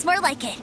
More like it.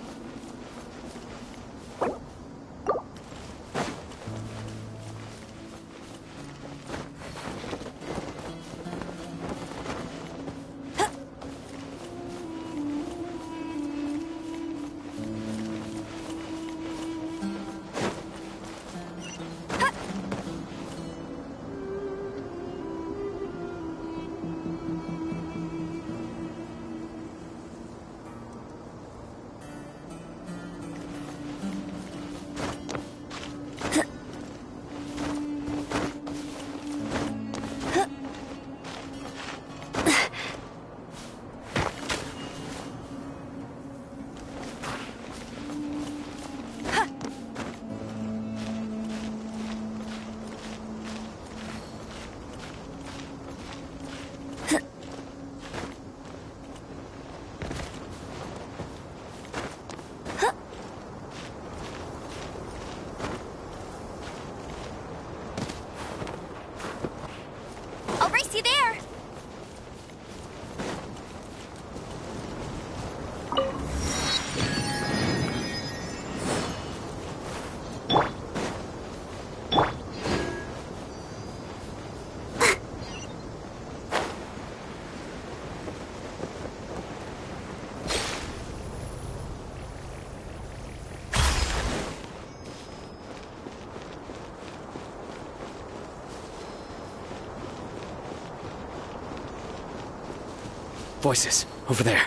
Voices, over there.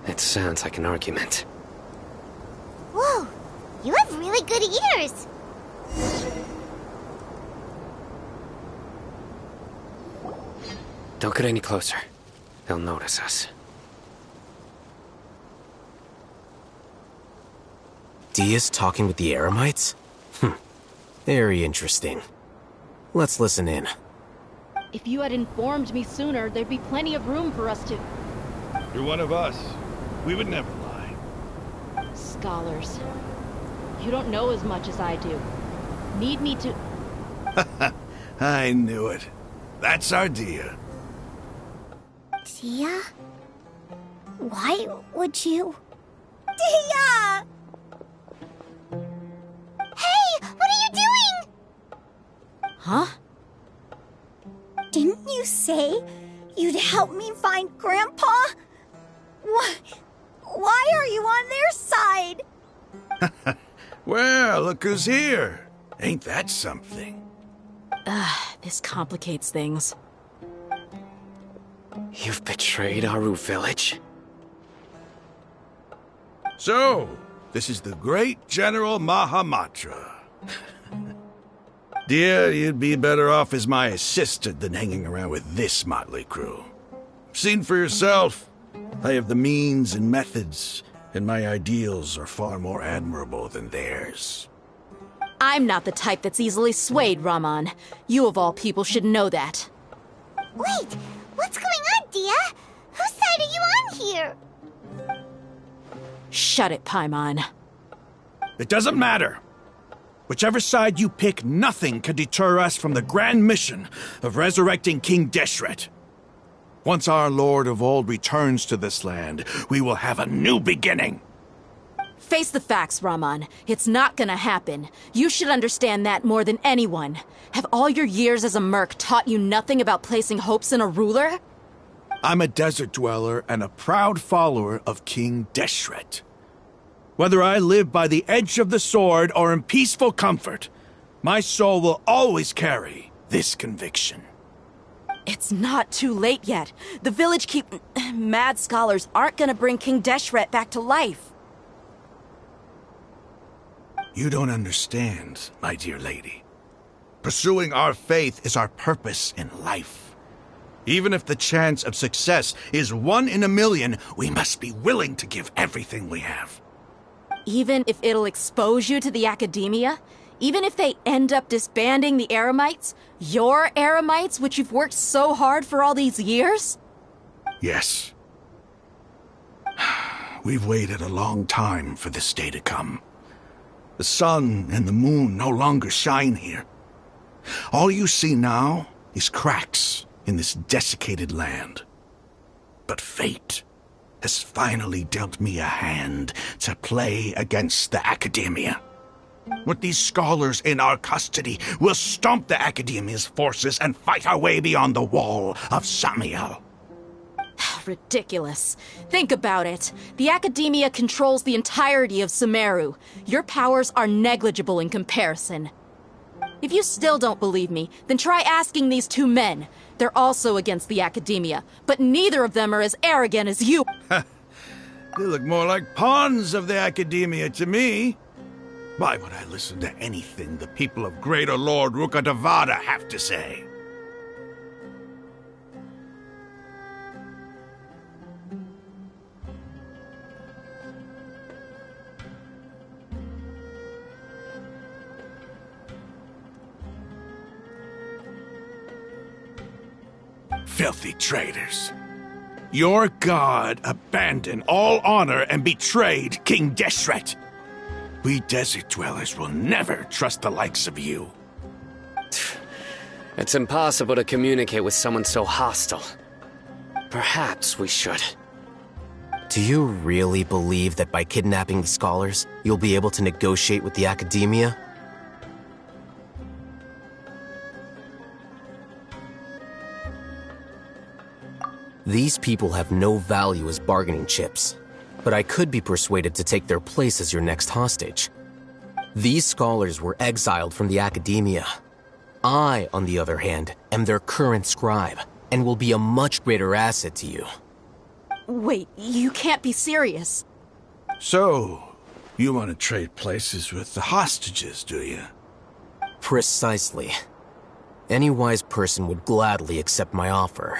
It sounds like an argument. Whoa, you have really good ears. Don't get any closer. They'll notice us. Dia's talking with the Eremites? Very interesting. Let's listen in. If you had informed me sooner, there'd be plenty of room for us to... You're one of us. We would never lie. Scholars. You don't know as much as I do. Need me to... I knew it. That's our Dia. Dia? Why would you... Dia! Hey, what are you doing? Huh? Didn't you say you'd help me find Grandpa? Why are you on their side? Well, look who's here. Ain't that something? This complicates things. You've betrayed Aru village? So, this is the great General Mahamatra. Dear, you'd be better off as my assistant than hanging around with this motley crew. Seen for yourself. I have the means and methods, and my ideals are far more admirable than theirs. I'm not the type that's easily swayed, Raman. You of all people should know that. Wait, what's going on, Dia? Whose side are you on here? Shut it, Paimon. It doesn't matter. Whichever side you pick, nothing can deter us from the grand mission of resurrecting King Deshret. Once our Lord of Old returns to this land, we will have a new beginning. Face the facts, Raman. It's not gonna happen. You should understand that more than anyone. Have all your years as a merc taught you nothing about placing hopes in a ruler? I'm a desert dweller and a proud follower of King Deshret. Whether I live by the edge of the sword or in peaceful comfort, my soul will always carry this conviction. It's not too late yet. The village mad scholars aren't gonna bring King Deshret back to life. You don't understand, my dear lady. Pursuing our faith is our purpose in life. Even if the chance of success is 1 in a million, we must be willing to give everything we have. Even if it'll expose you to the academia? Even if they end up disbanding the Eremites? Your Eremites, which you've worked so hard for all these years? Yes. We've waited a long time for this day to come. The sun and the moon no longer shine here. All you see now is cracks in this desiccated land. But fate has finally dealt me a hand to play against the academia. With these scholars in our custody, we'll stomp the academia's forces and fight our way beyond the wall of Samiel. Ridiculous. Think about it. The academia controls the entirety of Sumeru. Your powers are negligible in comparison. If you still don't believe me, then try asking these 2 men. They're also against the academia, but neither of them are as arrogant as you. They look more like pawns of the academia to me. Why would I listen to anything the people of Greater Lord Rukkhadevata have to say? Filthy traitors. Your god abandoned all honor and betrayed King Deshret. We desert dwellers will never trust the likes of you. It's impossible to communicate with someone so hostile. Perhaps we should. Do you really believe that by kidnapping the scholars, you'll be able to negotiate with the academia? These people have no value as bargaining chips, but I could be persuaded to take their place as your next hostage. These scholars were exiled from the academia. I, on the other hand, am their current scribe. and will be a much greater asset to you. Wait, you can't be serious. So, you want to trade places with the hostages, do you? Precisely. Any wise person would gladly accept my offer.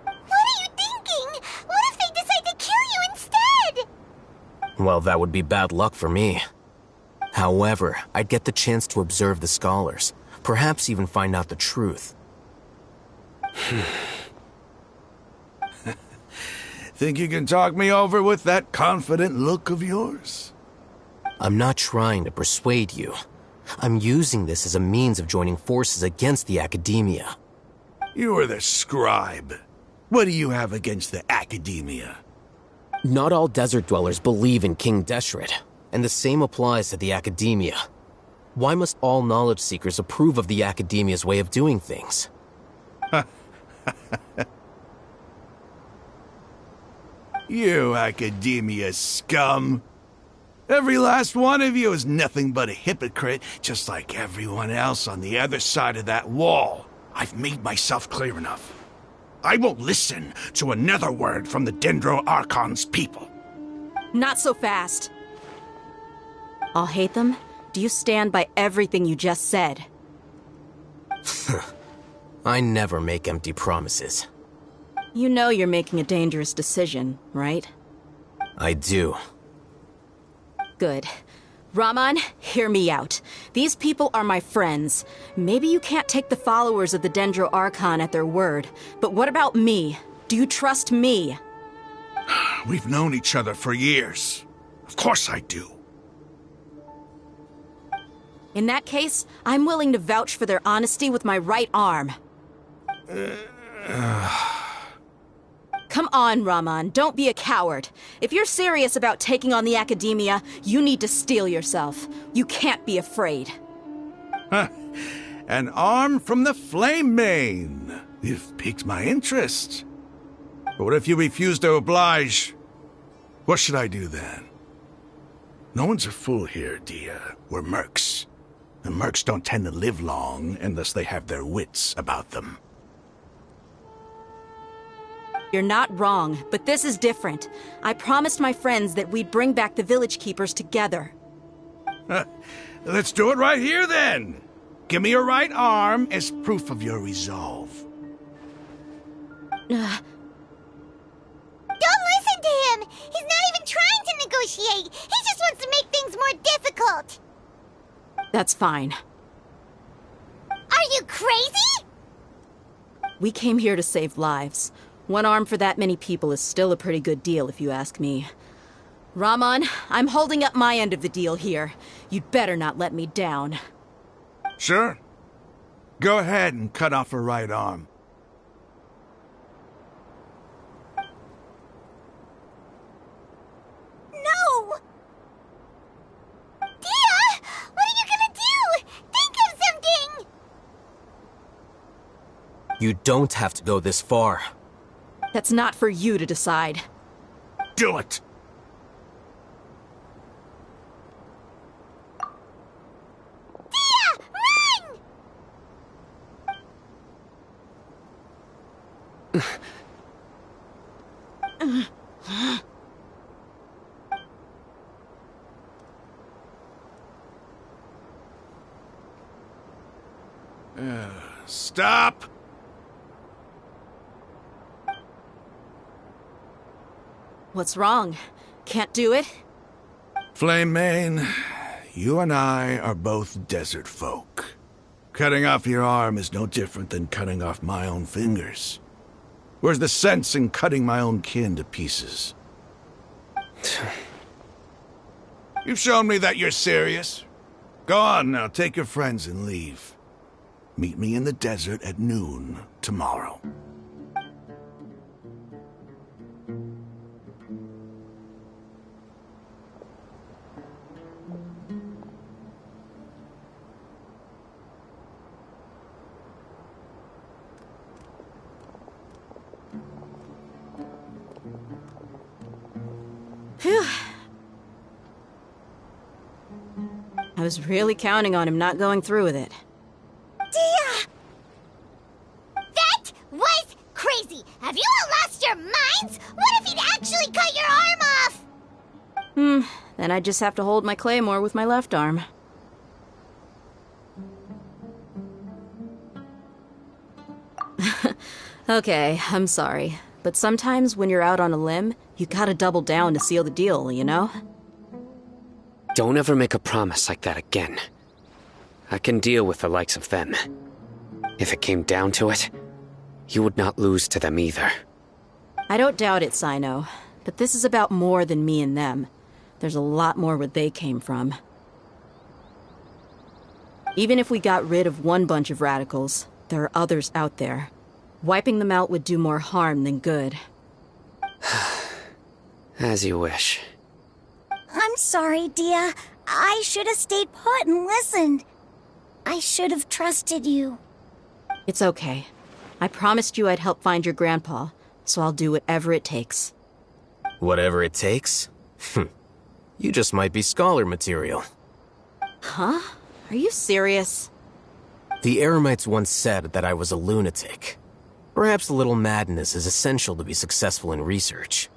What are you thinking? What if they decide to kill you instead? Well, that would be bad luck for me. However, I'd get the chance to observe the scholars, perhaps even find out the truth. Think you can talk me over with that confident look of yours? I'm not trying to persuade you. I'm using this as a means of joining forces against the Academia. You are the scribe. What do you have against the Academia? Not all desert dwellers believe in King Deshret, and the same applies to the Academia. Why must all knowledge seekers approve of the Academia's way of doing things? You Academia scum! Every last one of you is nothing but a hypocrite, just like everyone else on the other side of that wall. I've made myself clear enough. I won't listen to another word from the Dendro Archon's people. Not so fast. I'll hate them. Do you stand by everything you just said? I never make empty promises. You know you're making a dangerous decision, right? I do. Good. Raman, hear me out. These people are my friends. Maybe you can't take the followers of the Dendro Archon at their word, but what about me? Do you trust me? We've known each other for years. Of course I do. In that case, I'm willing to vouch for their honesty with my right arm. Come on, Raman, don't be a coward. If you're serious about taking on the Academia, you need to steel yourself. You can't be afraid. An arm from the Flame Mane. You've piqued my interest. But what if you refuse to oblige? What should I do then? No one's a fool here, Dia. We're mercs. And mercs don't tend to live long unless they have their wits about them. You're not wrong, but this is different. I promised my friends that we'd bring back the village keepers together. Let's do it right here, then. Give me your right arm as proof of your resolve. Don't listen to him! He's not even trying to negotiate! He just wants to make things more difficult! That's fine. Are you crazy? We came here to save lives. One arm for that many people is still a pretty good deal, if you ask me. Raman, I'm holding up my end of the deal here. You'd better not let me down. Sure. Go ahead and cut off her right arm. No! Dia! What are you gonna do? Think of something! You don't have to go this far. That's not for you to decide. Do it! Dia! Run! Stop! What's wrong? Can't do it? Flame Mane, you and I are both desert folk. Cutting off your arm is no different than cutting off my own fingers. Where's the sense in cutting my own kin to pieces? You've shown me that you're serious. Go on now, take your friends and leave. Meet me in the desert at noon tomorrow. Phew. I was really counting on him not going through with it. Dia! That was crazy! Have you all lost your minds? What if he'd actually cut your arm off? Then I just have to hold my claymore with my left arm. Okay, I'm sorry. But sometimes when you're out on a limb, you gotta double down to seal the deal, you know? Don't ever make a promise like that again. I can deal with the likes of them. If it came down to it, you would not lose to them either. I don't doubt it, Sino. But this is about more than me and them. There's a lot more where they came from. Even if we got rid of one bunch of radicals, there are others out there. Wiping them out would do more harm than good. As you wish. I'm sorry, Dia. I should have stayed put and listened. I should have trusted you. It's okay. I promised you I'd help find your grandpa, so I'll do whatever it takes. Whatever it takes? You just might be scholar material. Huh? Are you serious? The Eremites once said that I was a lunatic. Perhaps a little madness is essential to be successful in research.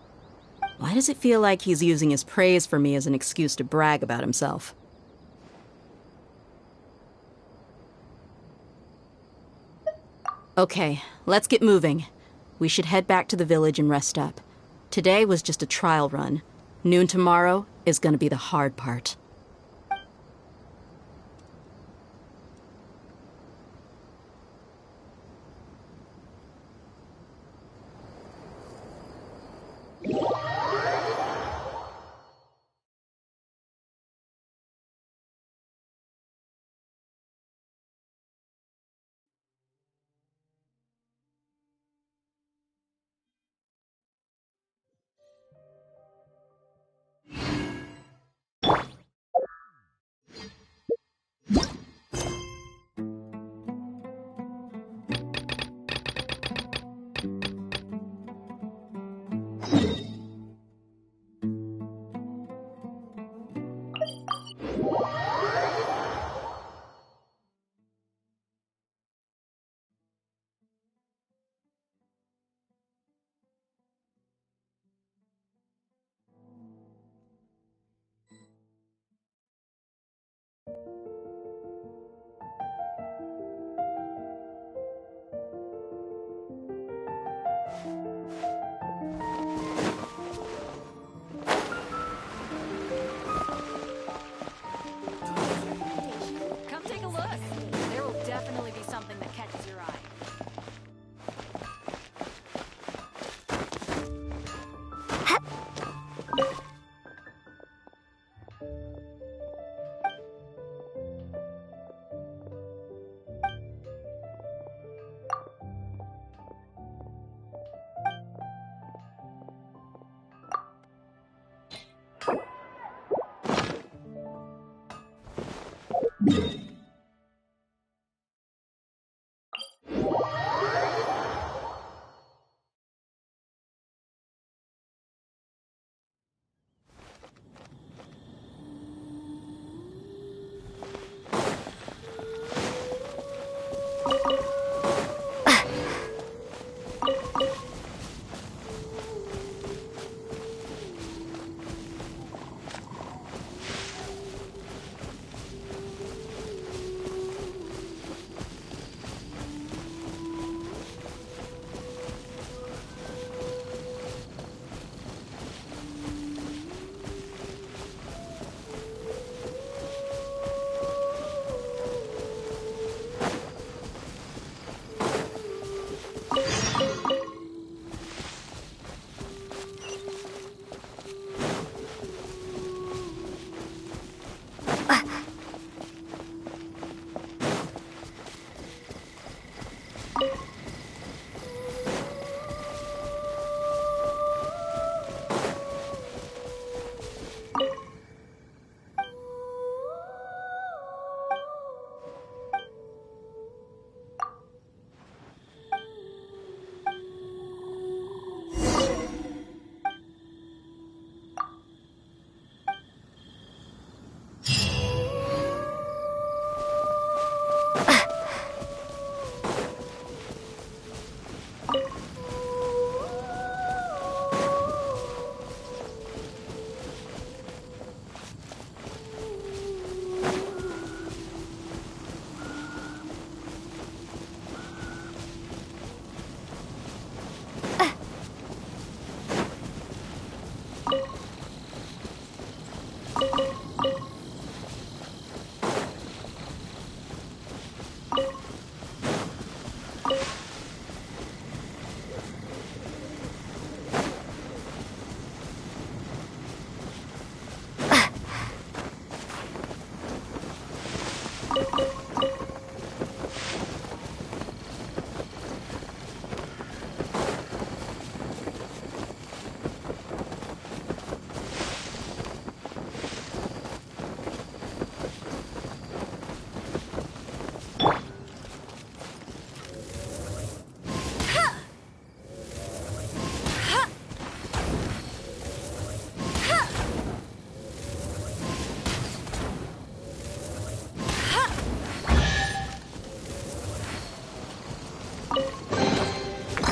Why does it feel like he's using his praise for me as an excuse to brag about himself? Okay, let's get moving. We should head back to the village and rest up. Today was just a trial run. Noon tomorrow is gonna be the hard part. Come take a look. There will definitely be something that catches your eye.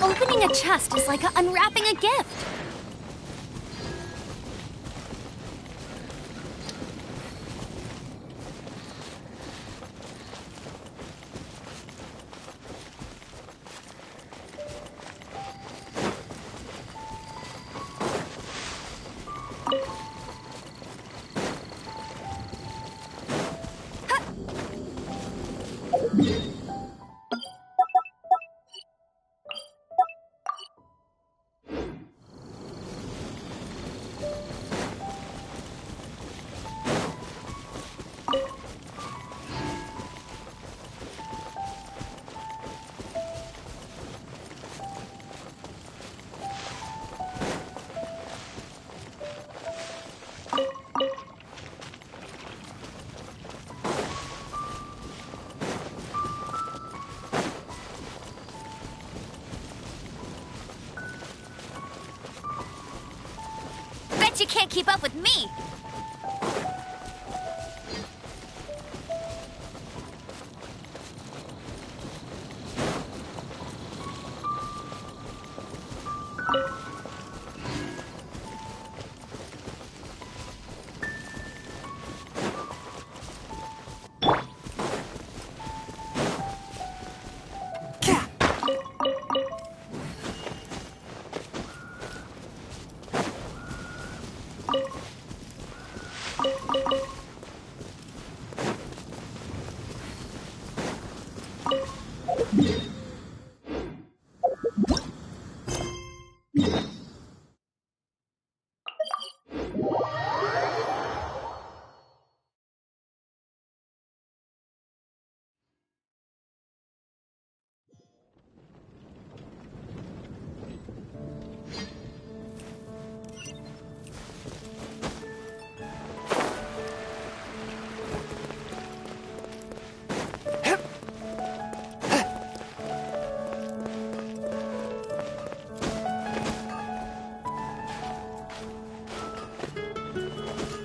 Opening a chest is like unwrapping a gift. Bet you can't keep up with me!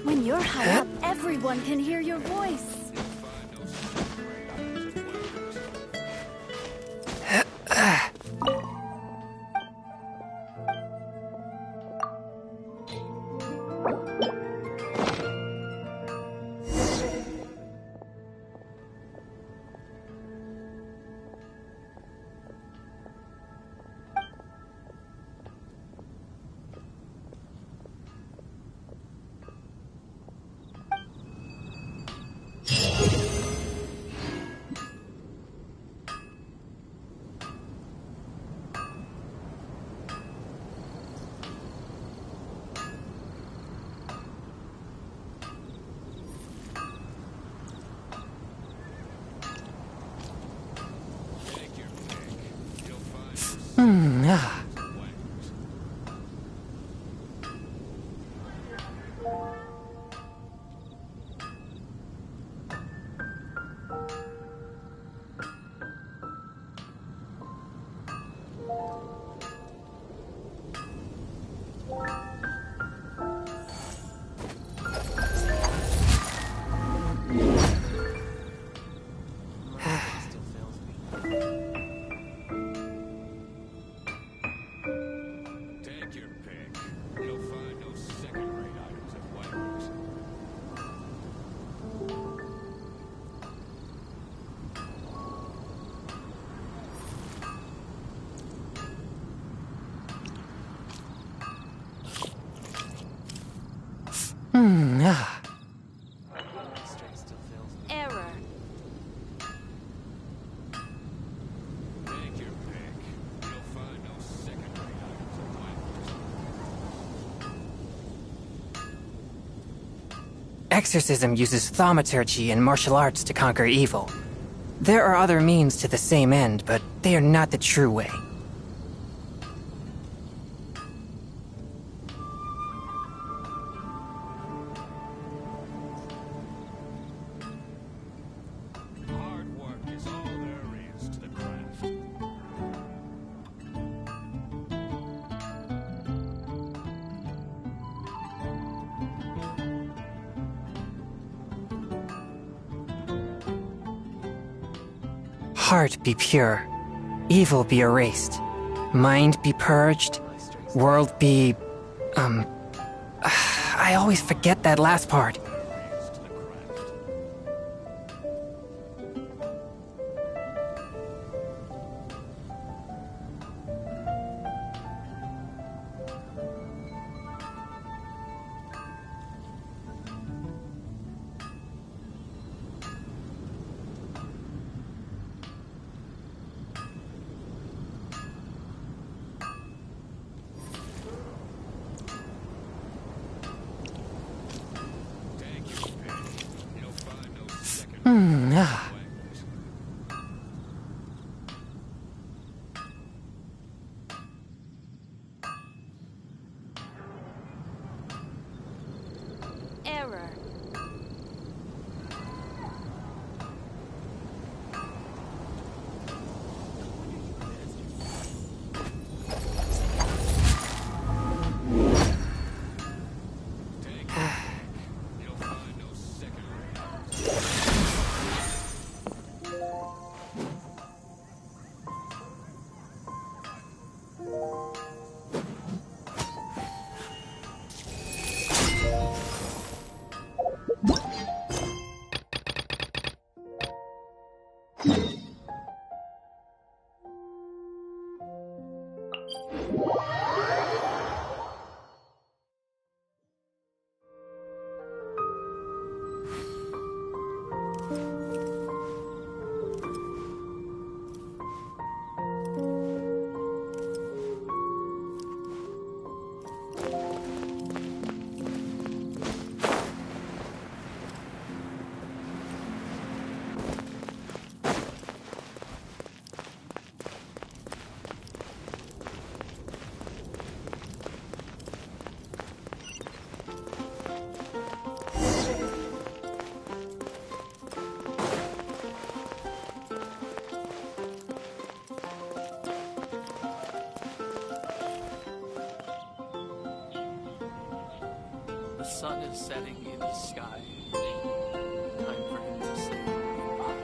When you're high up, everyone can hear your voice. Error. Take your pick. You'll find no second-rate items of weapons. Exorcism uses thaumaturgy and martial arts to conquer evil. There are other means to the same end, but they are not the true way. Hard work is all there is to the craft. Heart be pure. Evil be erased. Mind be purged. World be... I always forget that last part. Error. The sun is setting in the sky. Time for him to say goodbye.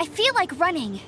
I feel like running.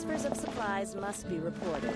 Transfers of supplies must be reported.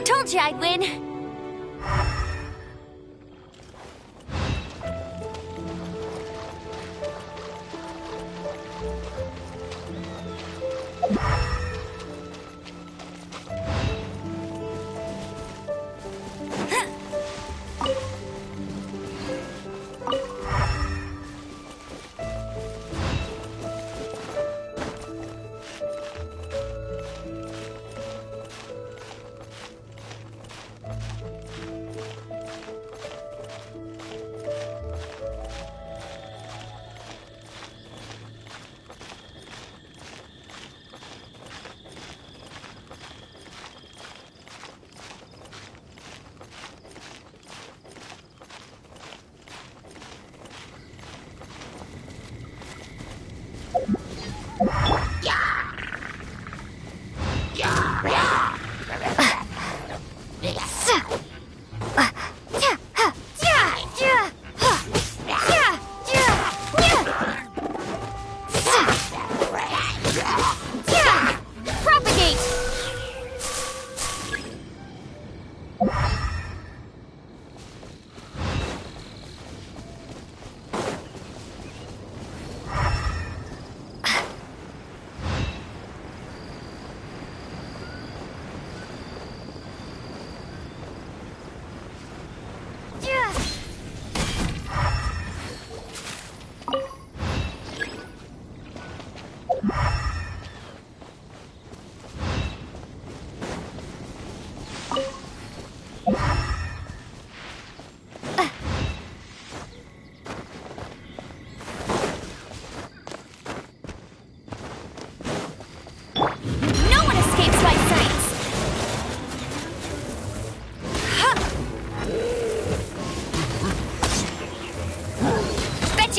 Told you I'd win.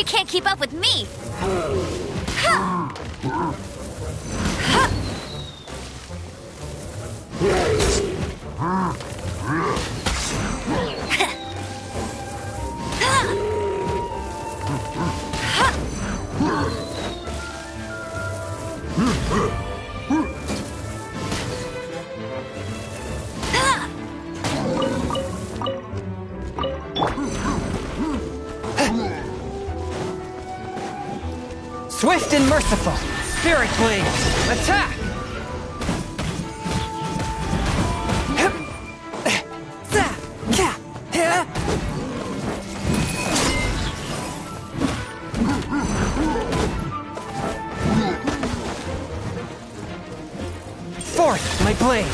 you can't keep up with me! Swift and merciful! Spirit Blade! Attack! Forth, my blade!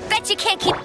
Bet you can't keep...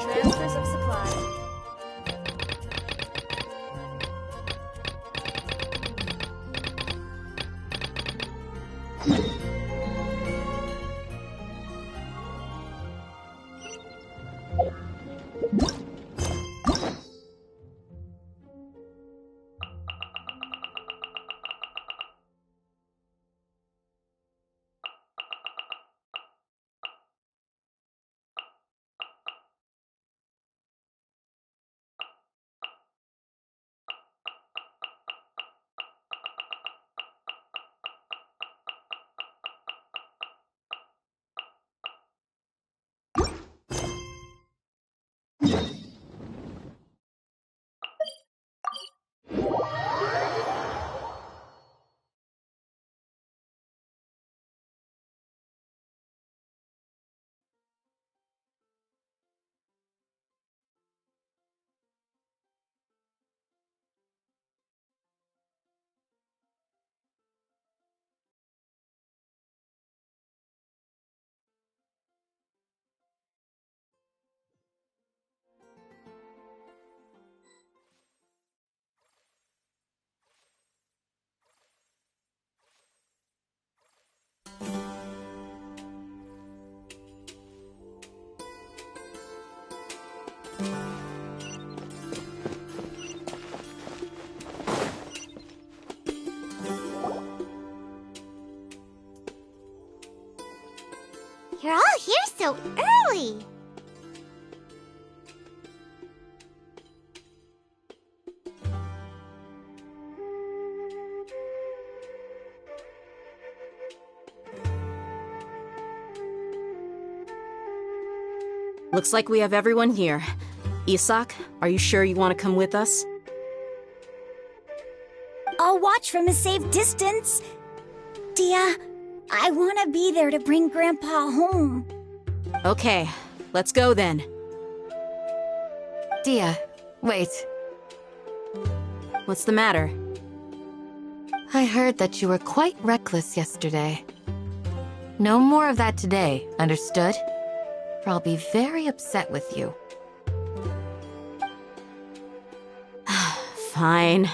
Transfers of supply. You're all here so early. Looks like we have everyone here. Isak, are you sure you want to come with us? I'll watch from a safe distance. Dia, I want to be there to bring Grandpa home. Okay, let's go then. Dia, wait. What's the matter? I heard that you were quite reckless yesterday. No more of that today, understood? Or I'll be very upset with you. Fine.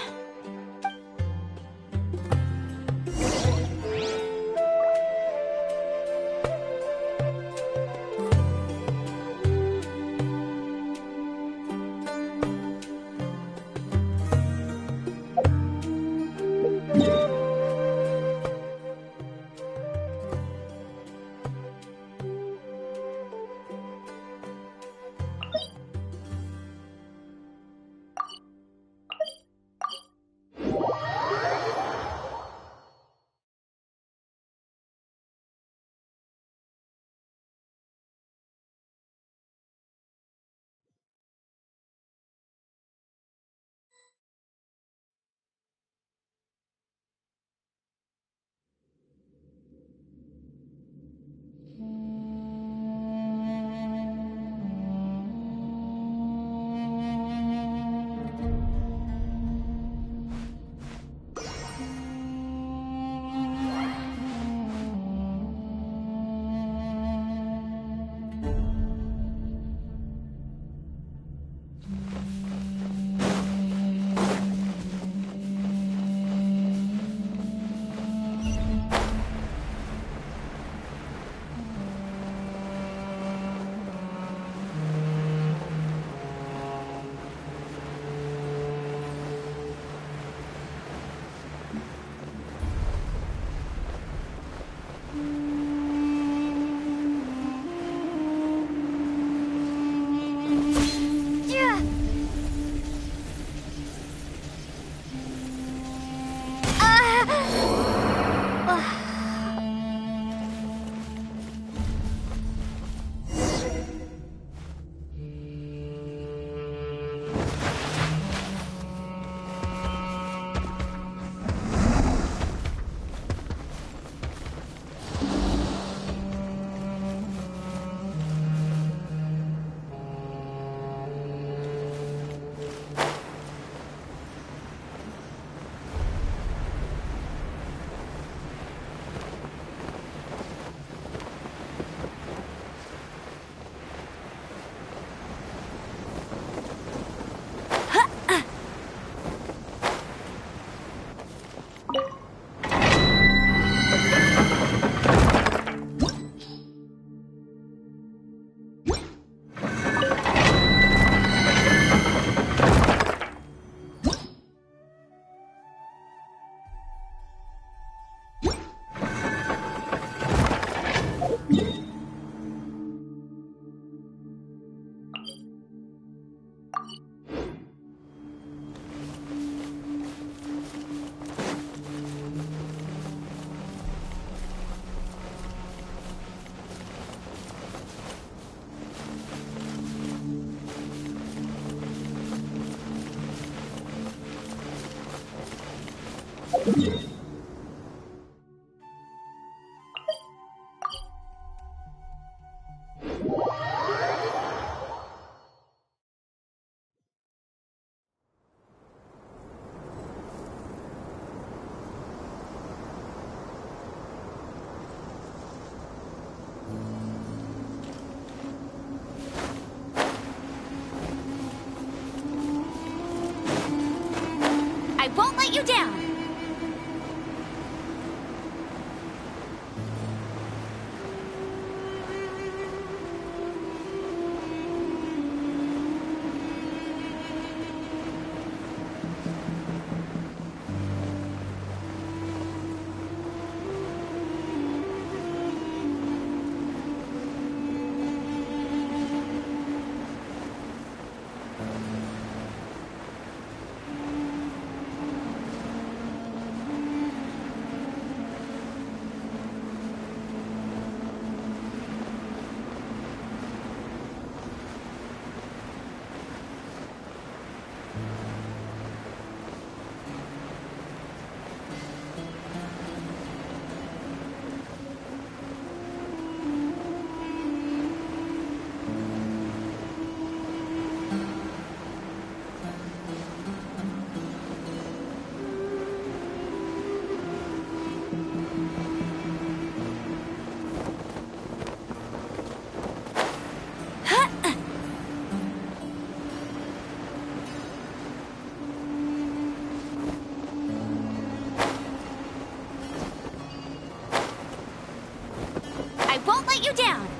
I won't let you down! I won't let you down!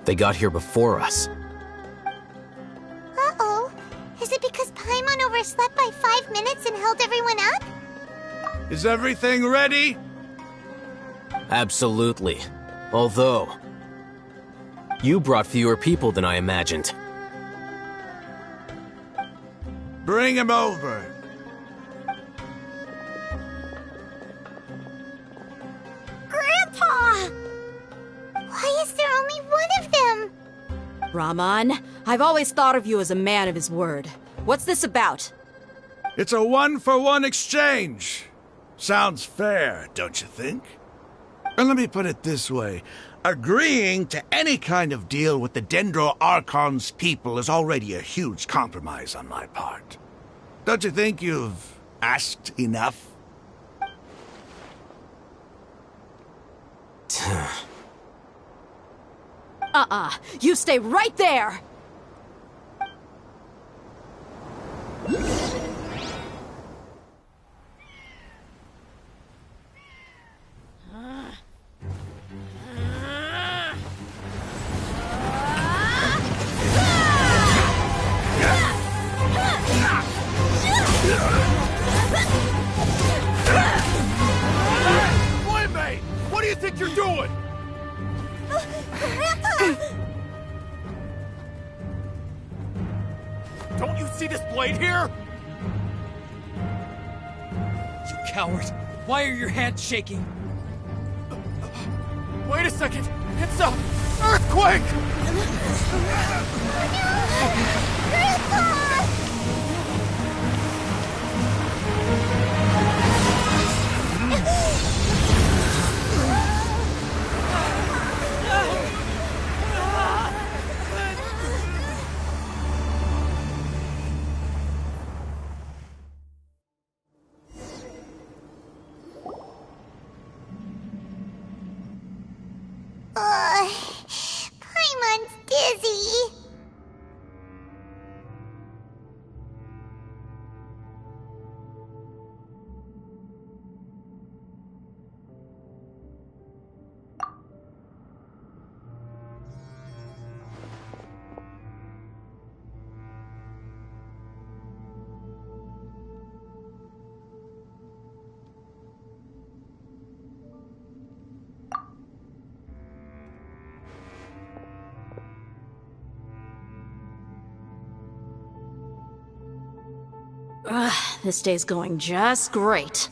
They got here before us. Uh-oh. Is it because Paimon overslept by 5 minutes and held everyone up? Is everything ready? Absolutely. Although, you brought fewer people than I imagined. Bring him over. Grandpa! Why is there only one of them? Rahman, I've always thought of you as a man of his word. What's this about? It's a one-for-one exchange. Sounds fair, don't you think? And let me put it this way. Agreeing to any kind of deal with the Dendro Archon's people is already a huge compromise on my part. Don't you think you've asked enough? You stay right there! What do you think you're doing? Don't you see this blade here? You coward! Why are your hands shaking? Wait a second! It's a earthquake! Paimon's dizzy. This day's going just great.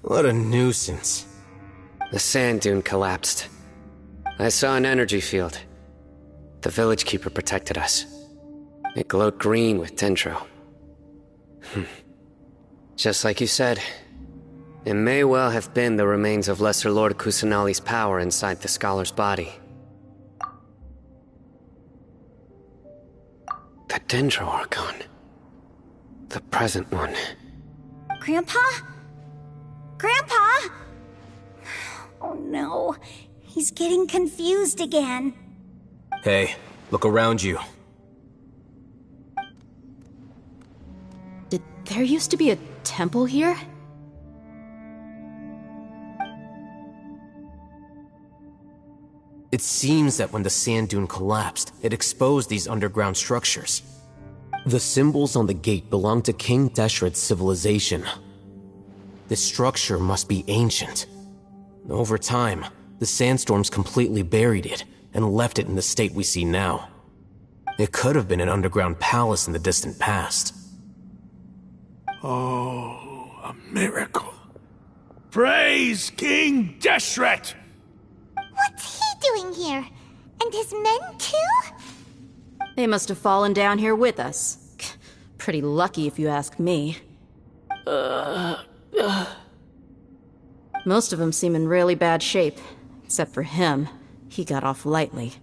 What a nuisance. The sand dune collapsed. I saw an energy field. The village keeper protected us. It glowed green with dendro. Just like you said, it may well have been the remains of Lesser Lord Kusanali's power inside the scholar's body. The Dendro Archon. The present one. Grandpa? Grandpa? Oh no, he's getting confused again. Hey, look around you. Did there used to be a temple here? It seems that when the sand dune collapsed, it exposed these underground structures. The symbols on the gate belong to King Deshret's civilization. This structure must be ancient. Over time, the sandstorms completely buried it and left it in the state we see now. It could have been an underground palace in the distant past. Oh, a miracle. Praise King Deshret! What's he doing here? And his men too? They must have fallen down here with us. Pretty lucky if you ask me. Most of them seem in really bad shape. Except for him. He got off lightly.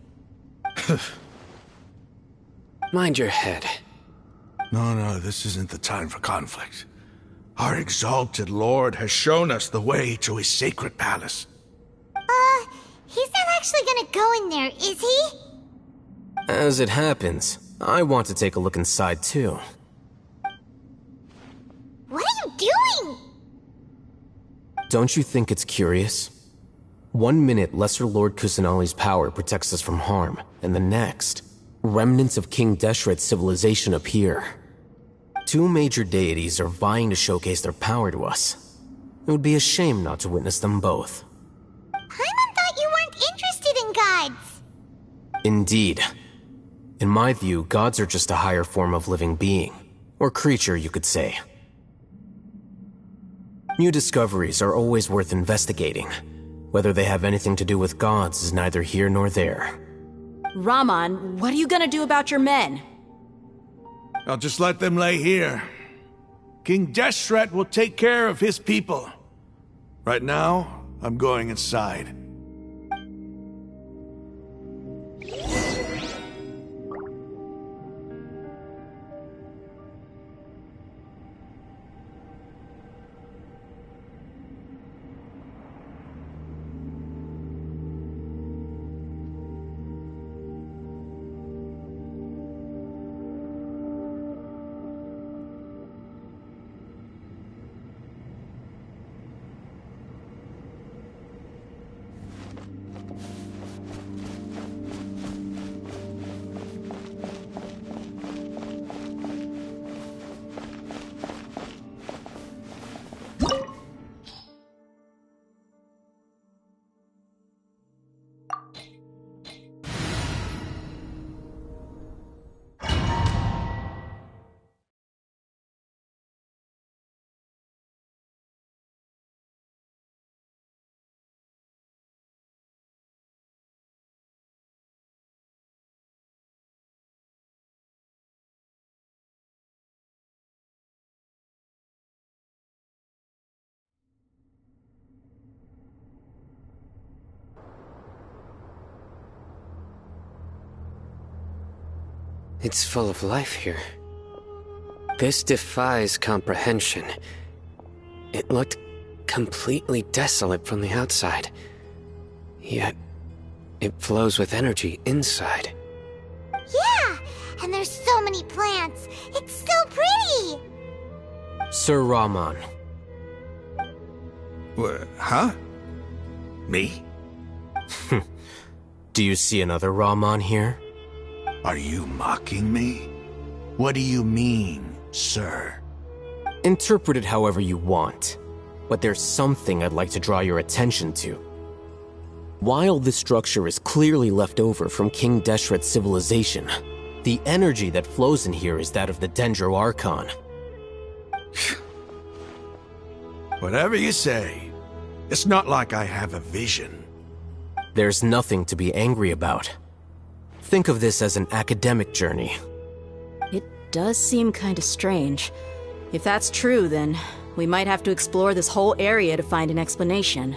Mind your head. No, this isn't the time for conflict. Our exalted lord has shown us the way to his sacred palace. He's not actually gonna go in there, is he? As it happens, I want to take a look inside too. What are you doing? Don't you think it's curious? 1 minute, Lesser Lord Kusanali's power protects us from harm, and the next, remnants of King Deshret's civilization appear. 2 major deities are vying to showcase their power to us. It would be a shame not to witness them both. Paimon thought you weren't interested in gods. Indeed. In my view, gods are just a higher form of living being, or creature, you could say. New discoveries are always worth investigating. Whether they have anything to do with gods is neither here nor there. Raman, what are you gonna do about your men? I'll just let them lay here. King Deshret will take care of his people. Right now, I'm going inside. It's full of life here. This defies comprehension. It looked completely desolate from the outside. Yet, it flows with energy inside. Yeah! And there's so many plants! It's so pretty! Sir Rahman. Huh? Me? Do you see another Rahman here? Are you mocking me? What do you mean, sir? Interpret it however you want, but there's something I'd like to draw your attention to. While this structure is clearly left over from King Deshret's civilization, the energy that flows in here is that of the Dendro Archon. Whatever you say. It's not like I have a vision. There's nothing to be angry about. Think of this as an academic journey. It does seem kinda strange. If that's true, then we might have to explore this whole area to find an explanation.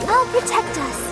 I'll protect us.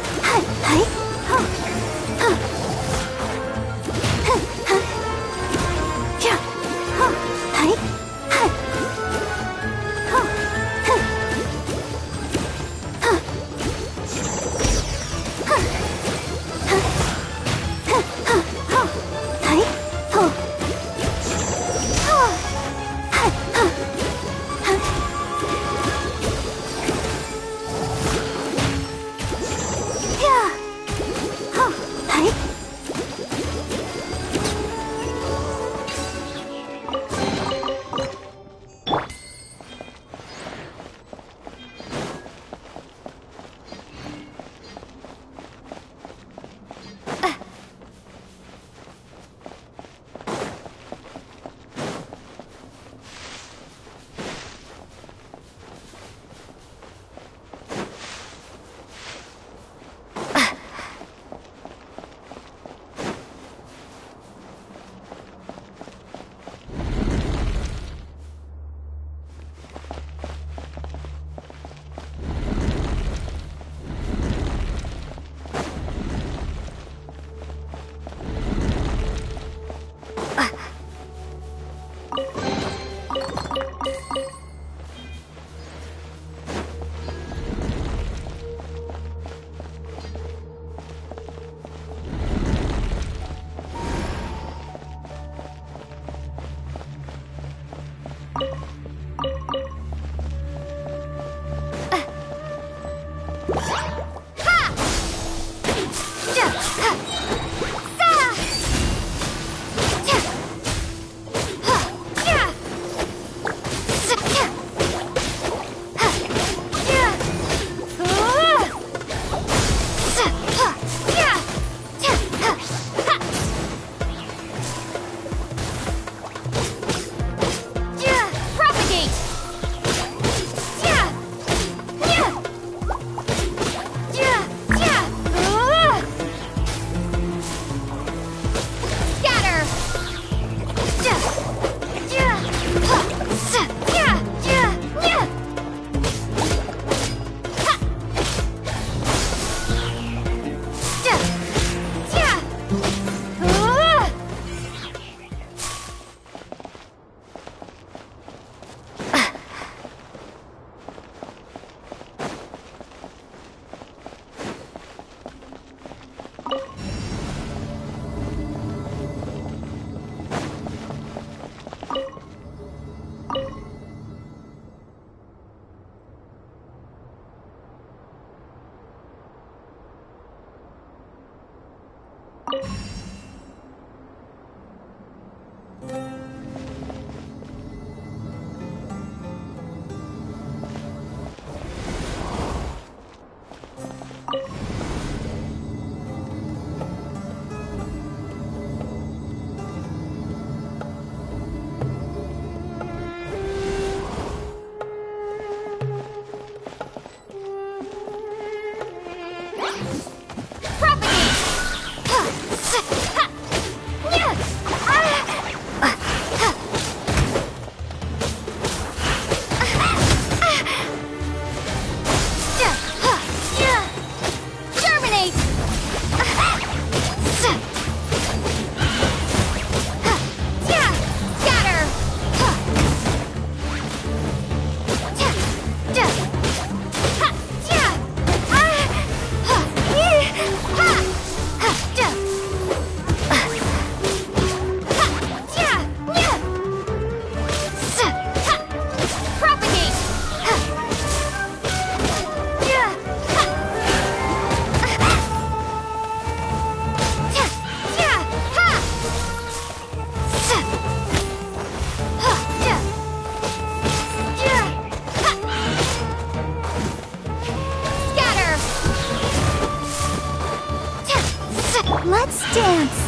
Let's dance.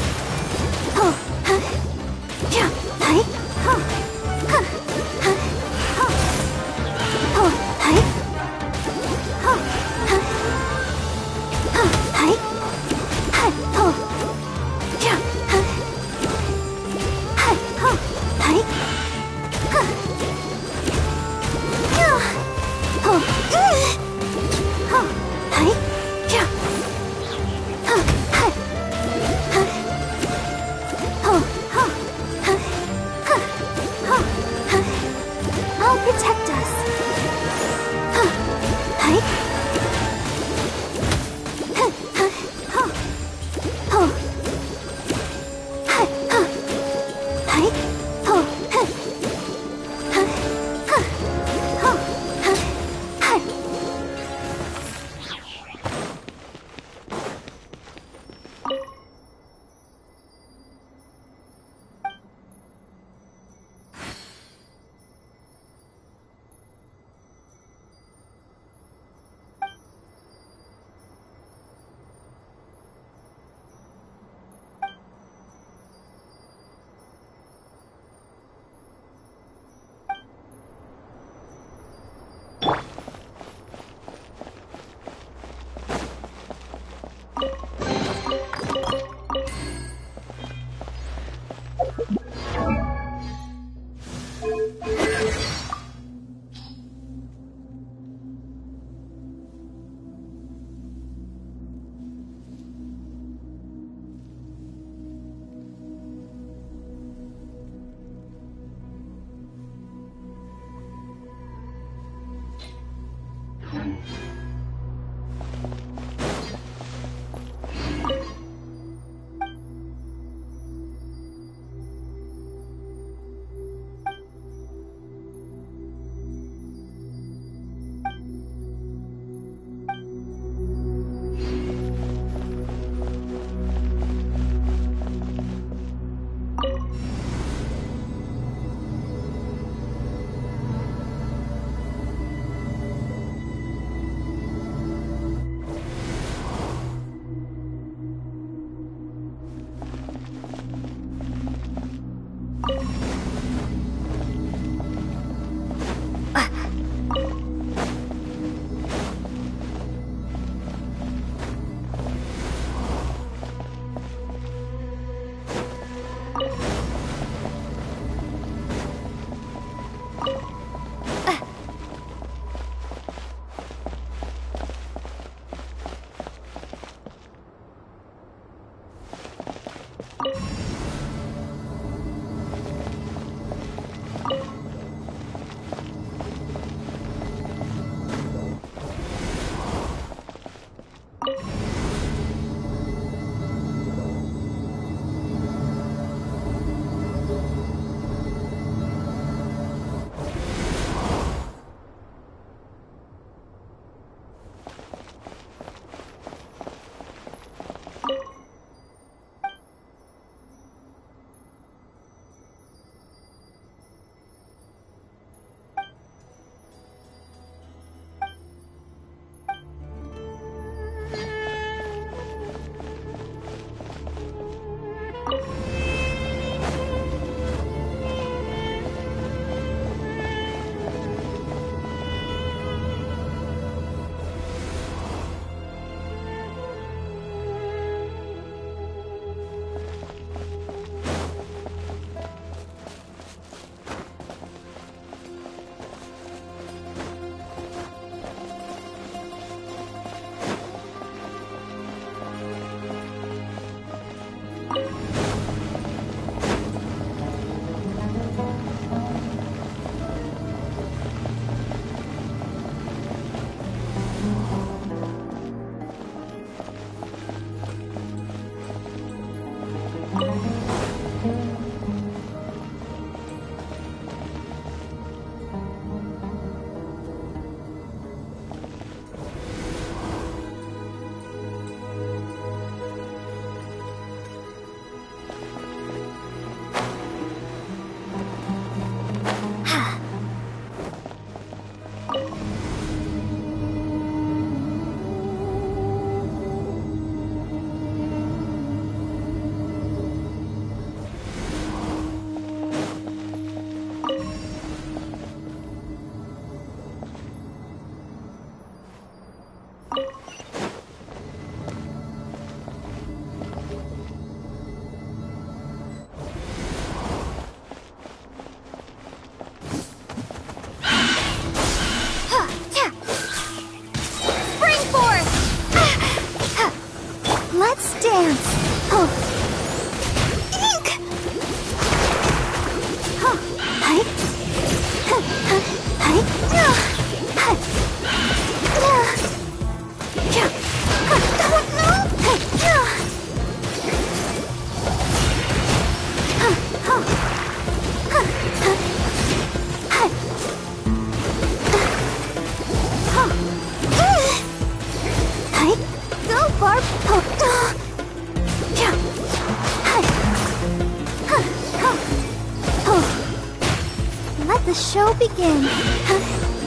show begin.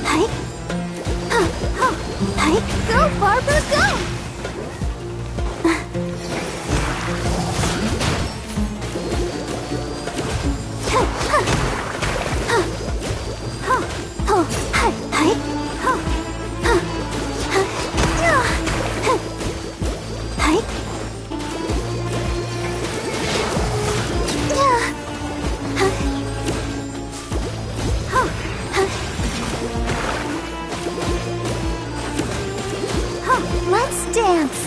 Hike. Hike. Go, Barbara, go! Let's dance.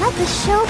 Let the show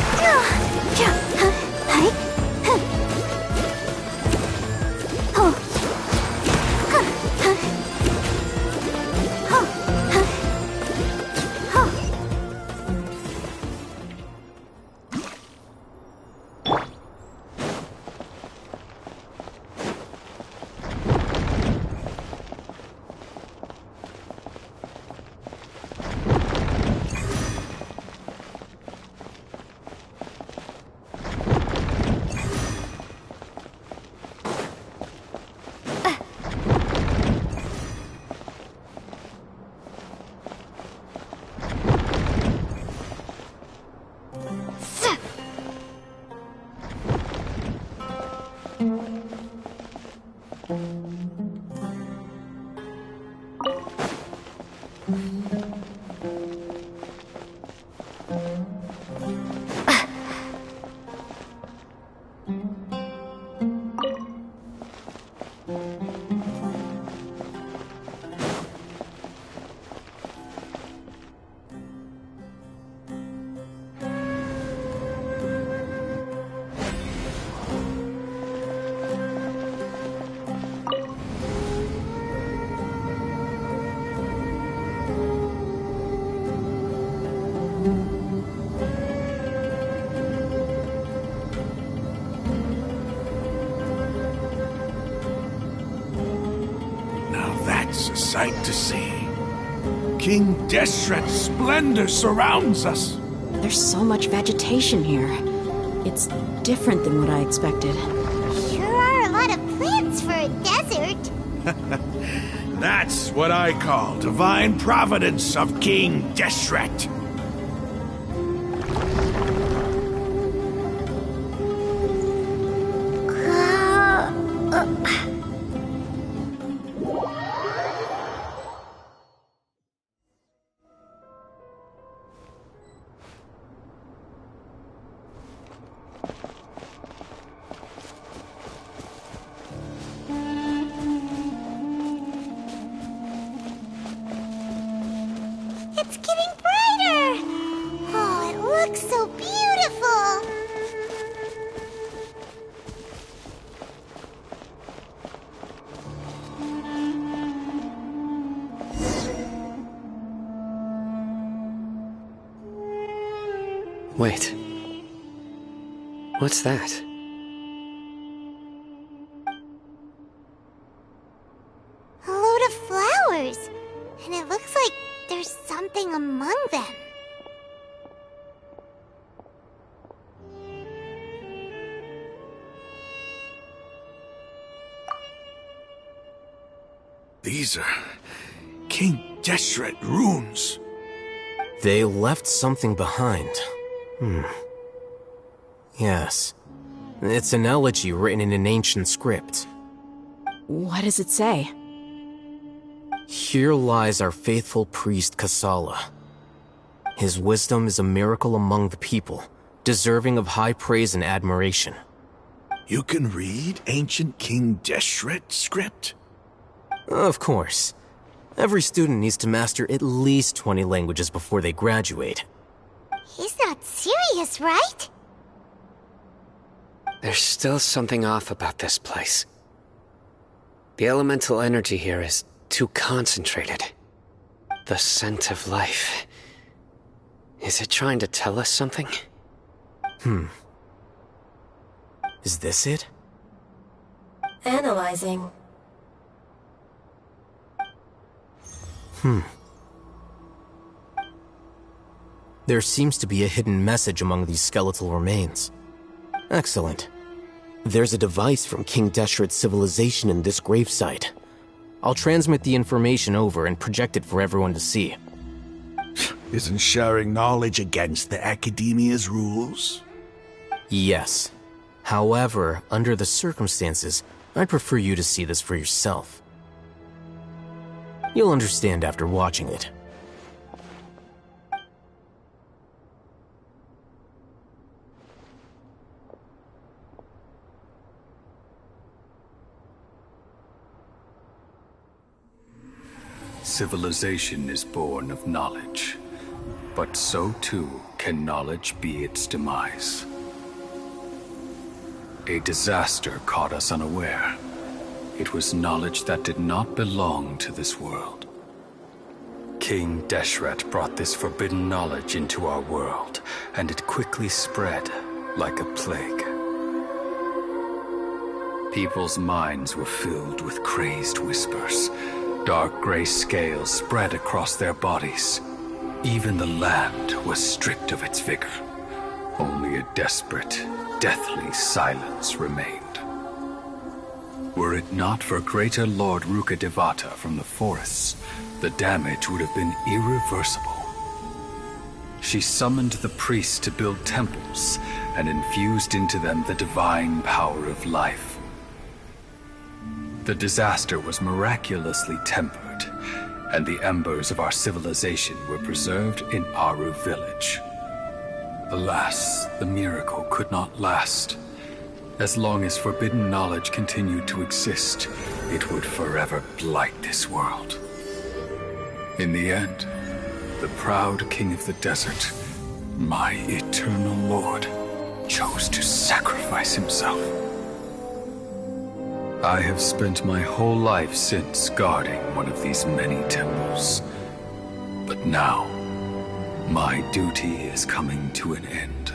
It's a sight to see. King Deshret's splendor surrounds us. There's so much vegetation here. It's different than what I expected. Sure are a lot of plants for a desert. That's what I call divine providence of King Deshret. It's getting brighter! Oh, it looks so beautiful! Wait. What's that? A load of flowers! And it looks like there's something among them. These are King Deshret runes. They left something behind. Yes. It's an elegy written in an ancient script. What does it say? Here lies our faithful priest Kasala. His wisdom is a miracle among the people, deserving of high praise and admiration. You can read ancient King Deshret script? Of course. Every student needs to master at least 20 languages before they graduate. He's not serious, right? There's still something off about this place. The elemental energy here is too concentrated. The scent of life. Is it trying to tell us something? Is this it? Analyzing. There seems to be a hidden message among these skeletal remains. Excellent. There's a device from King Deshret's civilization in this gravesite. I'll transmit the information over and project it for everyone to see. Isn't sharing knowledge against the Academia's rules? Yes. However, under the circumstances, I'd prefer you to see this for yourself. You'll understand after watching it. Civilization is born of knowledge, but so too can knowledge be its demise. A disaster caught us unaware. It was knowledge that did not belong to this world. King Deshret brought this forbidden knowledge into our world, and it quickly spread like a plague. People's minds were filled with crazed whispers. Dark gray scales spread across their bodies. Even the land was stripped of its vigor. Only a desperate, deathly silence remained. Were it not for greater Lord Rukkhadevata from the forests, the damage would have been irreversible. She summoned the priests to build temples and infused into them the divine power of life. The disaster was miraculously tempered, and the embers of our civilization were preserved in Aru village. Alas, the miracle could not last. As long as forbidden knowledge continued to exist, it would forever blight this world. In the end, the proud king of the desert, my eternal lord, chose to sacrifice himself. I have spent my whole life since guarding one of these many temples. But now, my duty is coming to an end.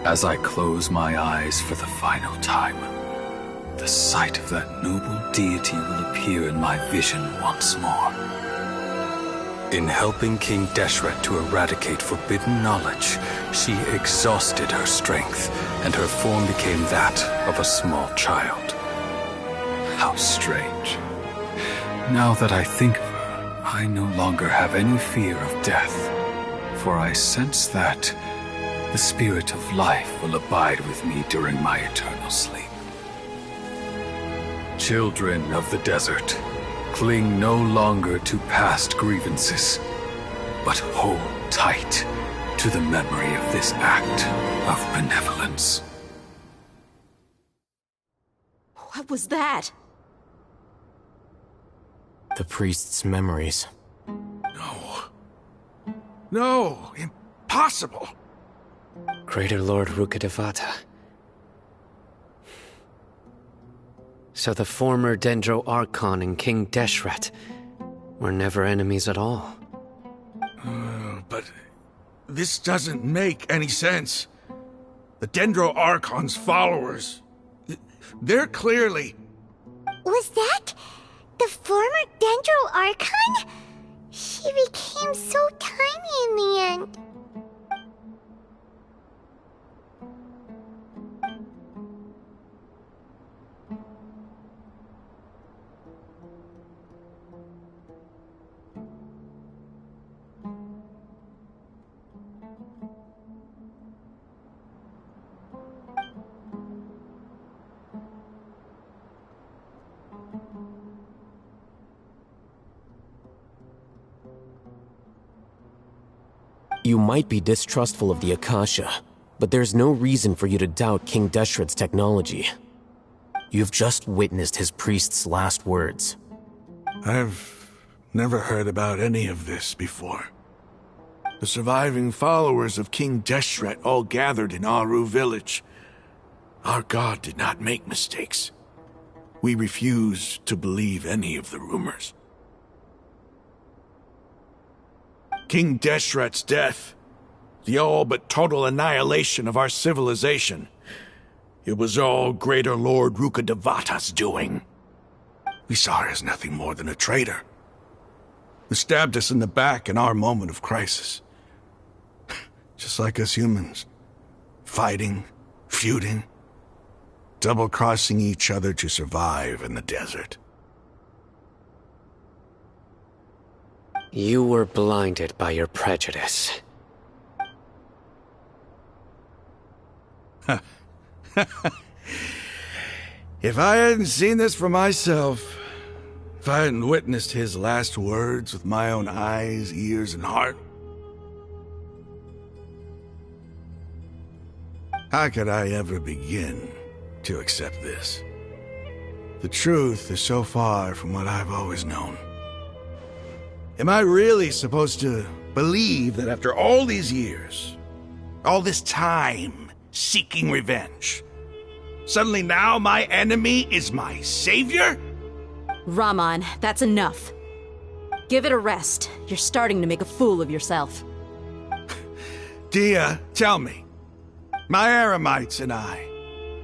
As I close my eyes for the final time, the sight of that noble deity will appear in my vision once more. In helping King Deshret to eradicate forbidden knowledge, she exhausted her strength, and her form became that of a small child. How strange. Now that I think of her, I no longer have any fear of death, for I sense that the spirit of life will abide with me during my eternal sleep. Children of the desert, cling no longer to past grievances, but hold tight to the memory of this act of benevolence. What was that? The priest's memories. No, impossible. Greater Lord Rukkhadevata. So the former Dendro Archon and King Deshret were never enemies at all. But this doesn't make any sense. The Dendro Archon's followers, they're clearly... Was that the former Dendro Archon? She became so tiny in the end. You might be distrustful of the Akasha, but there's no reason for you to doubt King Deshret's technology. You've just witnessed his priest's last words. I've never heard about any of this before. The surviving followers of King Deshret all gathered in Aru village. Our God did not make mistakes. We refuse to believe any of the rumors. King Deshret's death, the all but total annihilation of our civilization, it was all Greater Lord Rukkhadevata's doing. We saw her as nothing more than a traitor, who stabbed us in the back in our moment of crisis. Just like us humans, fighting, feuding, double-crossing each other to survive in the desert. You were blinded by your prejudice. If I hadn't seen this for myself, if I hadn't witnessed his last words with my own eyes, ears, and heart, how could I ever begin to accept this? The truth is so far from what I've always known. Am I really supposed to believe that after all these years, all this time seeking revenge, suddenly now my enemy is my savior? Raman, that's enough. Give it a rest. You're starting to make a fool of yourself. Dia, tell me, my Eremites and I,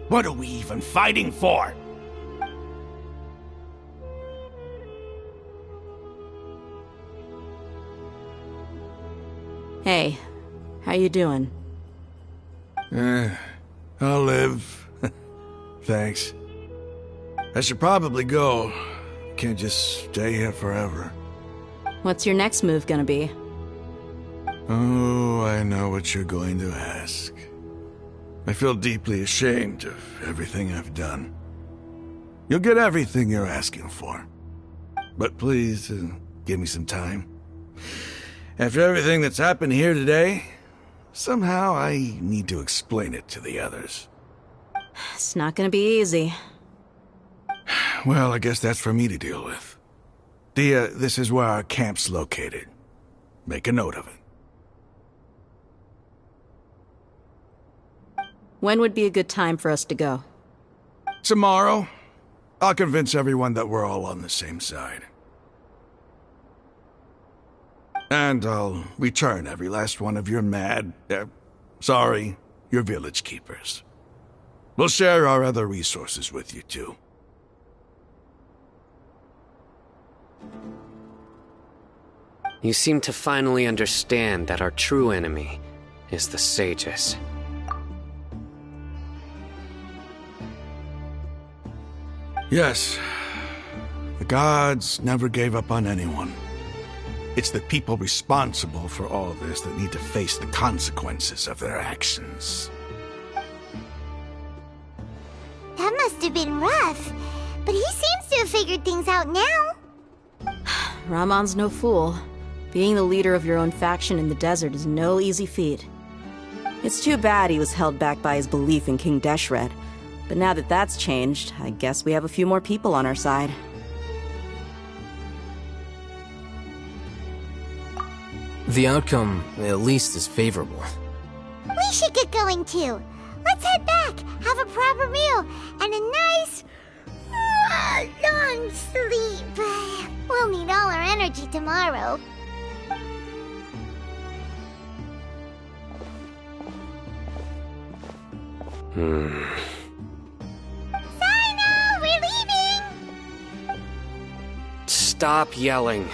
what are we even fighting for? Hey, how you doing? I'll live. Thanks. I should probably go. Can't just stay here forever. What's your next move gonna be? Oh, I know what you're going to ask. I feel deeply ashamed of everything I've done. You'll get everything you're asking for. But please, give me some time. After everything that's happened here today, somehow I need to explain it to the others. It's not gonna be easy. Well, I guess that's for me to deal with. Dia, this is where our camp's located. Make a note of it. When would be a good time for us to go? Tomorrow, I'll convince everyone that we're all on the same side. And I'll return every last one of your your village keepers. We'll share our other resources with you, too. You seem to finally understand that our true enemy is the sages. Yes. The gods never gave up on anyone. It's the people responsible for all this that need to face the consequences of their actions. That must have been rough, but he seems to have figured things out now. Ramon's no fool. Being the leader of your own faction in the desert is no easy feat. It's too bad he was held back by his belief in King Deshret. But now that that's changed, I guess we have a few more people on our side. The outcome, at least, is favorable. We should get going too. Let's head back, have a proper meal, and a nice, long sleep. We'll need all our energy tomorrow. Sino, we're leaving! Stop yelling.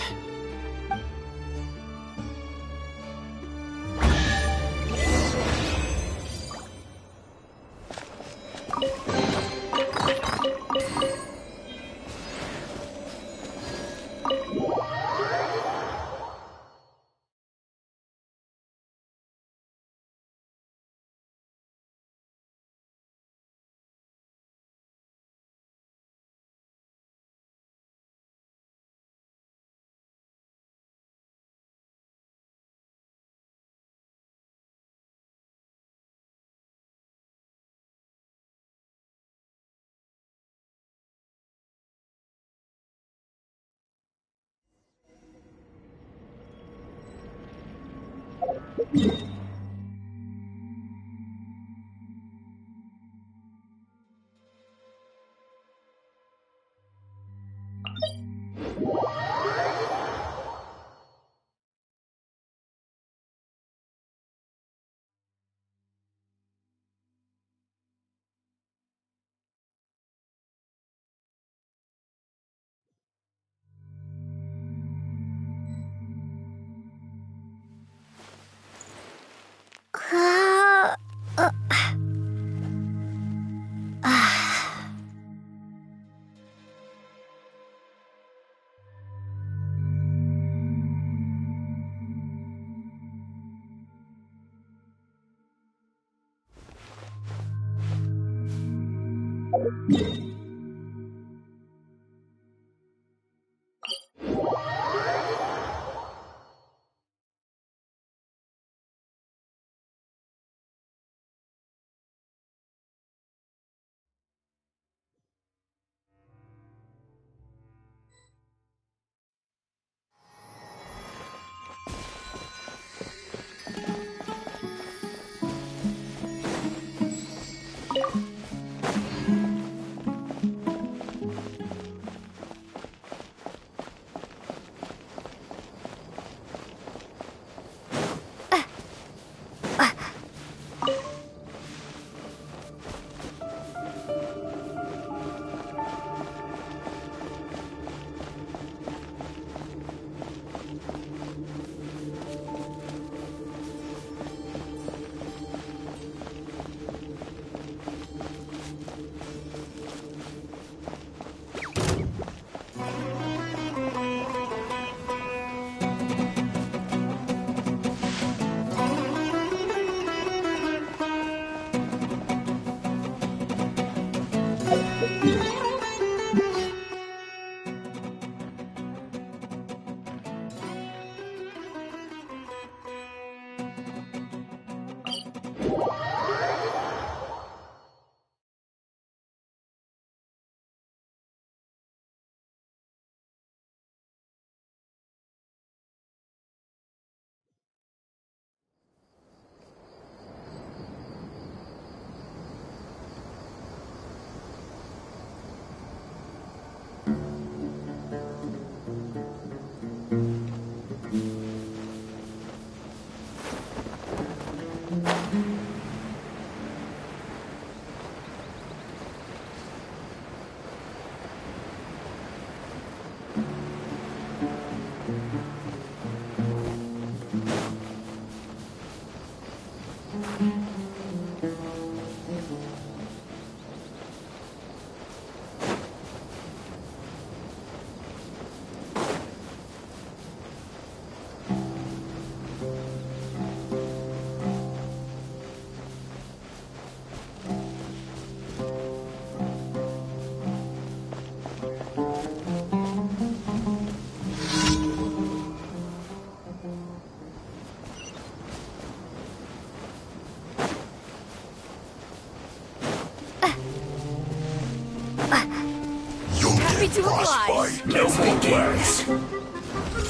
Happy to oblige. No complaints.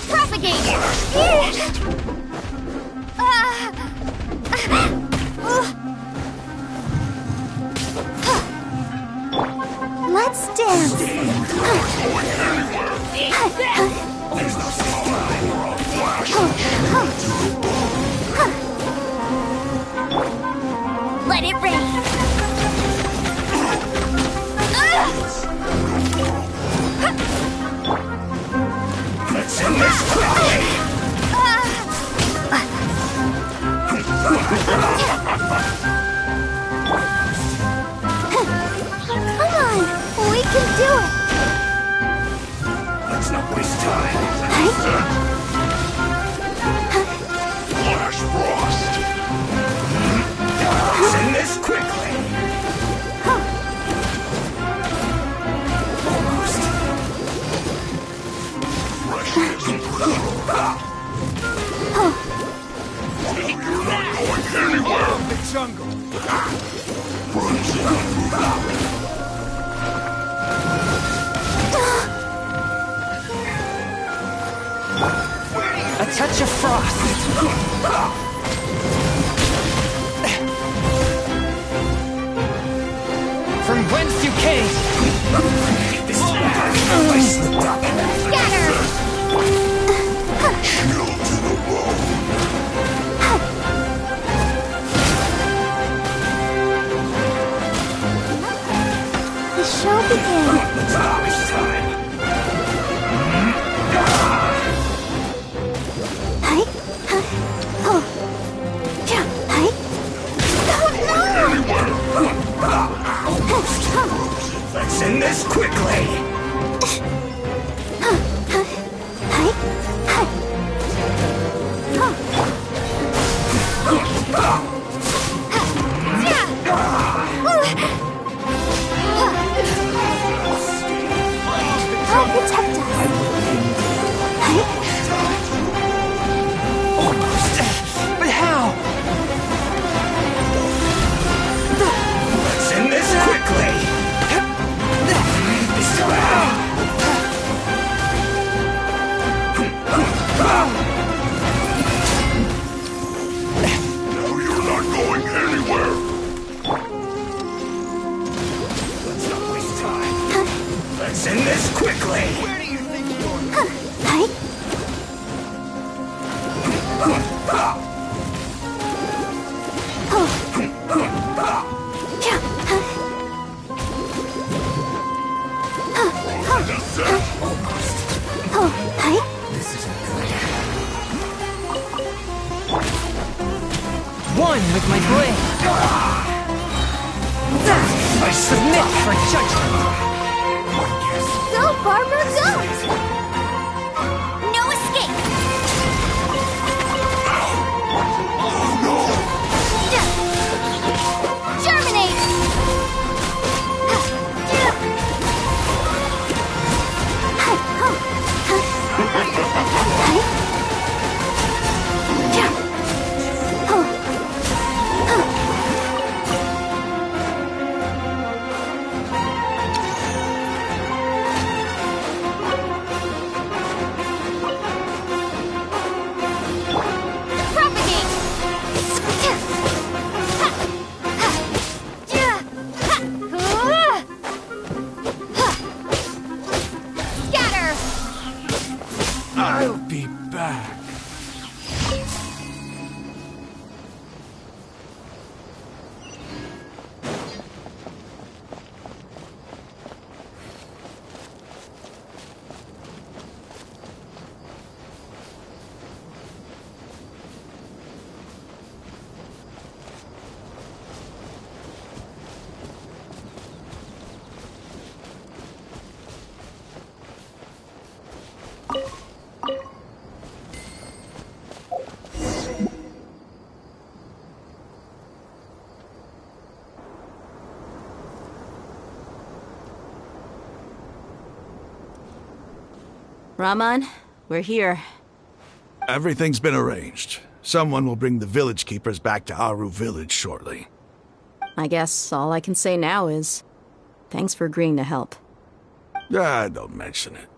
Propagate! Let's dance! There's no time for a flash. Let it rain! Let's end this quickly! Come on! We can do it! Let's not waste time. Flash frost! Let's end this quickly! Almost. You're not going anywhere! The jungle. A touch of frost. From whence you came. Scatter! Chill to the bone. The show begins. It's harvest time. Let's end this quickly! Where do you think you're going? This isn't good. One with my blade. I submit for judgment. Go, Barber, go! No escape! Germinate! I'll be back. Raman, we're here. Everything's been arranged. Someone will bring the village keepers back to Aru village shortly. I guess all I can say now is thanks for agreeing to help. Ah, don't mention it.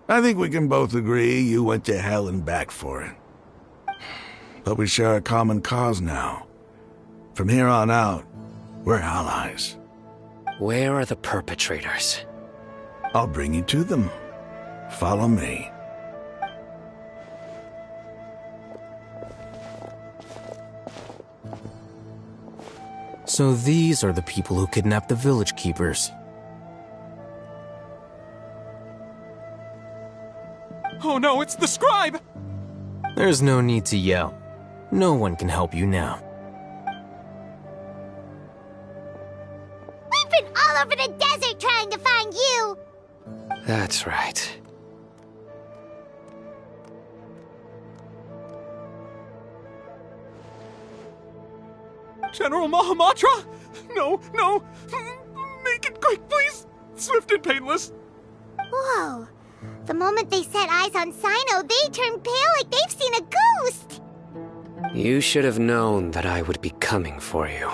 I think we can both agree you went to hell and back for it. But we share a common cause now. From here on out, we're allies. Where are the perpetrators? I'll bring you to them. Follow me. So these are the people who kidnapped the village keepers. Oh no, it's the scribe! There's no need to yell. No one can help you now. We've been all over the desert trying to find you! That's right. General Mahamatra? No, no! Make it quick, please! Swift and painless! Whoa. The moment they set eyes on Sino, they turned pale like they've seen a ghost! You should have known that I would be coming for you.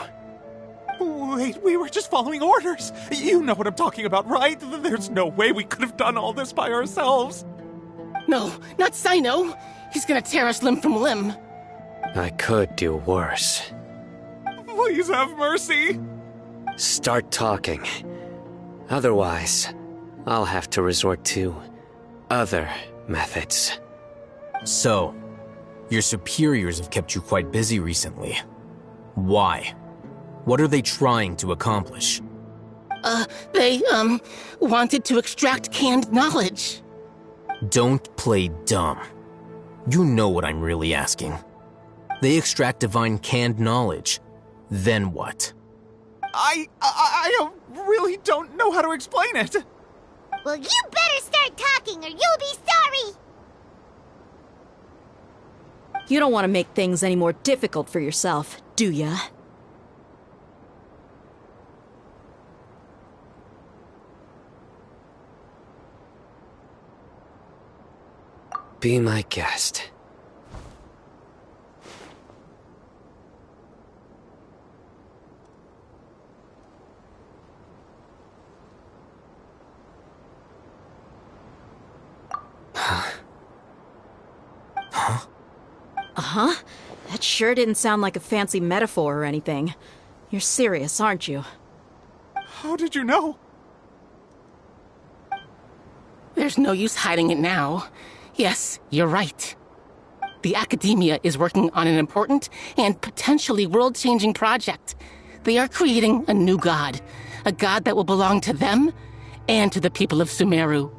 Wait, we were just following orders! You know what I'm talking about, right? There's no way we could have done all this by ourselves! No, not Sino! He's gonna tear us limb from limb! I could do worse. Please have mercy! Start talking. Otherwise, I'll have to resort to other methods. So, your superiors have kept you quite busy recently. Why? What are they trying to accomplish? They, wanted to extract canned knowledge. Don't play dumb. You know what I'm really asking. They extract divine canned knowledge. Then what? I really don't know how to explain it. Well, you better start talking or you'll be sorry! You don't want to make things any more difficult for yourself, do ya? Be my guest. Uh-huh. That sure didn't sound like a fancy metaphor or anything. You're serious, aren't you? How did you know? There's no use hiding it now. Yes, you're right. The Academia is working on an important and potentially world-changing project. They are creating a new god. A god that will belong to them and to the people of Sumeru.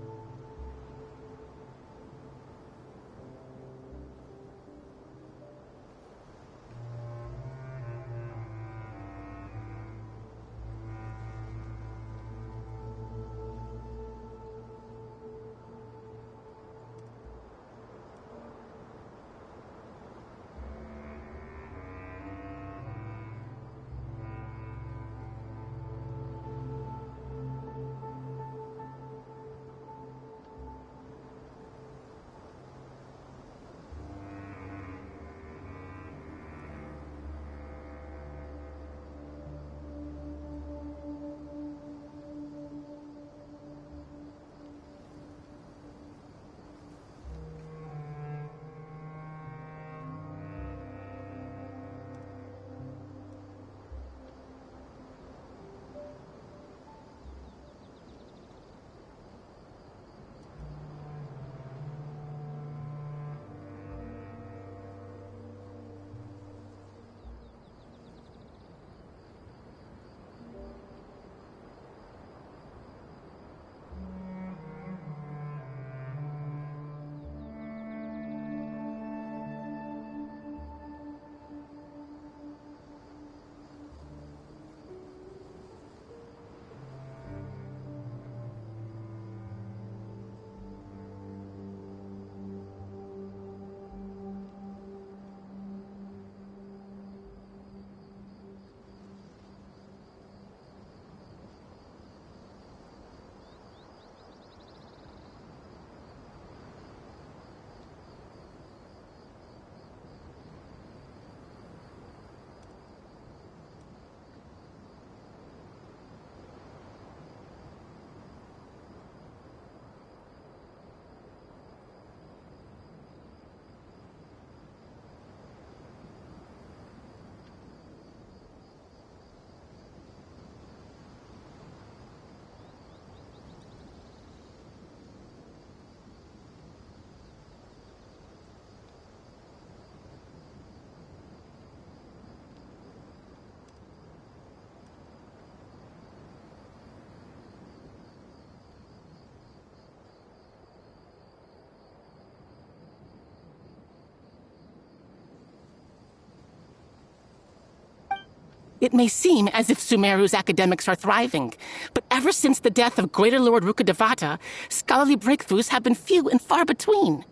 It may seem as if Sumeru's academics are thriving, but ever since the death of Greater Lord Rukkhadevata, scholarly breakthroughs have been few and far between.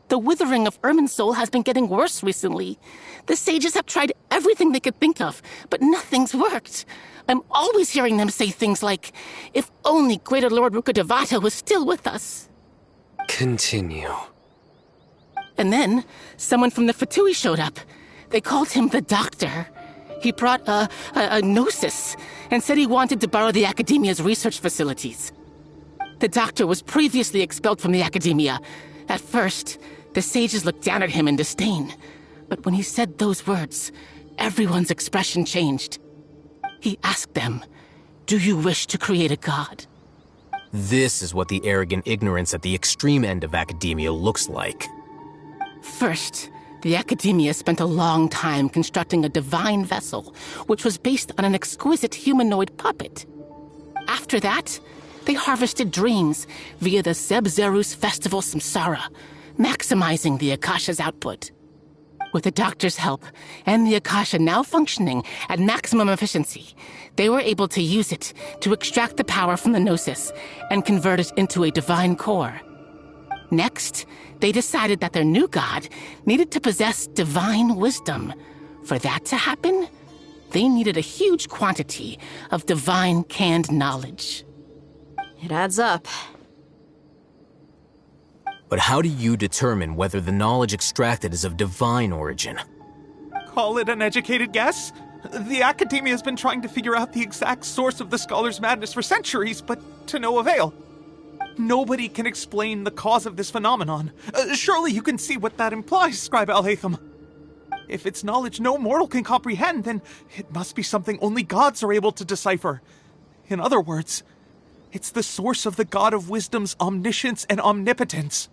The withering of Irminsul has been getting worse recently. The sages have tried everything they could think of, but nothing's worked. I'm always hearing them say things like, if only Greater Lord Rukkhadevata was still with us. Continue. And then, someone from the Fatui showed up. They called him the Doctor. He brought a gnosis and said he wanted to borrow the Academia's research facilities. The Doctor was previously expelled from the Academia. At first, the sages looked down at him in disdain. But when he said those words, everyone's expression changed. He asked them, "Do you wish to create a god?" This is what the arrogant ignorance at the extreme end of academia looks like. First, the Academia spent a long time constructing a divine vessel, which was based on an exquisite humanoid puppet. After that, they harvested dreams via the Zeb-Zerus Festival Samsara, maximizing the Akasha's output. With the Doctor's help, and the Akasha now functioning at maximum efficiency, they were able to use it to extract the power from the Gnosis and convert it into a divine core. Next, they decided that their new god needed to possess divine wisdom. For that to happen, they needed a huge quantity of divine canned knowledge. It adds up. But how do you determine whether the knowledge extracted is of divine origin? Call it an educated guess? The Academia has been trying to figure out the exact source of the scholar's madness for centuries, but to no avail. Nobody can explain the cause of this phenomenon. Surely you can see what that implies, Scribe Al-Haytham. If it's knowledge no mortal can comprehend, then it must be something only gods are able to decipher. In other words, It's the source of the God of Wisdom's omniscience and omnipotence.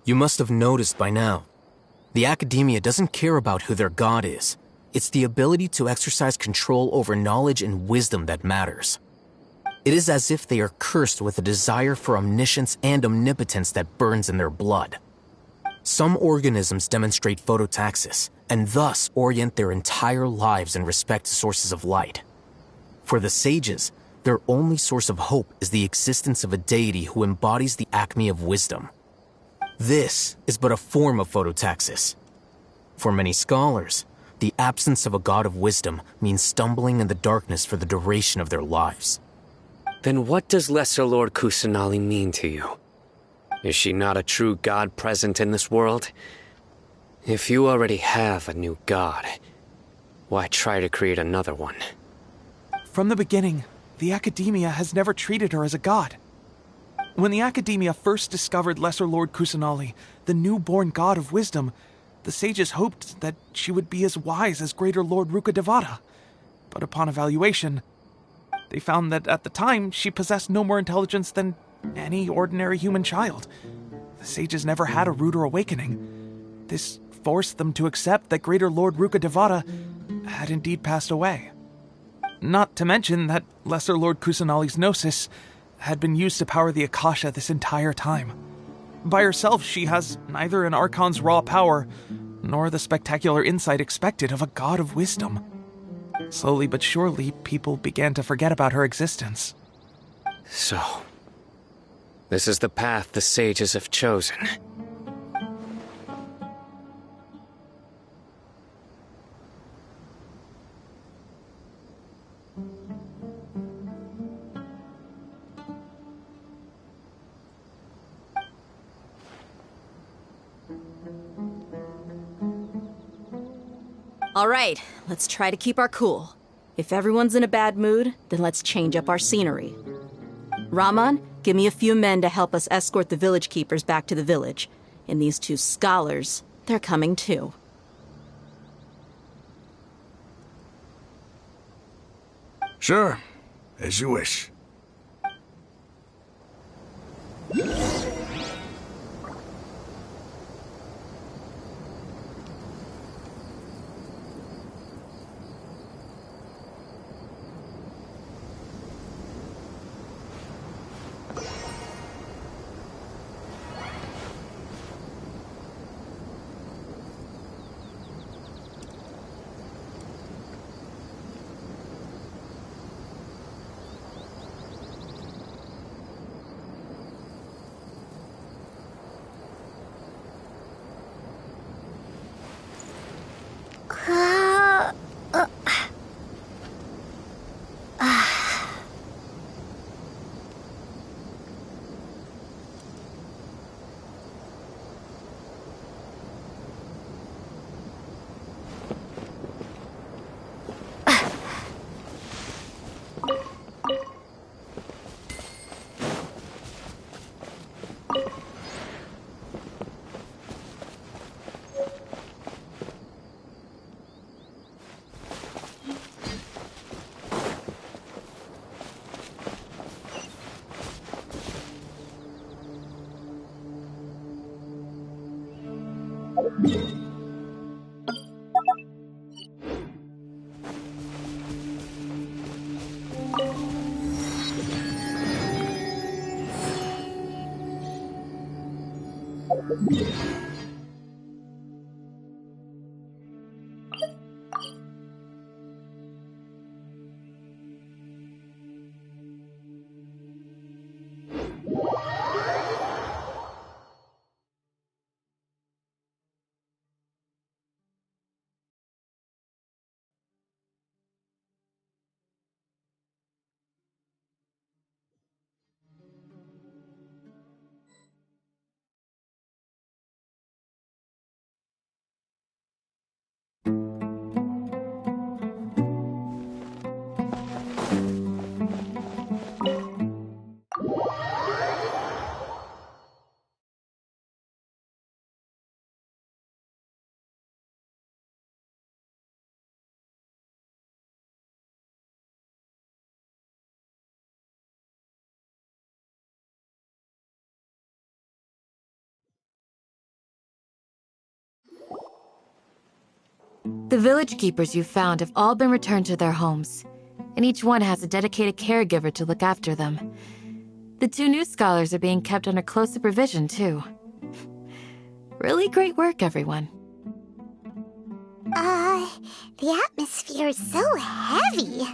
You must have noticed by now. The Academia doesn't care about who their god is. It's the ability to exercise control over knowledge and wisdom that matters. It is as if they are cursed with a desire for omniscience and omnipotence that burns in their blood. Some organisms demonstrate phototaxis, and thus orient their entire lives in respect to sources of light. For the sages, their only source of hope is the existence of a deity who embodies the acme of wisdom. This is but a form of phototaxis. For many scholars, the absence of a god of wisdom means stumbling in the darkness for the duration of their lives. Then what does Lesser Lord Kusanali mean to you? Is she not a true god present in this world? If you already have a new god, why try to create another one? From the beginning, the Academia has never treated her as a god. When the Academia first discovered Lesser Lord Kusanali, the newborn god of wisdom, the sages hoped that she would be as wise as Greater Lord Rukkhadevata. But upon evaluation, they found that at the time she possessed no more intelligence than any ordinary human child. The sages never had a ruder awakening. This forced them to accept that Greater Lord Rukkhadevata had indeed passed away. Not to mention that Lesser Lord Kusanali's gnosis had been used to power the Akasha this entire time. By herself, she has neither an Archon's raw power, nor the spectacular insight expected of a god of wisdom. Slowly but surely, people began to forget about her existence. So, this is the path the sages have chosen. All right, let's try to keep our cool. If everyone's in a bad mood, then let's change up our scenery. Rahman, give me a few men to help us escort the village keepers back to the village. And these two scholars, they're coming too. Sure, as you wish. The village keepers you found have all been returned to their homes, and each one has a dedicated caregiver to look after them. The 2 new scholars are being kept under close supervision, too. Really great work, everyone. The atmosphere is so heavy.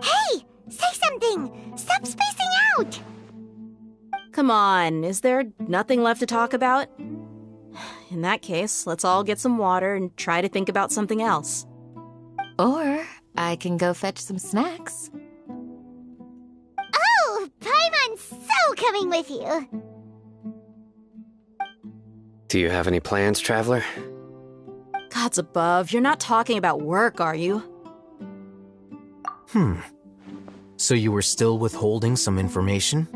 Hey! Say something! Stop spacing out! Come on, is there nothing left to talk about? In that case, let's all get some water and try to think about something else. Or I can go fetch some snacks. Oh! Paimon's so coming with you! Do you have any plans, Traveler? Gods above, you're not talking about work, are you? So you were still withholding some information?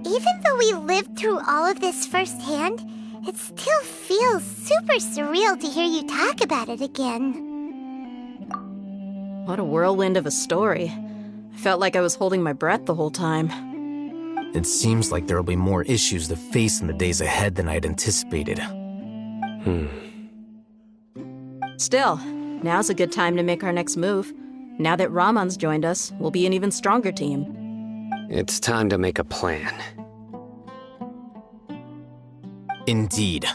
Even though we lived through all of this firsthand, it still feels super surreal to hear you talk about it again. What a whirlwind of a story. I felt like I was holding my breath the whole time. It seems like there will be more issues to face in the days ahead than I'd anticipated. Still, now's a good time to make our next move. Now that Ramon's joined us, we'll be an even stronger team. It's time to make a plan. Indeed.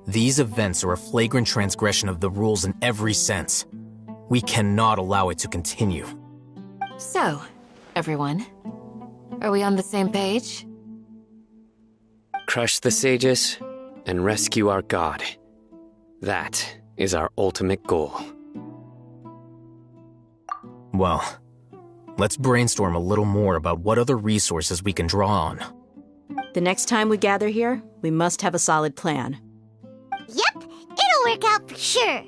These events are a flagrant transgression of the rules in every sense. We cannot allow it to continue. So, everyone, are we on the same page? Crush the sages and rescue our god. That is our ultimate goal. Well, let's brainstorm a little more about what other resources we can draw on. The next time we gather here, we must have a solid plan. Yep, it'll work out for sure.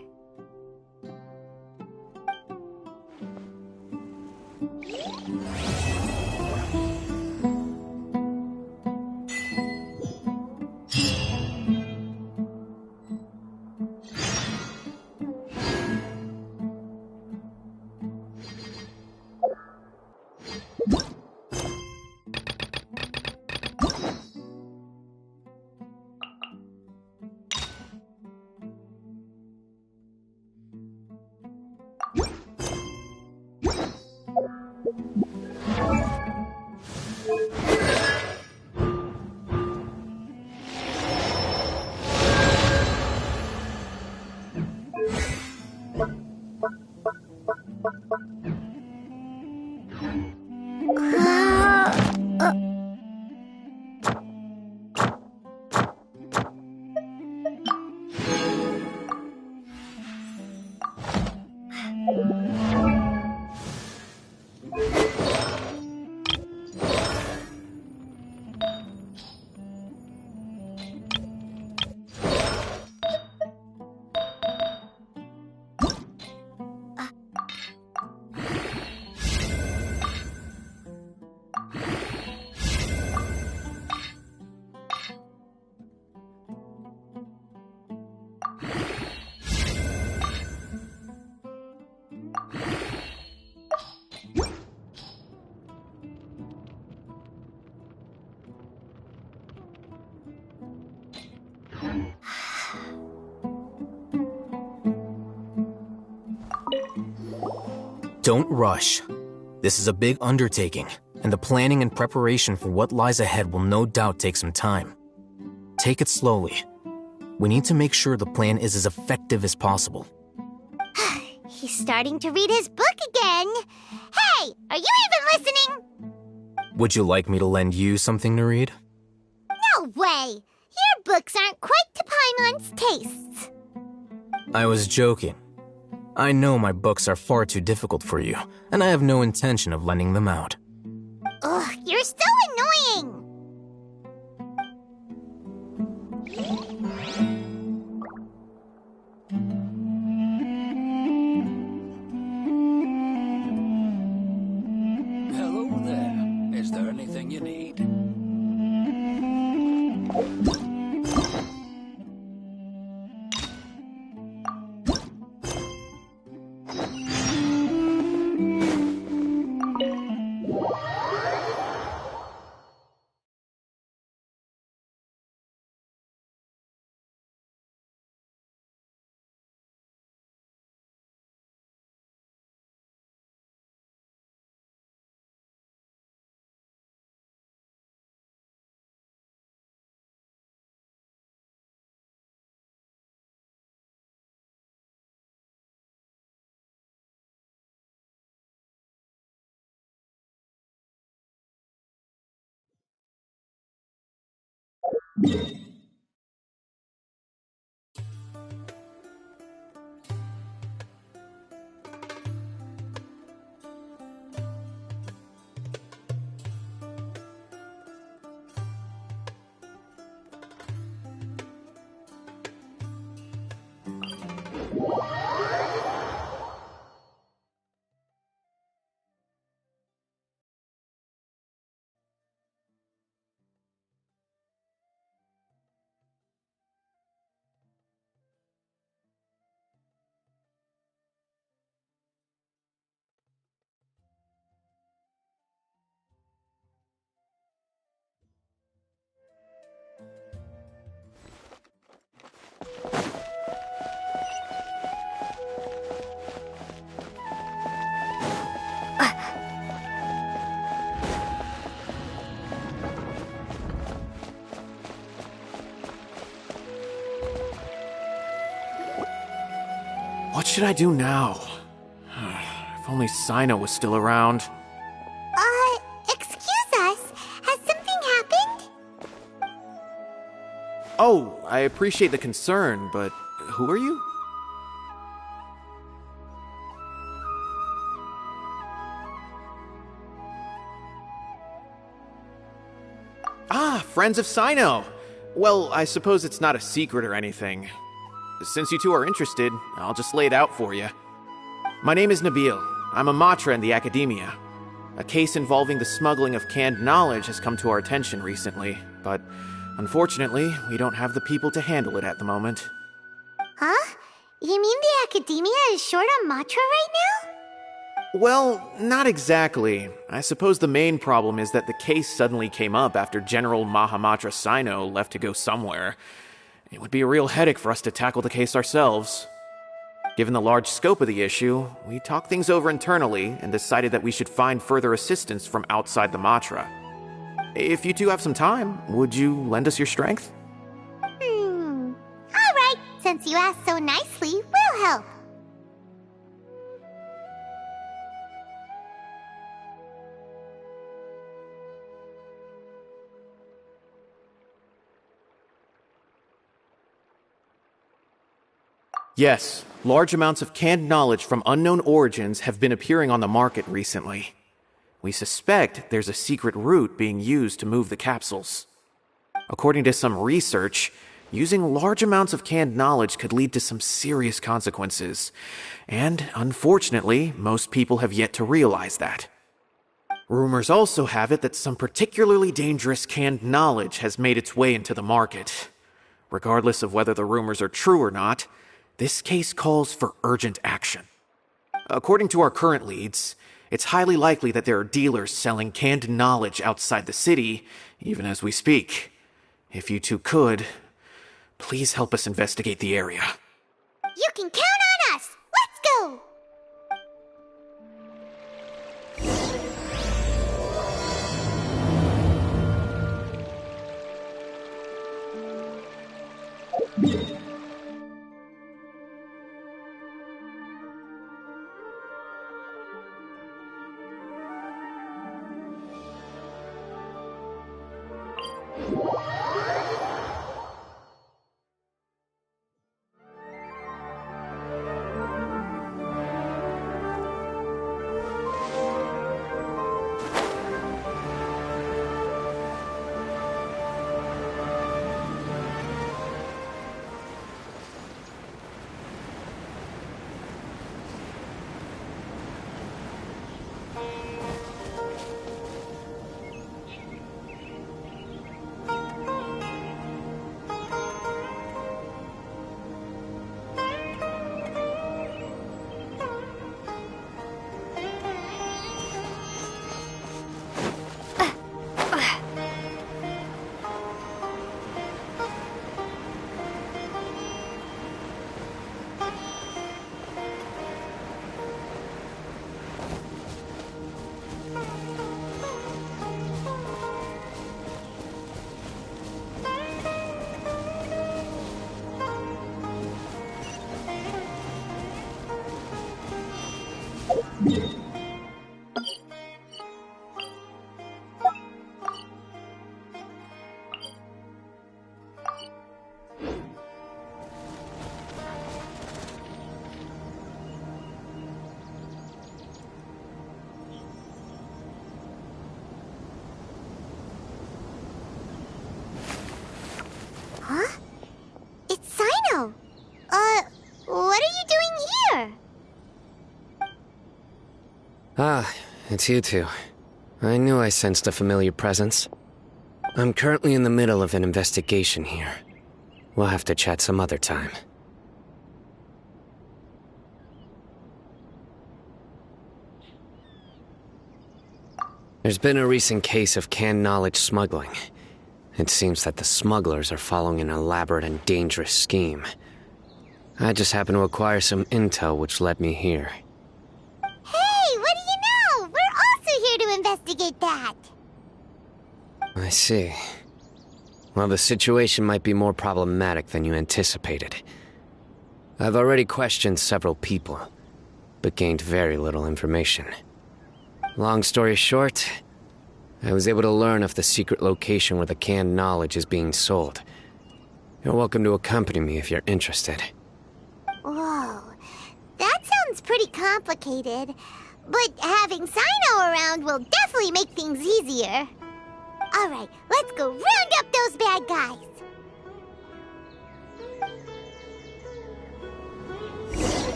Don't rush. This is a big undertaking, and the planning and preparation for what lies ahead will no doubt take some time. Take it slowly. We need to make sure the plan is as effective as possible. He's starting to read his book again. Hey, are you even listening? Would you like me to lend you something to read? No way! Your books aren't quite to Paimon's tastes. I was joking. I know my books are far too difficult for you, and I have no intention of lending them out. Ugh, you're so annoying! Hello there. Is there anything you need? What should I do now? If only Sino was still around. Excuse us. Has something happened? Oh, I appreciate the concern, but who are you? Ah, friends of Sino. Well, I suppose it's not a secret or anything. Since you two are interested, I'll just lay it out for you. My name is Nabil. I'm a Matra in the Academia. A case involving the smuggling of canned knowledge has come to our attention recently, but unfortunately, we don't have the people to handle it at the moment. Huh? You mean the Academia is short on Matra right now? Well, not exactly. I suppose the main problem is that the case suddenly came up after General Mahamatra Sino left to go somewhere. It would be a real headache for us to tackle the case ourselves. Given the large scope of the issue, we talked things over internally and decided that we should find further assistance from outside the Matra. If you two have some time, would you lend us your strength? Alright, since you asked so nicely, we'll help. Yes, large amounts of canned knowledge from unknown origins have been appearing on the market recently. We suspect there's a secret route being used to move the capsules. According to some research, using large amounts of canned knowledge could lead to some serious consequences, and unfortunately, most people have yet to realize that. Rumors also have it that some particularly dangerous canned knowledge has made its way into the market. Regardless of whether the rumors are true or not, this case calls for urgent action. According to our current leads, it's highly likely that there are dealers selling canned knowledge outside the city, even as we speak. If you two could, please help us investigate the area. You can count on us! Let's go! it's you two. I knew I sensed a familiar presence. I'm currently in the middle of an investigation here. We'll have to chat some other time. There's been a recent case of canned knowledge smuggling. It seems that the smugglers are following an elaborate and dangerous scheme. I just happened to acquire some intel which led me here. Hey, what do you know? We're also here to investigate that. I see. Well, the situation might be more problematic than you anticipated. I've already questioned several people, but gained very little information. Long story short, I was able to learn of the secret location where the canned knowledge is being sold. You're welcome to accompany me if you're interested. Whoa, that sounds pretty complicated. But having Sino around will definitely make things easier. Alright, let's go round up those bad guys.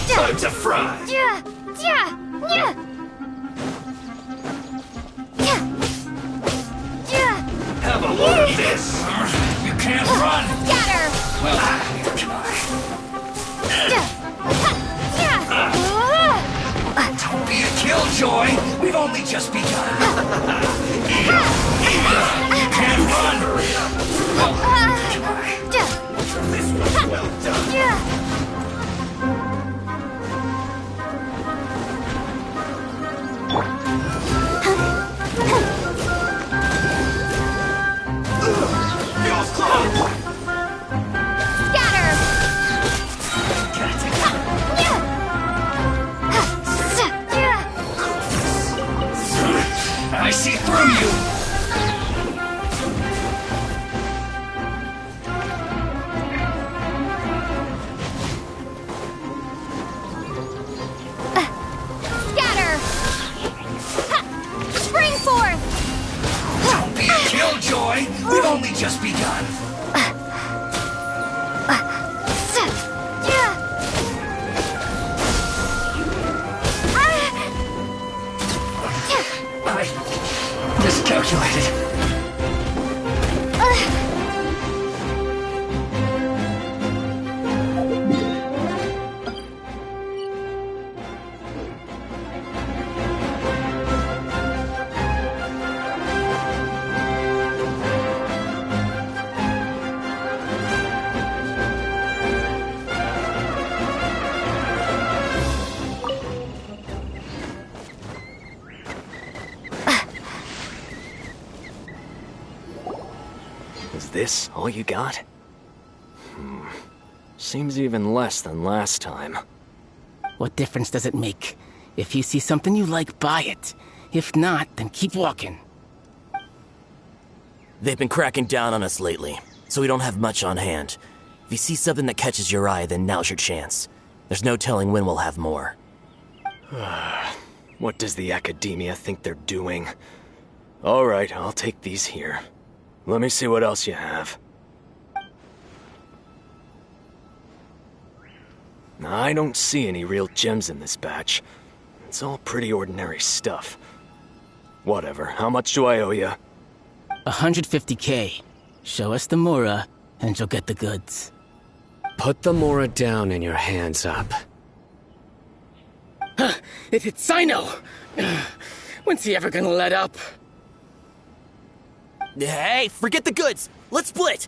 Time to fry! Have a look at this! You can't run! Scatter! Don't be a killjoy! We've only just begun! You can't run! This was well done! I see through you! Scatter! Spring forth! Don't be a killjoy! We've only just begun! Miscalculated. Is this all you got? Seems even less than last time. What difference does it make? If you see something you like, buy it. If not, then keep walking. They've been cracking down on us lately, so we don't have much on hand. If you see something that catches your eye, then now's your chance. There's no telling when we'll have more. What does the Academia think they're doing? Alright, I'll take these here. Let me see what else you have. I don't see any real gems in this batch. It's all pretty ordinary stuff. Whatever, how much do I owe you? 150K. Show us the Mora, and you'll get the goods. Put the Mora down and your hands up. It's Sino! When's he ever gonna let up? Hey, forget the goods! Let's split!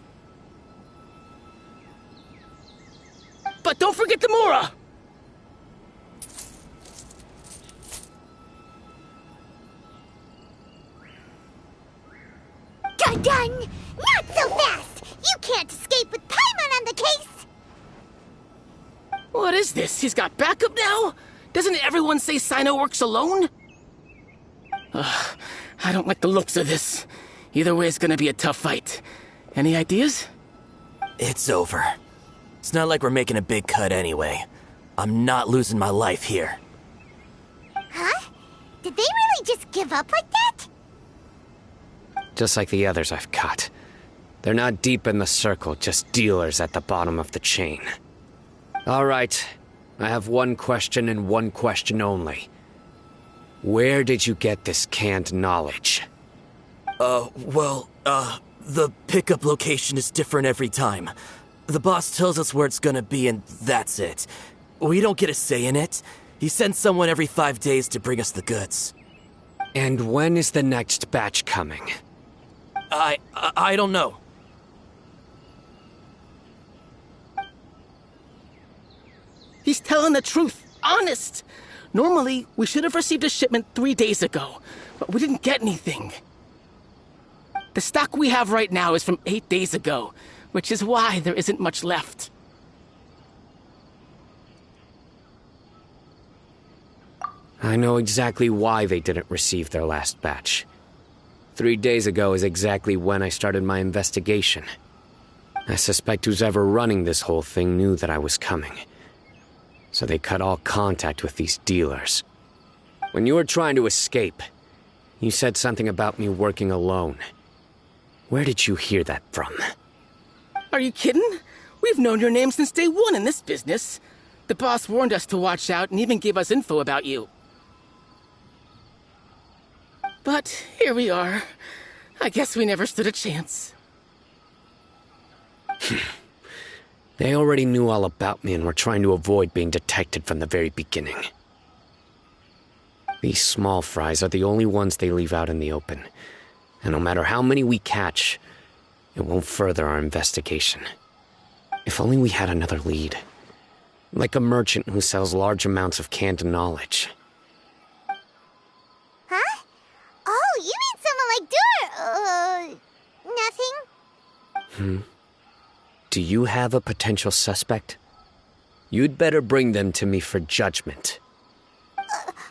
But don't forget the Mora! Dun! Not so fast! You can't escape with Paimon on the case! What is this? He's got backup now? Doesn't everyone say Sino works alone? I don't like the looks of this. Either way, it's gonna be a tough fight. Any ideas? It's over. It's not like we're making a big cut anyway. I'm not losing my life here. Huh? Did they really just give up like that? Just like the others I've caught. They're not deep in the circle, just dealers at the bottom of the chain. All right, I have one question and one question only. Where did you get this canned knowledge? The pickup location is different every time. The boss tells us where it's gonna be and that's it. We don't get a say in it. He sends someone every 5 days to bring us the goods. And when is the next batch coming? I don't know. He's telling the truth. Honest. Normally, we should have received a shipment 3 days ago, but we didn't get anything. The stock we have right now is from 8 days ago, which is why there isn't much left. I know exactly why they didn't receive their last batch. 3 days ago is exactly when I started my investigation. I suspect who's ever running this whole thing knew that I was coming. So they cut all contact with these dealers. When you were trying to escape, you said something about me working alone. Where did you hear that from? Are you kidding? We've known your name since day one in this business. The boss warned us to watch out and even gave us info about you. But here we are. I guess we never stood a chance. They already knew all about me and were trying to avoid being detected from the very beginning. These small fries are the only ones they leave out in the open. And no matter how many we catch, it won't further our investigation. If only we had another lead. Like a merchant who sells large amounts of canned knowledge. Huh? Oh, you mean someone like nothing? Do you have a potential suspect? You'd better bring them to me for judgment.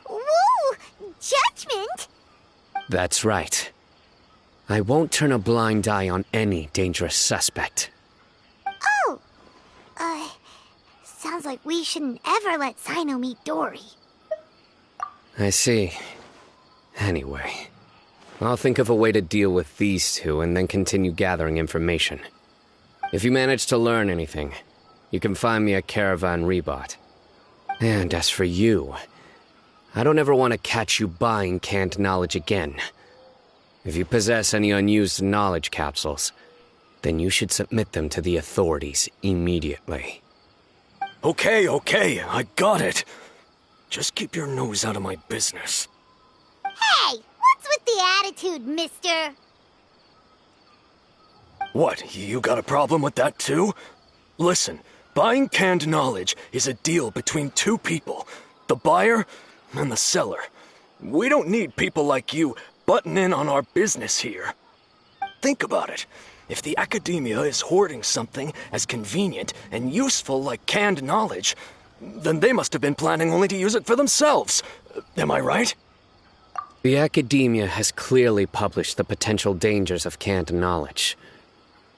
Whoa! Judgment? That's right. I won't turn a blind eye on any dangerous suspect. Oh! Sounds like we shouldn't ever let Sino meet Dory. I see. Anyway, I'll think of a way to deal with these two and then continue gathering information. If you manage to learn anything, you can find me at Caravan Rebot. And as for you, I don't ever want to catch you buying canned knowledge again. If you possess any unused knowledge capsules, then you should submit them to the authorities immediately. Okay, I got it. Just keep your nose out of my business. Hey! What's with the attitude, mister? What, you got a problem with that too? Listen, buying canned knowledge is a deal between two people, the buyer and the seller. We don't need people like you butting in on our business here. Think about it. If the academia is hoarding something as convenient and useful like canned knowledge, then they must have been planning only to use it for themselves. Am I right? The academia has clearly published the potential dangers of canned knowledge.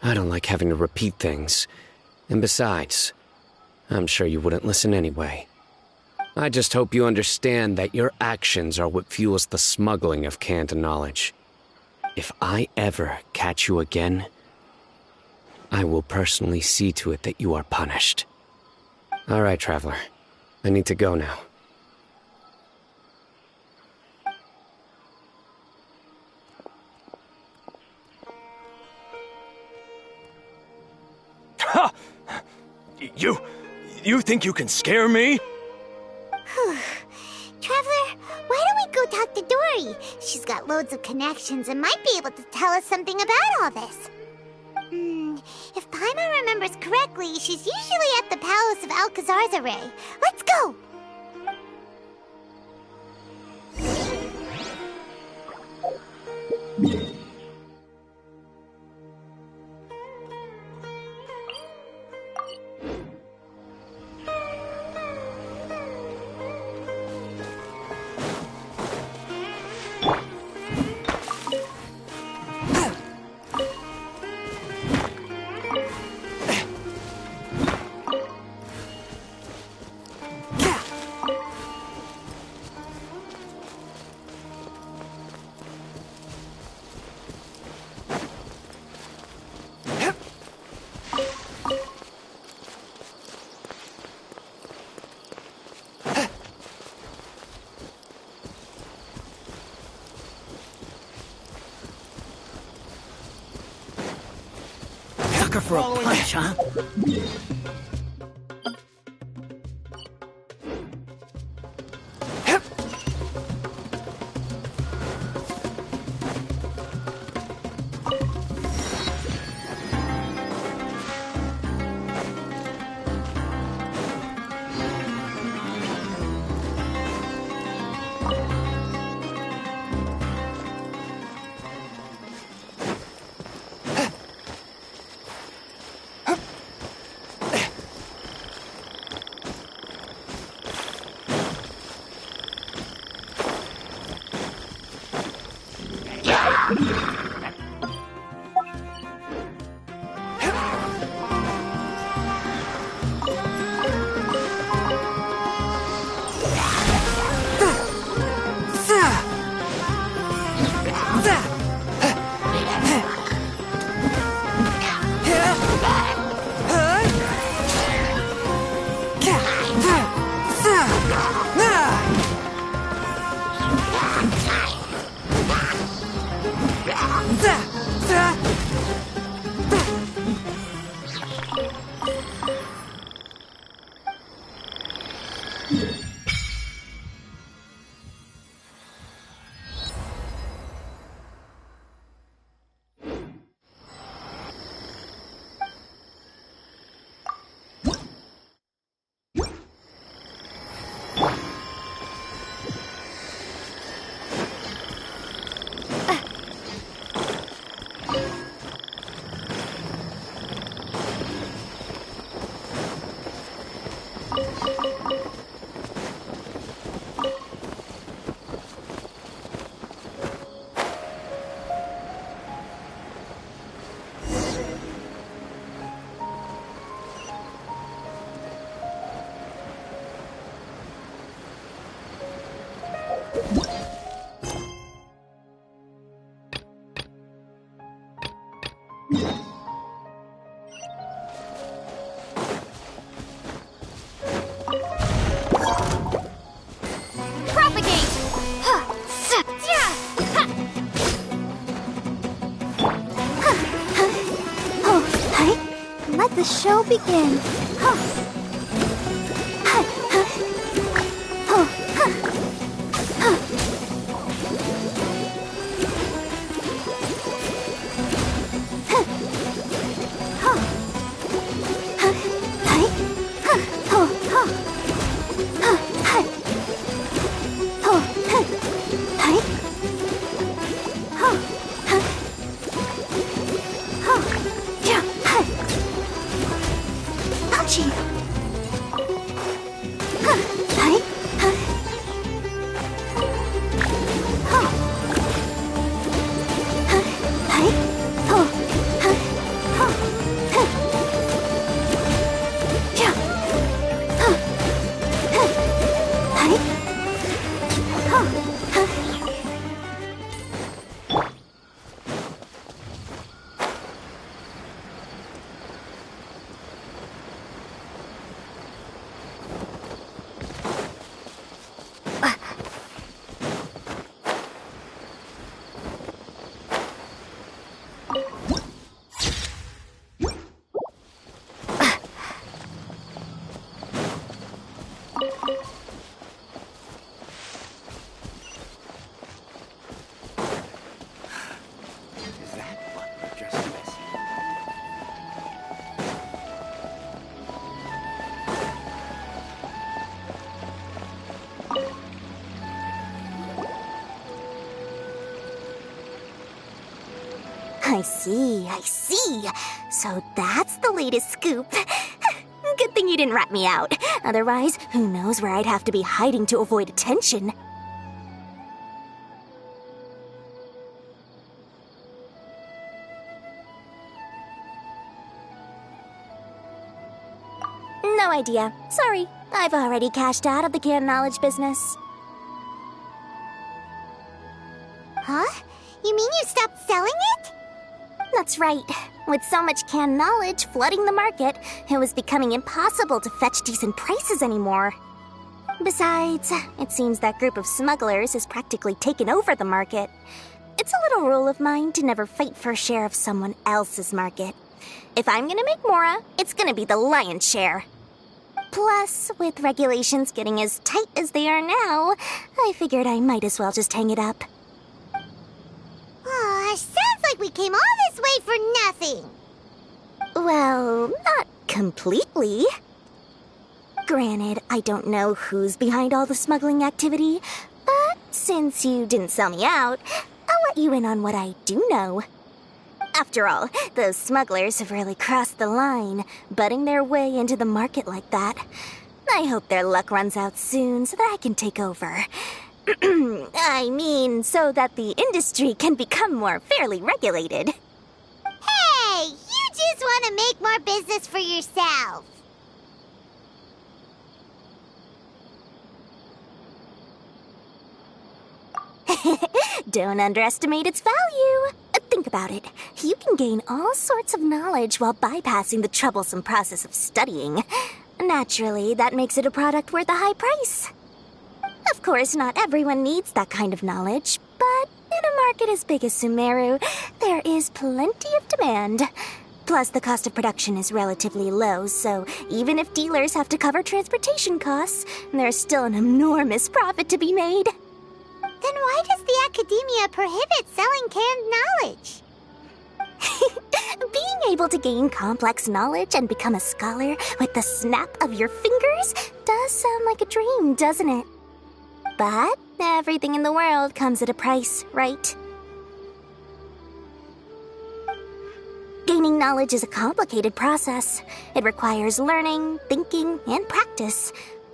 I don't like having to repeat things. And besides, I'm sure you wouldn't listen anyway. I just hope you understand that your actions are what fuels the smuggling of canned knowledge. If I ever catch you again, I will personally see to it that you are punished. All right, Traveler. I need to go now. Ha! You think you can scare me? Traveler, why don't we go talk to Dory? She's got loads of connections and might be able to tell us something about all this. If Paimon remembers correctly, she's usually at the palace of Alcazar's array. Let's go! sucker for a punch, huh? Let the show begin. I see. So that's the latest scoop. Good thing you didn't rat me out. Otherwise, who knows where I'd have to be hiding to avoid attention. No idea. Sorry. I've already cashed out of the canned knowledge business. Huh? You mean you stopped selling it? That's right. With so much canned knowledge flooding the market, it was becoming impossible to fetch decent prices anymore. Besides, it seems that group of smugglers has practically taken over the market. It's a little rule of mine to never fight for a share of someone else's market. If I'm gonna make Mora, it's gonna be the lion's share. Plus, with regulations getting as tight as they are now, I figured I might as well just hang it up. Aw, sounds like we came all this way for nothing. Well, not completely. Granted, I don't know who's behind all the smuggling activity, but since you didn't sell me out, I'll let you in on what I do know. After all, those smugglers have really crossed the line, butting their way into the market like that. I hope their luck runs out soon so that I can take over. I mean, so that the industry can become more fairly regulated. Hey, you just want to make more business for yourself. Don't underestimate its value. Think about it. You can gain all sorts of knowledge while bypassing the troublesome process of studying. Naturally, that makes it a product worth a high price. Of course, not everyone needs that kind of knowledge, but in a market as big as Sumeru, there is plenty of demand. Plus, the cost of production is relatively low, so even if dealers have to cover transportation costs, there's still an enormous profit to be made. Then why does the Academia prohibit selling canned knowledge? Being able to gain complex knowledge and become a scholar with the snap of your fingers does sound like a dream, doesn't it? But everything in the world comes at a price, right? Gaining knowledge is a complicated process. It requires learning, thinking, and practice.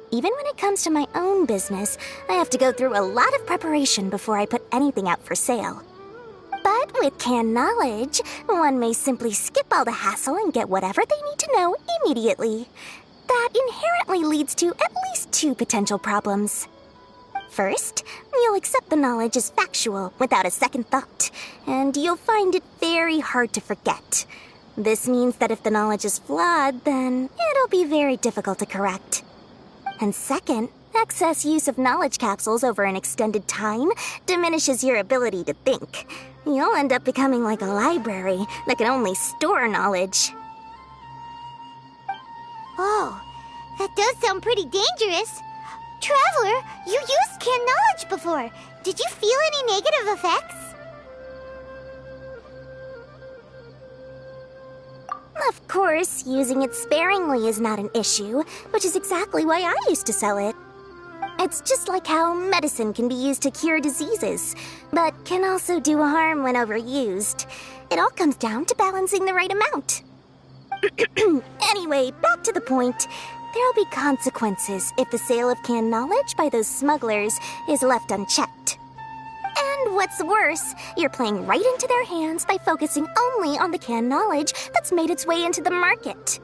Even when it comes to my own business, I have to go through a lot of preparation before I put anything out for sale. But with canned knowledge, one may simply skip all the hassle and get whatever they need to know immediately. That inherently leads to at least two potential problems. First, you'll accept the knowledge as factual without a second thought, and you'll find it very hard to forget. This means that if the knowledge is flawed, then it'll be very difficult to correct. And second, excess use of knowledge capsules over an extended time diminishes your ability to think. You'll end up becoming like a library that can only store knowledge. Oh, that does sound pretty dangerous. Traveler, you used canned knowledge before. Did you feel any negative effects? Of course, using it sparingly is not an issue, which is exactly why I used to sell it. It's just like how medicine can be used to cure diseases, but can also do harm when overused. It all comes down to balancing the right amount. Anyway, back to the point. There'll be consequences if the sale of canned knowledge by those smugglers is left unchecked. And what's worse, you're playing right into their hands by focusing only on the canned knowledge that's made its way into the market.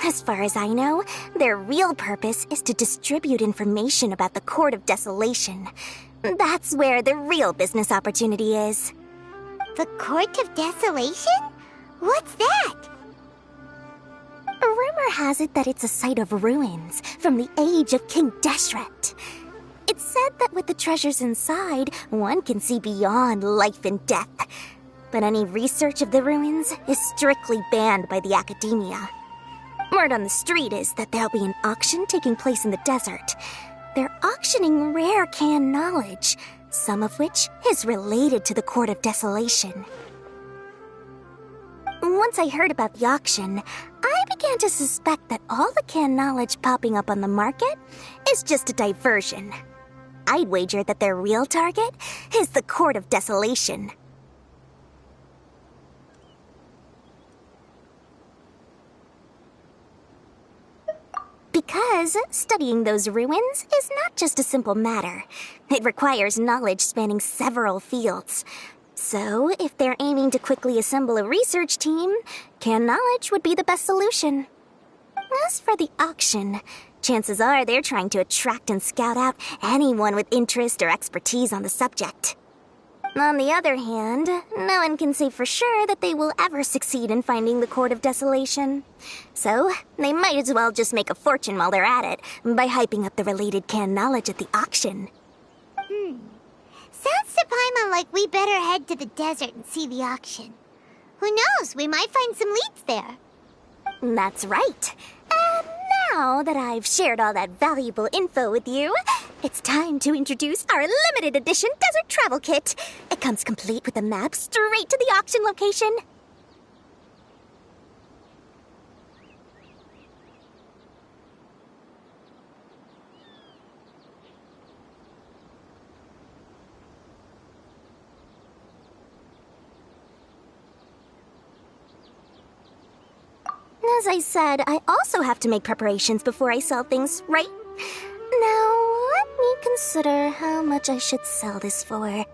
As far as I know, their real purpose is to distribute information about the Court of Desolation. That's where the real business opportunity is. The Court of Desolation? What's that? Rumor has it that it's a site of ruins from the age of King Deshret. It's said that with the treasures inside, one can see beyond life and death. But any research of the ruins is strictly banned by the Academia. Word on the street is that there'll be an auction taking place in the desert. They're auctioning rare canned knowledge, some of which is related to the Court of Desolation. Once I heard about the auction, I began to suspect that all the canned knowledge popping up on the market is just a diversion. I'd wager that their real target is the Court of Desolation. Because studying those ruins is not just a simple matter. It requires knowledge spanning several fields. So, if they're aiming to quickly assemble a research team, canned knowledge would be the best solution. As for the auction, chances are they're trying to attract and scout out anyone with interest or expertise on the subject. On the other hand, no one can say for sure that they will ever succeed in finding the Court of Desolation. So, they might as well just make a fortune while they're at it by hyping up the related canned knowledge at the auction. Sounds to Paimon like we better head to the desert and see the auction. Who knows? We might find some leads there. That's right. And now that I've shared all that valuable info with you, it's time to introduce our limited edition desert travel kit. It comes complete with a map straight to the auction location. As I said, I also have to make preparations before I sell things, right? Now, let me consider how much I should sell this for.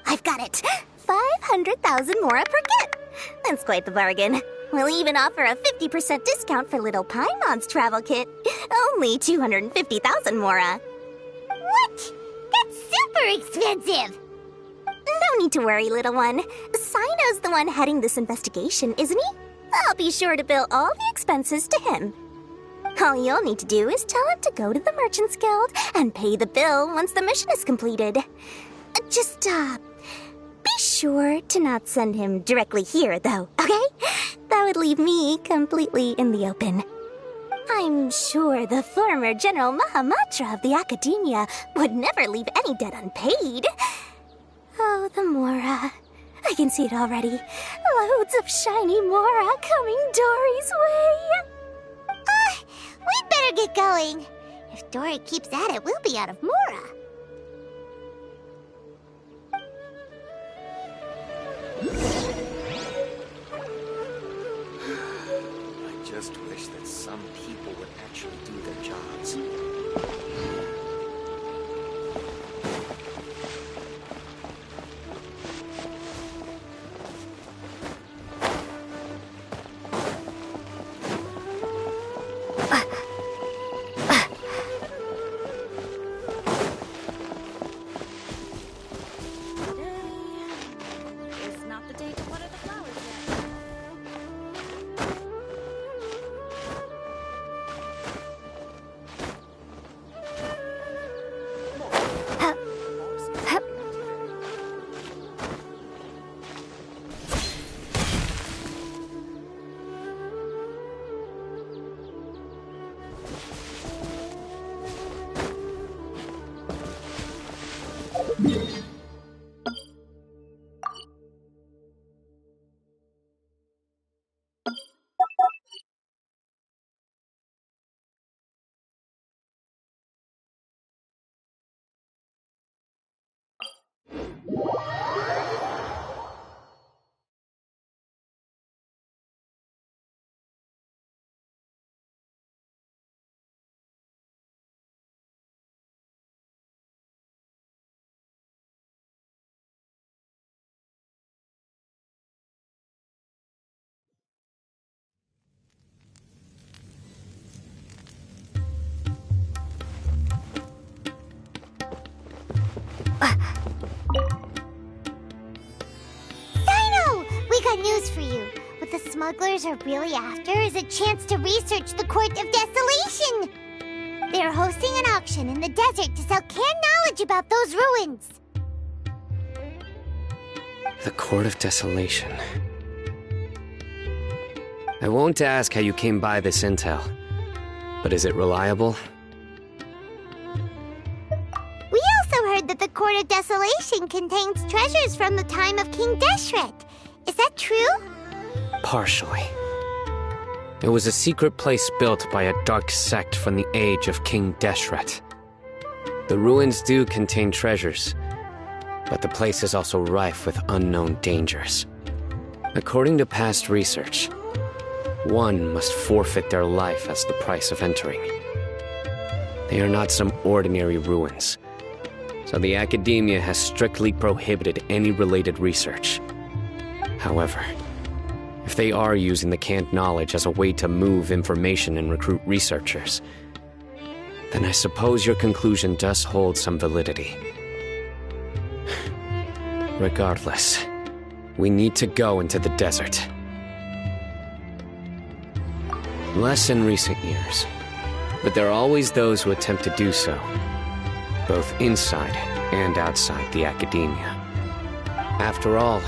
I've got it! 500,000 mora per kit! That's quite the bargain. We'll even offer a 50% discount for Little Paimon's travel kit. Only 250,000 mora. What? That's super expensive! No need to worry, little one. Sino's the one heading this investigation, isn't he? I'll be sure to bill all the expenses to him. All you'll need to do is tell him to go to the Merchants Guild and pay the bill once the mission is completed. Just, be sure to not send him directly here, though, okay? That would leave me completely in the open. I'm sure the former General Mahamatra of the Academia would never leave any debt unpaid. Oh, the Mora. I can see it already. Loads of shiny Mora coming Dory's way. We'd better get going. If Dory keeps at it, we'll be out of Mora. I just wish that some people would actually do their jobs. News for you. What the smugglers are really after is a chance to research the Court of Desolation. They are hosting an auction in the desert to sell canned knowledge about those ruins. The Court of Desolation. I won't ask how you came by this intel, but is it reliable? We also heard that the Court of Desolation contains treasures from the time of King Deshret. Is that true? Partially. It was a secret place built by a dark sect from the age of King Deshret. The ruins do contain treasures, but the place is also rife with unknown dangers. According to past research, one must forfeit their life as the price of entering. They are not some ordinary ruins, so the Academia has strictly prohibited any related research. However, if they are using the canned knowledge as a way to move information and recruit researchers, then I suppose your conclusion does hold some validity. Regardless, we need to go into the desert. Less in recent years, but there are always those who attempt to do so, both inside and outside the Academia. After all,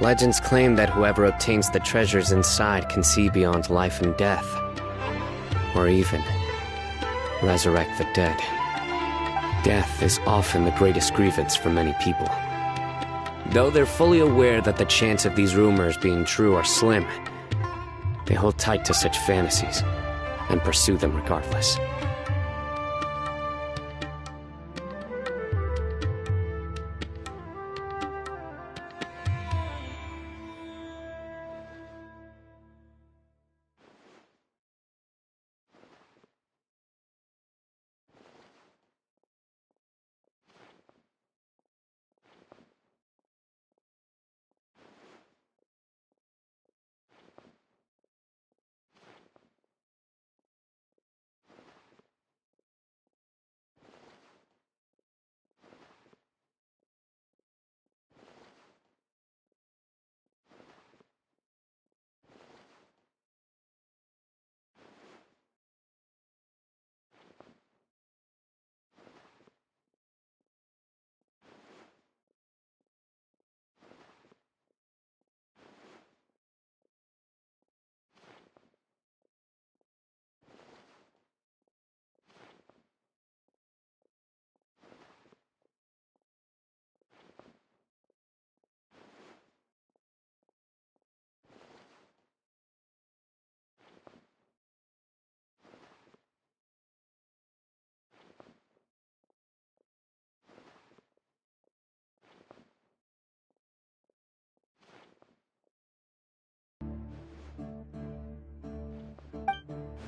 Legends claim that whoever obtains the treasures inside can see beyond life and death. Or even resurrect the dead. Death is often the greatest grievance for many people. Though they're fully aware that the chance of these rumors being true are slim, they hold tight to such fantasies and pursue them regardless.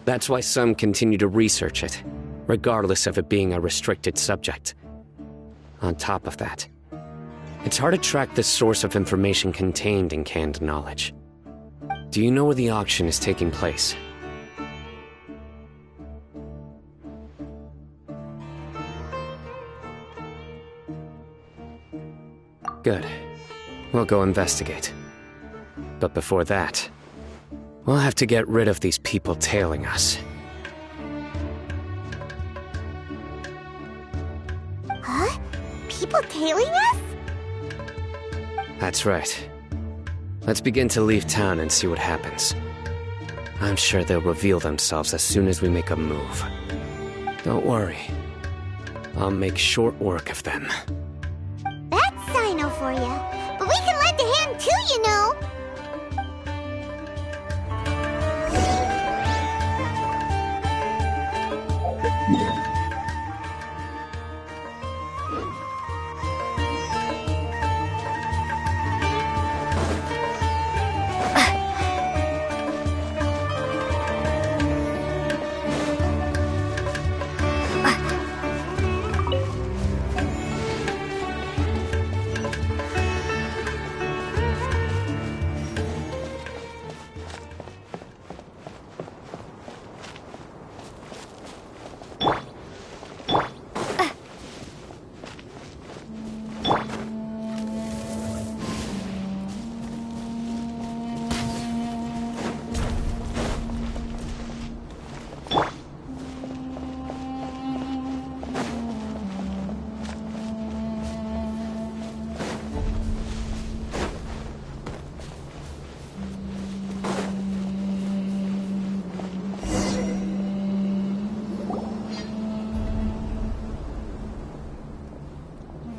That's why some continue to research it, regardless of it being a restricted subject. On top of that, it's hard to track the source of information contained in canned knowledge. Do you know where the auction is taking place? Good. We'll go investigate. But before that, we'll have to get rid of these people tailing us. Huh? People tailing us? That's right. Let's begin to leave town and see what happens. I'm sure they'll reveal themselves as soon as we make a move. Don't worry. I'll make short work of them. That's Sino for you. But we can lend a hand too, you know.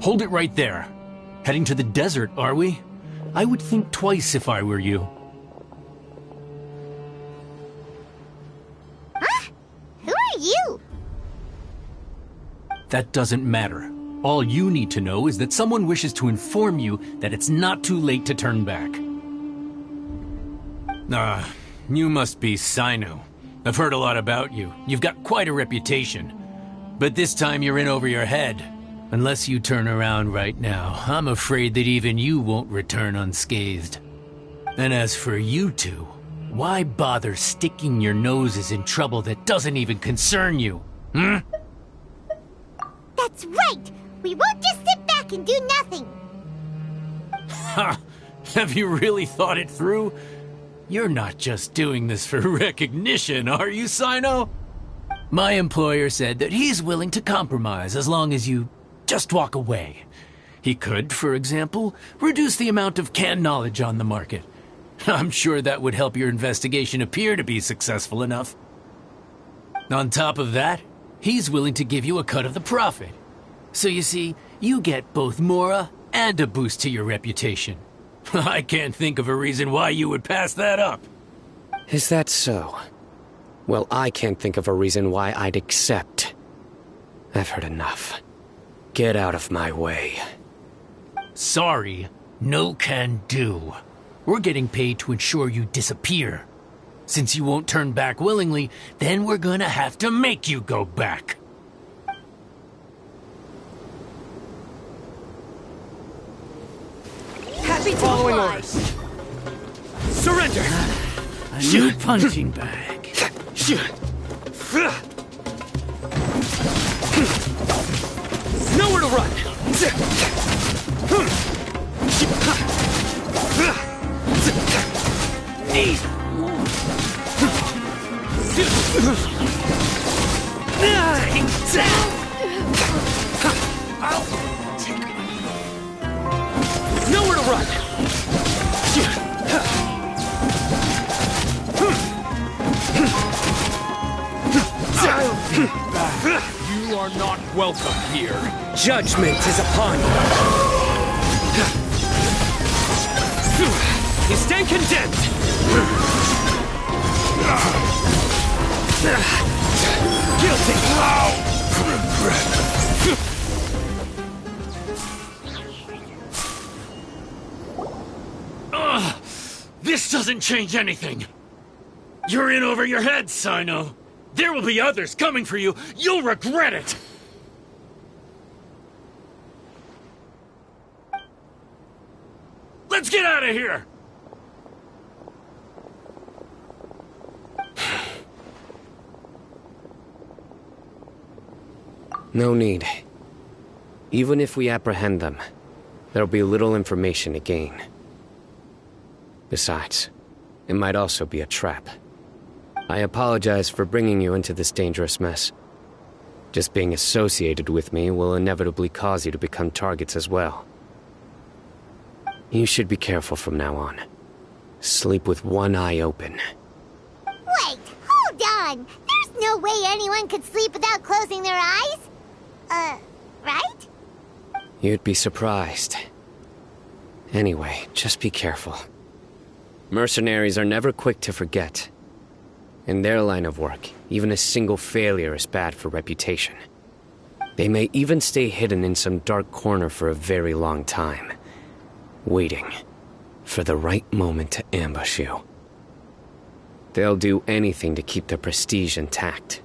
Hold it right there. Heading to the desert, are we? I would think twice if I were you. Huh? Who are you? That doesn't matter. All you need to know is that someone wishes to inform you that it's not too late to turn back. You must be Sino. I've heard a lot about you. You've got quite a reputation. But this time you're in over your head. Unless you turn around right now, I'm afraid that even you won't return unscathed. And as for you two, why bother sticking your noses in trouble that doesn't even concern you? Hmm? That's right! We won't just sit back and do nothing! Ha! Have you really thought it through? You're not just doing this for recognition, are you, Sino? My employer said that he's willing to compromise as long as you just walk away. He could, for example, reduce the amount of canned knowledge on the market. I'm sure that would help your investigation appear to be successful enough. On top of that, he's willing to give you a cut of the profit. So you see, you get both Mora and a boost to your reputation. I can't think of a reason why you would pass that up. Is that so? Well, I can't think of a reason why I'd accept. I've heard enough. Get out of my way. Sorry, no can do. We're getting paid to ensure you disappear. Since you won't turn back willingly, then we're gonna have to make you go back. Happy to Following oblige. orders. Surrender! A new punching bag. Nowhere to run! Nowhere to run! You are not welcome here. Judgment is upon you. You stand condemned! This doesn't change anything. You're in over your head, Sino. There will be others coming for you. You'll regret it. Let's get out of here! No need. Even if we apprehend them, there'll be little information to gain. Besides, it might also be a trap. I apologize for bringing you into this dangerous mess. Just being associated with me will inevitably cause you to become targets as well. You should be careful from now on. Sleep with one eye open. Wait, hold on! There's no way anyone could sleep without closing their eyes? Right? You'd be surprised. Anyway, just be careful. Mercenaries are never quick to forget. In their line of work, even a single failure is bad for reputation. They may even stay hidden in some dark corner for a very long time, waiting for the right moment to ambush you. They'll do anything to keep their prestige intact.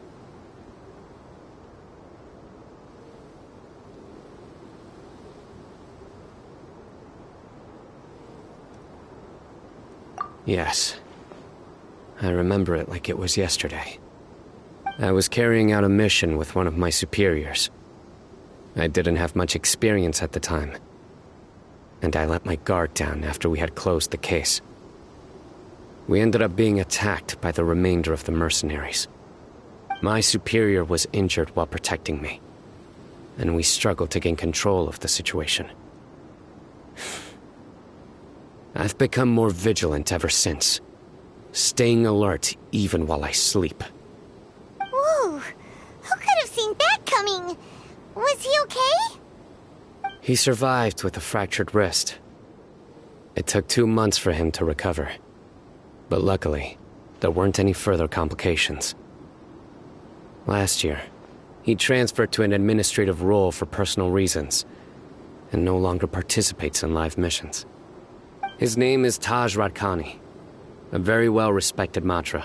Yes. I remember it like it was yesterday. I was carrying out a mission with one of my superiors. I didn't have much experience at the time, and I let my guard down after we had closed the case. We ended up being attacked by the remainder of the mercenaries. My superior was injured while protecting me, and we struggled to gain control of the situation. I've become more vigilant ever since, staying alert even while I sleep. Whoa! Who could have seen that coming? Was he okay? He survived with a fractured wrist. It took 2 months for him to recover. But luckily, there weren't any further complications. Last year, he transferred to an administrative role for personal reasons, and no longer participates in live missions. His name is Taj Radkani, a very well-respected Matra.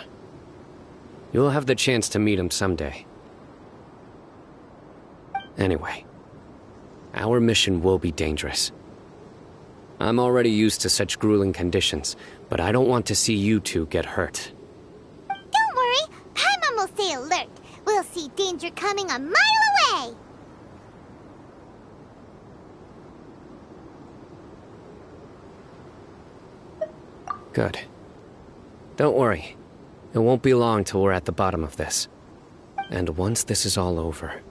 You'll have the chance to meet him someday. Anyway, our mission will be dangerous. I'm already used to such grueling conditions, but I don't want to see you two get hurt. Don't worry, Paimon will stay alert. We'll see danger coming a mile away. Good. Don't worry. It won't be long till we're at the bottom of this. And once this is all over,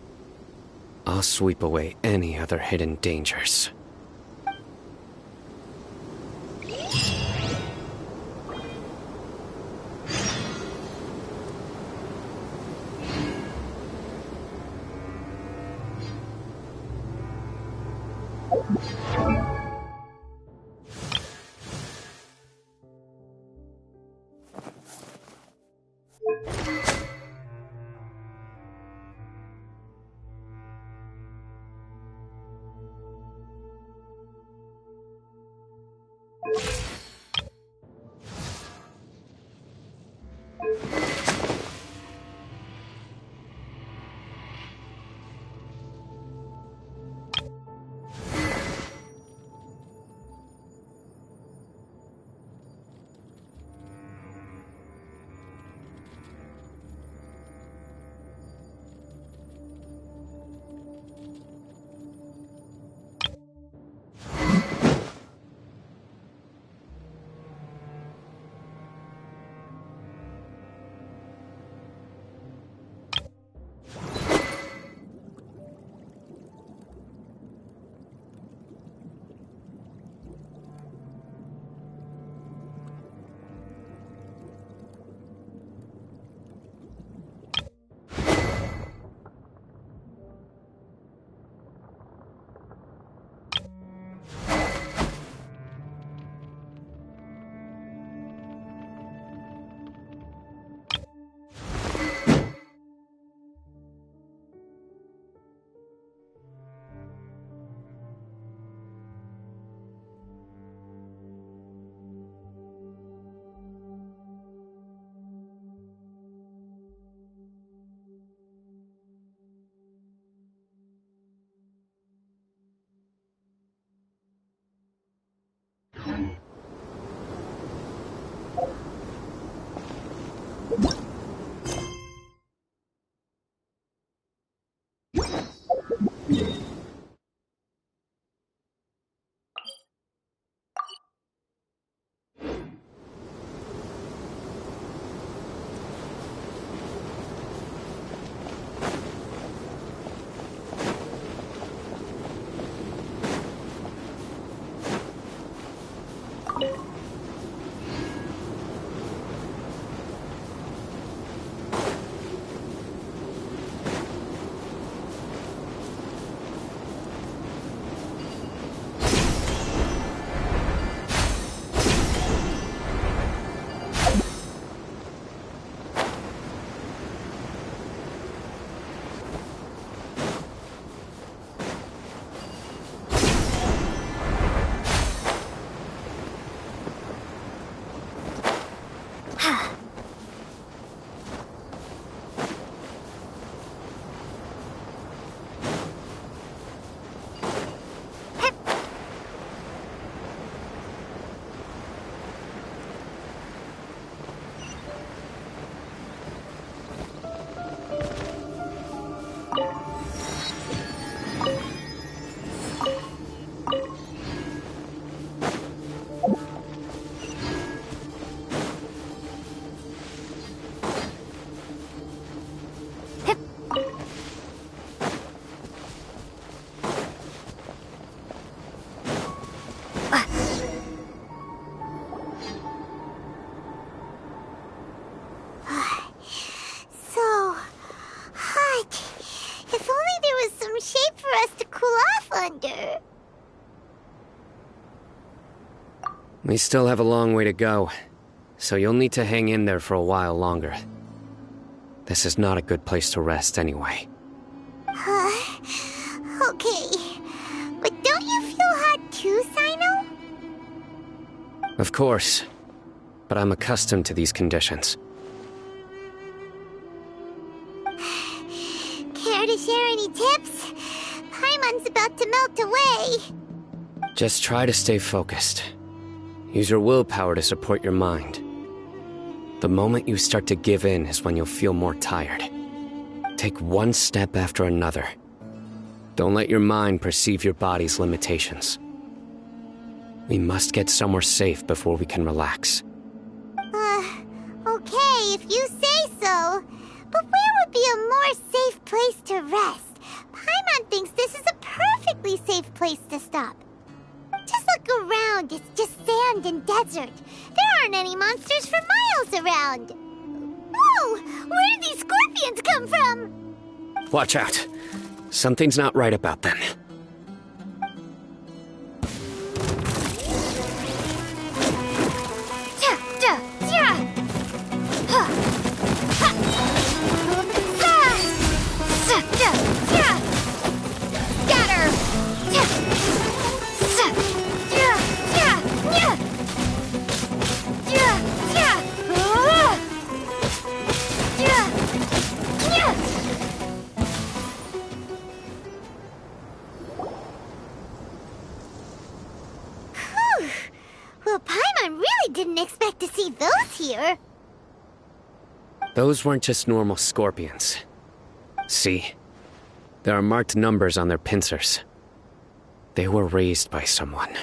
I'll sweep away any other hidden dangers. We still have a long way to go, so you'll need to hang in there for a while longer. This is not a good place to rest anyway. Okay. But don't you feel hot too, Sino? Of course, but I'm accustomed to these conditions. Care to share any tips? Paimon's about to melt away. Just try to stay focused. Use your willpower to support your mind. The moment you start to give in is when you'll feel more tired. Take one step after another. Don't let your mind perceive your body's limitations. We must get somewhere safe before we can relax. Okay, if you say so. But where would be a more safe place to rest? Paimon thinks this is a perfectly safe place to stop. Just look around, it's just sand and desert. There aren't any monsters for miles around. Whoa! Where did these scorpions come from? Watch out. Something's not right about them. here. Those weren't just normal scorpions. See? There are marked numbers on their pincers. They were raised by someone.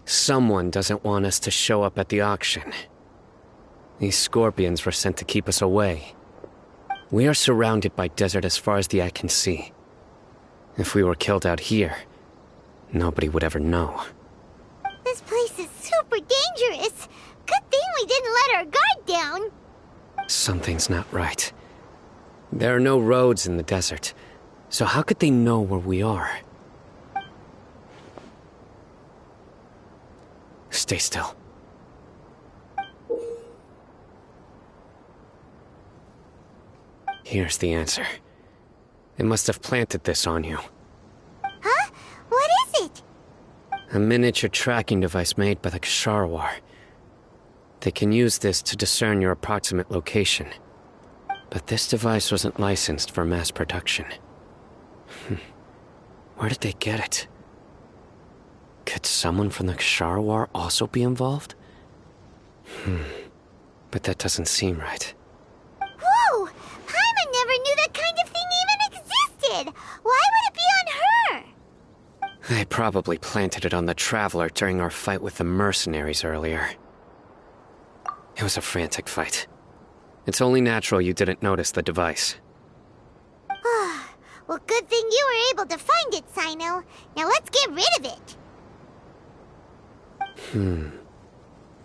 Someone doesn't want us to show up at the auction. These scorpions were sent to keep us away. We are surrounded by desert as far as the eye can see. If we were killed out here, nobody would ever know. This place is super dangerous. Good thing we didn't let our guard down. Something's not right. There are no roads in the desert, so how could they know where we are? Stay still. Here's the answer. They must have planted this on you. Huh? What is it? A miniature tracking device made by the Ksharawar. They can use this to discern your approximate location. But this device wasn't licensed for mass production. Where did they get it? Could someone from the Ksharawar also be involved? But that doesn't seem right. Whoa! Paimon never knew that kind of thing even existed! Why would it be on her? They probably planted it on the Traveler during our fight with the mercenaries earlier. It was a frantic fight. It's only natural you didn't notice the device. Well, good thing you were able to find it, Sino. Now let's get rid of it.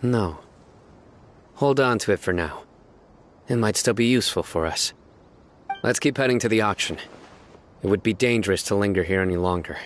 No. Hold on to it for now. It might still be useful for us. Let's keep heading to the auction. It would be dangerous to linger here any longer.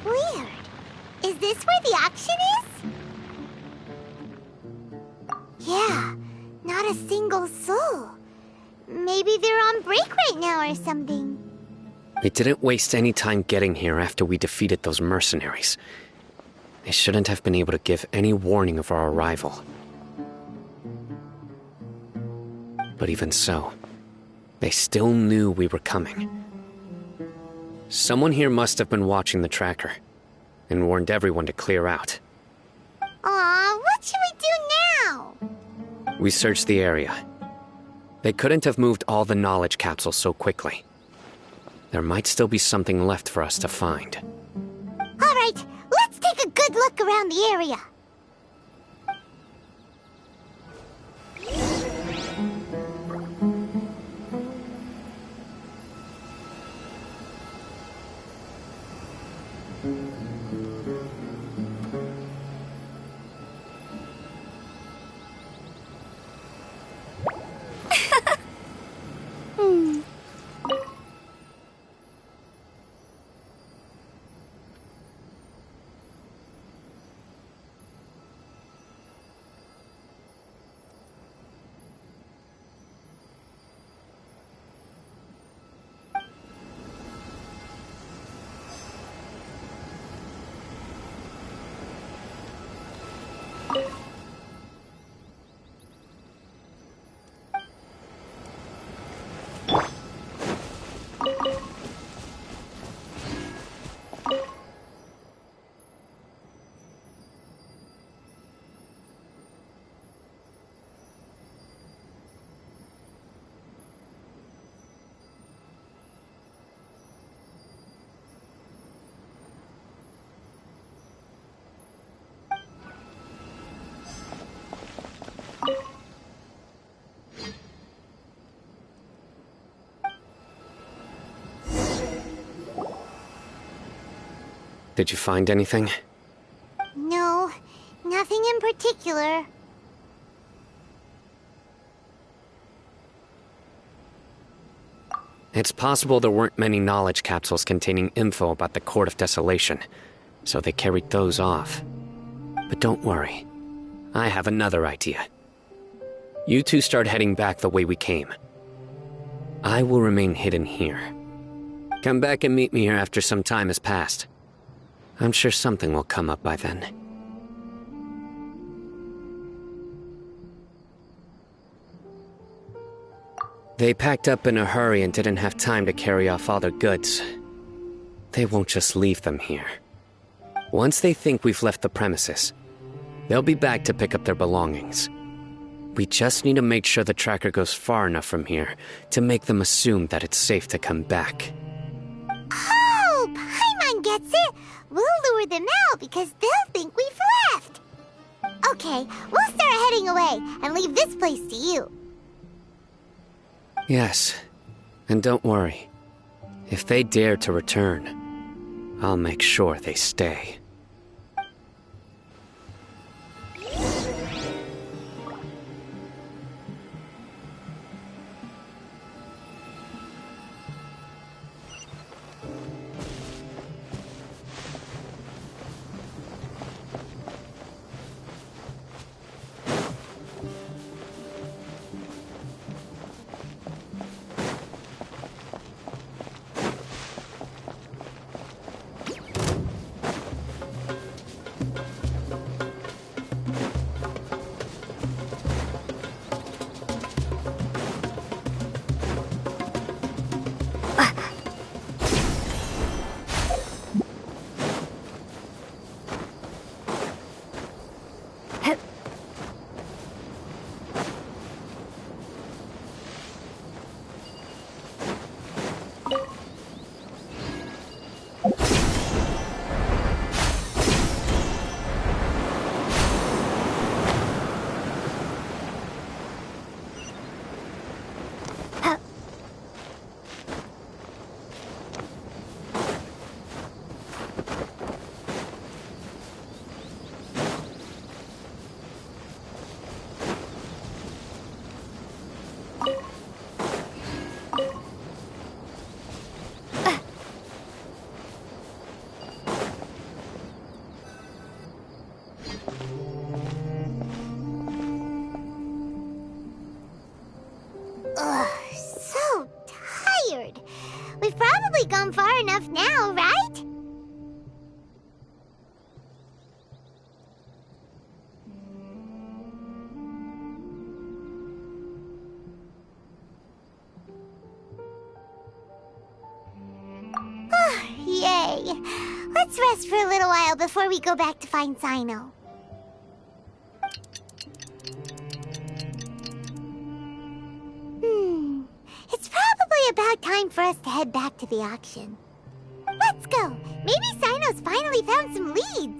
Weird. Is this where the auction is? Yeah, not a single soul. Maybe they're on break right now or something. They didn't waste any time getting here after we defeated those mercenaries. They shouldn't have been able to give any warning of our arrival. But even so, they still knew we were coming. Someone here must have been watching the tracker. and warned everyone to clear out. Aw, what should we do now? We searched the area. They couldn't have moved all the knowledge capsules so quickly. There might still be something left for us to find. All right, let's take a good look around the area. Did you find anything? No, nothing in particular. It's possible there weren't many knowledge capsules containing info about the Court of Desolation, so they carried those off. But don't worry. I have another idea. You two start heading back the way we came. I will remain hidden here. Come back and meet me here after some time has passed. I'm sure something will come up by then. They packed up in a hurry and didn't have time to carry off all their goods. They won't just leave them here. Once they think we've left the premises, they'll be back to pick up their belongings. We just need to make sure the tracker goes far enough from here to make them assume that it's safe to come back. Oh, Paimon gets it! We'll lure them out because they'll think we've left! Okay, we'll start heading away and leave this place to you. Yes, and don't worry. If they dare to return, I'll make sure they stay. Ugh, so tired. We've probably gone far enough now, right? Yay! Let's rest for a little while before we go back to find Sino. It's probably about time for us to head back to the auction. Let's go. Maybe Sino's finally found some leads.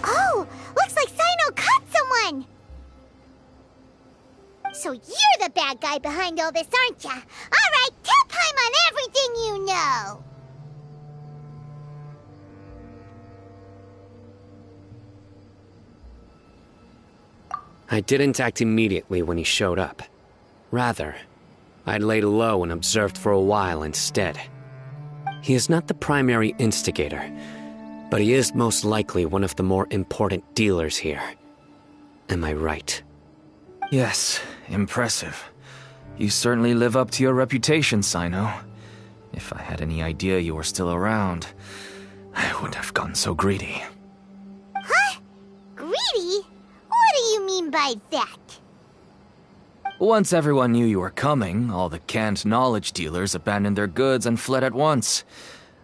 Oh, looks like Sino caught someone! So you're the bad guy behind all this, aren't ya? Alright, tell Paimon everything you know! I didn't act immediately when he showed up. Rather, I'd laid low and observed for a while instead. He is not the primary instigator, but he is most likely one of the more important dealers here. Am I right? Yes, impressive. You certainly live up to your reputation, Sino. If I had any idea you were still around, I wouldn't have gotten so greedy. Huh? Greedy? What do you mean by that? Once everyone knew you were coming, all the canned knowledge dealers abandoned their goods and fled at once.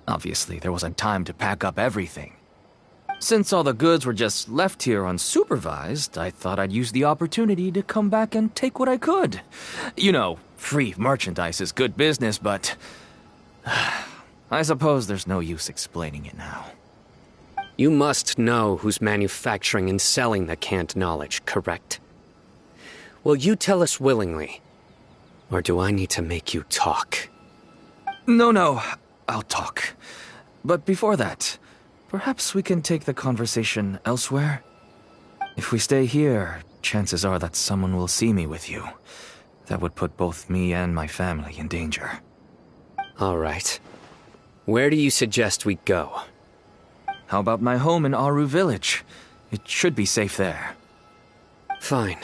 Obviously, there wasn't time to pack up everything. Since all the goods were just left here unsupervised, I thought I'd use the opportunity to come back and take what I could. You know, free merchandise is good business, but I suppose there's no use explaining it now. You must know who's manufacturing and selling the canned knowledge, correct? Will you tell us willingly? Or do I need to make you talk? No, I'll talk. But before that, perhaps we can take the conversation elsewhere? If we stay here, chances are that someone will see me with you. That would put both me and my family in danger. All right. Where do you suggest we go? How about my home in Aru Village? It should be safe there. Fine.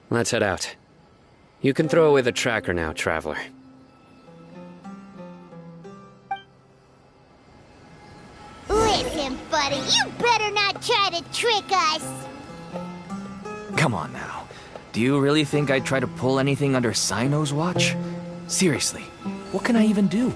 Let's head out. You can throw away the tracker now, Traveler. Listen, buddy, you better not try to trick us! Come on now. Do you really think I'd try to pull anything under Sino's watch? Seriously, what can I even do?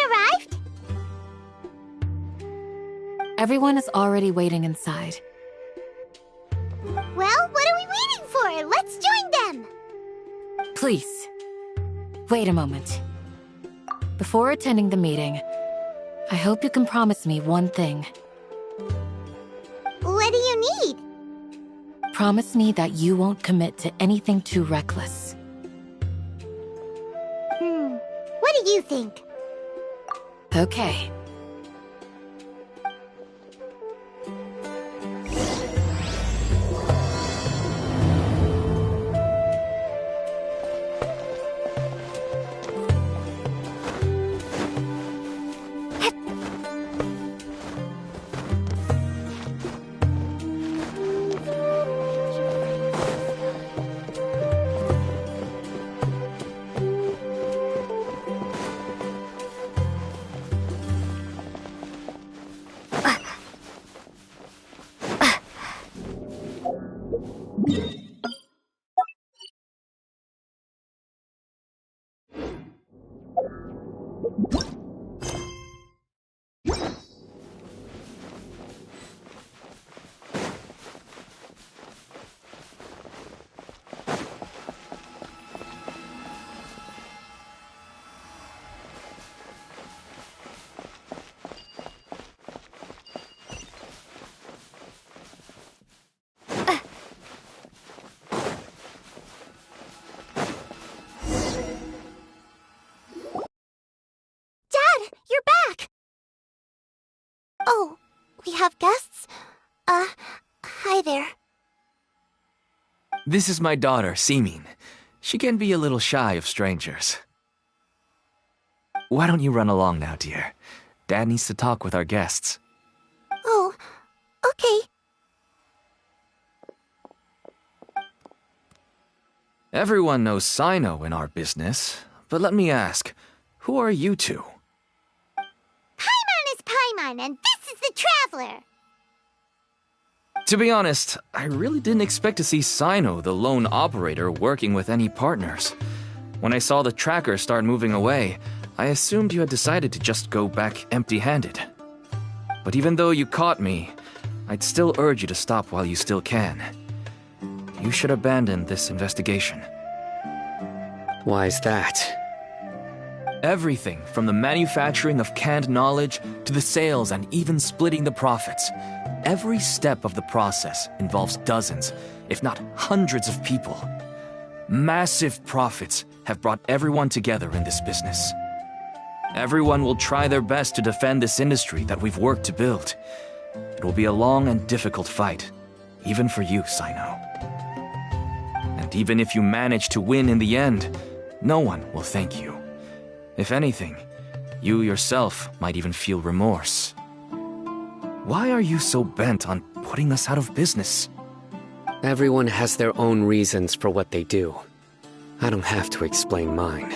arrived? Everyone is already waiting inside. Well, what are we waiting for? Let's join them! Please, wait a moment. Before attending the meeting, I hope you can promise me one thing. What do you need? Promise me that you won't commit to anything too reckless. What do you think? Okay. Oh, we have guests? Hi there. This is my daughter, Simin. She can be a little shy of strangers. Why don't you run along now, dear? Dad needs to talk with our guests. Oh, okay. Everyone knows Sino in our business, but let me ask, who are you two? Paimon is Paimon, and this is the Traveler! To be honest, I really didn't expect to see Sino, the lone operator, working with any partners. When I saw the tracker start moving away, I assumed you had decided to just go back empty-handed. But even though you caught me, I'd still urge you to stop while you still can. You should abandon this investigation. Why is that? Everything from the manufacturing of canned knowledge to the sales and even splitting the profits. Every step of the process involves dozens, if not hundreds of people. Massive profits have brought everyone together in this business. Everyone will try their best to defend this industry that we've worked to build. It will be a long and difficult fight, even for you, Sino. And even if you manage to win in the end, no one will thank you. If anything, you yourself might even feel remorse. Why are you so bent on putting us out of business? Everyone has their own reasons for what they do. I don't have to explain mine.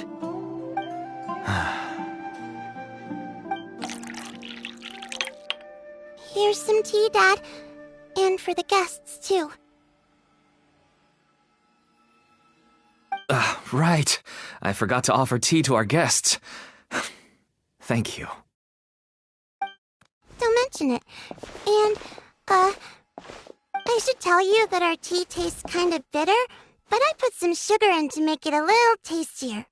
Here's some tea, Dad. And for the guests, too. Right. I forgot to offer tea to our guests. Thank you. Don't mention it. And, I should tell you that our tea tastes kind of bitter, but I put some sugar in to make it a little tastier.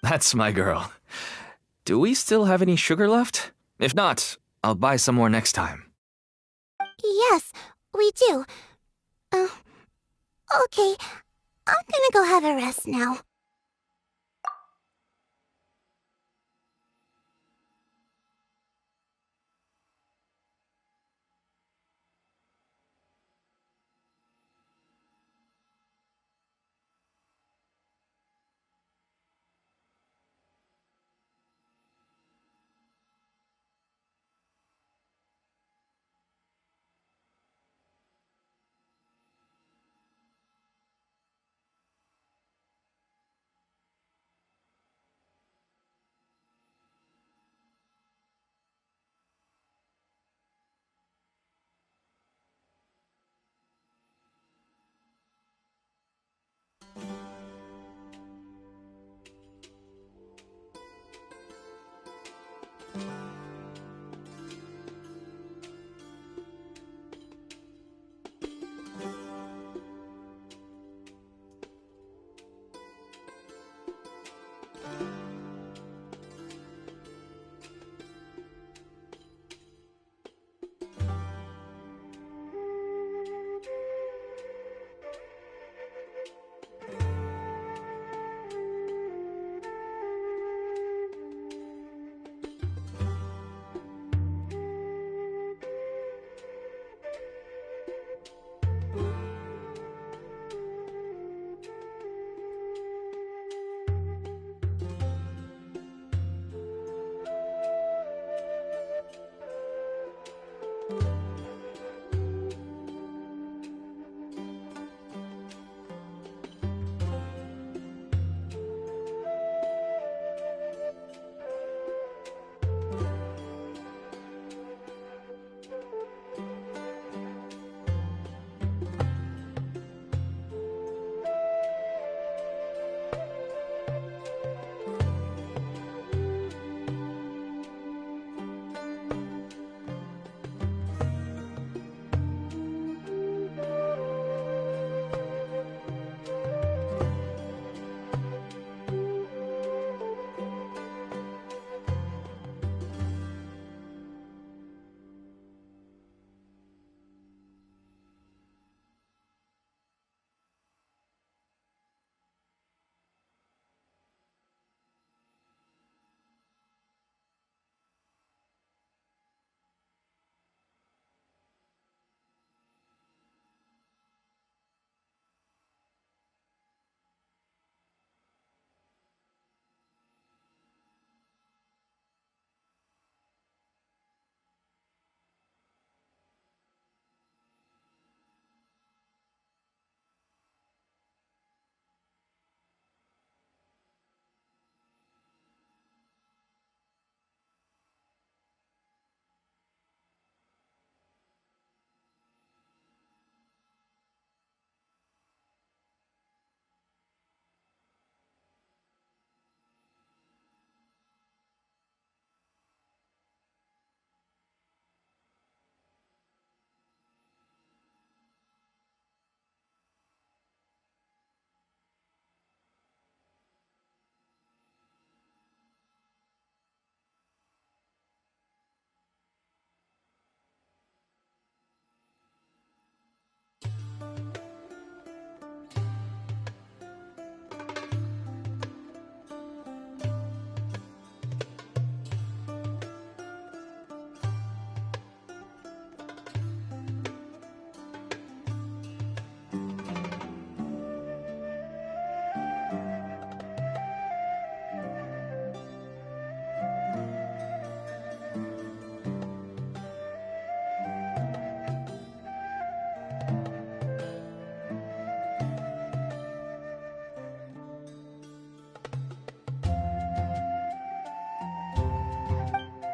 That's my girl. Do we still have any sugar left? If not, I'll buy some more next time. Yes, we do. Okay. I'm gonna go have a rest now.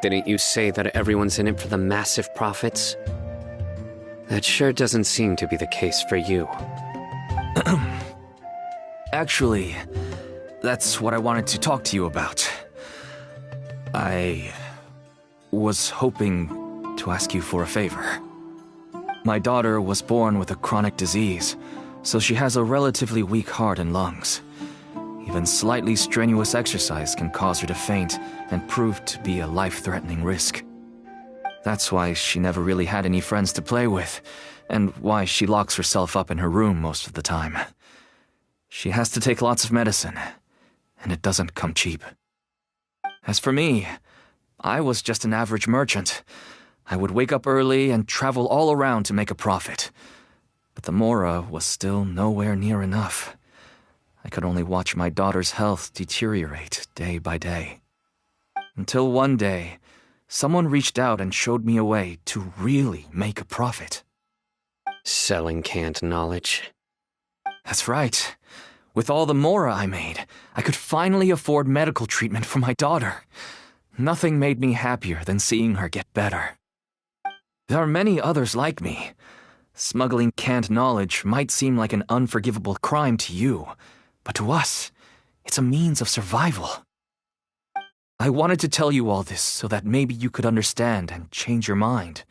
Didn't you say that everyone's in it for the massive profits? That sure doesn't seem to be the case for you. Actually, that's what I wanted to talk to you about. I was hoping to ask you for a favor. My daughter was born with a chronic disease, so she has a relatively weak heart and lungs. Even slightly strenuous exercise can cause her to faint and prove to be a life-threatening risk. That's why she never really had any friends to play with, and why she locks herself up in her room most of the time. She has to take lots of medicine, and it doesn't come cheap. As for me, I was just an average merchant. I would wake up early and travel all around to make a profit. But the Mora was still nowhere near enough. I could only watch my daughter's health deteriorate day by day. Until one day, someone reached out and showed me a way to really make a profit. Selling canned knowledge? That's right. With all the Mora I made, I could finally afford medical treatment for my daughter. Nothing made me happier than seeing her get better. There are many others like me. Smuggling canned knowledge might seem like an unforgivable crime to you, but to us, it's a means of survival. I wanted to tell you all this so that maybe you could understand and change your mind.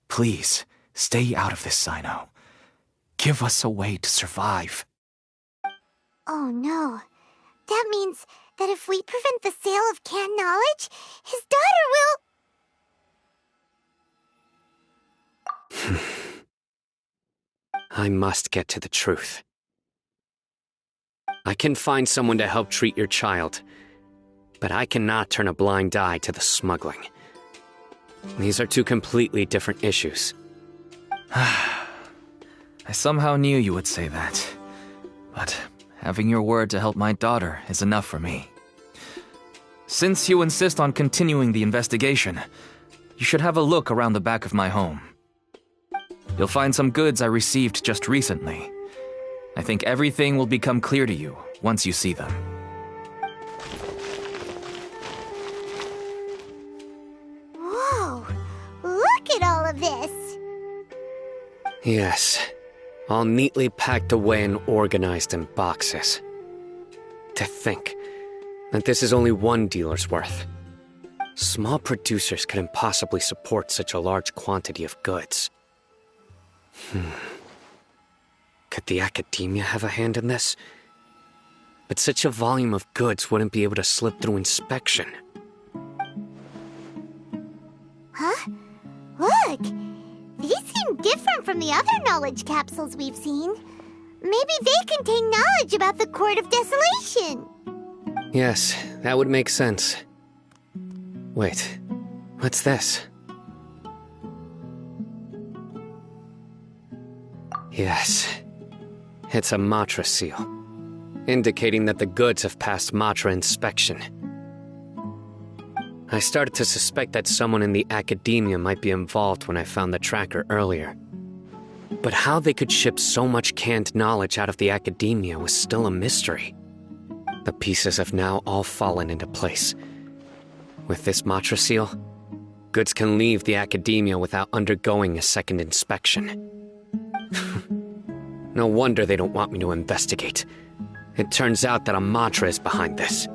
Please, stay out of this, Sino. Give us a way to survive. Oh no. That means that if we prevent the sale of canned knowledge, his daughter will... I must get to the truth. I can find someone to help treat your child, but I cannot turn a blind eye to the smuggling. These are two completely different issues. I somehow knew you would say that, but having your word to help my daughter is enough for me. Since you insist on continuing the investigation, you should have a look around the back of my home. You'll find some goods I received just recently. I think everything will become clear to you once you see them. Whoa! Look at all of this! Yes, all neatly packed away and organized in boxes. To think that this is only one dealer's worth. Small producers could impossibly support such a large quantity of goods. Could the Academia have a hand in this? But such a volume of goods wouldn't be able to slip through inspection. Huh? Look! These seem different from the other knowledge capsules we've seen. Maybe they contain knowledge about the Court of Desolation. Yes, that would make sense. Wait, what's this? Yes, it's a Matra seal, indicating that the goods have passed Matra inspection. I started to suspect that someone in the Academia might be involved when I found the tracker earlier. But how they could ship so much canned knowledge out of the Academia was still a mystery. The pieces have now all fallen into place. With this Matra seal, goods can leave the Academia without undergoing a second inspection. No wonder they don't want me to investigate. It turns out that a Matra is behind this.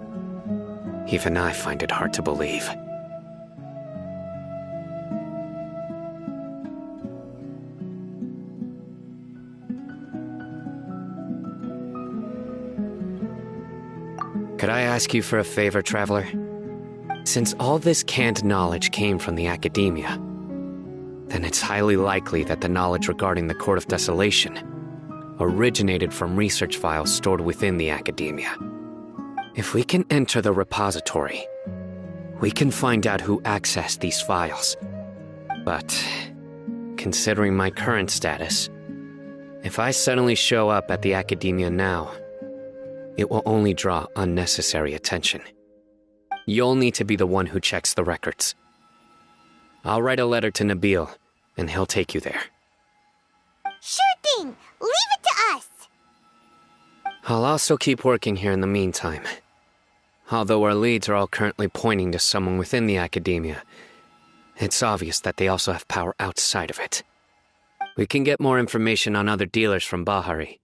Even I find it hard to believe. Could I ask you for a favor, Traveler? Since all this canned knowledge came from the Academia, then it's highly likely that the knowledge regarding the Court of Desolation originated from research files stored within the Academia. If we can enter the repository, we can find out who accessed these files. But, considering my current status, if I suddenly show up at the Academia now, it will only draw unnecessary attention. You'll need to be the one who checks the records. I'll write a letter to Nabil, and he'll take you there. Sure thing! Leave it to us! I'll also keep working here in the meantime. Although our leads are all currently pointing to someone within the academia, it's obvious that they also have power outside of it. We can get more information on other dealers from Bahari.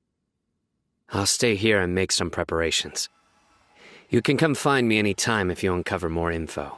I'll stay here and make some preparations. You can come find me any time if you uncover more info.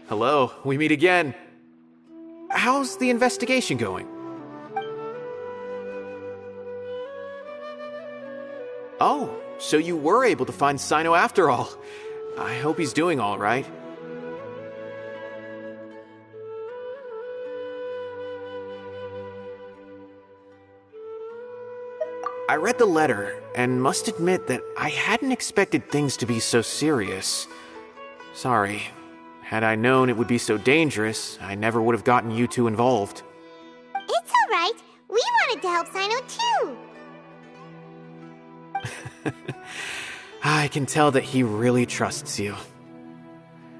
Hello, we meet again. How's the investigation going? Oh, so you were able to find Sino after all. I hope he's doing all right. I read the letter and must admit that I hadn't expected things to be so serious. Sorry. Had I known it would be so dangerous, I never would have gotten you two involved. It's alright. We wanted to help Sino too. I can tell that he really trusts you.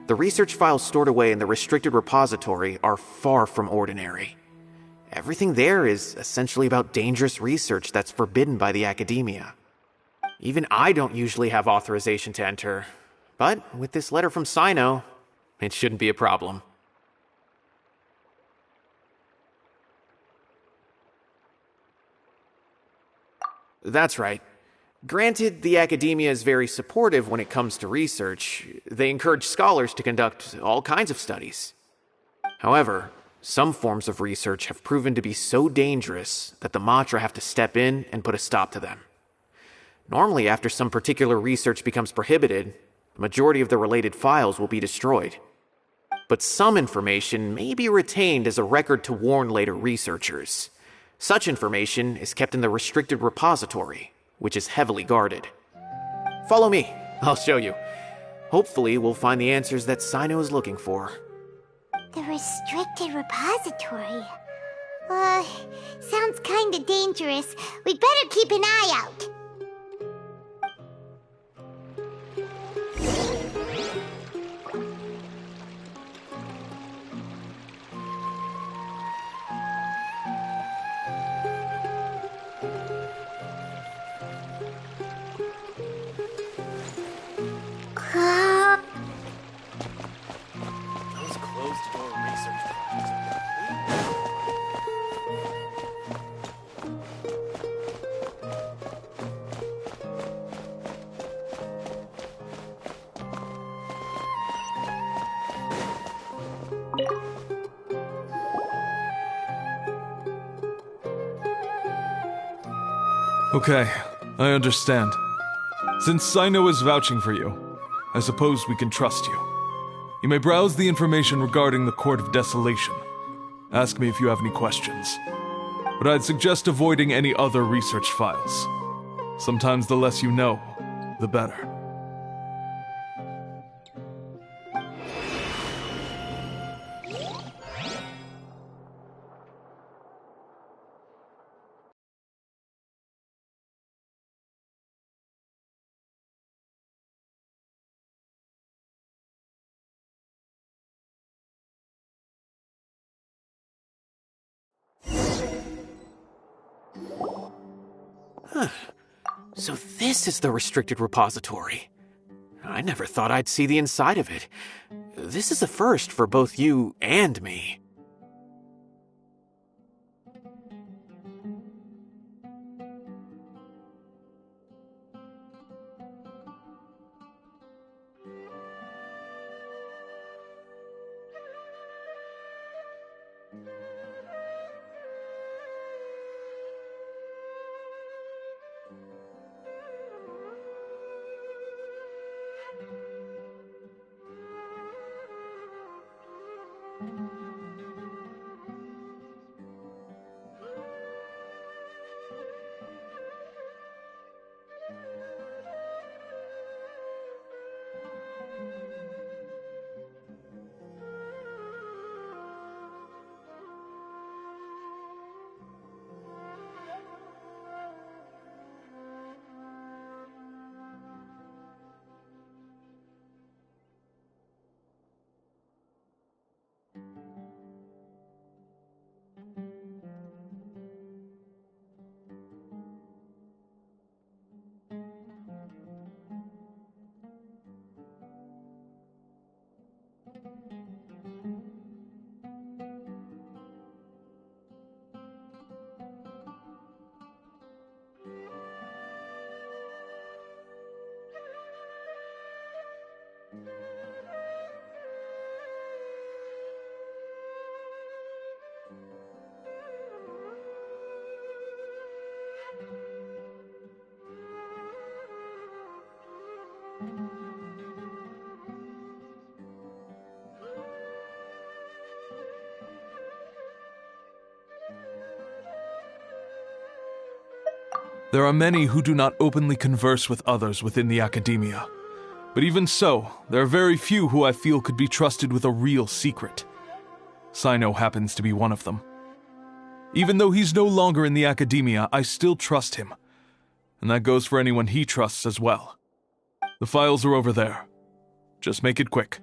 The research files stored away in the restricted repository are far from ordinary. Everything there is essentially about dangerous research that's forbidden by the academia. Even I don't usually have authorization to enter, but with this letter from Sino, it shouldn't be a problem. That's right. Granted, the academia is very supportive when it comes to research. They encourage scholars to conduct all kinds of studies. However, some forms of research have proven to be so dangerous that the Matra have to step in and put a stop to them. Normally, after some particular research becomes prohibited, the majority of the related files will be destroyed. But some information may be retained as a record to warn later researchers. Such information is kept in the restricted repository, which is heavily guarded. Follow me, I'll show you. Hopefully we'll find the answers that Sino is looking for. The restricted repository? Sounds kinda dangerous. We'd better keep an eye out. Those closed-door research projects are Okay, I understand. Since Sino is vouching for you, I suppose we can trust you. You may browse the information regarding the Court of Desolation. Ask me if you have any questions. But I'd suggest avoiding any other research files. Sometimes the less you know, the better. So this is the restricted repository. I never thought I'd see the inside of it. This is a first for both you and me. There are many who do not openly converse with others within the academia. But even so, there are very few who I feel could be trusted with a real secret. Sino happens to be one of them. Even though he's no longer in the academia, I still trust him. And that goes for anyone he trusts as well. The files are over there. Just make it quick.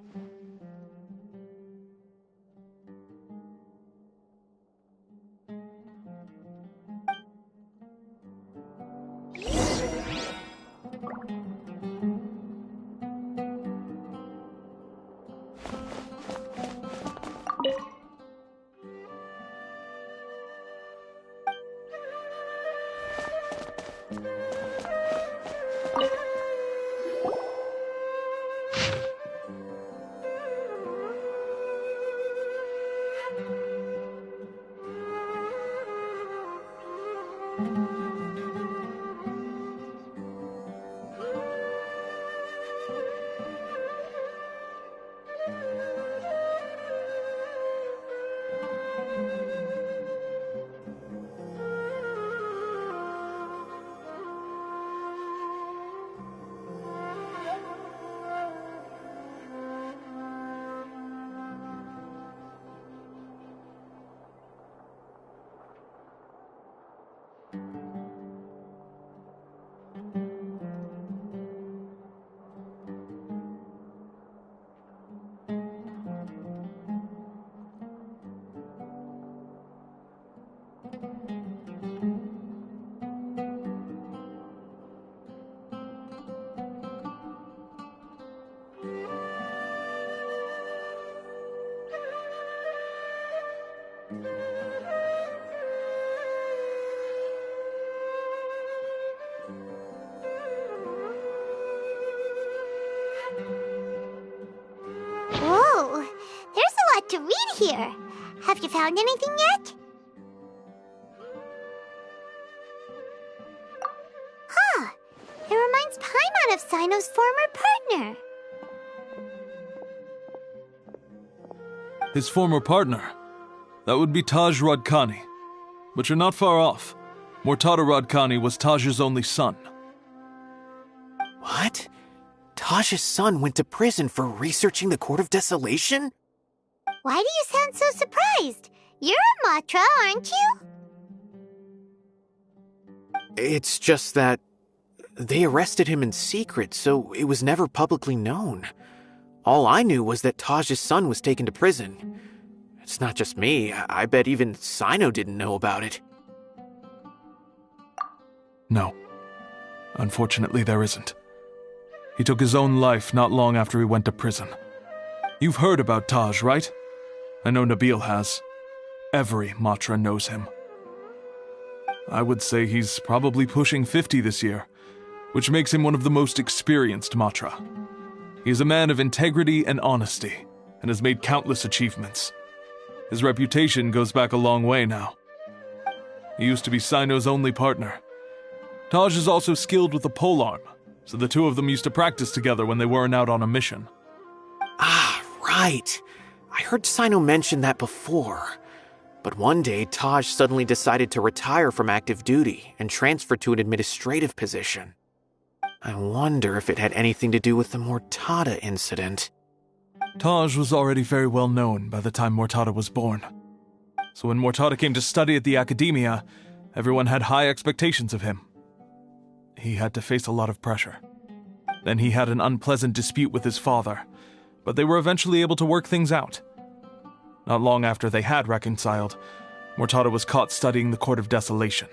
Whoa, there's a lot to read here. Have you found anything yet? Huh, it reminds Paimon of Sino's former partner. His former partner? That would be Taj Radkani. But you're not far off. Mortada Radkani was Taj's only son. What? Taj's son went to prison for researching the Court of Desolation? Why do you sound so surprised? You're a Matra, aren't you? It's just that they arrested him in secret, so it was never publicly known. All I knew was that Taj's son was taken to prison. It's not just me. I bet even Sino didn't know about it. No. Unfortunately, there isn't. He took his own life not long after he went to prison. You've heard about Taj, right? I know Nabil has. Every Matra knows him. I would say he's probably pushing 50 this year, which makes him one of the most experienced Matra. He is a man of integrity and honesty, and has made countless achievements. His reputation goes back a long way now. He used to be Sino's only partner. Taj is also skilled with the polearm, so the two of them used to practice together when they weren't out on a mission. Ah, right. I heard Sino mention that before. But one day, Taj suddenly decided to retire from active duty and transfer to an administrative position. I wonder if it had anything to do with the Mortada incident. Taj was already very well known by the time Mortada was born. So when Mortada came to study at the Academia, everyone had high expectations of him. He had to face a lot of pressure. Then he had an unpleasant dispute with his father, but they were eventually able to work things out. Not long after they had reconciled, Mortada was caught studying the Court of Desolation,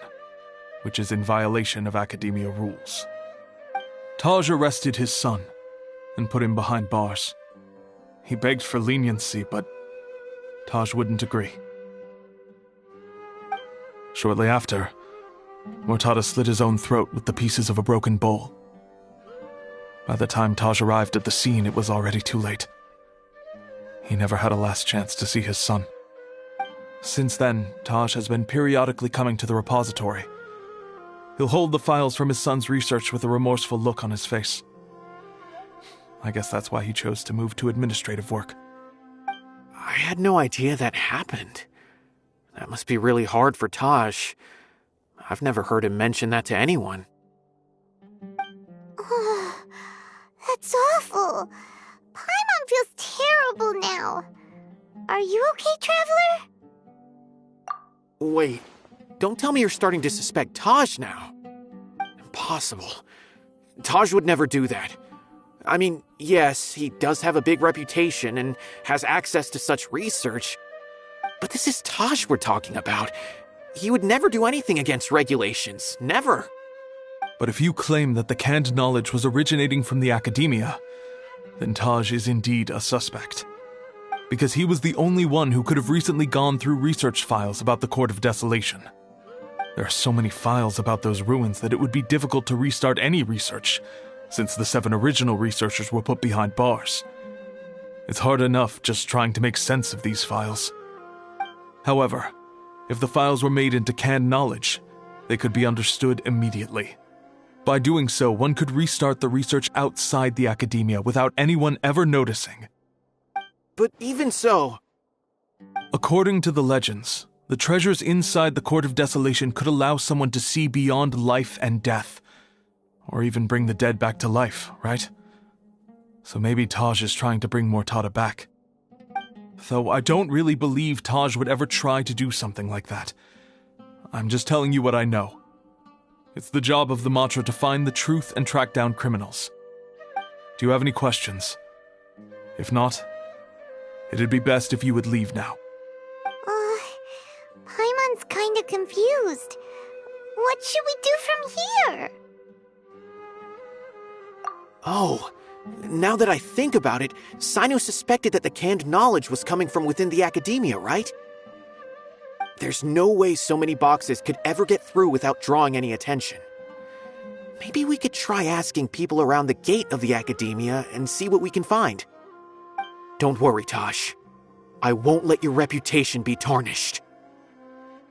which is in violation of Academia rules. Taj arrested his son and put him behind bars. He begged for leniency, but Taj wouldn't agree. Shortly after, Mortada slit his own throat with the pieces of a broken bowl. By the time Taj arrived at the scene, it was already too late. He never had a last chance to see his son. Since then, Taj has been periodically coming to the repository. He'll hold the files from his son's research with a remorseful look on his face. I guess that's why he chose to move to administrative work. I had no idea that happened. That must be really hard for Taj. I've never heard him mention that to anyone. Oh, that's awful. Paimon feels terrible now. Are you okay, Traveler? Wait, don't tell me you're starting to suspect Taj now. Impossible. Taj would never do that. I mean, yes, he does have a big reputation and has access to such research, but this is Taj we're talking about. He would never do anything against regulations. Never. But if you claim that the canned knowledge was originating from the Academia, then Taj is indeed a suspect. Because he was the only one who could have recently gone through research files about the Court of Desolation. There are so many files about those ruins that it would be difficult to restart any research, since the 7 original researchers were put behind bars. It's hard enough just trying to make sense of these files. However, if the files were made into canned knowledge, they could be understood immediately. By doing so, one could restart the research outside the Academia without anyone ever noticing. But even so... According to the legends, the treasures inside the Court of Desolation could allow someone to see beyond life and death, or even bring the dead back to life, right? So maybe Taj is trying to bring Mortada back. Though I don't really believe Taj would ever try to do something like that. I'm just telling you what I know. It's the job of the Matra to find the truth and track down criminals. Do you have any questions? If not, it'd be best if you would leave now. Paimon's kinda confused. What should we do from here? Oh, now that I think about it, Sino suspected that the canned knowledge was coming from within the Academia, right? There's no way so many boxes could ever get through without drawing any attention. Maybe we could try asking people around the gate of the Academia and see what we can find. Don't worry, Taj. I won't let your reputation be tarnished.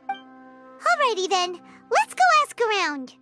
Alrighty then, let's go ask around.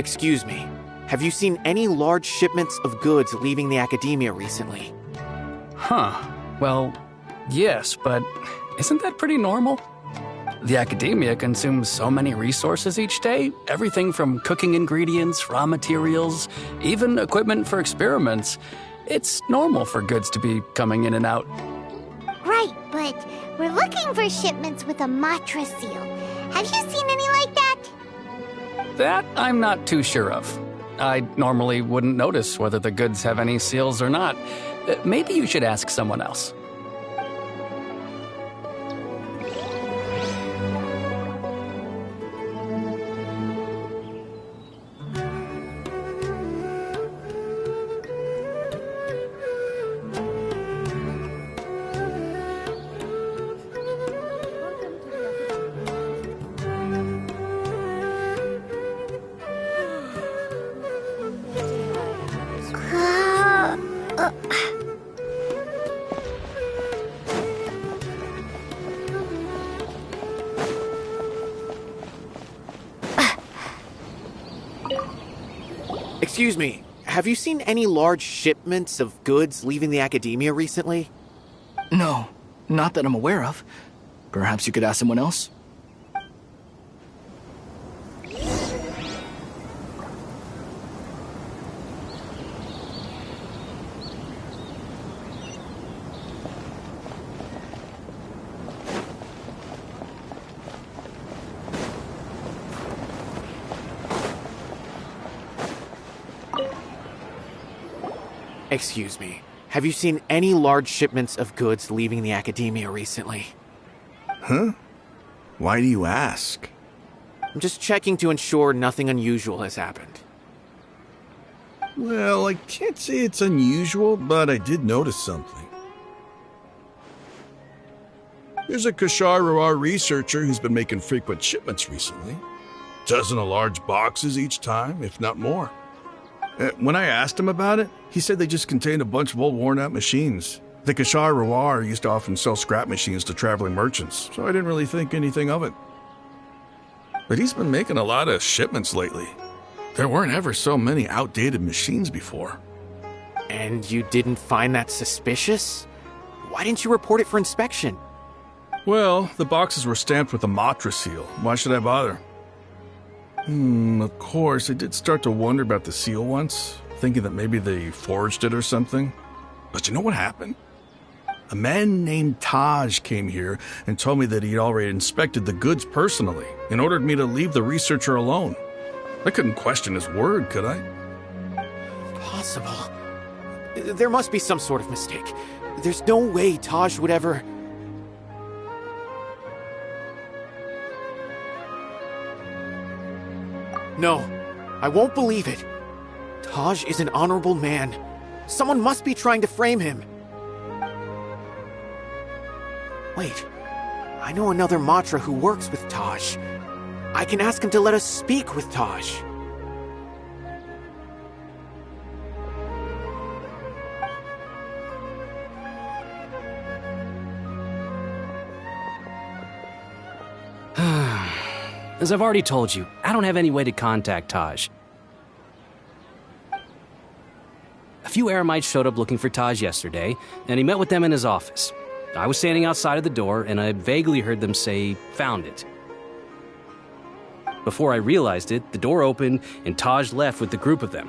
Excuse me. Have you seen any large shipments of goods leaving the academia recently? Huh. Well, yes, but isn't that pretty normal? The academia consumes so many resources each day, everything from cooking ingredients, raw materials, even equipment for experiments. It's normal for goods to be coming in and out. Right, but we're looking for shipments with a Matra seal. Have you seen any like that? That I'm not too sure of. I normally wouldn't notice whether the goods have any seals or not. Maybe you should ask someone else. Excuse me, have you seen any large shipments of goods leaving the academia recently? No, not that I'm aware of. Perhaps you could ask someone else? Excuse me, have you seen any large shipments of goods leaving the academia recently? Huh? Why do you ask? I'm just checking to ensure nothing unusual has happened. Well, I can't say it's unusual, but I did notice something. There's a Kashar researcher who's been making frequent shipments recently. Dozen of large boxes each time, if not more. When I asked him about it, he said they just contained a bunch of old worn-out machines. The Kashar used to often sell scrap machines to traveling merchants, so I didn't really think anything of it. But he's been making a lot of shipments lately. There weren't ever so many outdated machines before. And you didn't find that suspicious? Why didn't you report it for inspection? Well, the boxes were stamped with a Matra seal. Why should I bother? Of course, I did start to wonder about the seal once, thinking that maybe they forged it or something. But you know what happened? A man named Taj came here and told me that he'd already inspected the goods personally and ordered me to leave the researcher alone. I couldn't question his word, could I? Impossible. There must be some sort of mistake. There's no way Taj would ever... No, I won't believe it. Taj is an honorable man. Someone must be trying to frame him. Wait, I know another Matra who works with Taj. I can ask him to let us speak with Taj. As I've already told you, I don't have any way to contact Taj. A few Eremites showed up looking for Taj yesterday, and he met with them in his office. I was standing outside of the door, and I vaguely heard them say, "Found it." Before I realized it, the door opened, and Taj left with the group of them.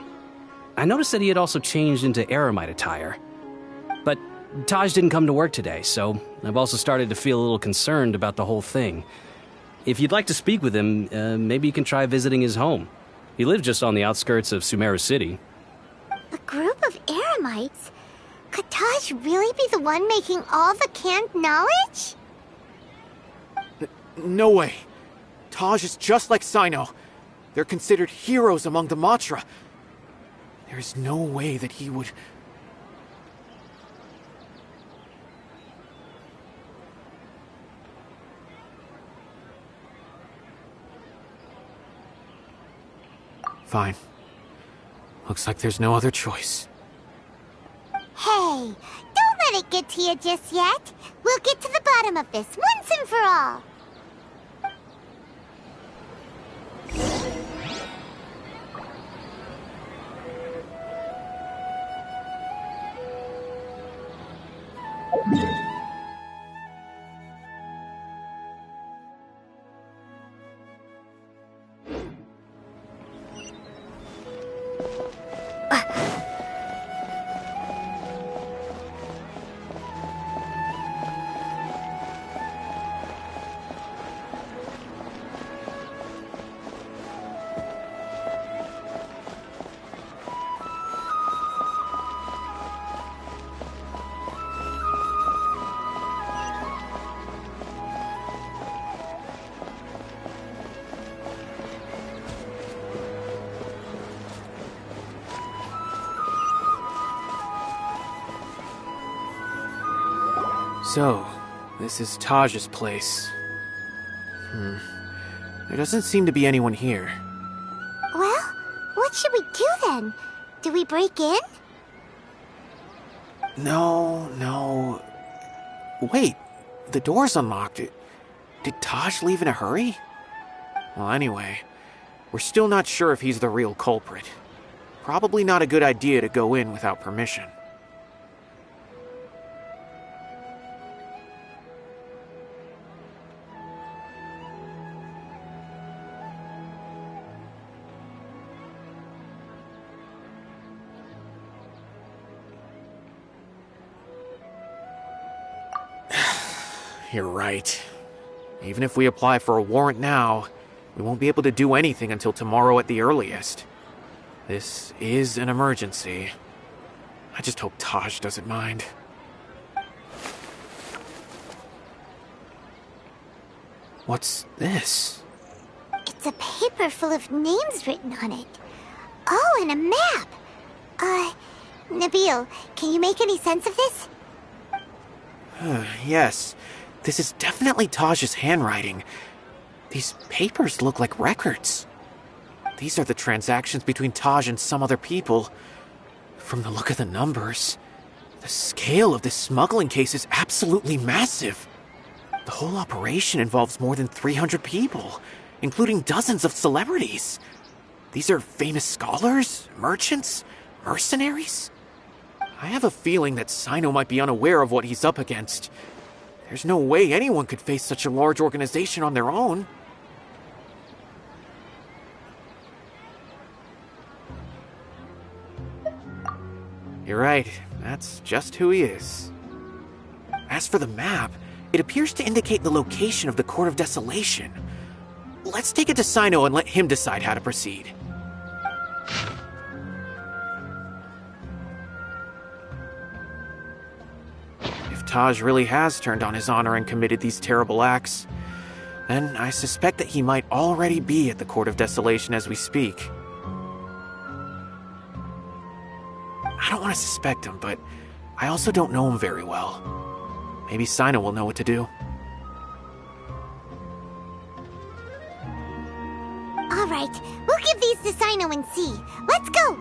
I noticed that he had also changed into Eremite attire. But Taj didn't come to work today, so I've also started to feel a little concerned about the whole thing. If you'd like to speak with him, maybe you can try visiting his home. He lives just on the outskirts of Sumeru City. A group of Eremites? Could Taj really be the one making all the canned knowledge? No way. Taj is just like Sino. They're considered heroes among the Matra. There is no way that he would... Fine. Looks like there's no other choice. Hey, don't let it get to you just yet. We'll get to the bottom of this once and for all. So, this is Taj's place. There doesn't seem to be anyone here. Well, what should we do then? Do we break in? No. Wait, the door's unlocked. Did Taj leave in a hurry? Well, anyway, we're still not sure if he's the real culprit. Probably not a good idea to go in without permission. You're right. Even if we apply for a warrant now, we won't be able to do anything until tomorrow at the earliest. This is an emergency. I just hope Taj doesn't mind. What's this? It's a paper full of names written on it. Oh, and a map. Nabil, can you make any sense of this? Yes, this is definitely Taj's handwriting. These papers look like records. These are the transactions between Taj and some other people. From the look of the numbers, the scale of this smuggling case is absolutely massive. The whole operation involves more than 300 people, including dozens of celebrities. These are famous scholars, merchants, mercenaries. I have a feeling that Sino might be unaware of what he's up against. There's no way anyone could face such a large organization on their own. You're right, that's just who he is. As for the map, it appears to indicate the location of the Court of Desolation. Let's take it to Sino and let him decide how to proceed. If Taj really has turned on his honor and committed these terrible acts, then I suspect that he might already be at the Court of Desolation as we speak. I don't want to suspect him, but I also don't know him very well. Maybe Sino will know what to do. All right, we'll give these to Sino and see. Let's go!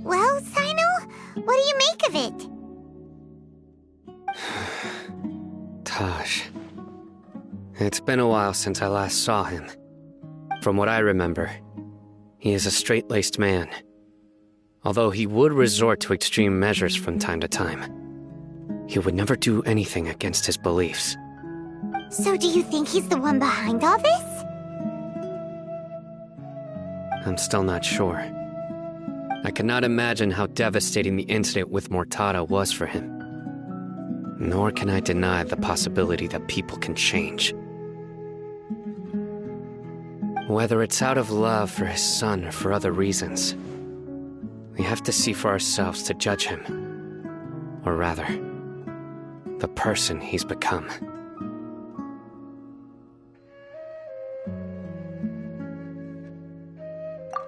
Well, Sino, what do you make of it? Taj. It's been a while since I last saw him. From what I remember, he is a straight-laced man, although he would resort to extreme measures from time to time. He would never do anything against his beliefs. So do you think he's the one behind all this? I'm still not sure. I cannot imagine how devastating the incident with Mortada was for him. Nor can I deny the possibility that people can change. Whether it's out of love for his son or for other reasons, we have to see for ourselves to judge him. Or rather, the person he's become.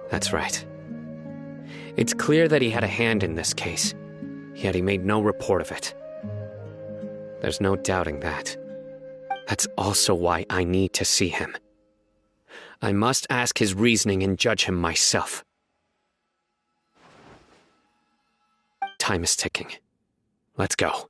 That's right. It's clear that he had a hand in this case, yet he made no report of it. There's no doubting that. That's also why I need to see him. I must ask his reasoning and judge him myself. Time is ticking. Let's go.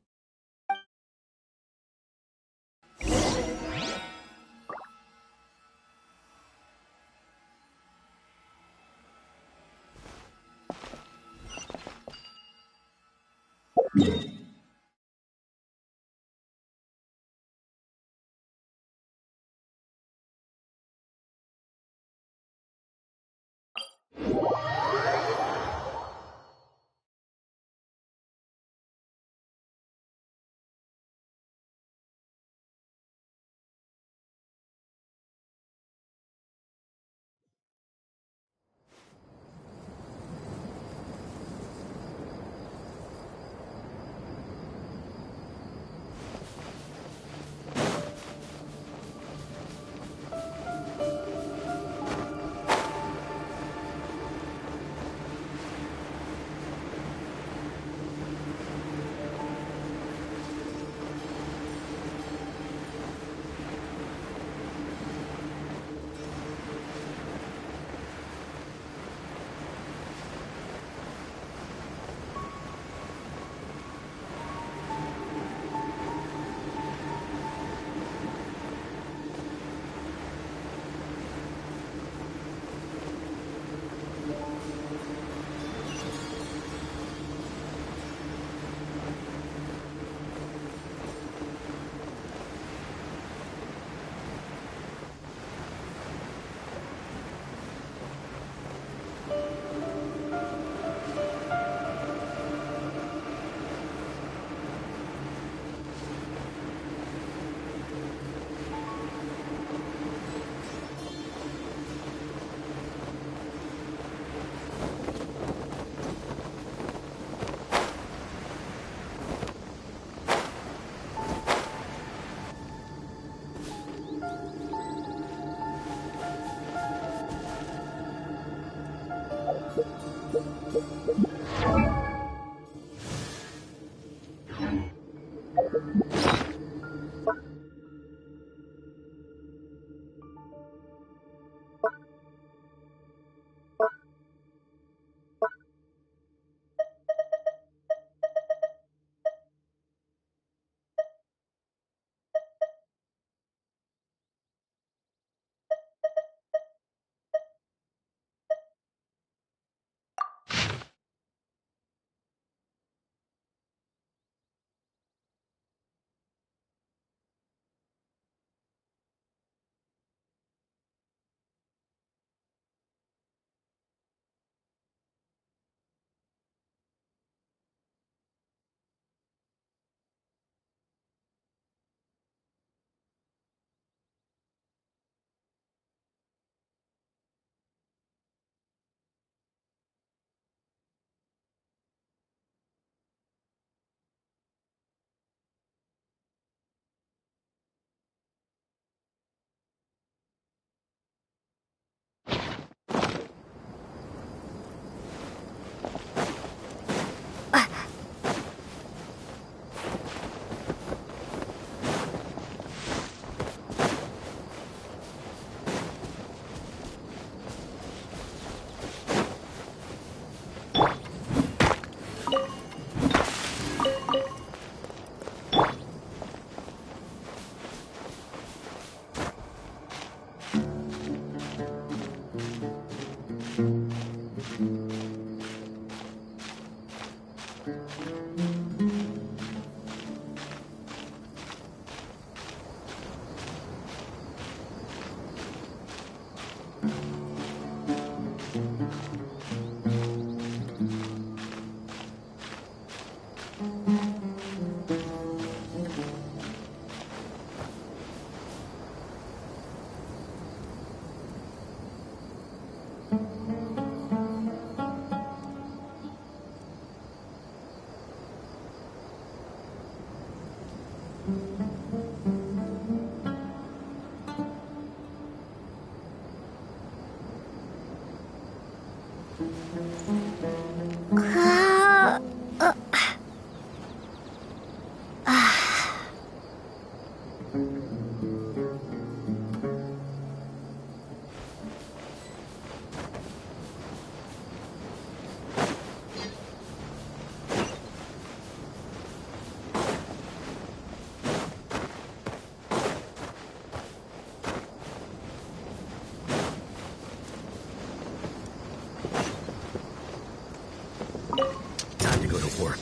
Time to go to work.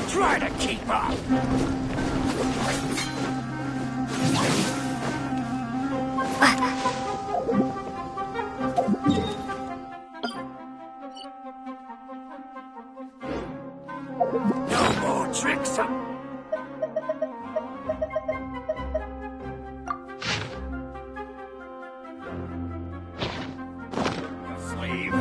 Try to keep up. No more tricks. Sleeve.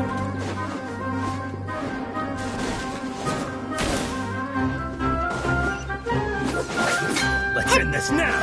Let's end this now.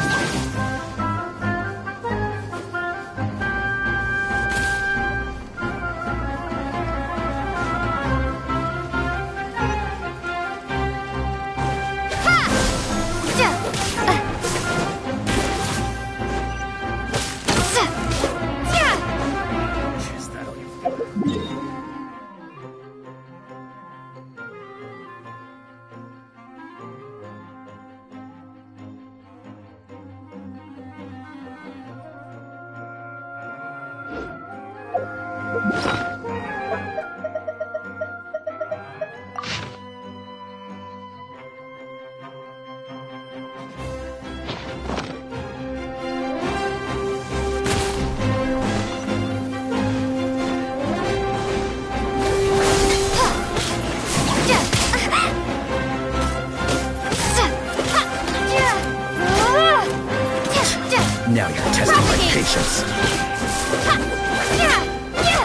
Now you're testing my patience.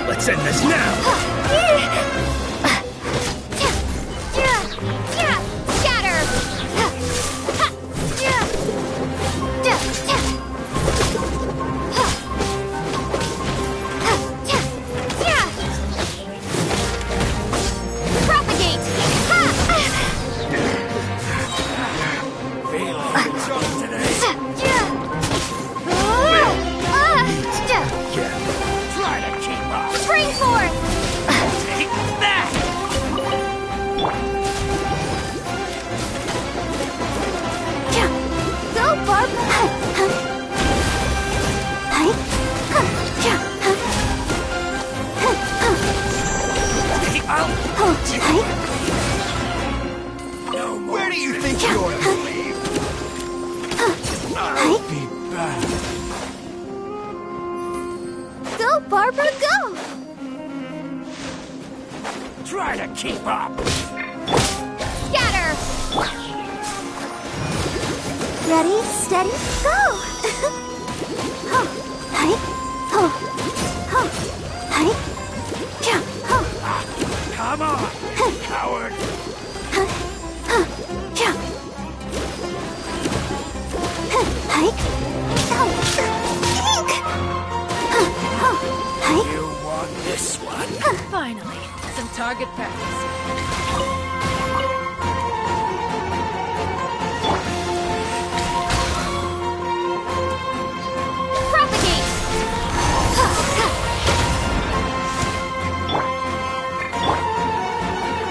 Let's end this now. Try to keep up. Spring forth! Take that! Go, Barb! Where do you think you're going? I'll be back. Go, Barbara, go! Try to keep up. Scatter! Ready, steady, go! Come on, coward. You won this one. Finally, some target practice. Propagate!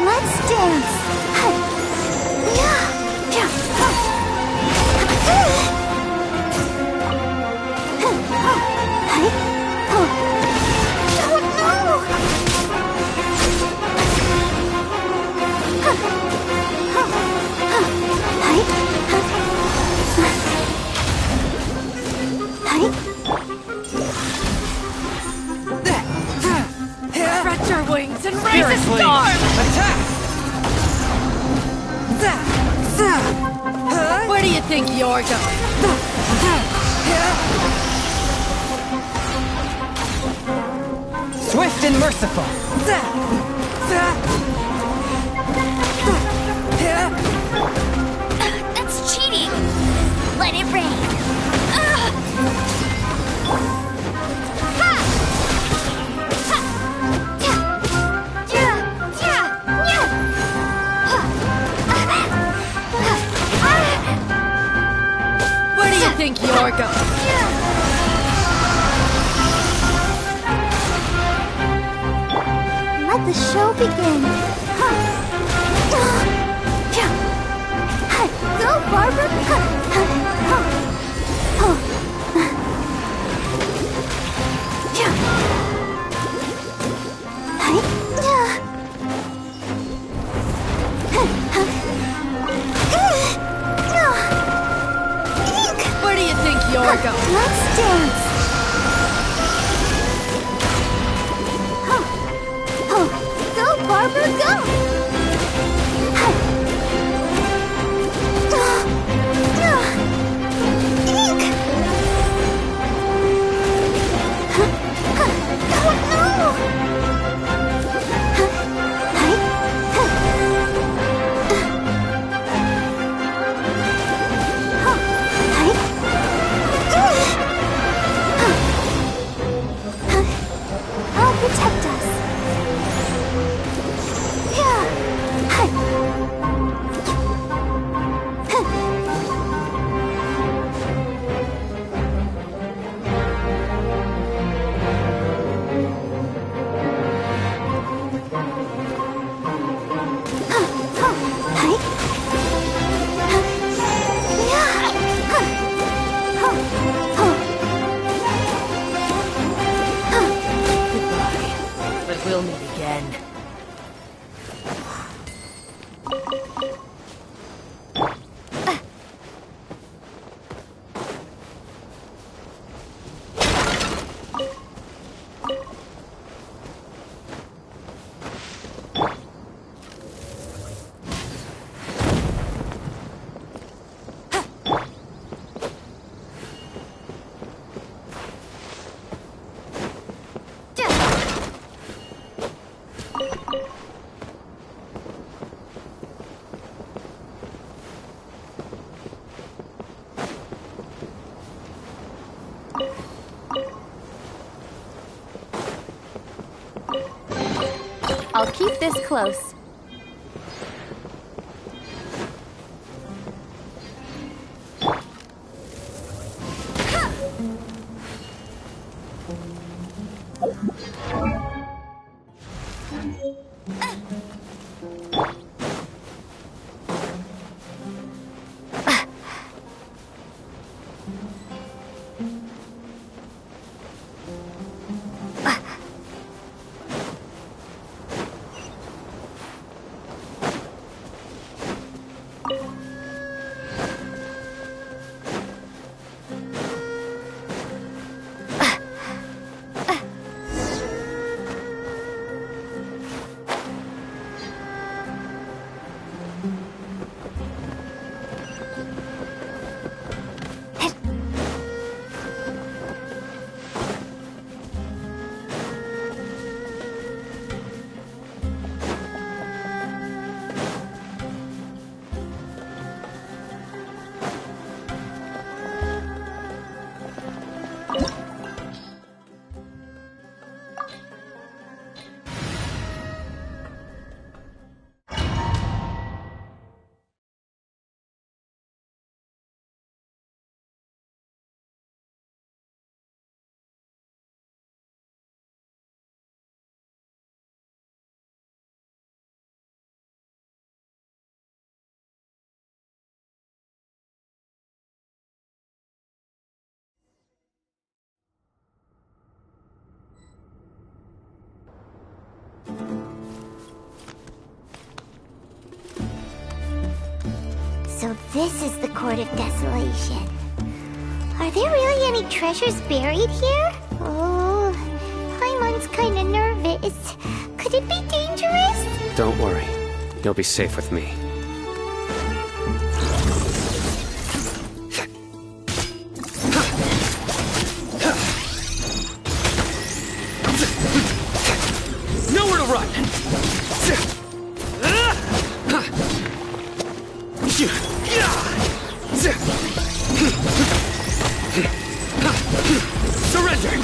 Let's dance! Stretch your wings and raise a storm! Where do you think you're going? Swift and merciful. That's cheating! Let it rain! begin. Go, Barbara! Where do you think you're going? Let's dance. Go, Barbara, go! Protect us. But we'll meet again. I'll keep this close. So this is the Court of Desolation. Are there really any treasures buried here? Oh, Paimon's kinda nervous. Could it be dangerous? Don't worry. You'll be safe with me. Nowhere to run! Surrender!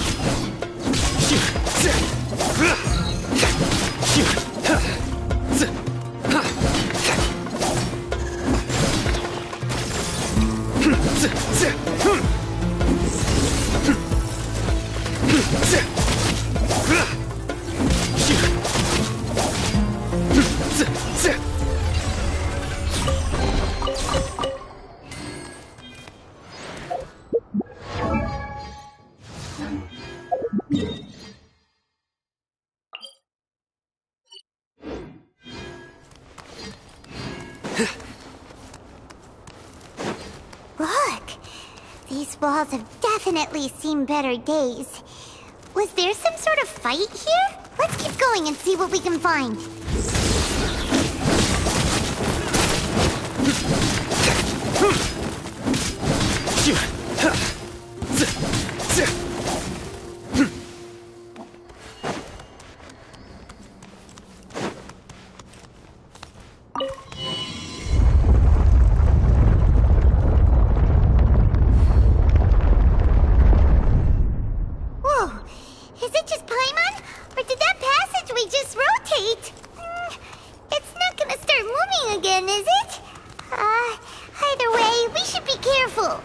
Look! These walls have definitely seen better days. Was there some sort of fight here? Let's keep going and see what we can find. Whoa! Is it just Paimon? Or did that passageway just rotate? It's not gonna start moving again, is it? Either way, we should be careful.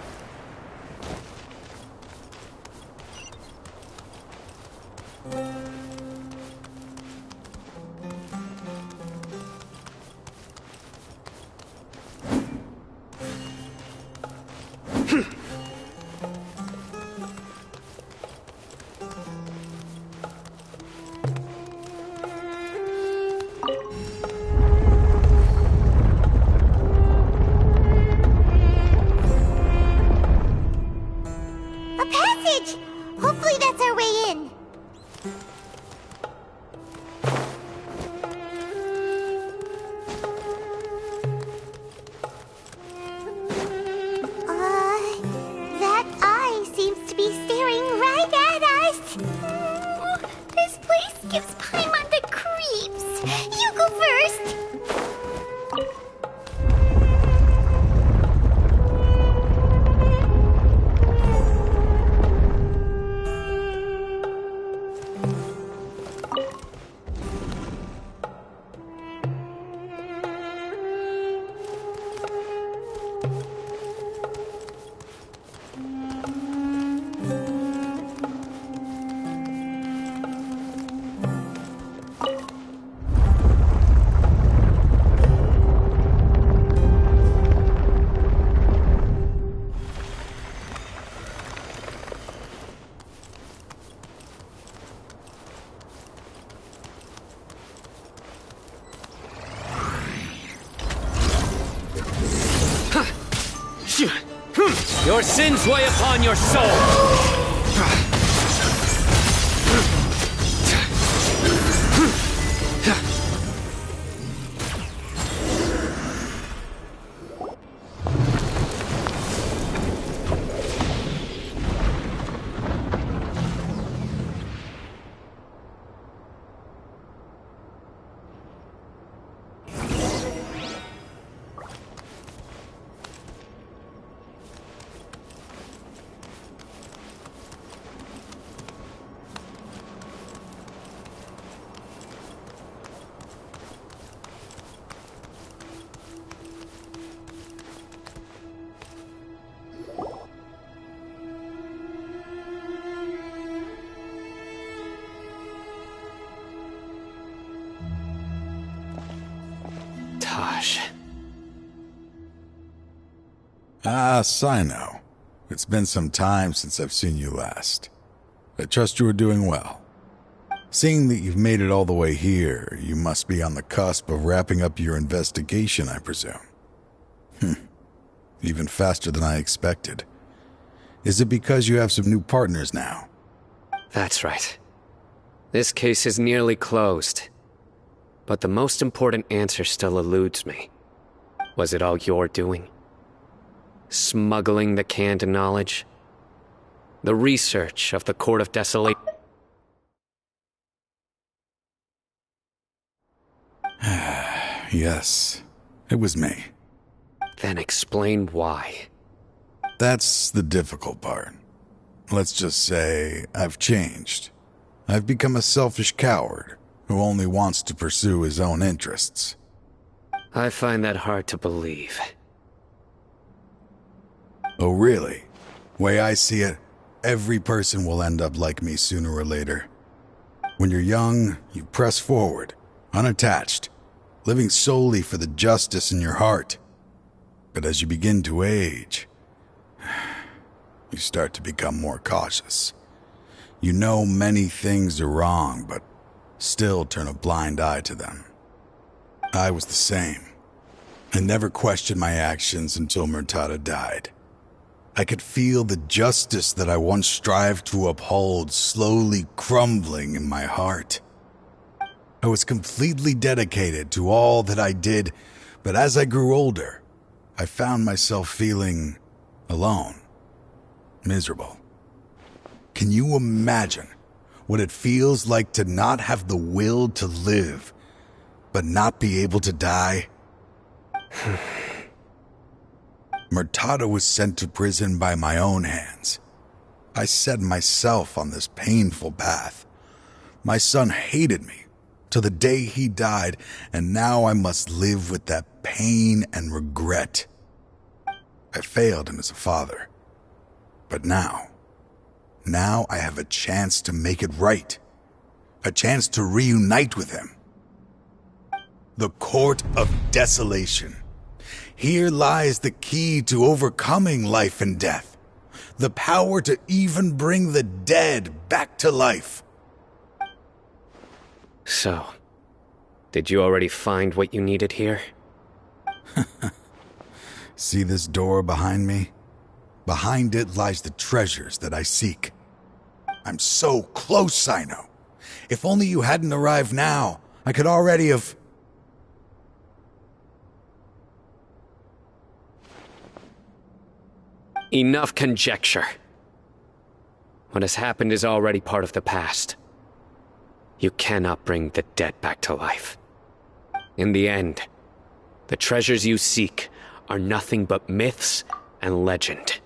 A passage! Hopefully that's our way in. That eye seems to be staring right at us. This place gives Paimon the creeps. You go first. Your sins weigh upon your soul! Taj. Ah, Sino. It's been some time since I've seen you last. I trust you are doing well. Seeing that you've made it all the way here, you must be on the cusp of wrapping up your investigation, I presume. Even faster than I expected. Is it because you have some new partners now? That's right. This case is nearly closed. But the most important answer still eludes me. Was it all your doing? Smuggling the canned knowledge? The research of the Court of Desolation? Yes, it was me. Then explain why. That's the difficult part. Let's just say I've changed. I've become a selfish coward who only wants to pursue his own interests. I find that hard to believe. Oh, really? Way I see it, every person will end up like me sooner or later. When you're young, you press forward, unattached, living solely for the justice in your heart. But as you begin to age, you start to become more cautious. You know many things are wrong, but still turn a blind eye to them. I was the same. I never questioned my actions until Murtada died. I could feel the justice that I once strived to uphold slowly crumbling in my heart. I was completely dedicated to all that I did, but as I grew older, I found myself feeling alone, miserable. Can you imagine what it feels like to not have the will to live, but not be able to die? Murtada was sent to prison by my own hands. I set myself on this painful path. My son hated me till the day he died, and now I must live with that pain and regret. I failed him as a father. But now I have a chance to make it right. A chance to reunite with him. The Court of Desolation. Here lies the key to overcoming life and death. The power to even bring the dead back to life. So, did you already find what you needed here? See this door behind me? Behind it lies the treasures that I seek. I'm so close, Sino. If only you hadn't arrived now, I could already have... Enough conjecture. What has happened is already part of the past. You cannot bring the dead back to life. In the end, the treasures you seek are nothing but myths and legend.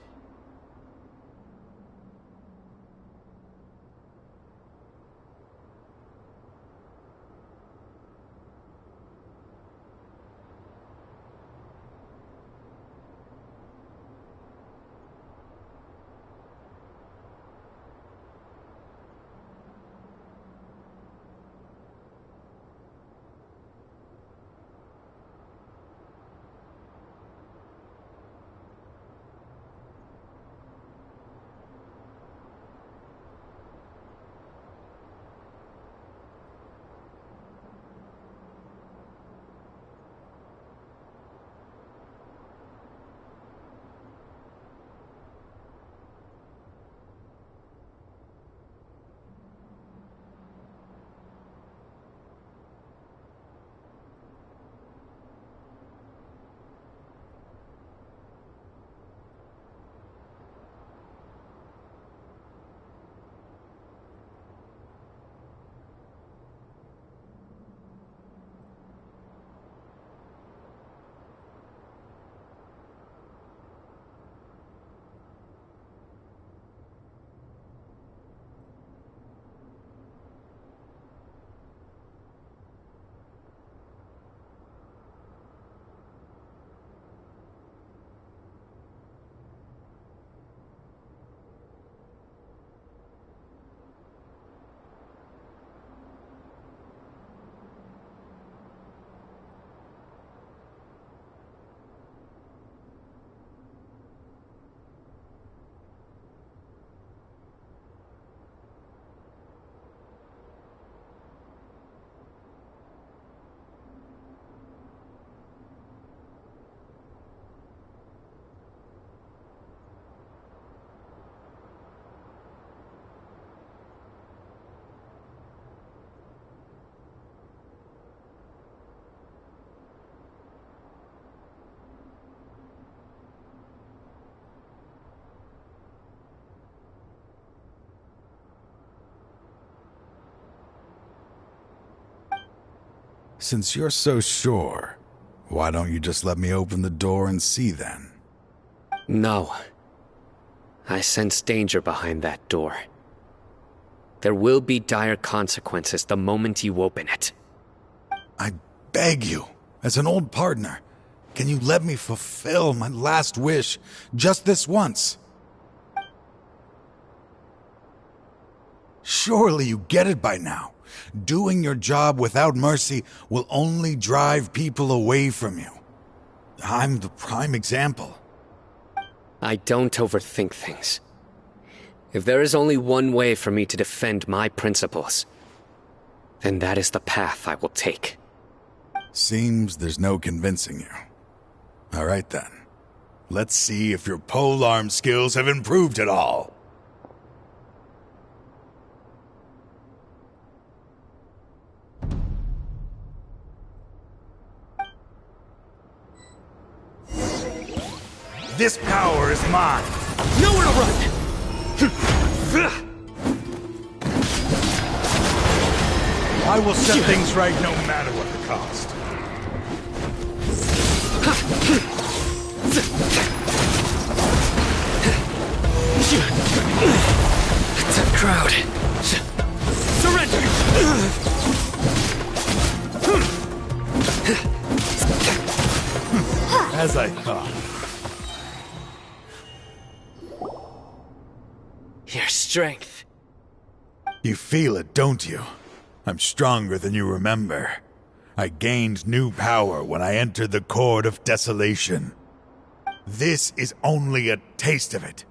Since you're so sure, why don't you just let me open the door and see then? No. I sense danger behind that door. There will be dire consequences the moment you open it. I beg you, as an old partner, can you let me fulfill my last wish just this once? Surely you get it by now. Doing your job without mercy will only drive people away from you. I'm the prime example. I don't overthink things. If there is only one way for me to defend my principles, then that is the path I will take. Seems there's no convincing you. All right then. Let's see if your polearm skills have improved at all. This power is mine. Nowhere to run! I will set things right no matter what the cost. The crowd. Surrender! As I thought. Your strength. You feel it, don't you? I'm stronger than you remember. I gained new power when I entered the Court of Desolation. This is only a taste of it.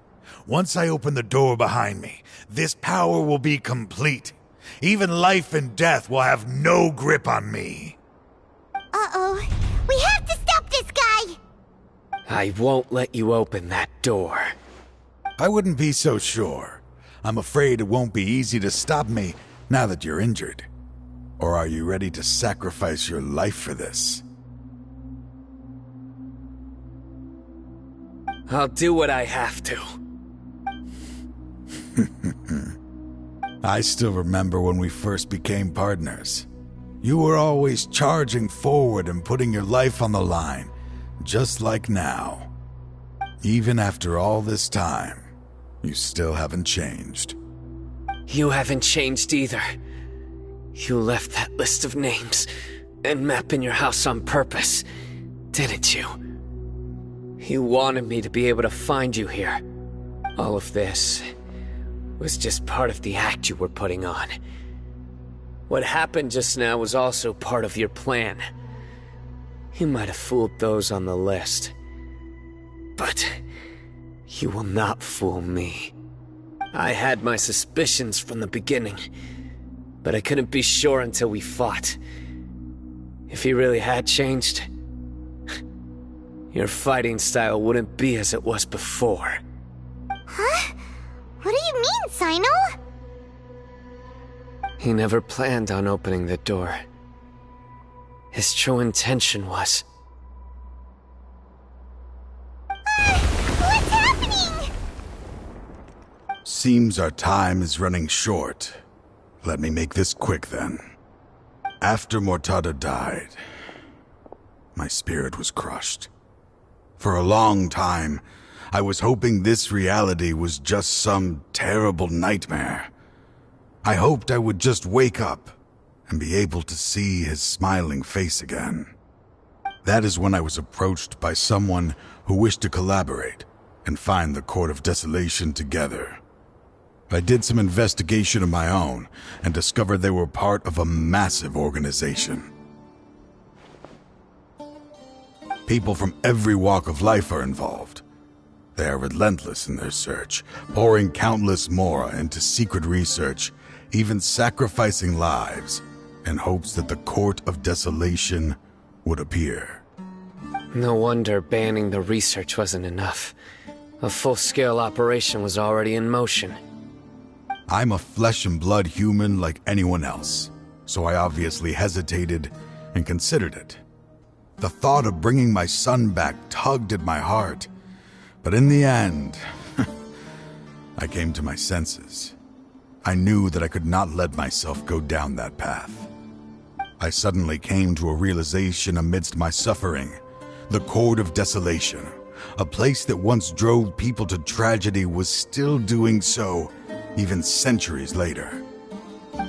Once I open the door behind me, this power will be complete. Even life and death will have no grip on me. Uh-oh. We have to stop this guy! I won't let you open that door. I wouldn't be so sure. I'm afraid it won't be easy to stop me now that you're injured. Or are you ready to sacrifice your life for this? I'll do what I have to. I still remember when we first became partners. You were always charging forward and putting your life on the line, just like now. Even after all this time, you still haven't changed. You haven't changed either. You left that list of names and map in your house on purpose, didn't you? You wanted me to be able to find you here. All of this was just part of the act you were putting on. What happened just now was also part of your plan. You might have fooled those on the list, but you will not fool me. I had my suspicions from the beginning, but I couldn't be sure until we fought. If he really had changed, your fighting style wouldn't be as it was before. Huh? What do you mean, Sino? He never planned on opening the door. His true intention was... What's happening? Seems our time is running short. Let me make this quick then. After Mortada died, my spirit was crushed. For a long time, I was hoping this reality was just some terrible nightmare. I hoped I would just wake up and be able to see his smiling face again. That is when I was approached by someone who wished to collaborate and find the Court of Desolation together. I did some investigation of my own and discovered they were part of a massive organization. People from every walk of life are involved. They are relentless in their search, pouring countless mora into secret research, even sacrificing lives in hopes that the Court of Desolation would appear. No wonder banning the research wasn't enough. A full-scale operation was already in motion. I'm a flesh and blood human like anyone else, so I obviously hesitated and considered it. The thought of bringing my son back tugged at my heart, but in the end, I came to my senses. I knew that I could not let myself go down that path. I suddenly came to a realization amidst my suffering. The Court of Desolation, a place that once drove people to tragedy, was still doing so, even centuries later.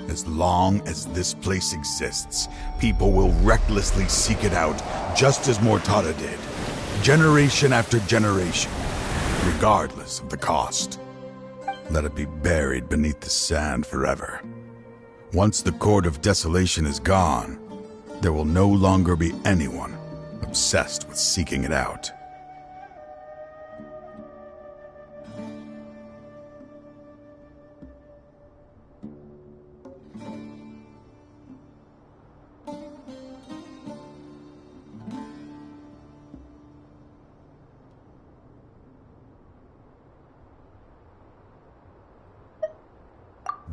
As long as this place exists, people will recklessly seek it out, just as Mortada did, generation after generation, regardless of the cost. Let it be buried beneath the sand forever. Once the Court of Desolation is gone, there will no longer be anyone obsessed with seeking it out.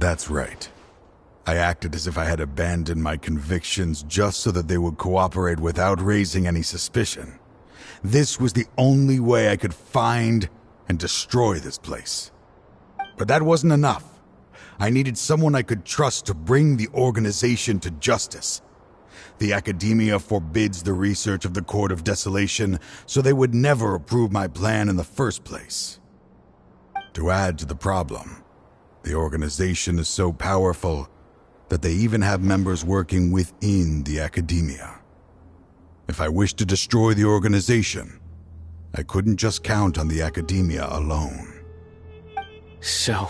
That's right. I acted as if I had abandoned my convictions just so that they would cooperate without raising any suspicion. This was the only way I could find and destroy this place. But that wasn't enough. I needed someone I could trust to bring the organization to justice. The Academia forbids the research of the Court of Desolation, so they would never approve my plan in the first place. To add to the problem, the organization is so powerful that they even have members working within the Academia. If I wished to destroy the organization, I couldn't just count on the Academia alone. So,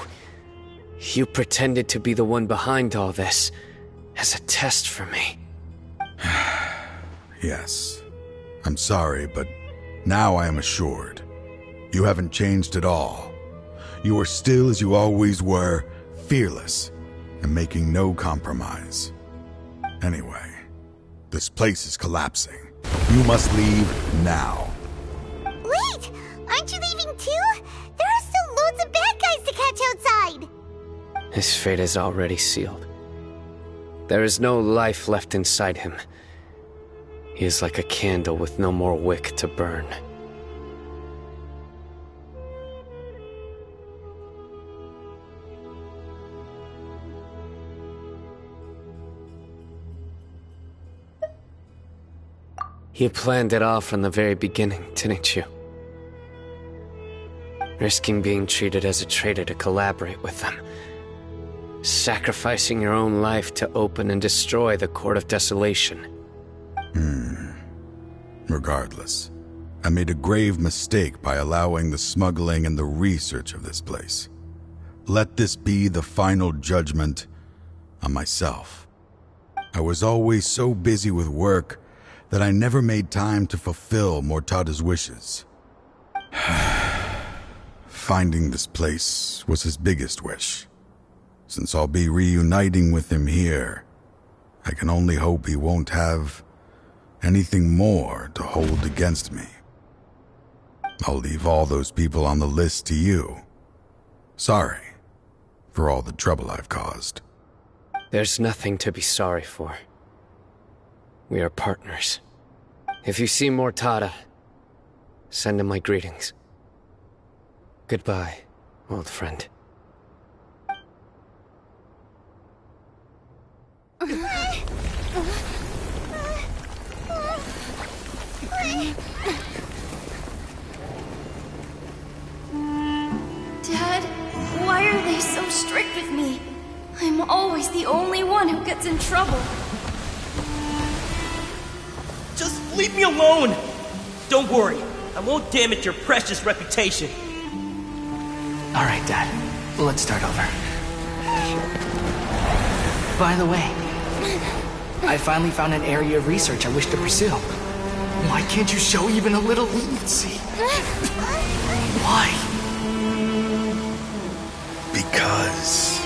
you pretended to be the one behind all this, as a test for me. Yes. I'm sorry, but now I am assured. You haven't changed at all. You are still as you always were, fearless, and making no compromise. Anyway, this place is collapsing. You must leave now. Wait! Aren't you leaving too? There are still loads of bad guys to catch outside! His fate is already sealed. There is no life left inside him. He is like a candle with no more wick to burn. You planned it all from the very beginning, didn't you? Risking being treated as a traitor to collaborate with them. Sacrificing your own life to open and destroy the Court of Desolation. Regardless, I made a grave mistake by allowing the smuggling and the research of this place. Let this be the final judgment on myself. I was always so busy with work that I never made time to fulfill Mortada's wishes. Finding this place was his biggest wish. Since I'll be reuniting with him here, I can only hope he won't have anything more to hold against me. I'll leave all those people on the list to you. Sorry for all the trouble I've caused. There's nothing to be sorry for. We are partners. If you see Mortada, send him my greetings. Goodbye, old friend. Dad, why are they so strict with me? I'm always the only one who gets in trouble. Just leave me alone! Don't worry, I won't damage your precious reputation. Alright, Dad. Let's start over. By the way, I finally found an area of research I wish to pursue. Why can't you show even a little leniency? Why? Because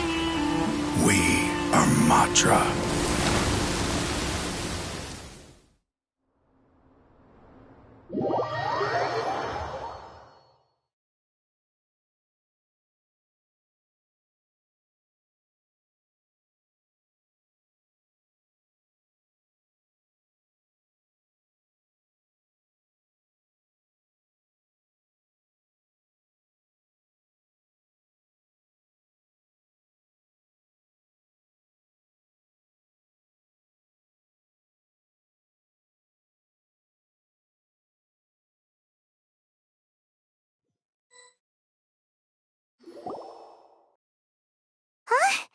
we are Matra. Huh?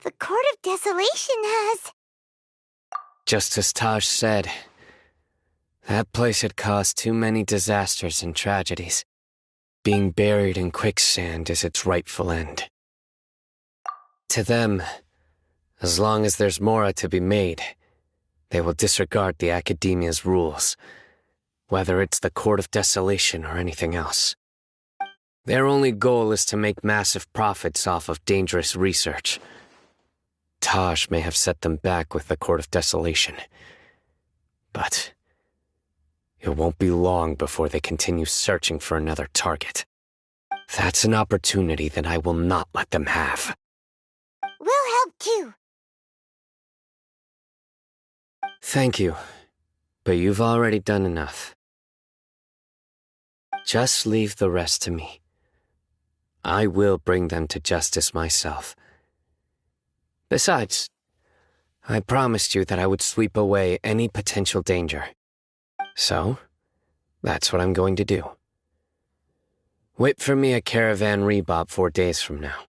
The Court of Desolation has... Just as Taj said, that place had caused too many disasters and tragedies. Being buried in quicksand is its rightful end. To them, as long as there's Mora to be made, they will disregard the Academia's rules, whether it's the Court of Desolation or anything else. Their only goal is to make massive profits off of dangerous research. Taj may have set them back with the Court of Desolation, but it won't be long before they continue searching for another target. That's an opportunity that I will not let them have. too. Thank you, but you've already done enough. Just leave the rest to me. I will bring them to justice myself. Besides, I promised you that I would sweep away any potential danger. So, that's what I'm going to do. Wait for me at Caravan Rebob 4 days from now.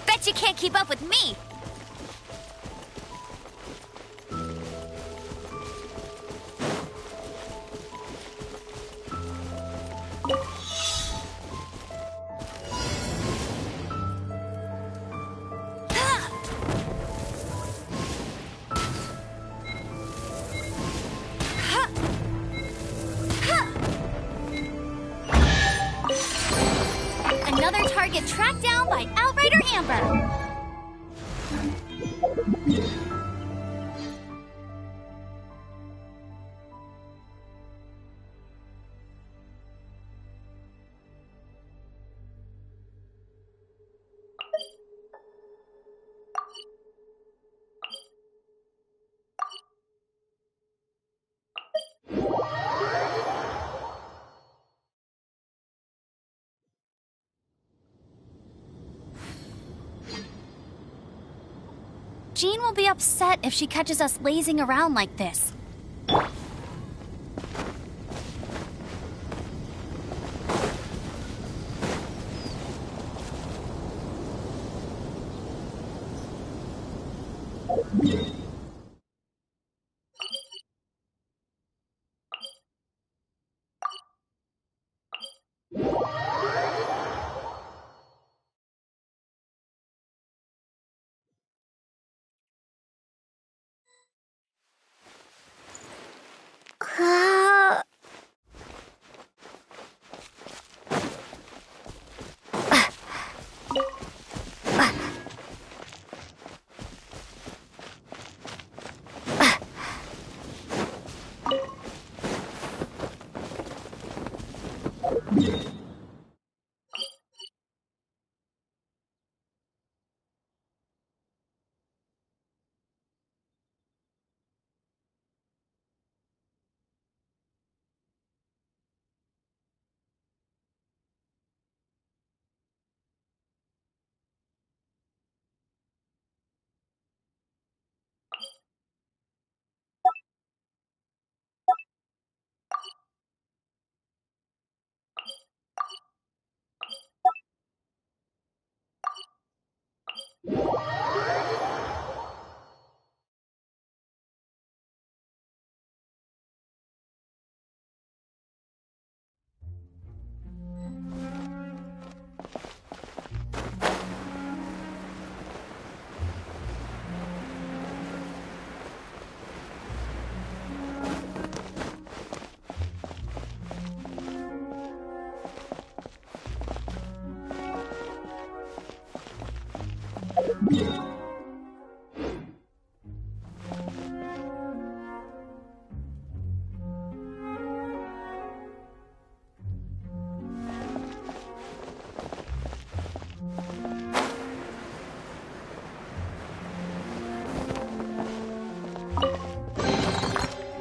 Bet you can't keep up with me! Another target tracked down by Outrider Amber. Jean will be upset if she catches us lazing around like this.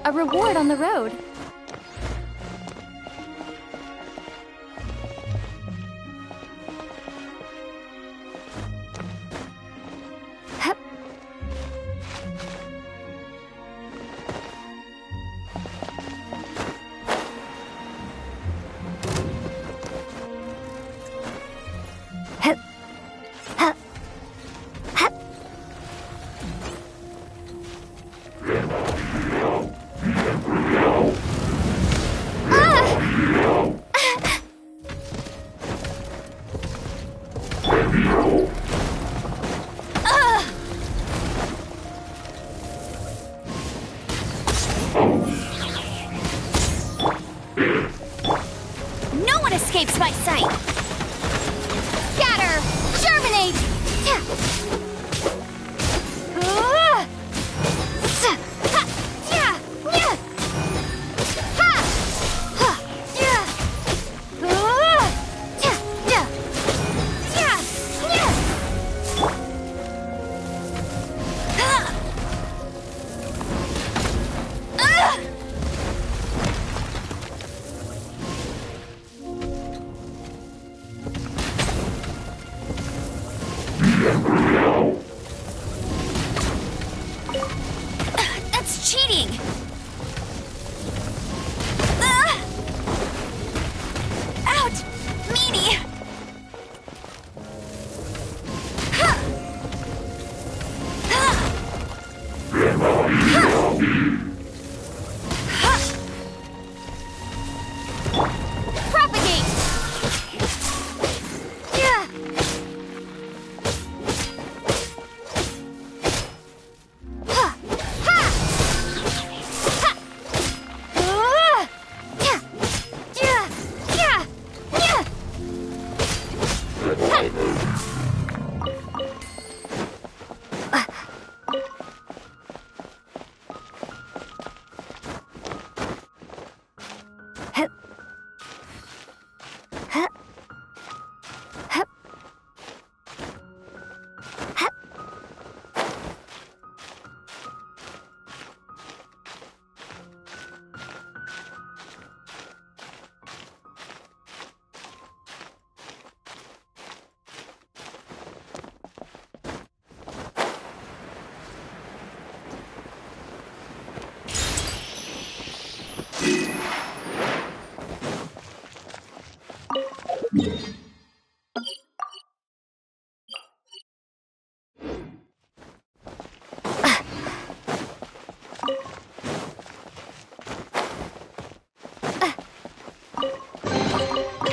A reward on the road. Hup. No one escapes my sight! Scatter! Germinate! That's cheating! Ouch! Meanie! Propagate!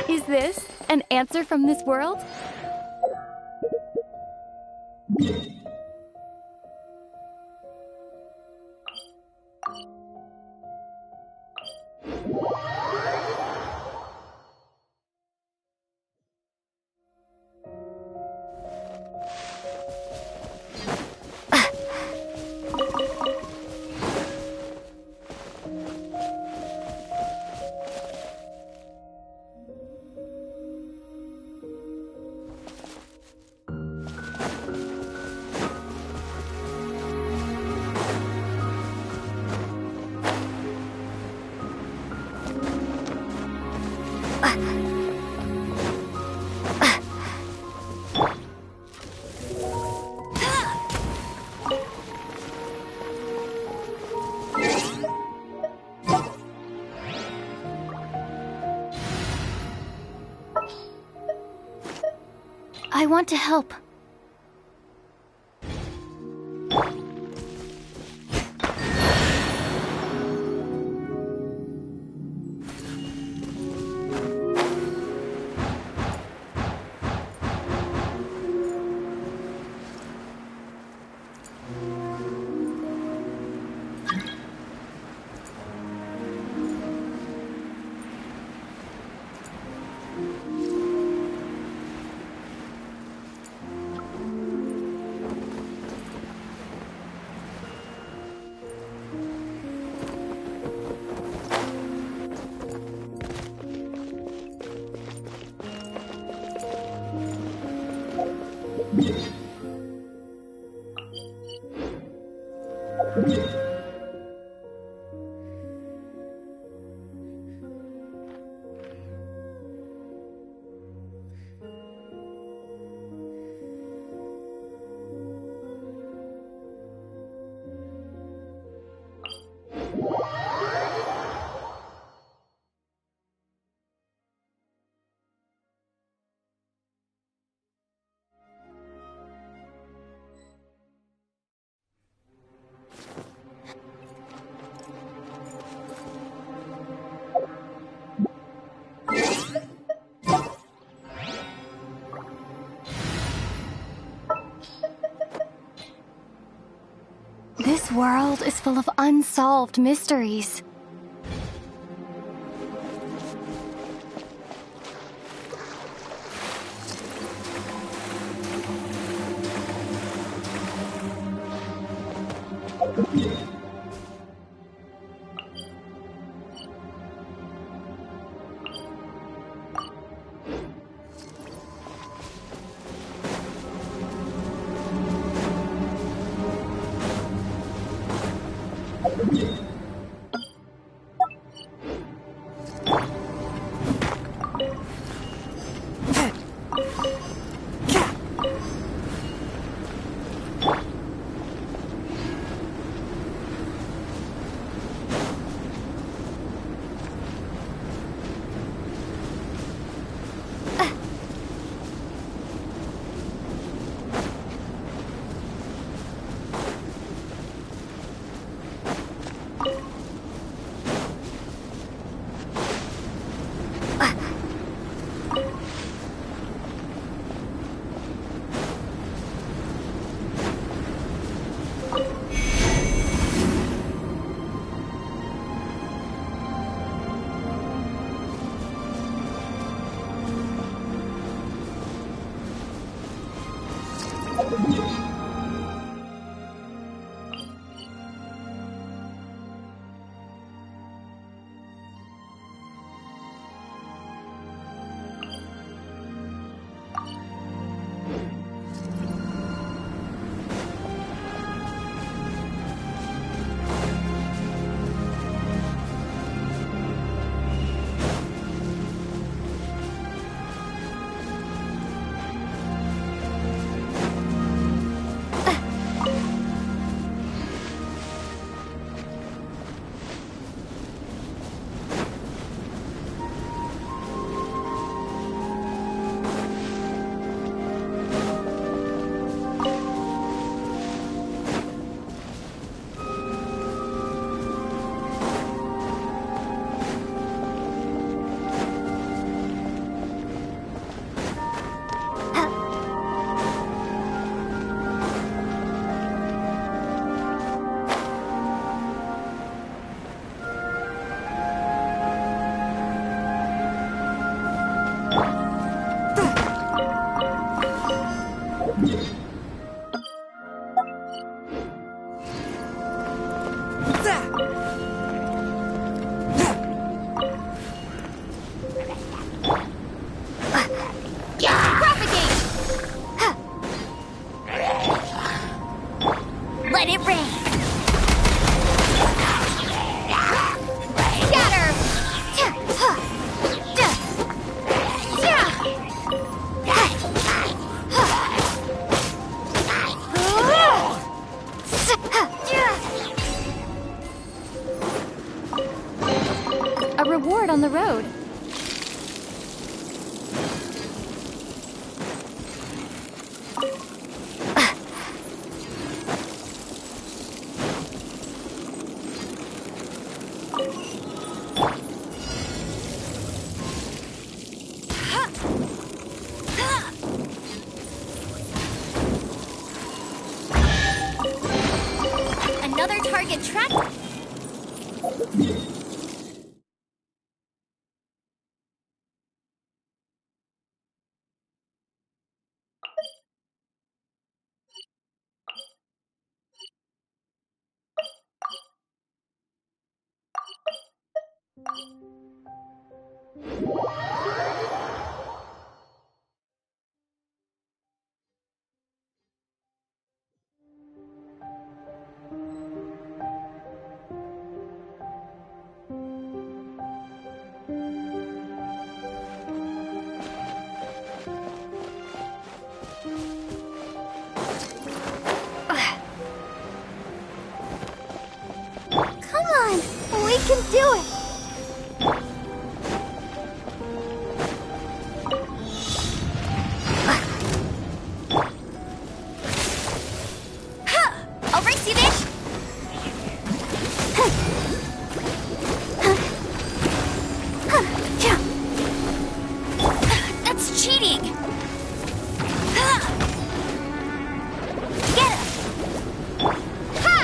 Is this an answer from this world? I want to help. This world is full of unsolved mysteries. Let it rain! Scatter! A reward on the road. Another target track. Come on, we can do it. I'll race you, bitch! That's cheating! Get him! Ha!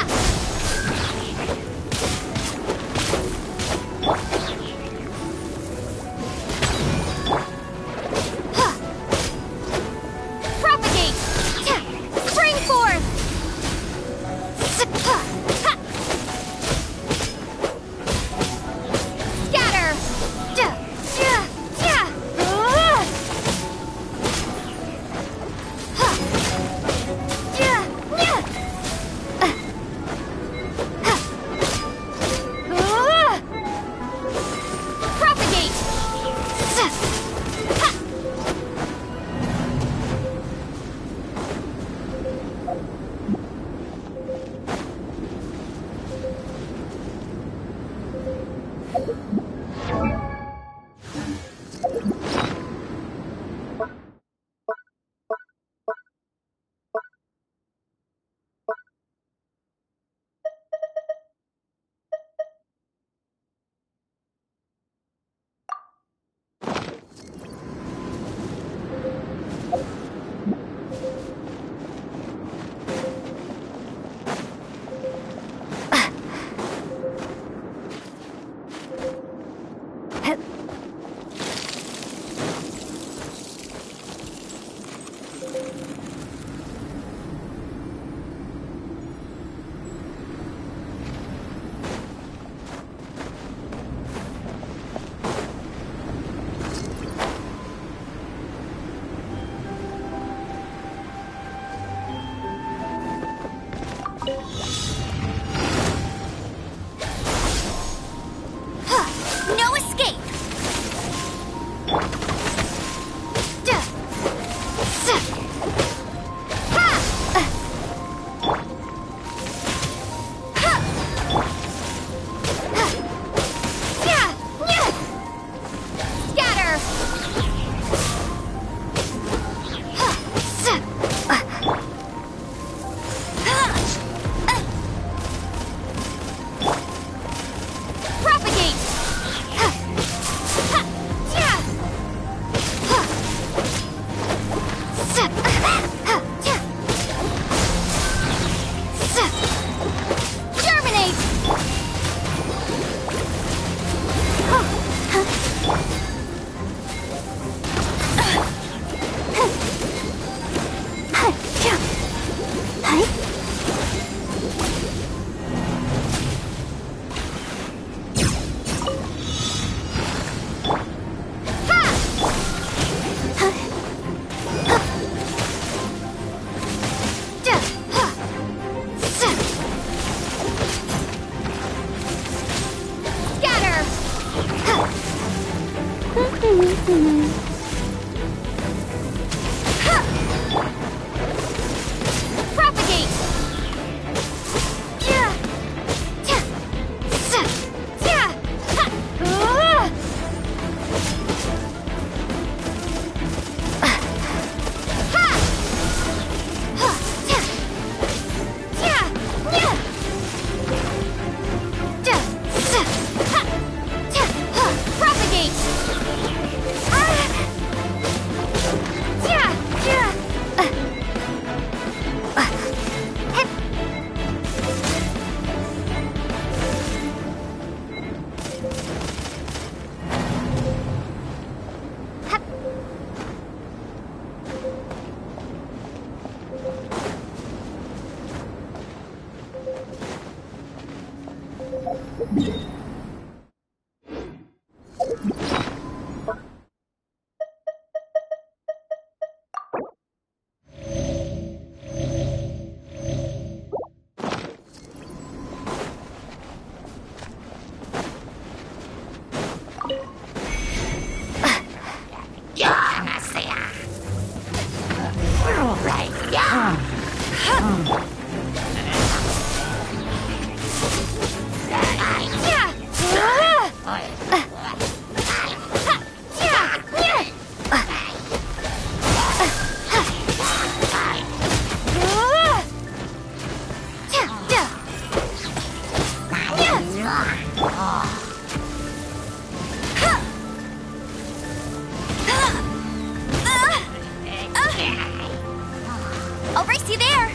I'll race you there!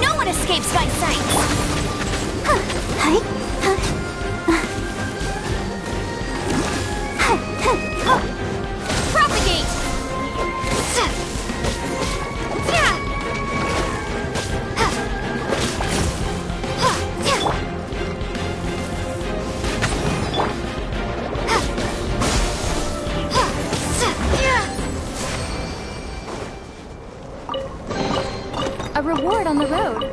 No one escapes my sight! Propagate! A reward on the road.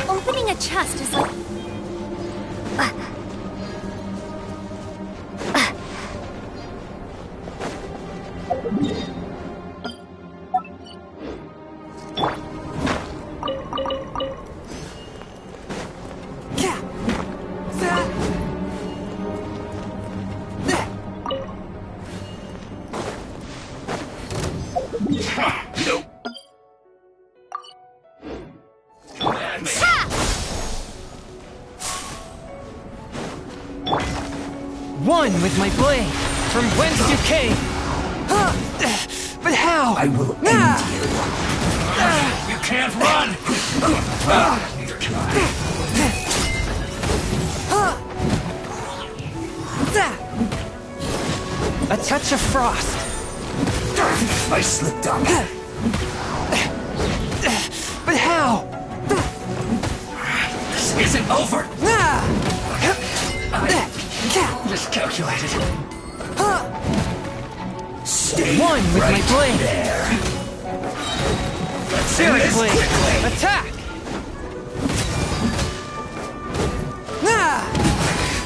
Opening a chest is like... One with my blade, from whence you came. But how? I will end you. You can't run! Neither can I. A touch of frost. I slipped up. But how? This isn't over. I miscalculated. Stay One with right my blade. There. Let's end Spirit this blade. quickly. Attack!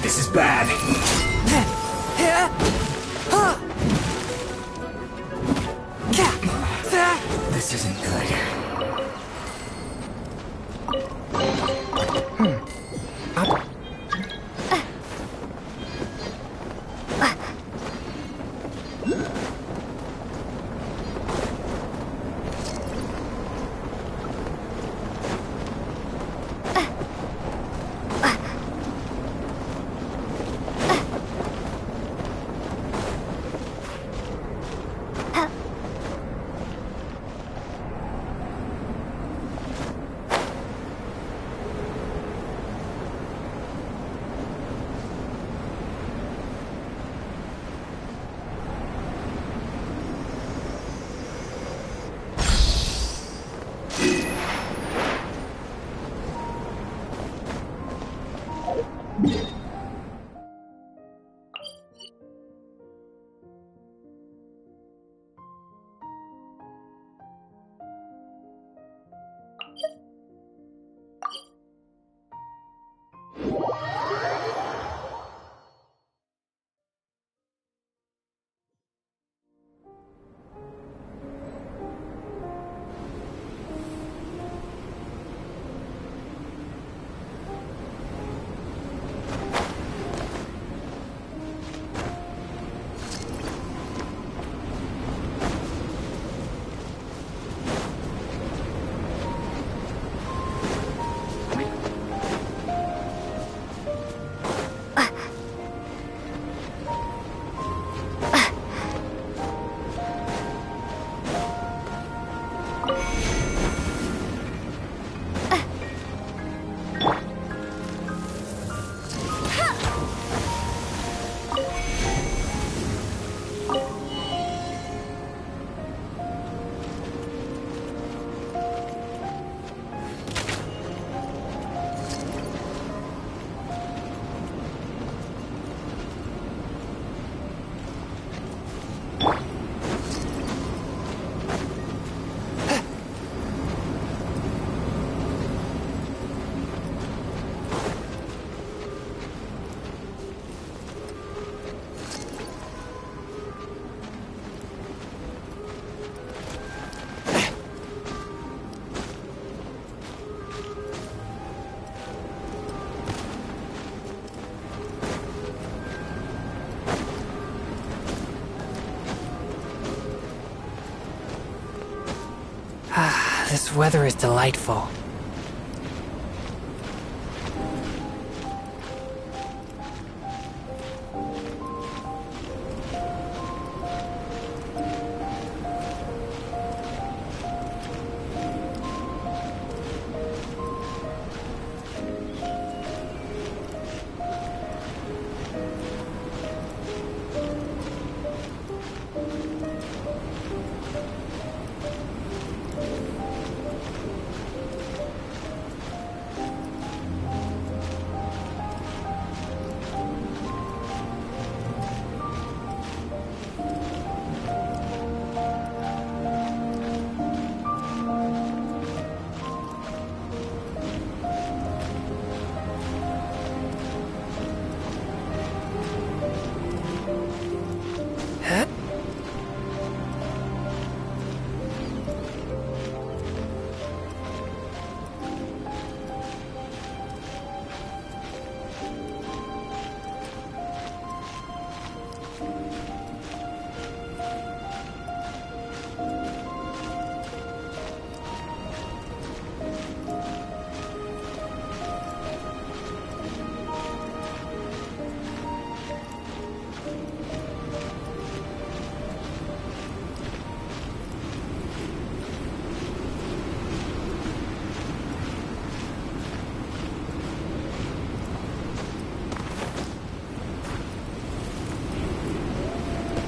This is bad. This isn't good. This weather is delightful.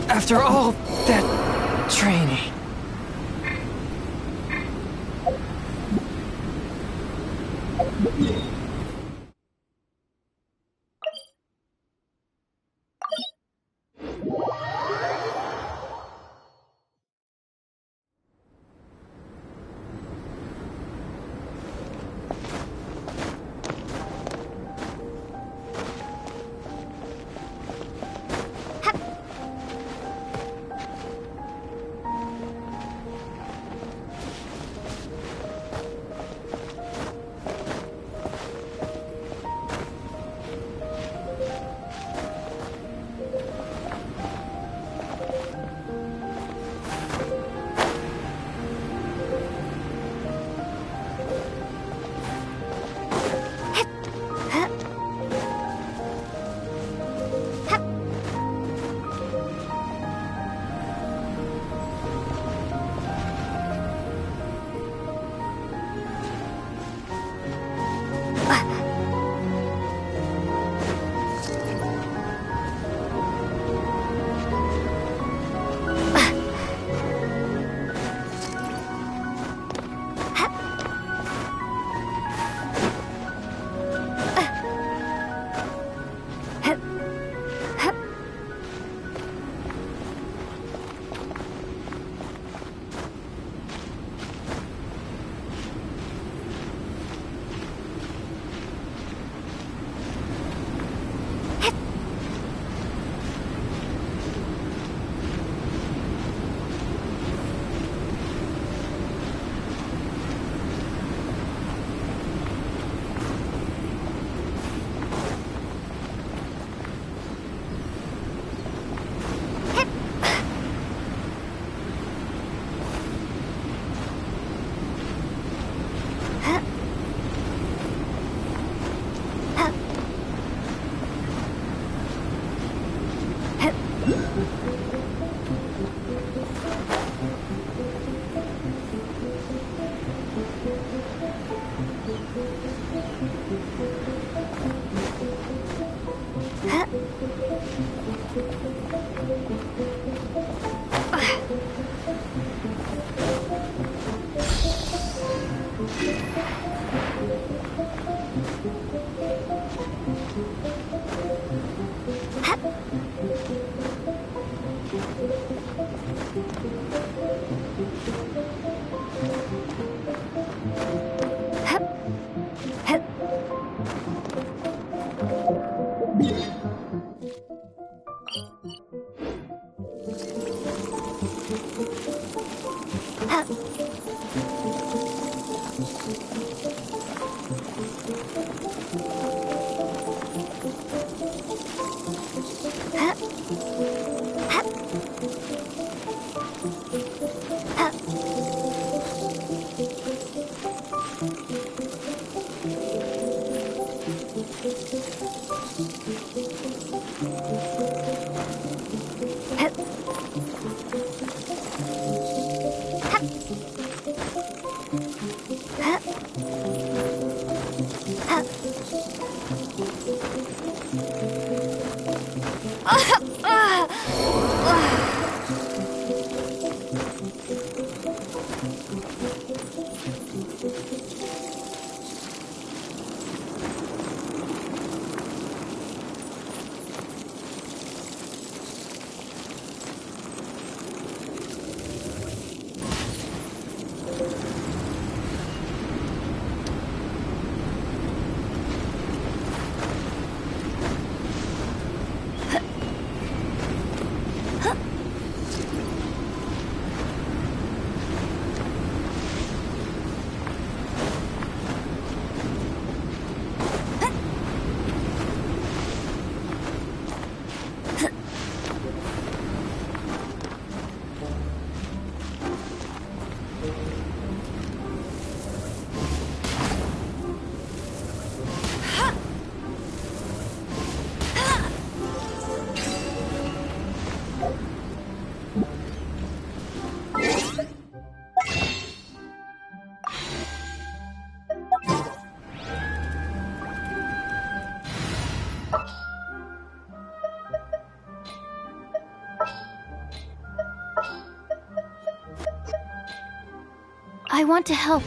After all that training. Hup. I want to help.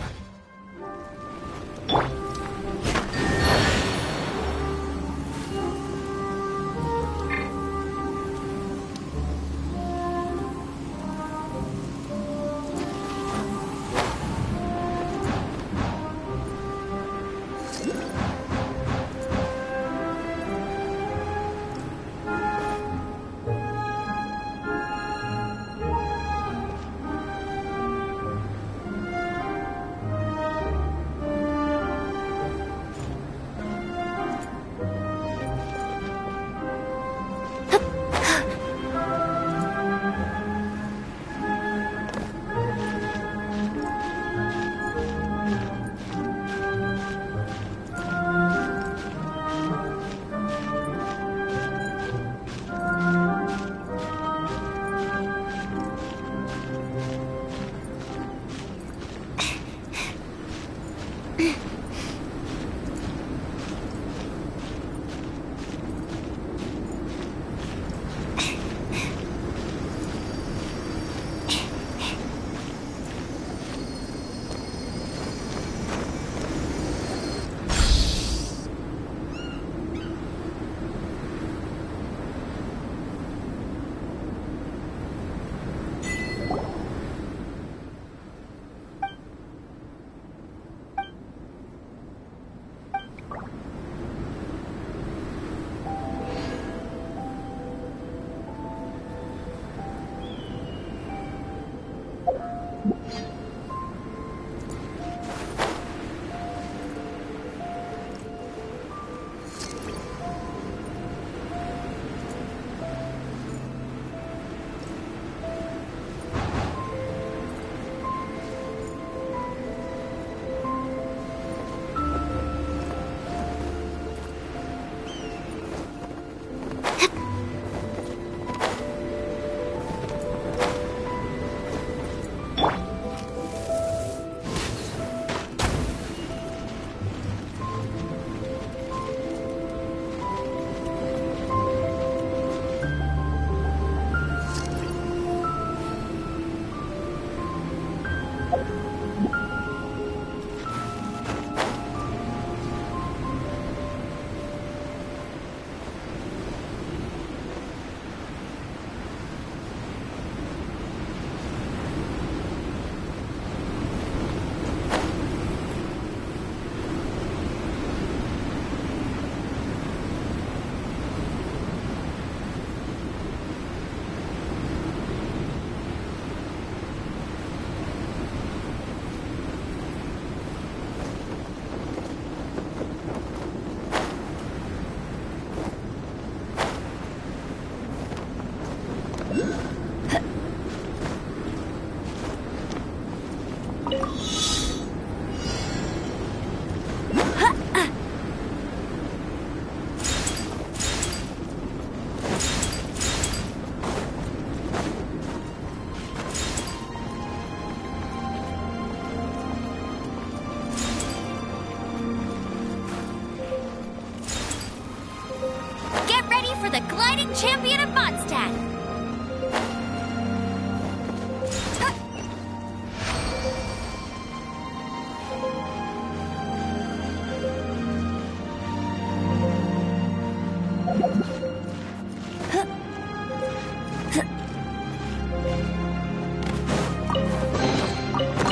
champion of Mondstadt!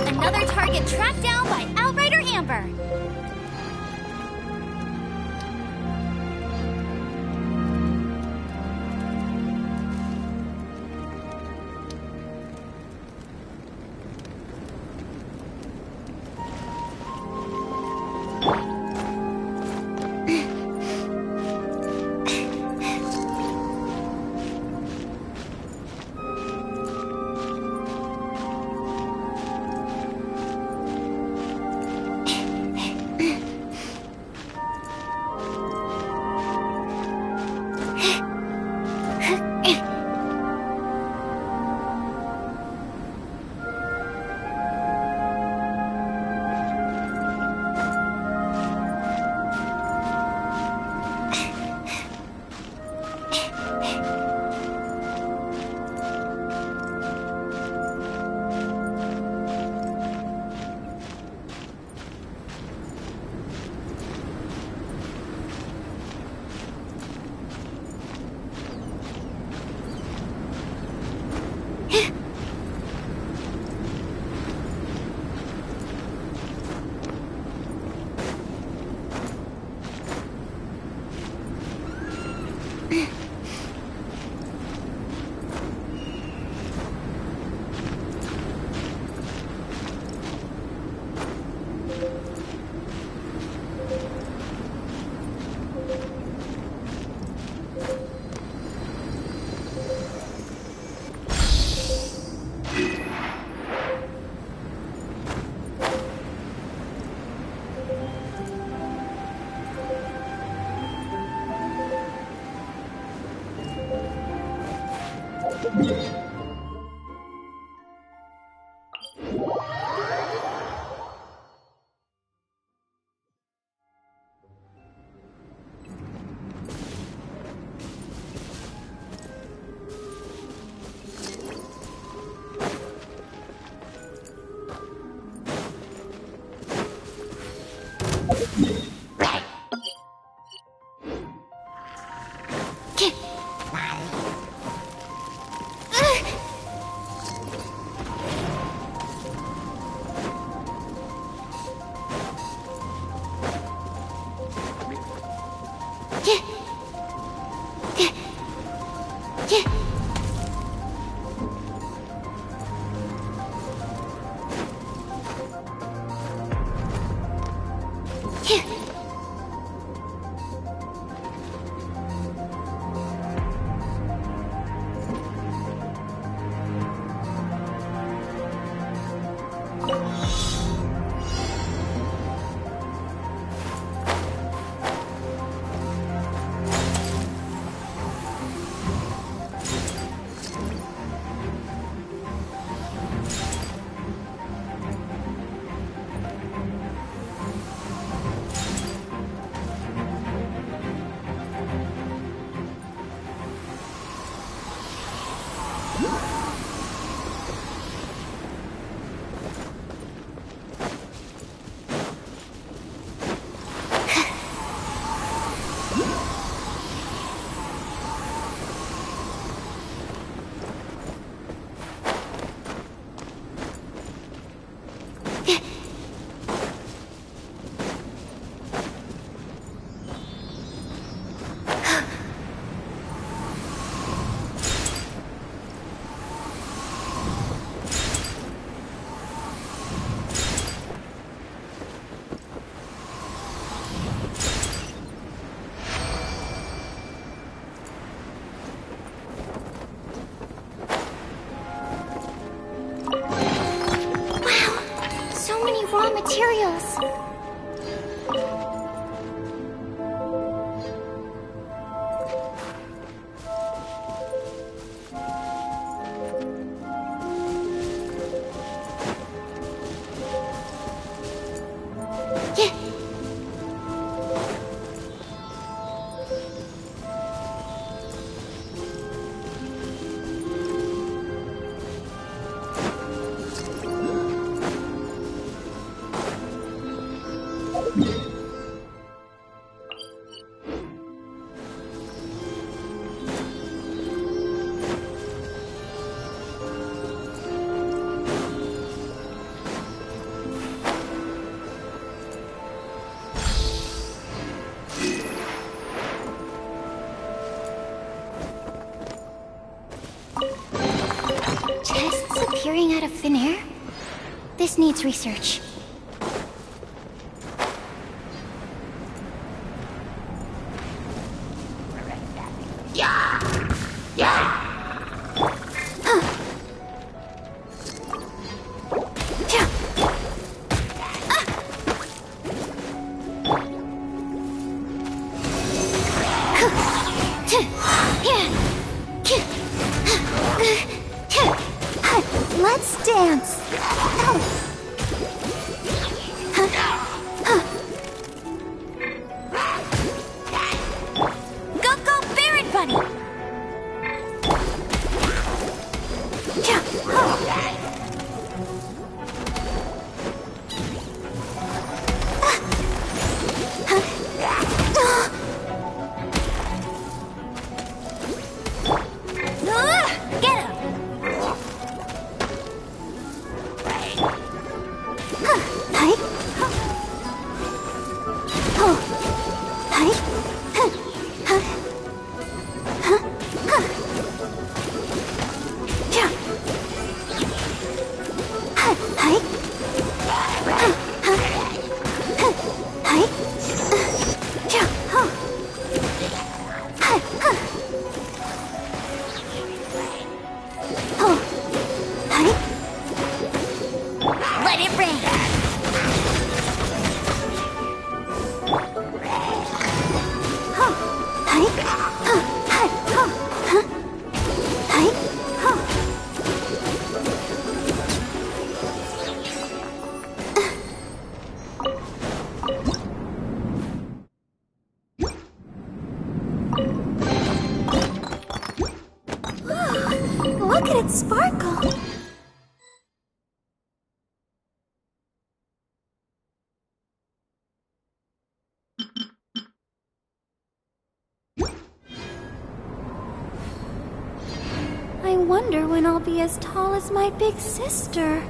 Another target tracked down by Outrider Amber. out of thin air? This needs research. Let's dance. Go, go, Barret Bunny! Get him! Let it rain! Look at it sparkle! I wonder when I'll be as tall as my big sister.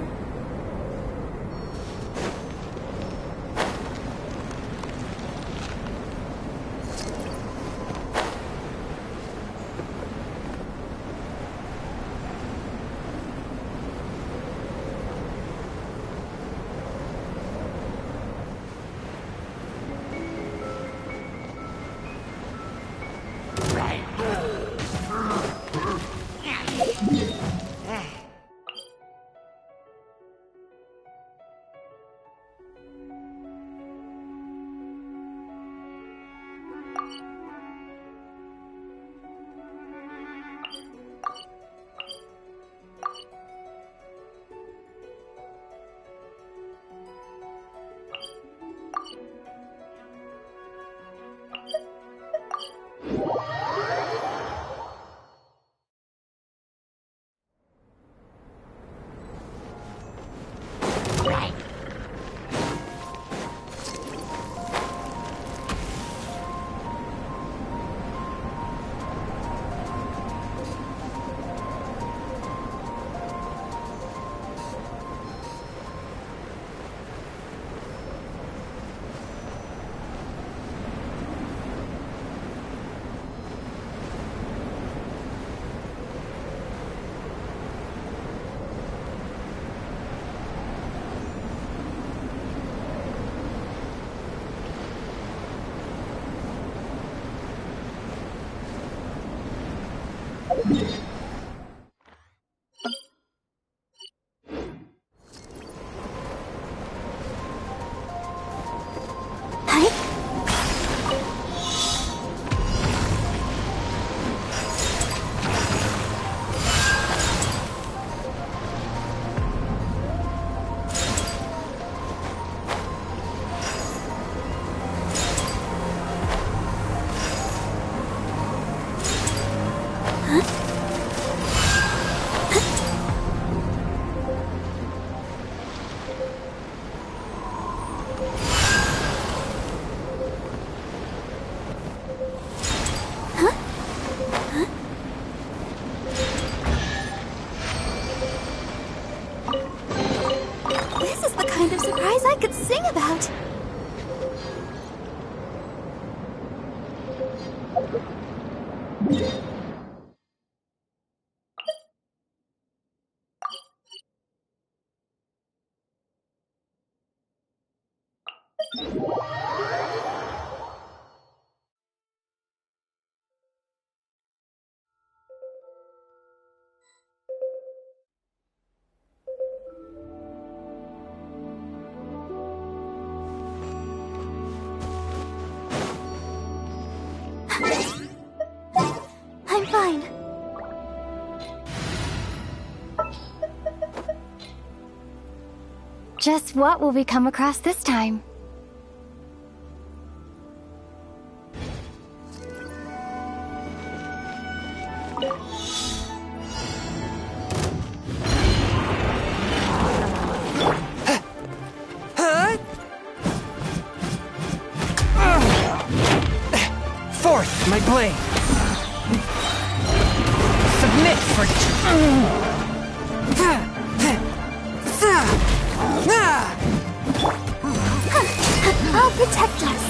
I could sing about. Just what will we come across this time? Forth, my blade! Submit for... I'll protect us.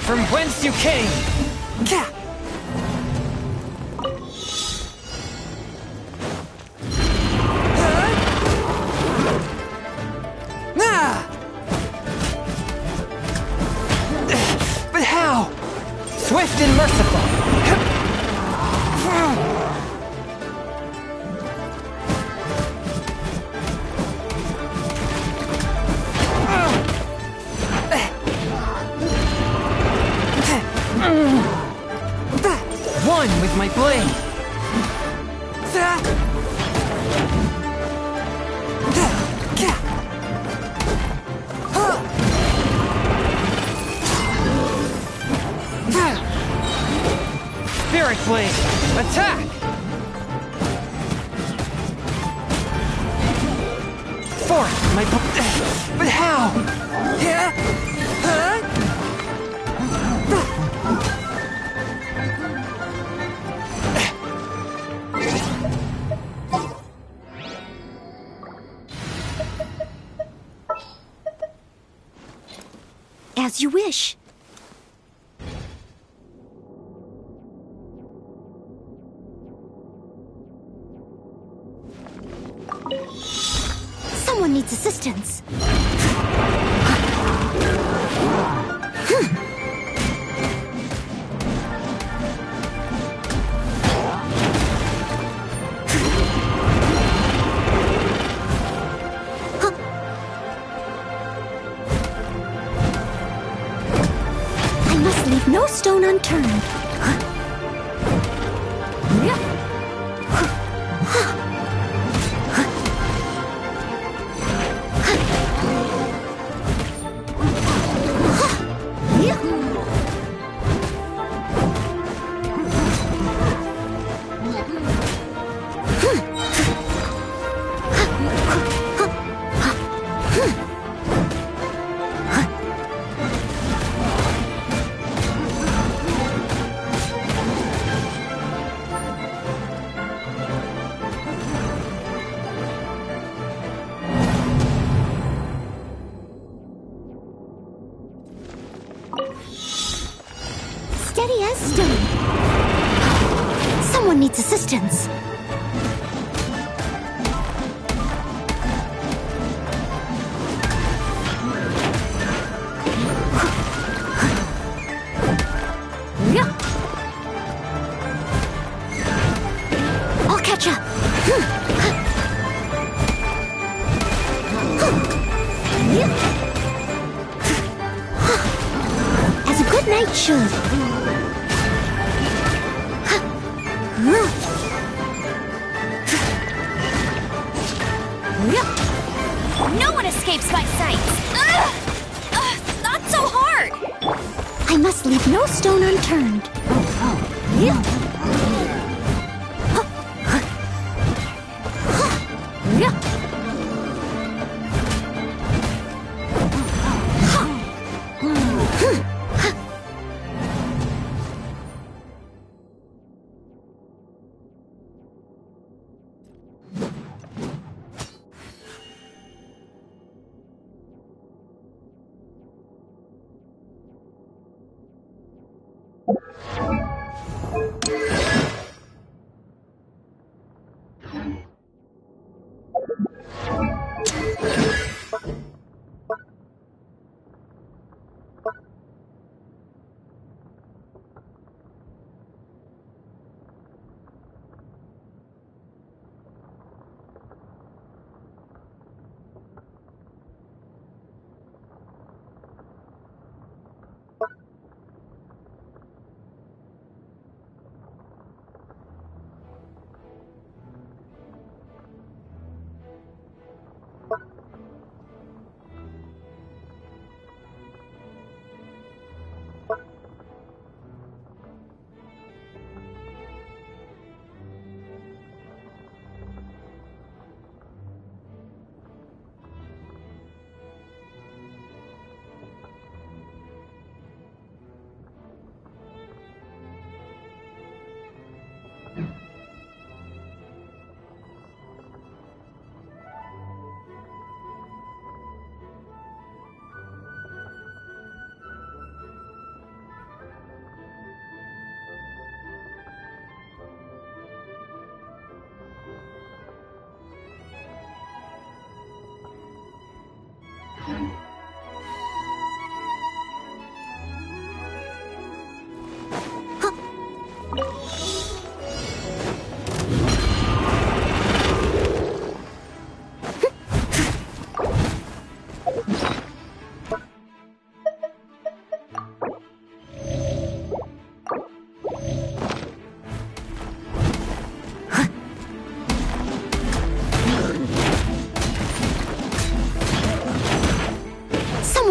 From whence you came! But how? Swift and merciful! One with my blade! Spirit blade! Attack! Forth, my but how? As you wish. Someone needs assistance. I must leave no stone unturned. Steady as stone. Someone needs assistance. I'll catch up. As a good knight should. No one escapes my sight! Not so hard! I must leave no stone unturned.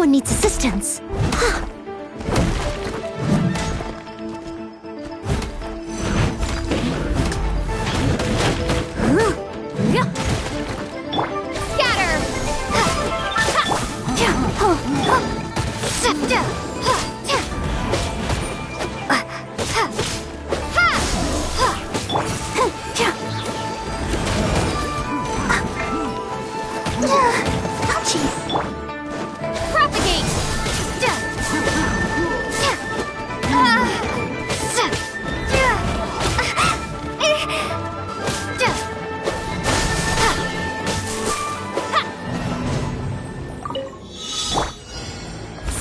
Someone needs assistance.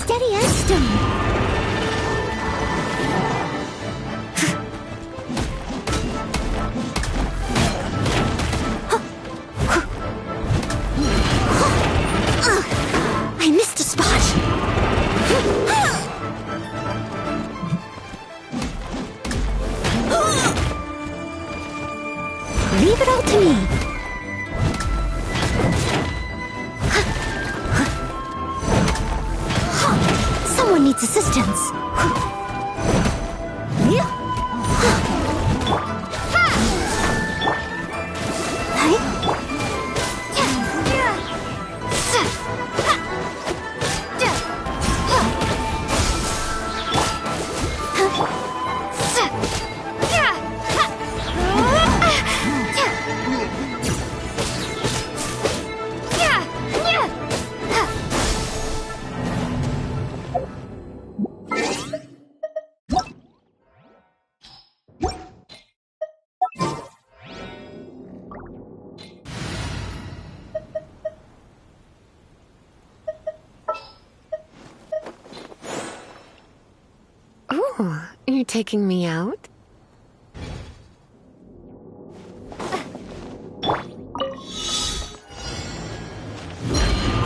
Steady as stone. I missed a spot. Leave it all to me. Someone needs assistance. Oh, you're taking me out?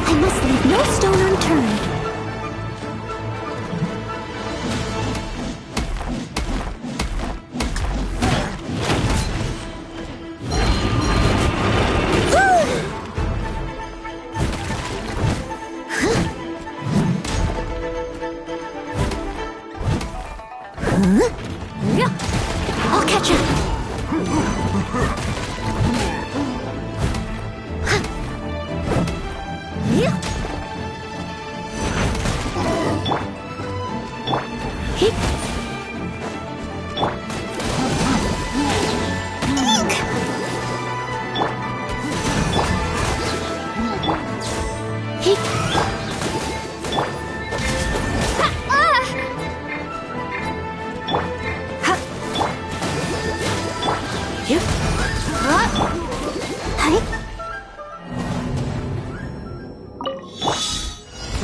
I must leave no stone unturned. I'll catch him.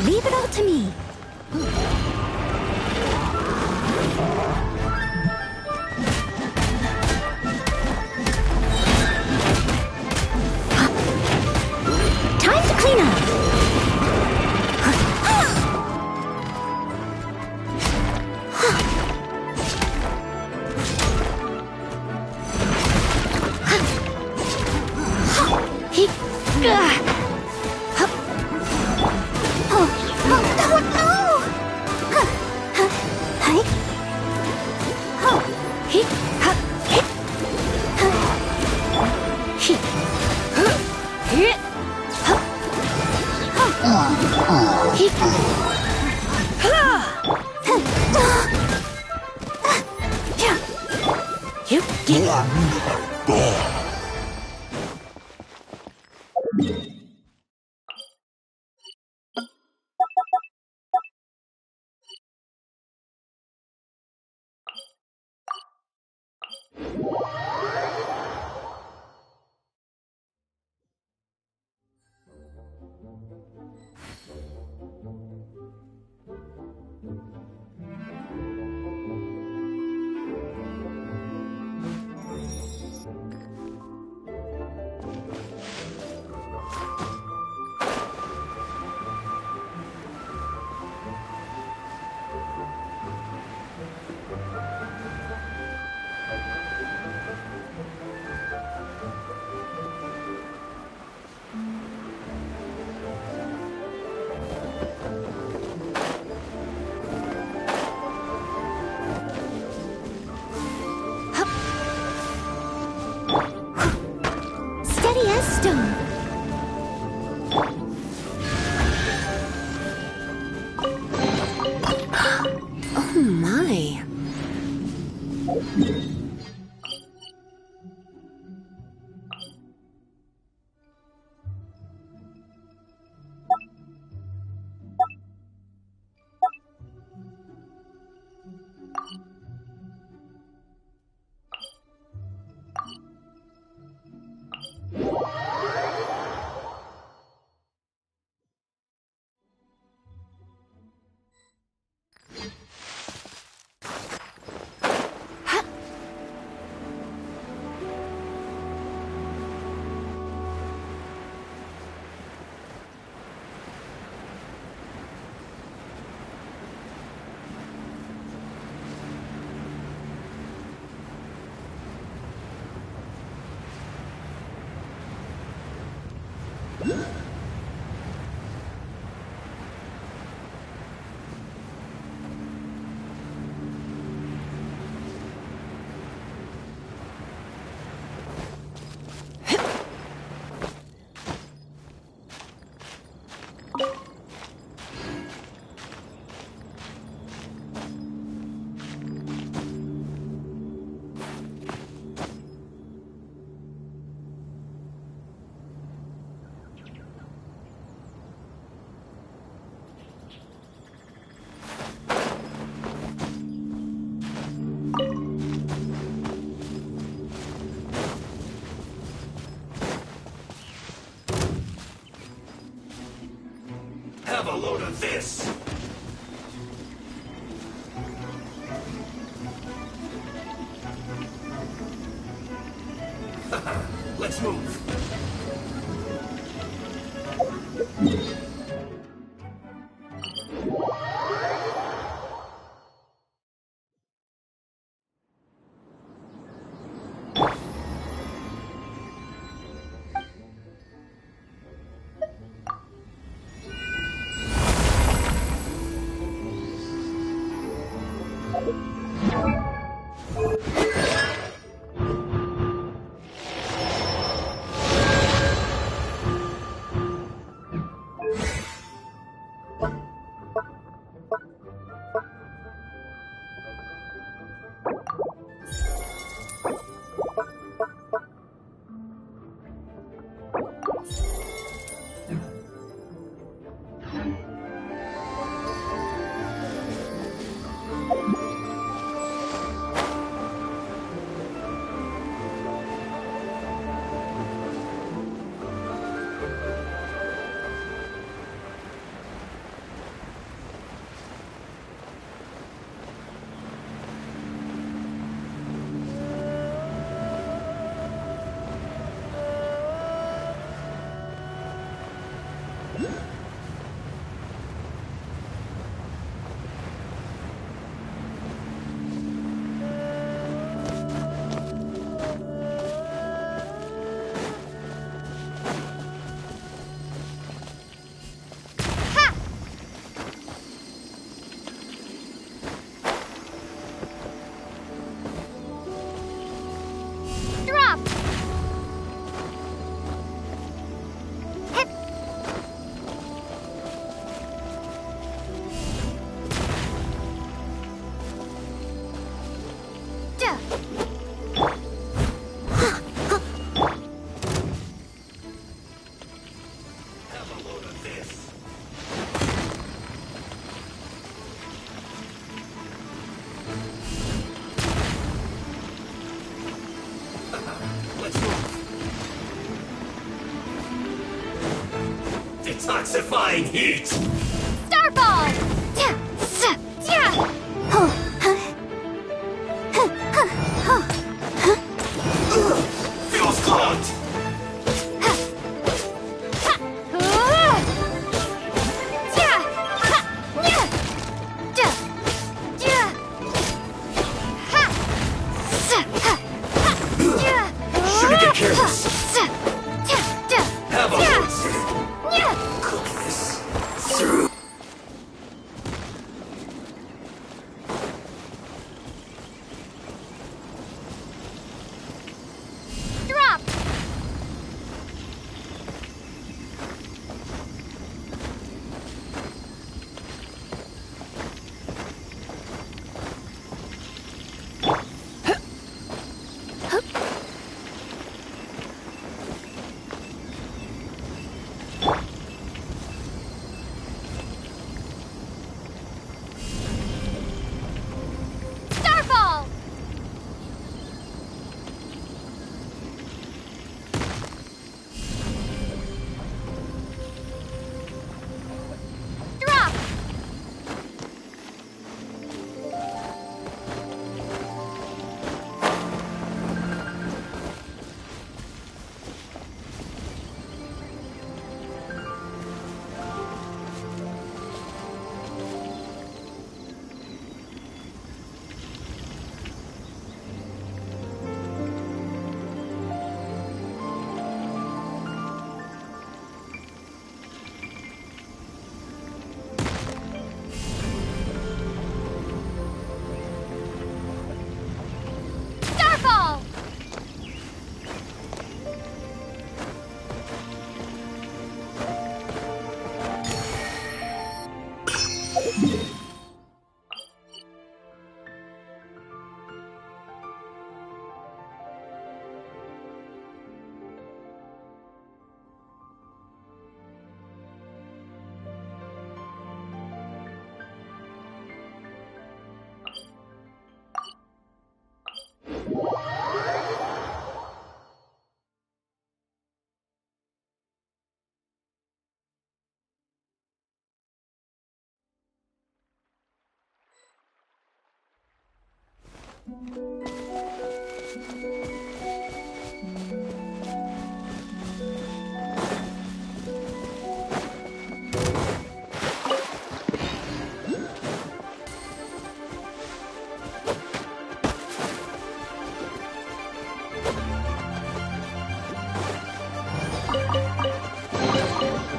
Leave it all to me. Time to clean up. Have a load of this! Let's move. Detoxifying heat! Starball! Feels clogged! Shouldn't get careless. Have a cook this through.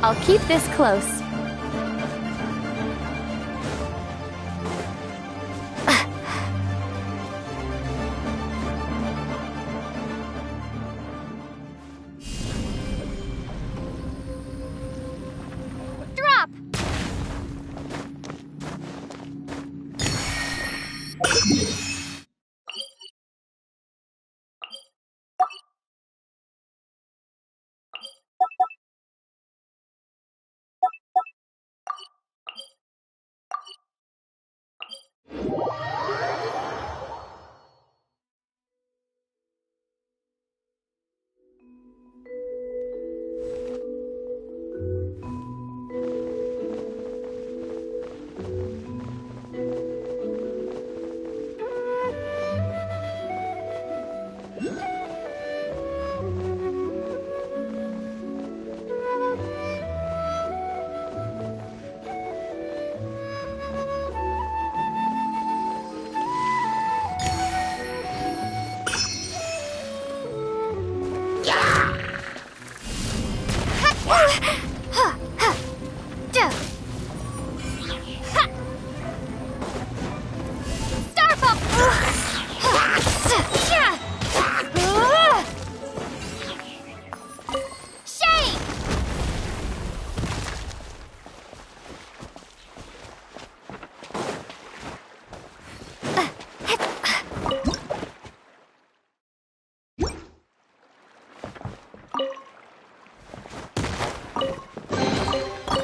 I'll keep this close. Drop!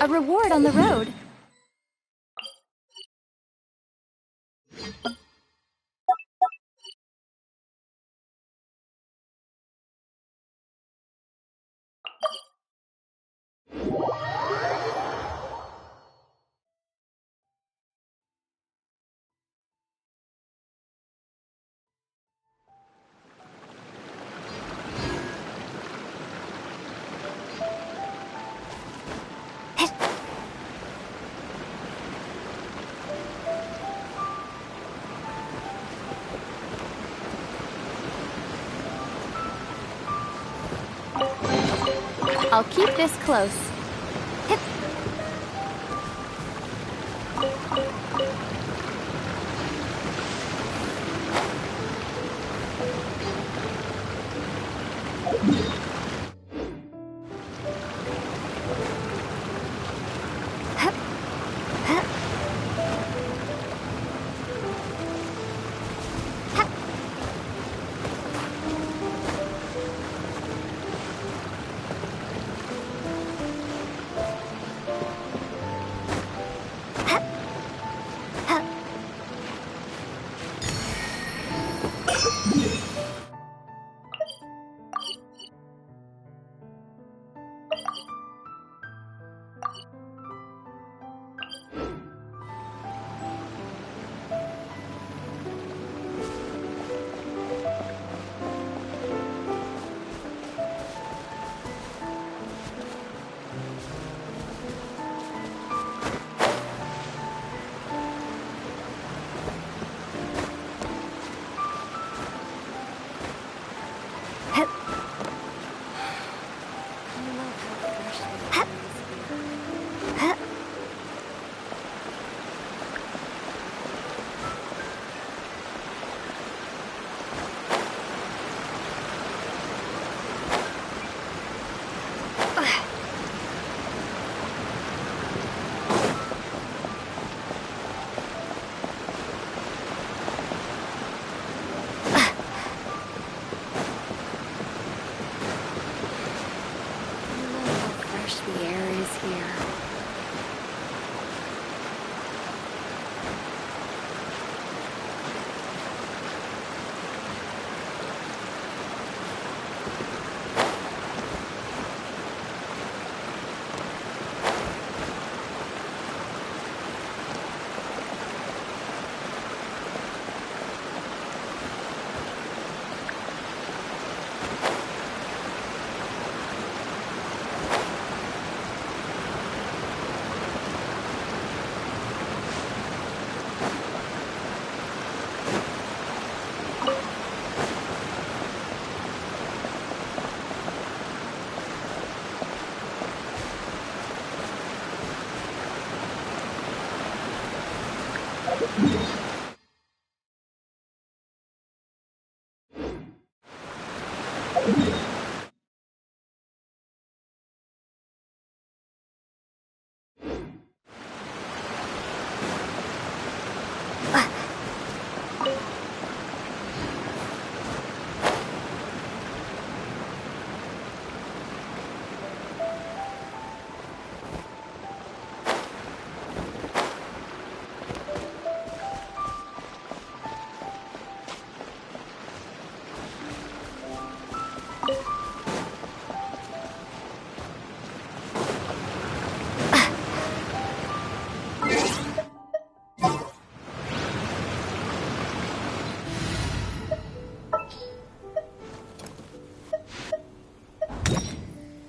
A reward on the road. I'll keep this close.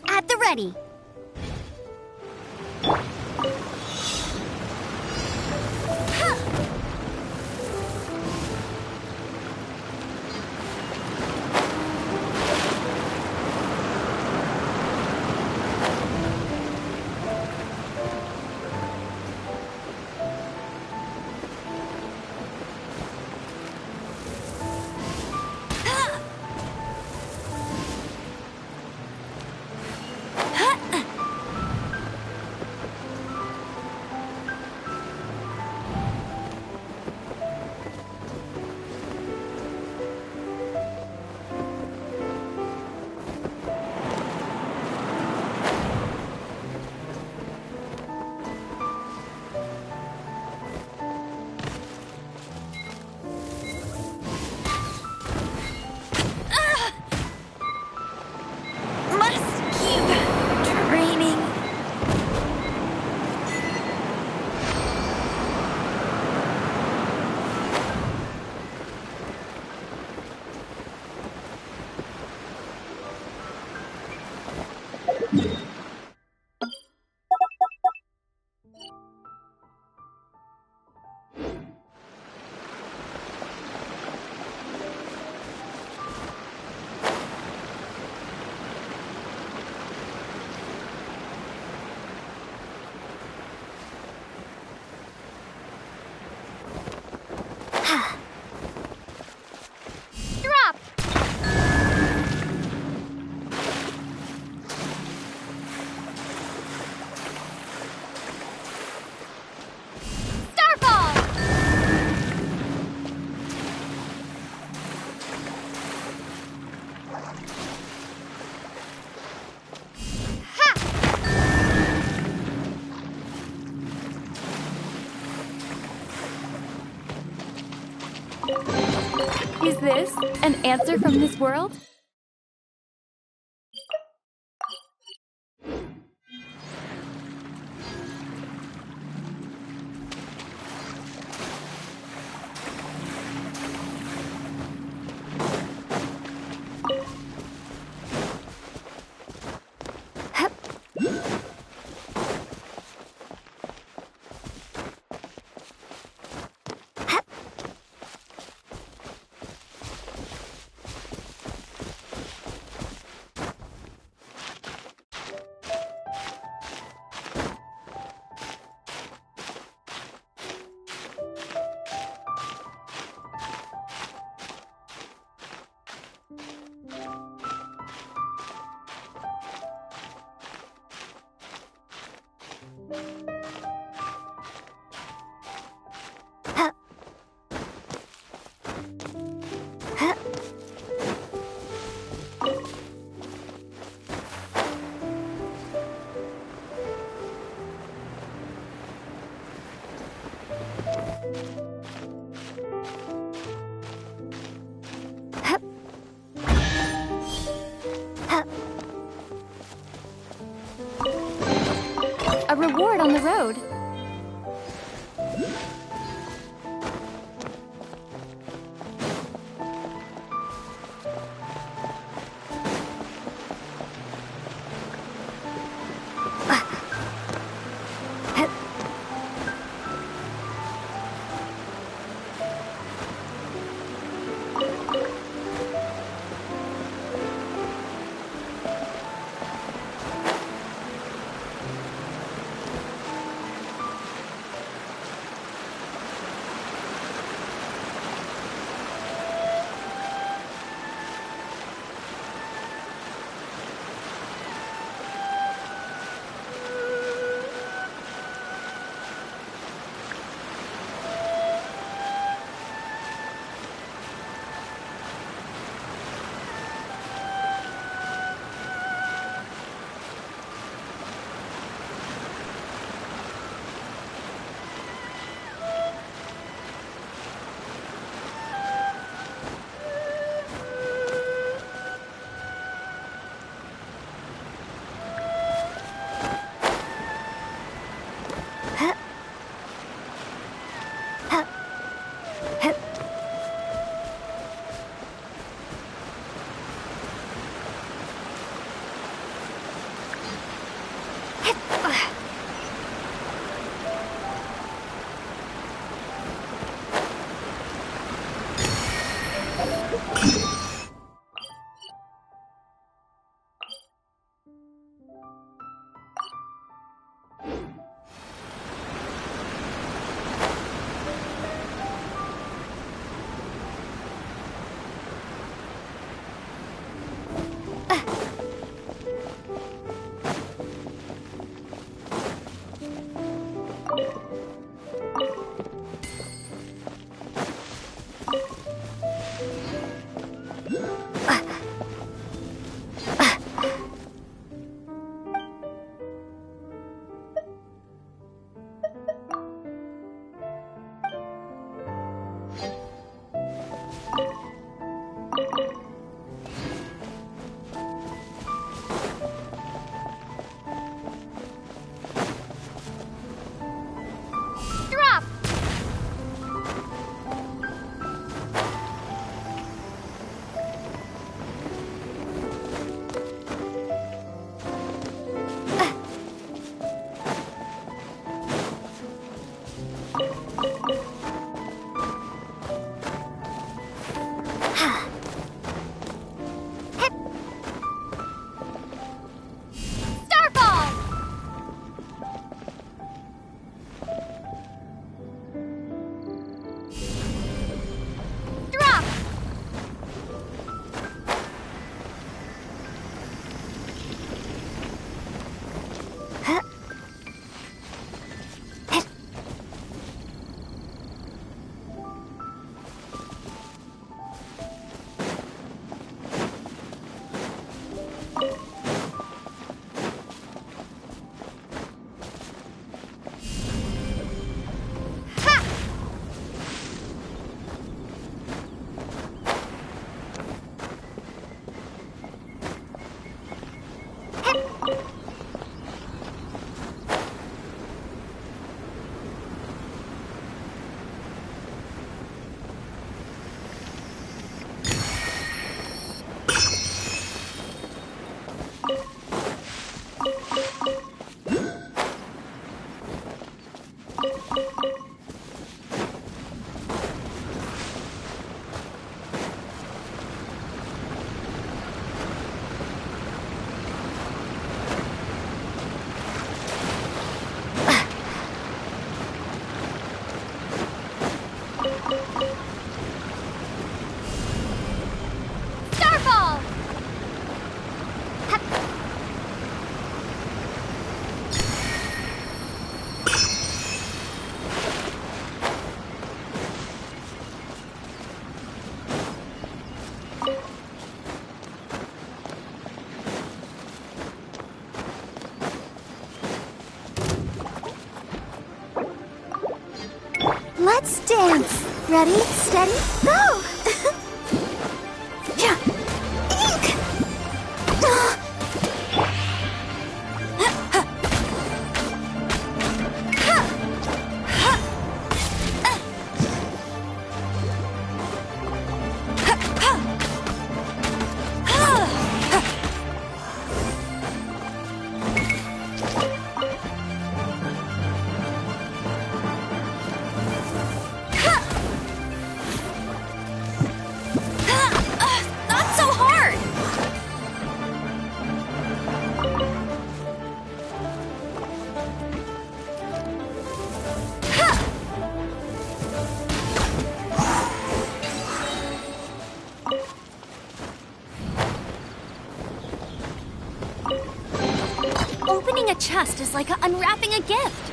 At the ready. Is this an answer from this world? A reward on the road. Drop! Starfall! Drop! Starfall! Let's dance. Ready, steady, go! Yeah. Eek! Not so hard! Opening a chest is like unwrapping a gift.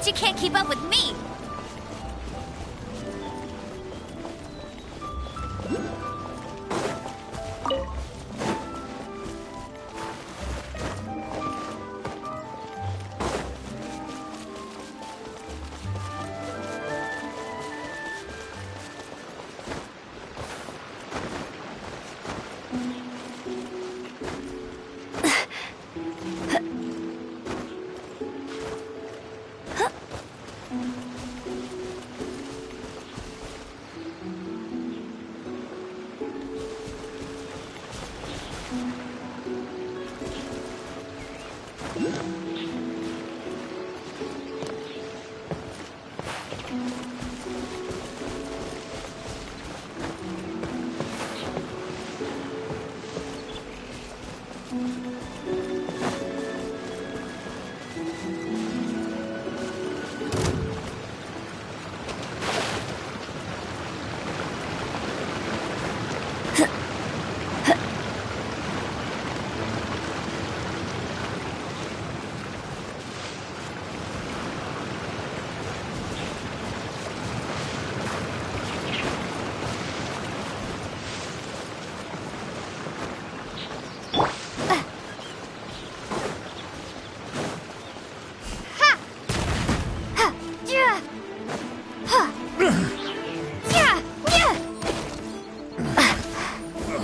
Bet you can't keep up with me!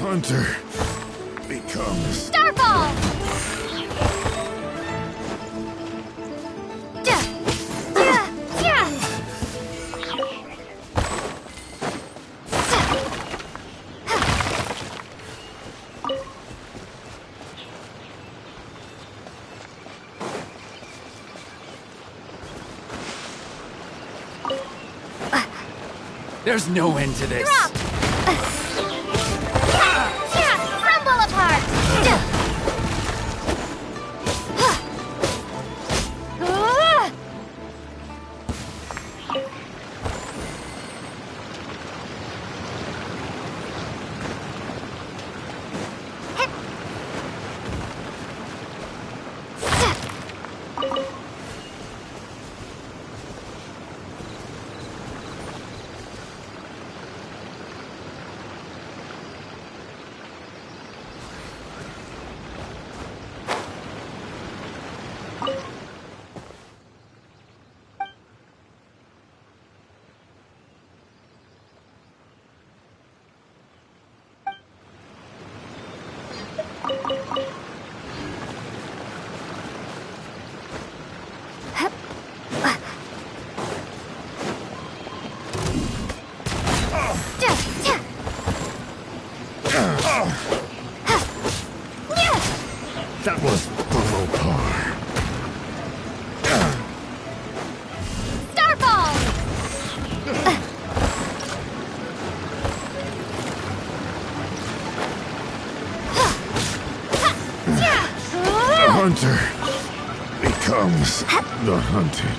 Hunter becomes... Starfall! There's no end to this. Drop! Crumble apart! That was below par. Starfall! The hunter becomes the hunted.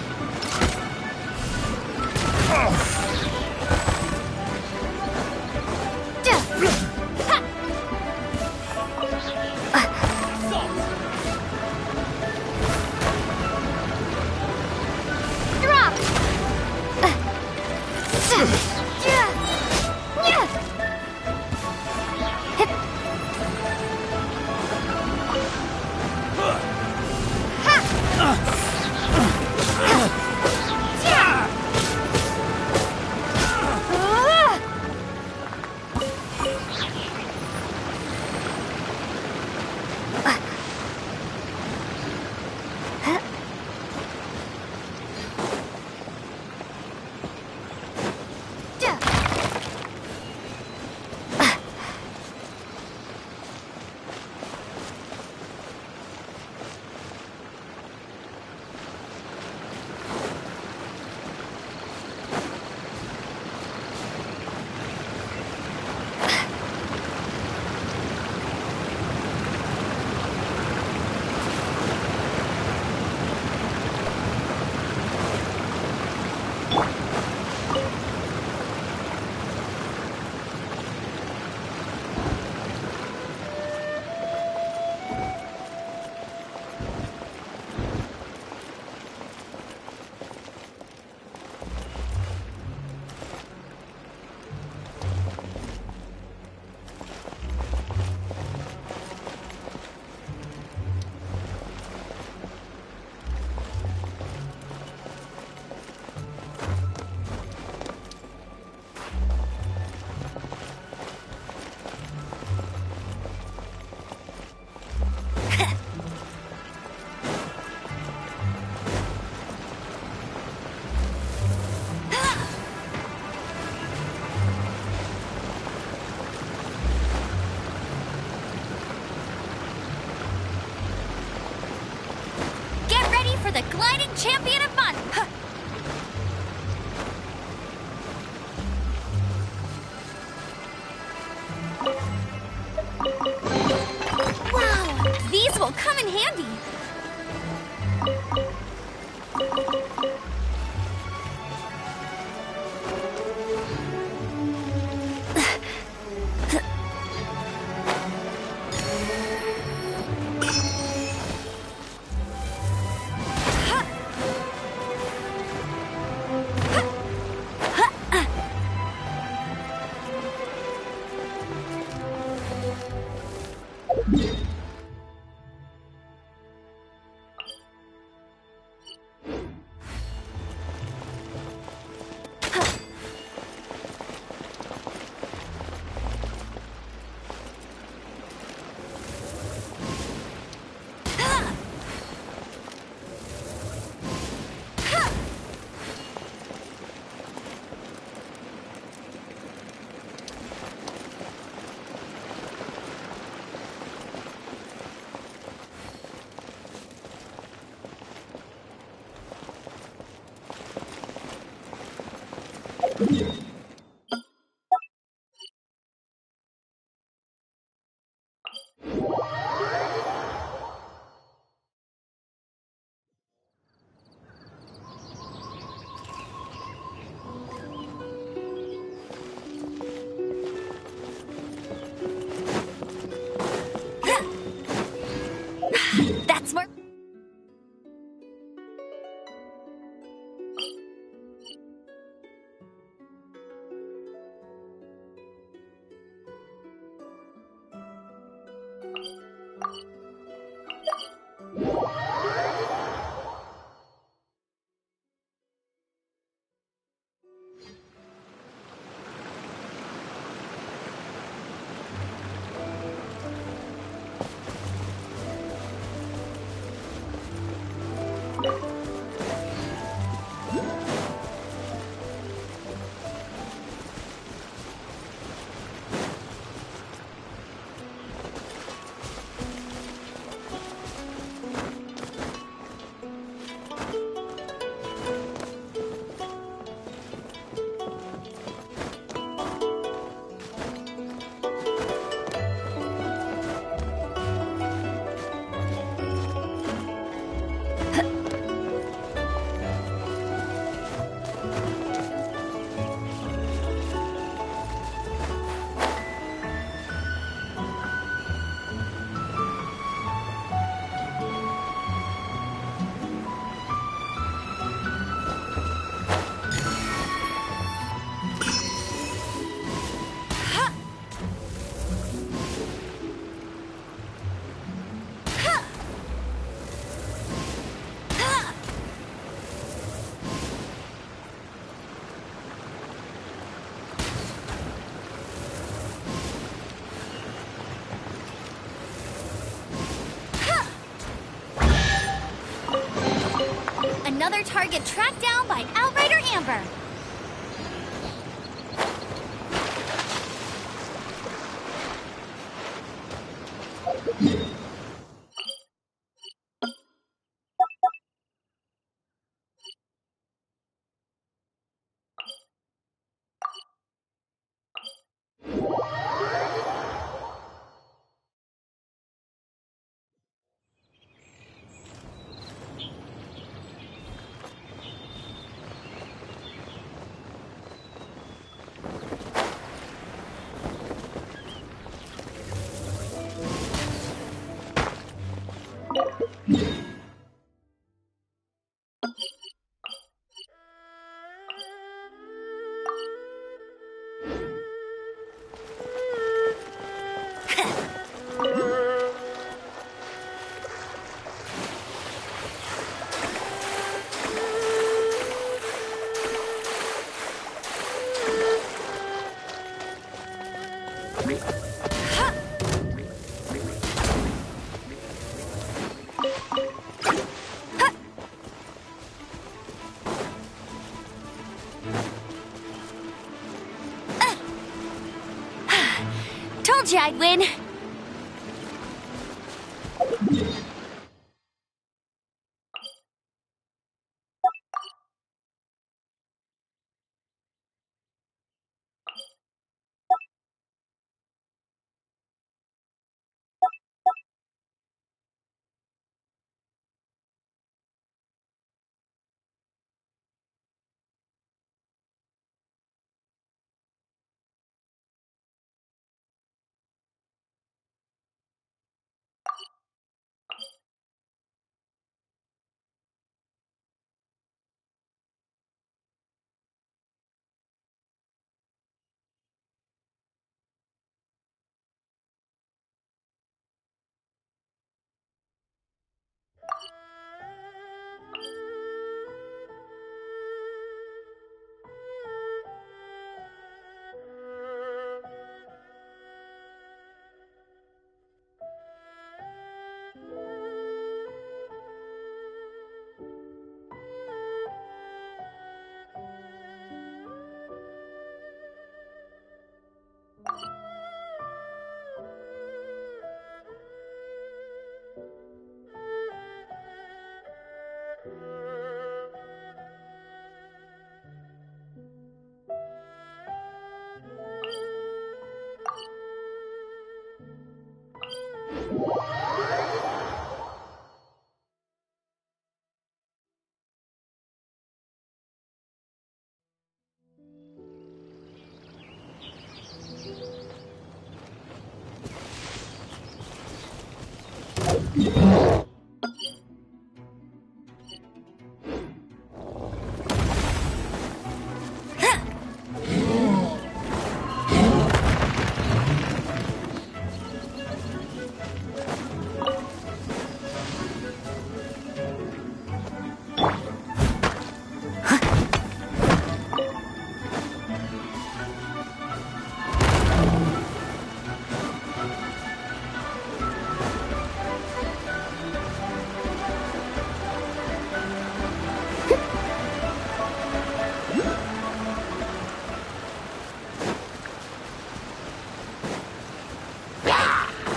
the gliding champion of fun! Wow! These will come in handy! That's more. Another target tracked down by Outrider Amber. Told you I'd win.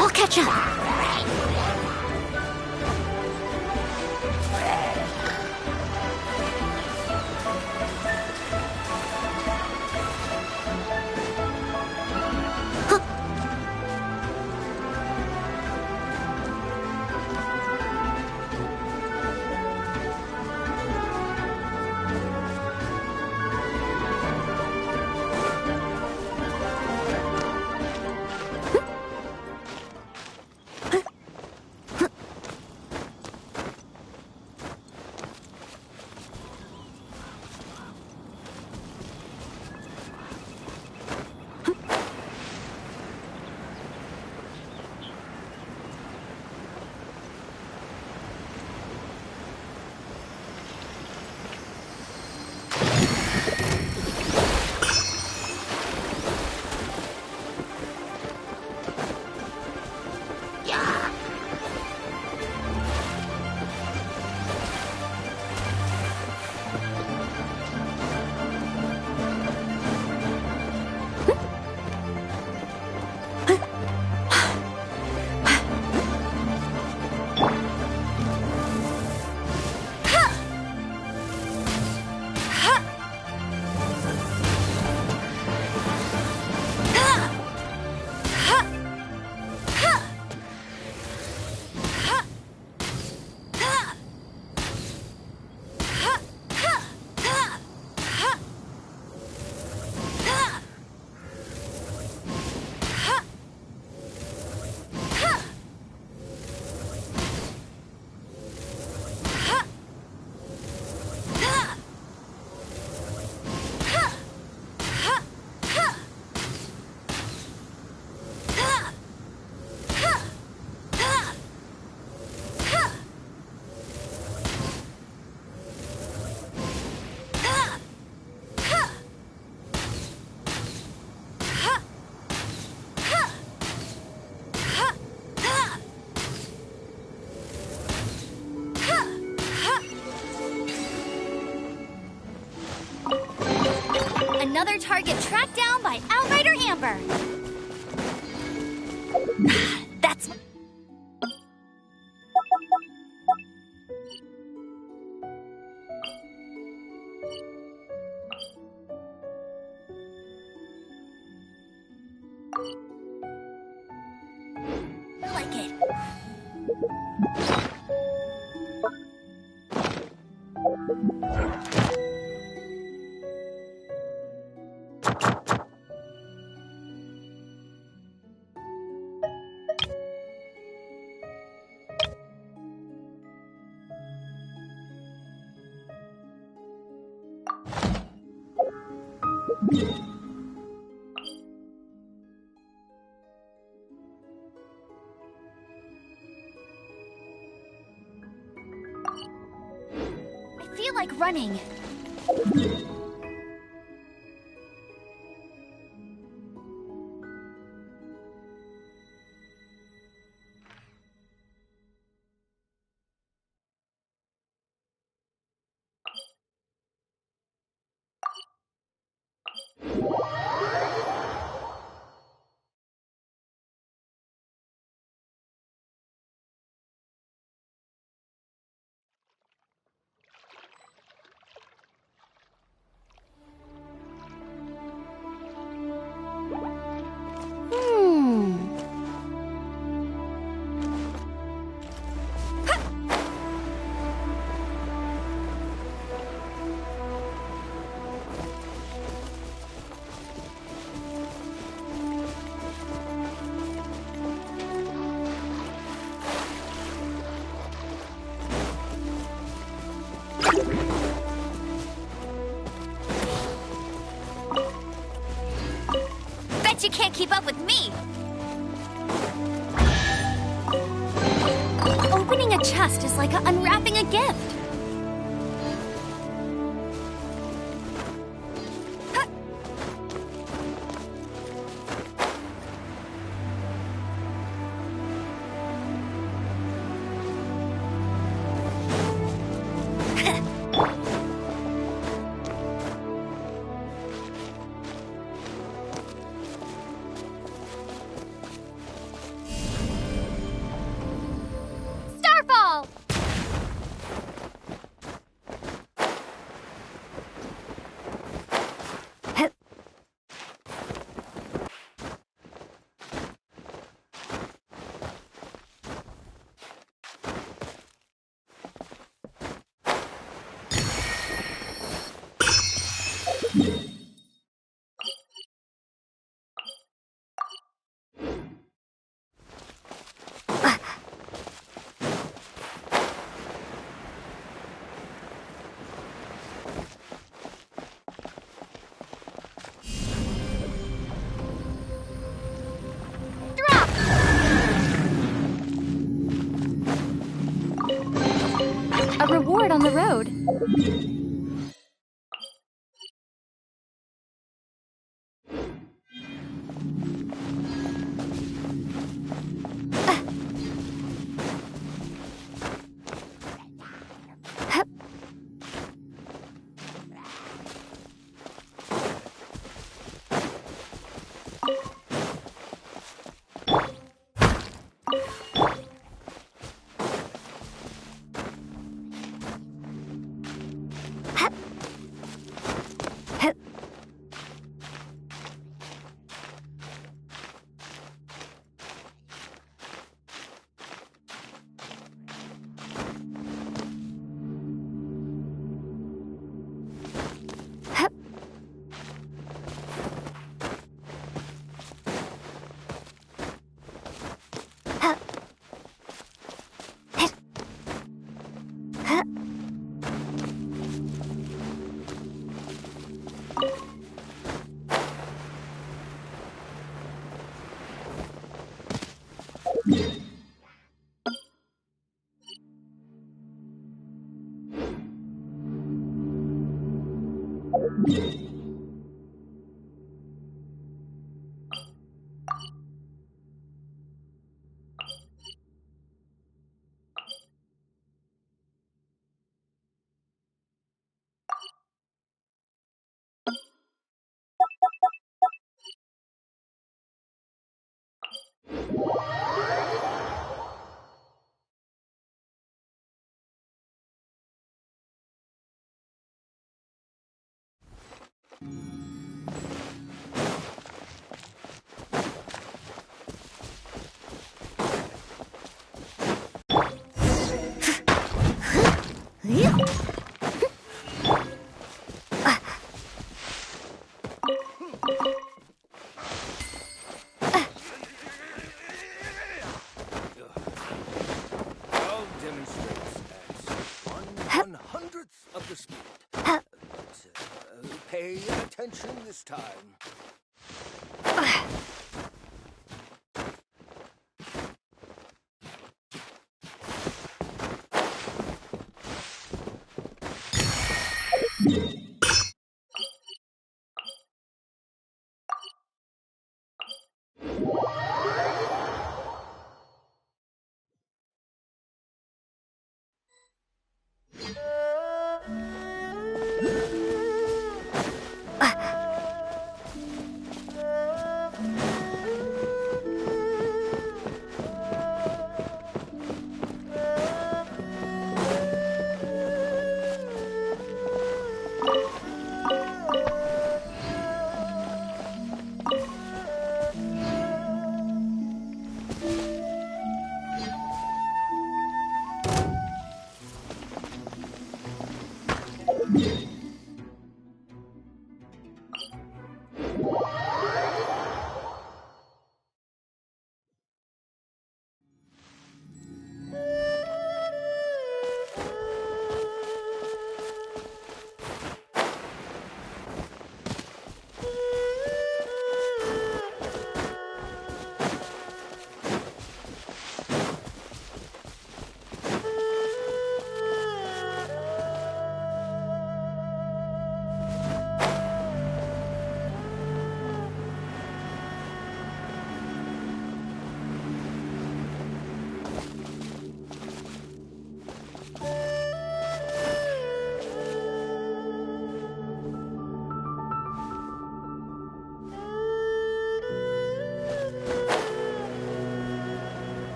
I'll catch up. Another target tracked down by Outrider Amber. That's... I like it. I feel like running. She can't keep up with me. Opening a chest is like unwrapping a gift. Starfall! A reward on the road. I'll demonstrate as 1/100th of the speed. But, pay attention this time.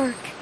work.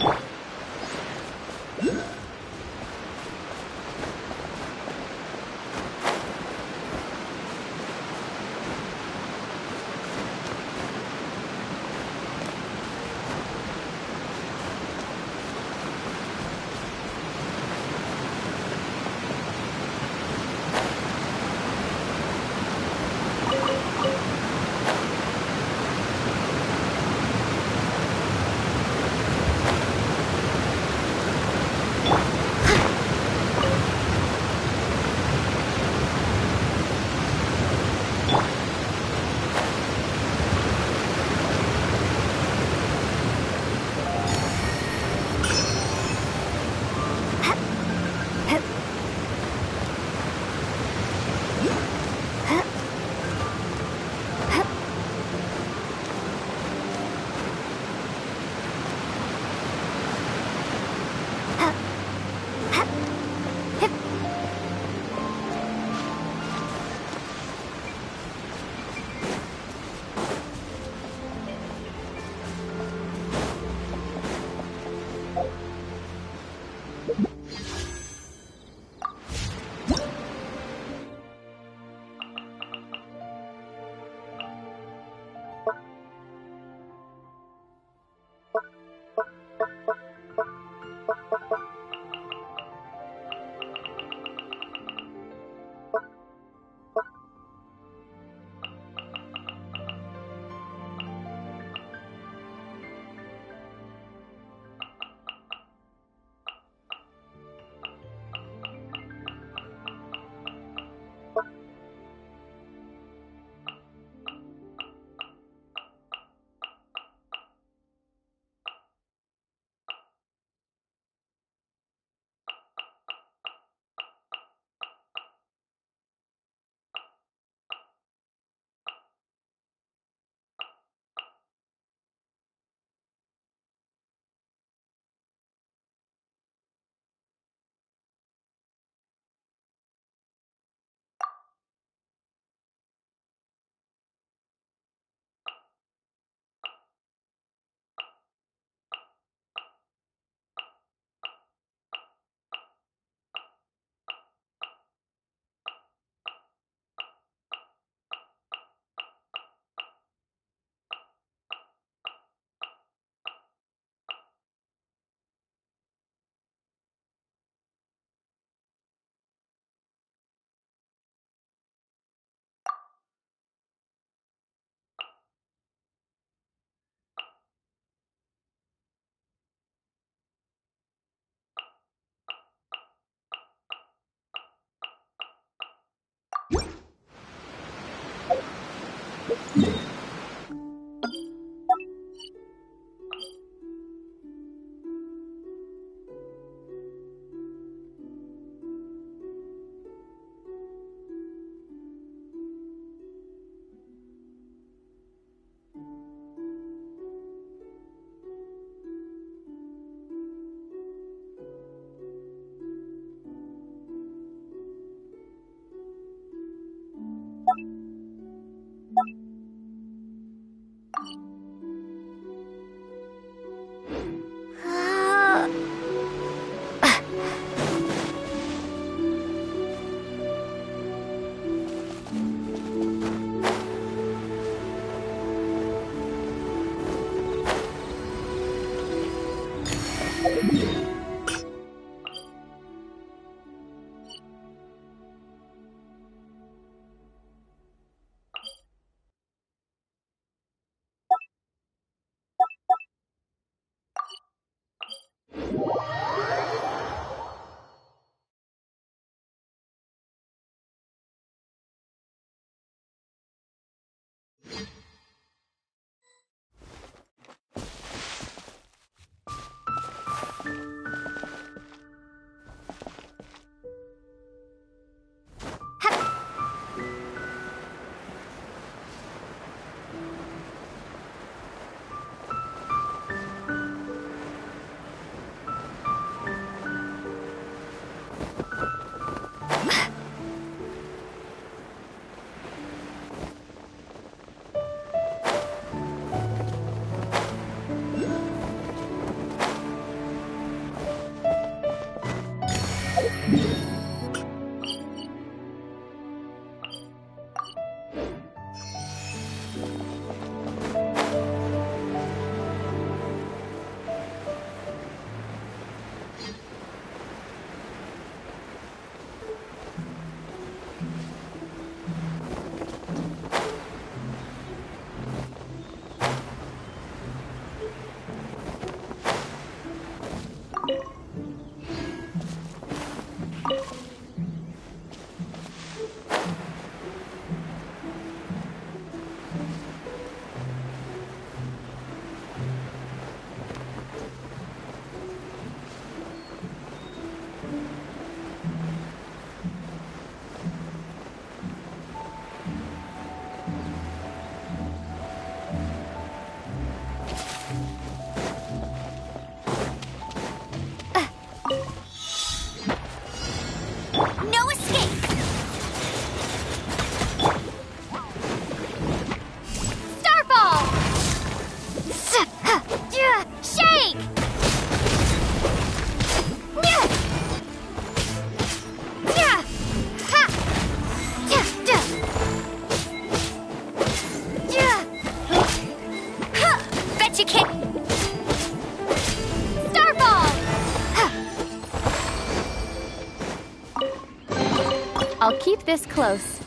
I'll keep this close.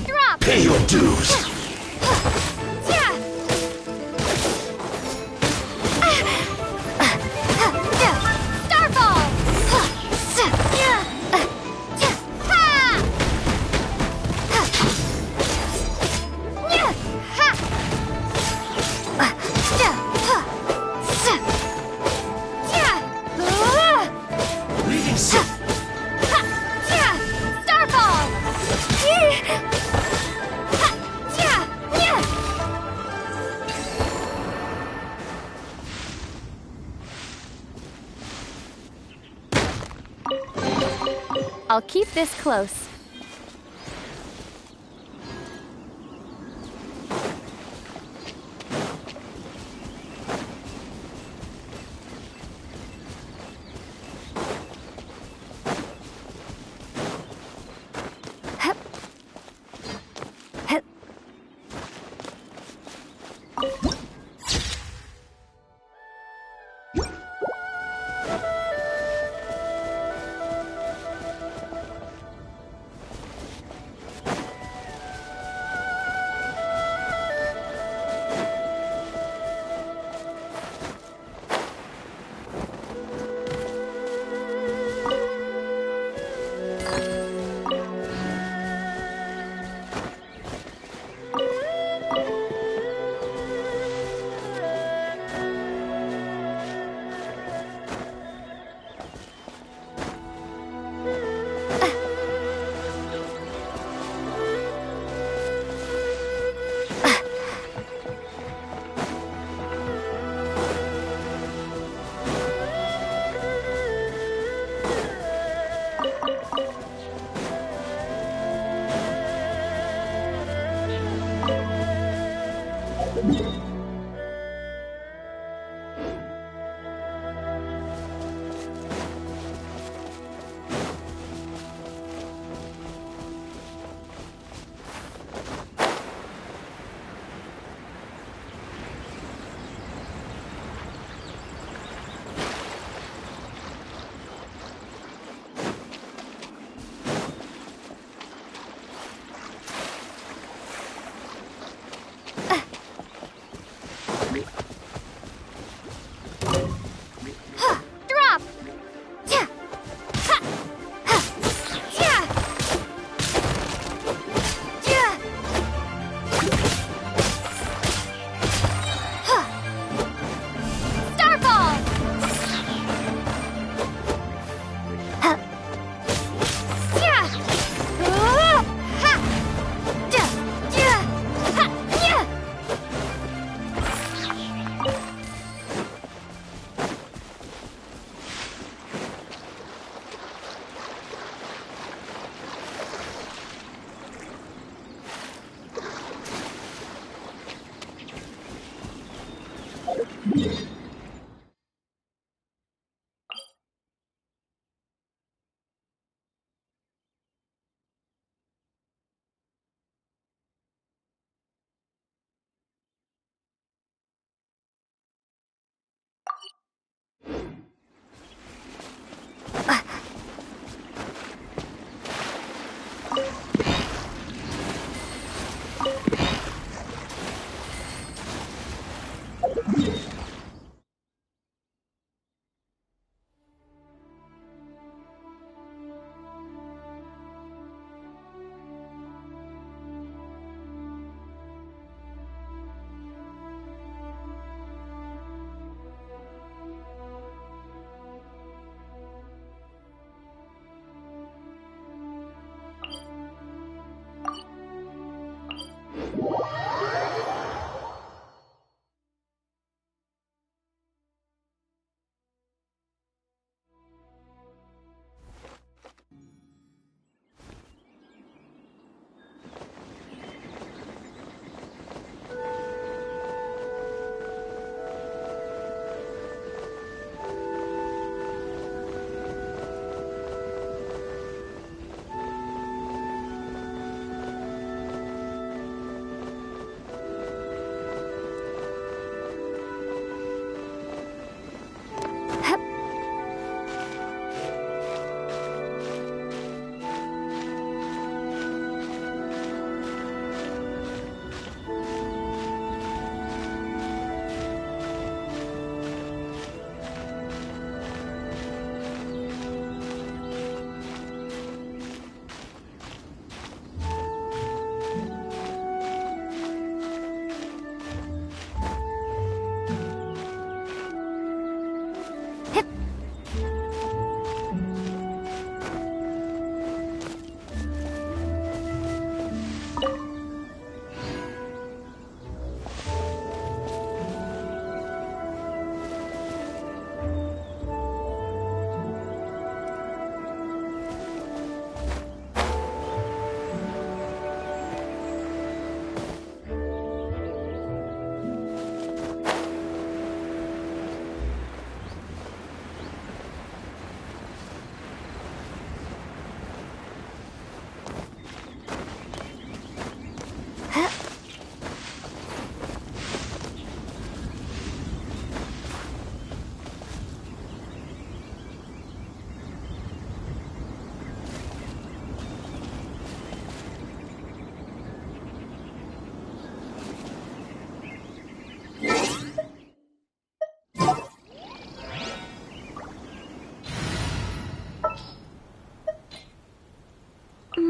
Drop! Pay your dues! I'll keep this close.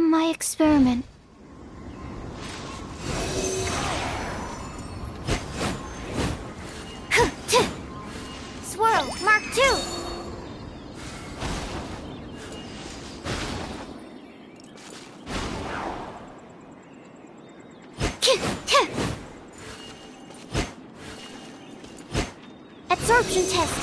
My experiment. Swirl, Mark 2. Absorption test.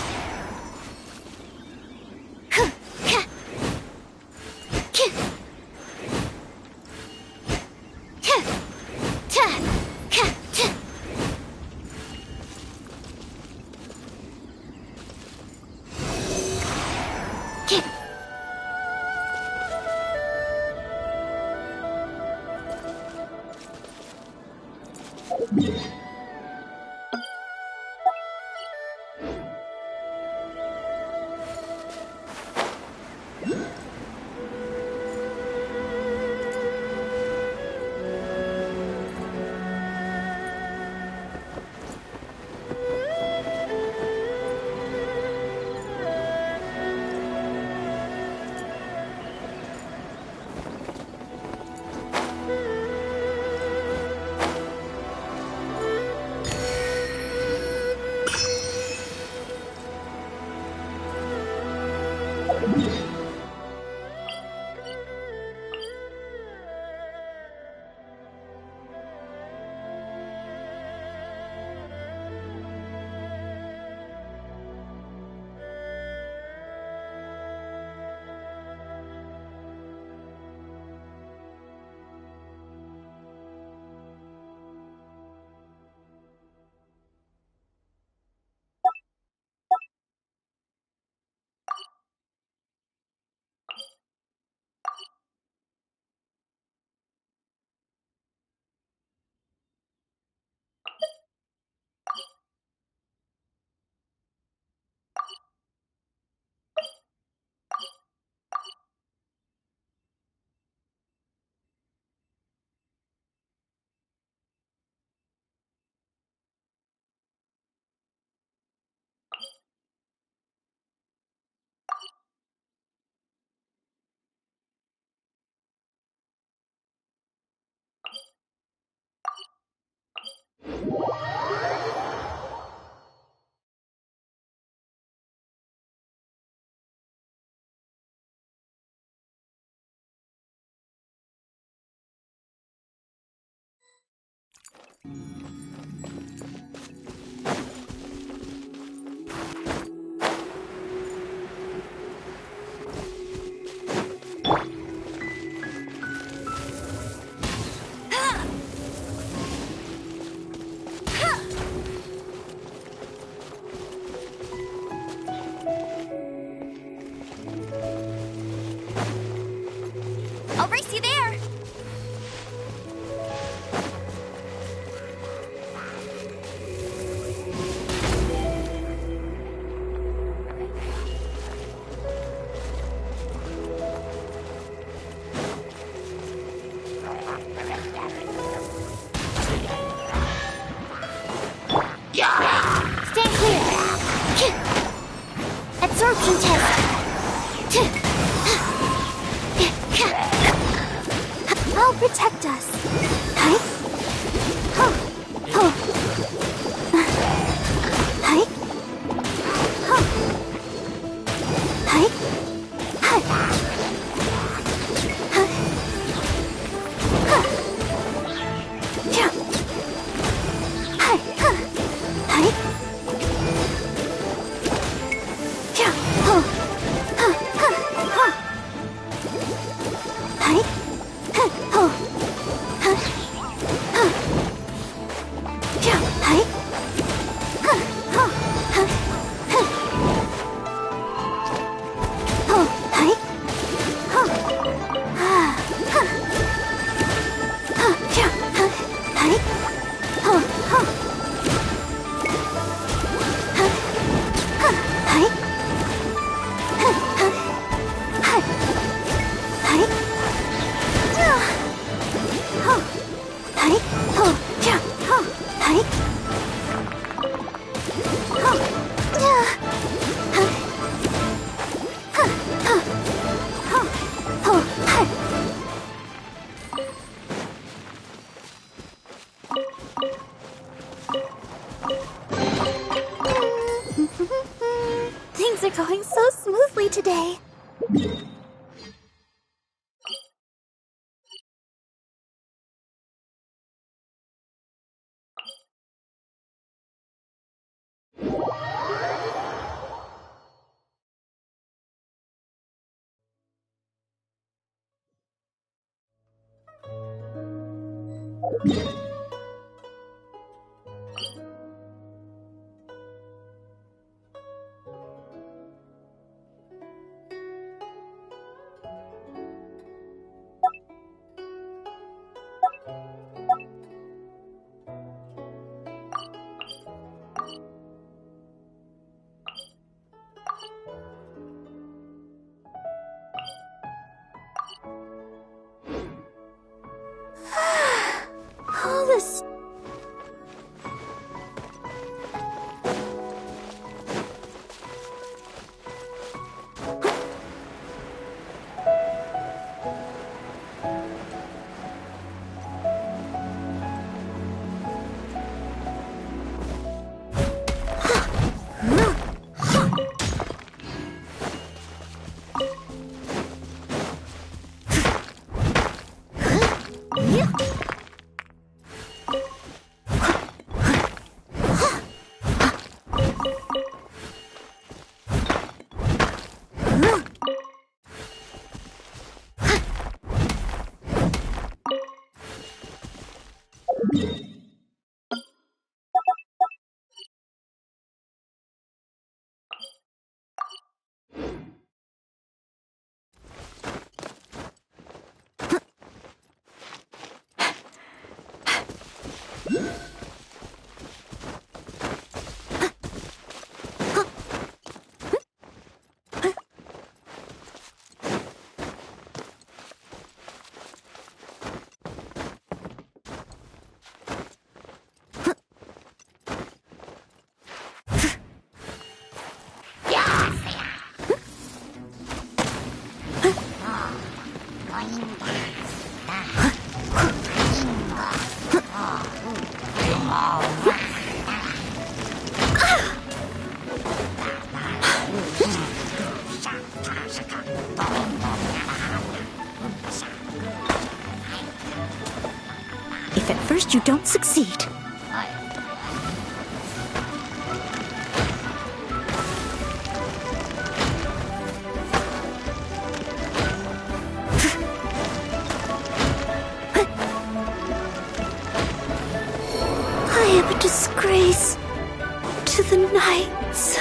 I'll race you there! Stand clear. Absorption test. I'll protect us. Hi. Huh. Huh. Hi. Huh. Hi. Hi. Huh. Huh. Yeah. Hi. Huh. Hi. Yeah. Huh. Huh. Huh. Huh. Hi. Huh. Huh. Huh. Huh. Yeah. Hi. Huh. Huh. Huh. Huh. Huh. Hi. Huh. Ah. Huh. Huh. Yeah. Huh. Hi. Huh. Huh. Huh. Huh. Hi. Huh. Huh. Hi. Hi. All this. If at first you don't succeed, I am a disgrace to the knights.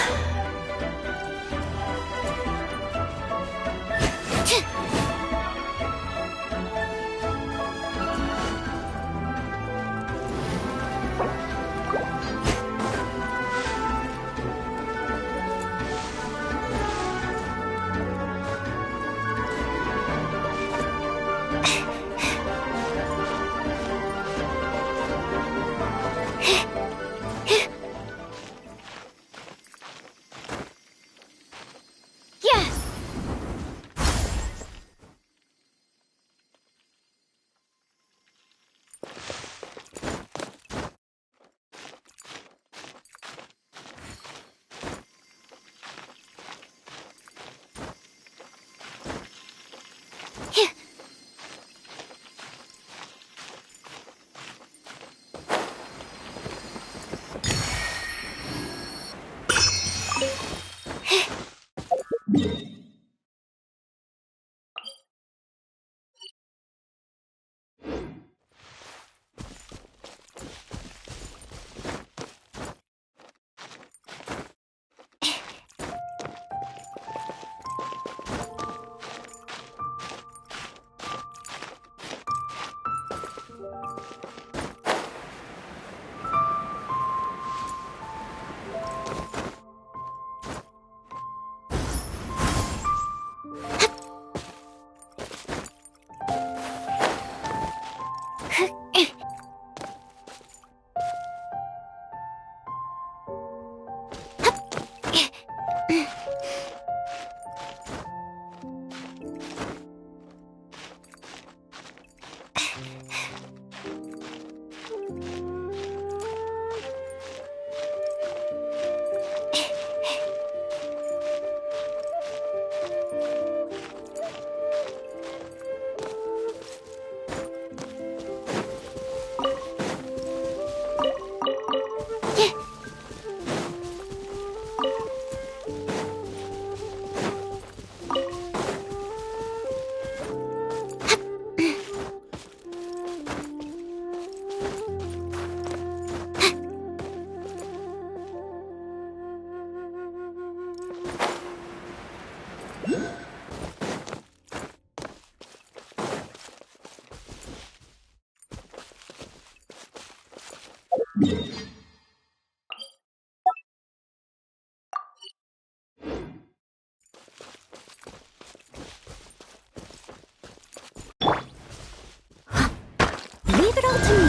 Give it all to me.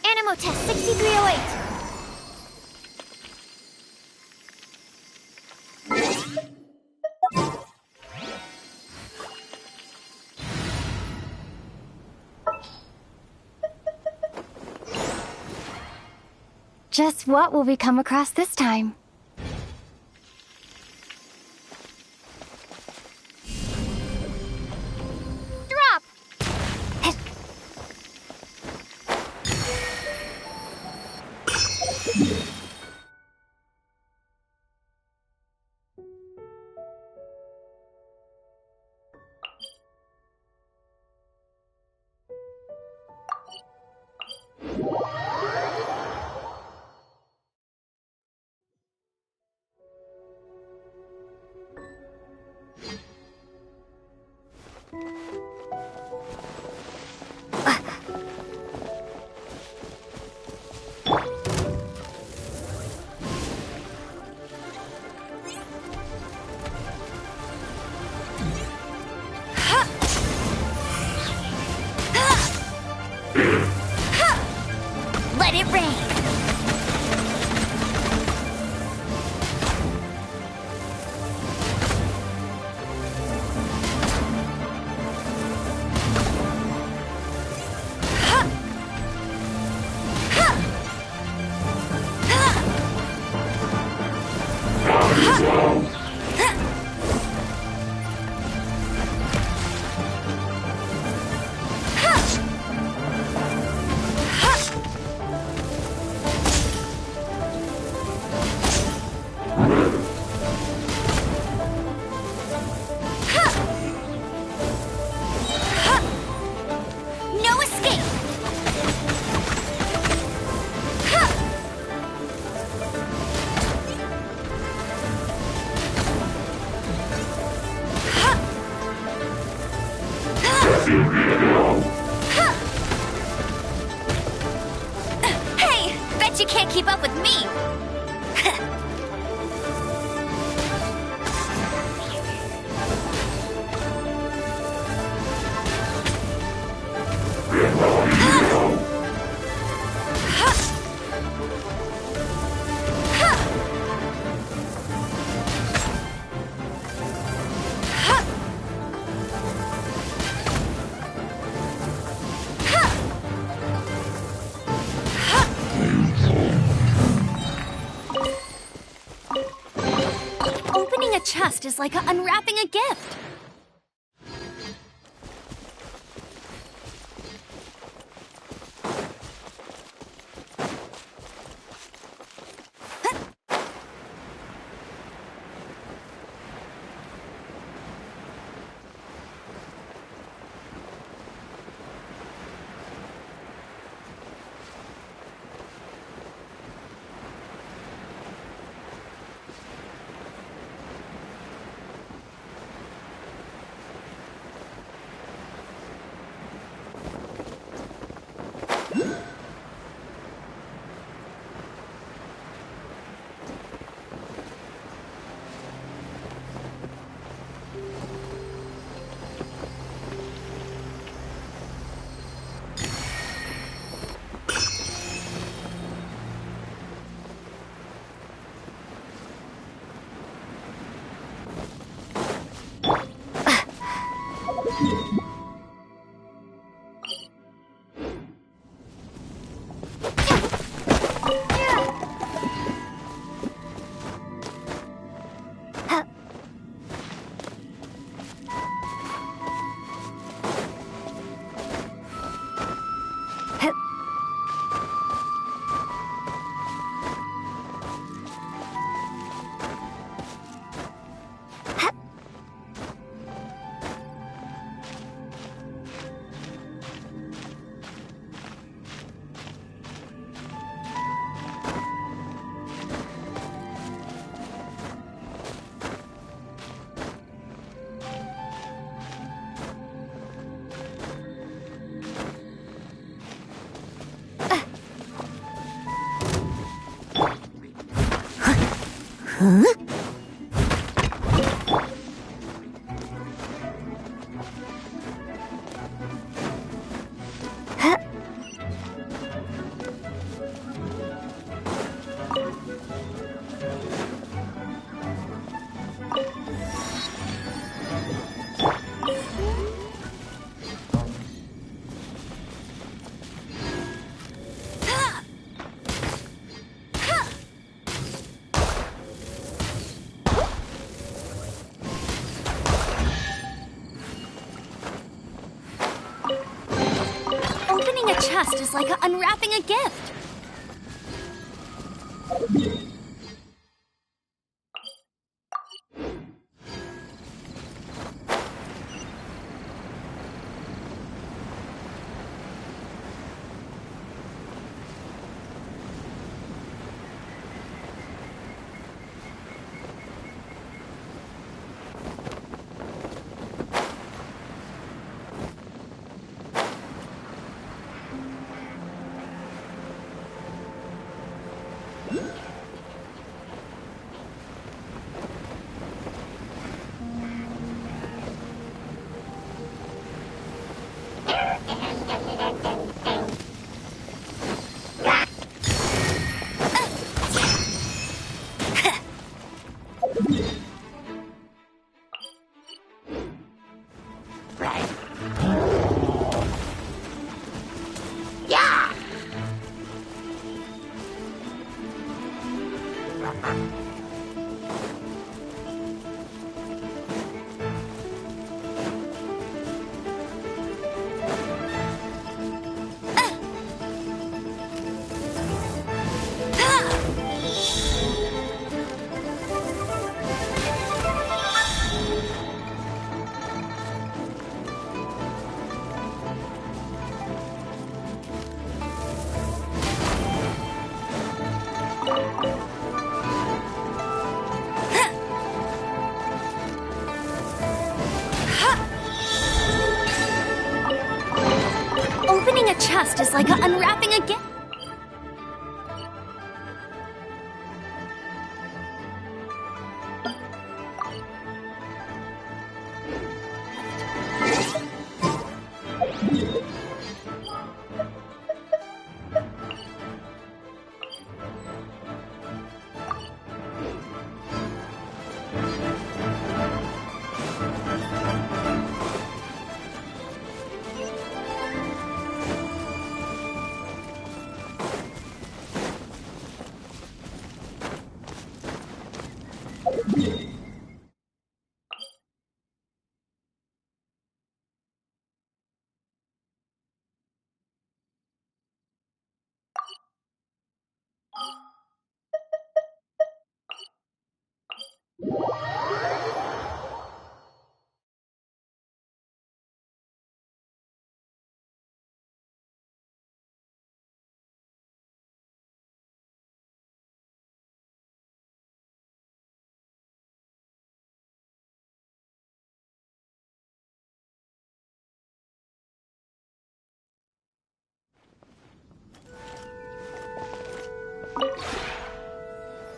Animo test 6308. Just what will we come across this time? Drop! Let it rain! No escape! Hey! Bet you can't keep up with me! Opening a chest is like unwrapping a gift. Huh? Opening a chest is like unwrapping a gift. Opening a chest is like unwrapping a gift.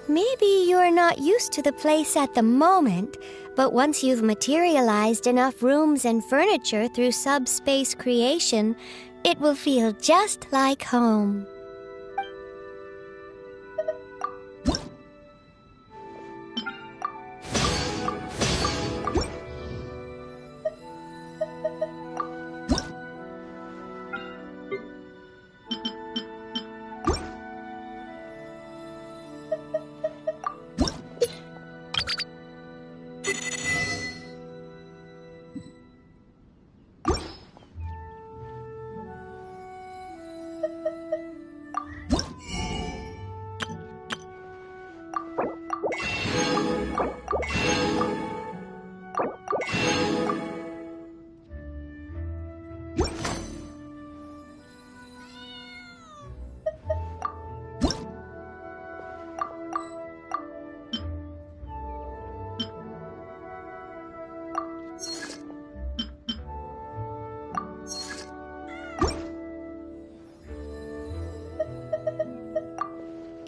Maybe you're not used to the place at the moment, but once you've materialized enough rooms and furniture through subspace creation, it will feel just like home.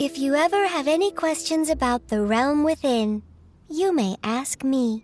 If you ever have any questions about the realm within, you may ask me.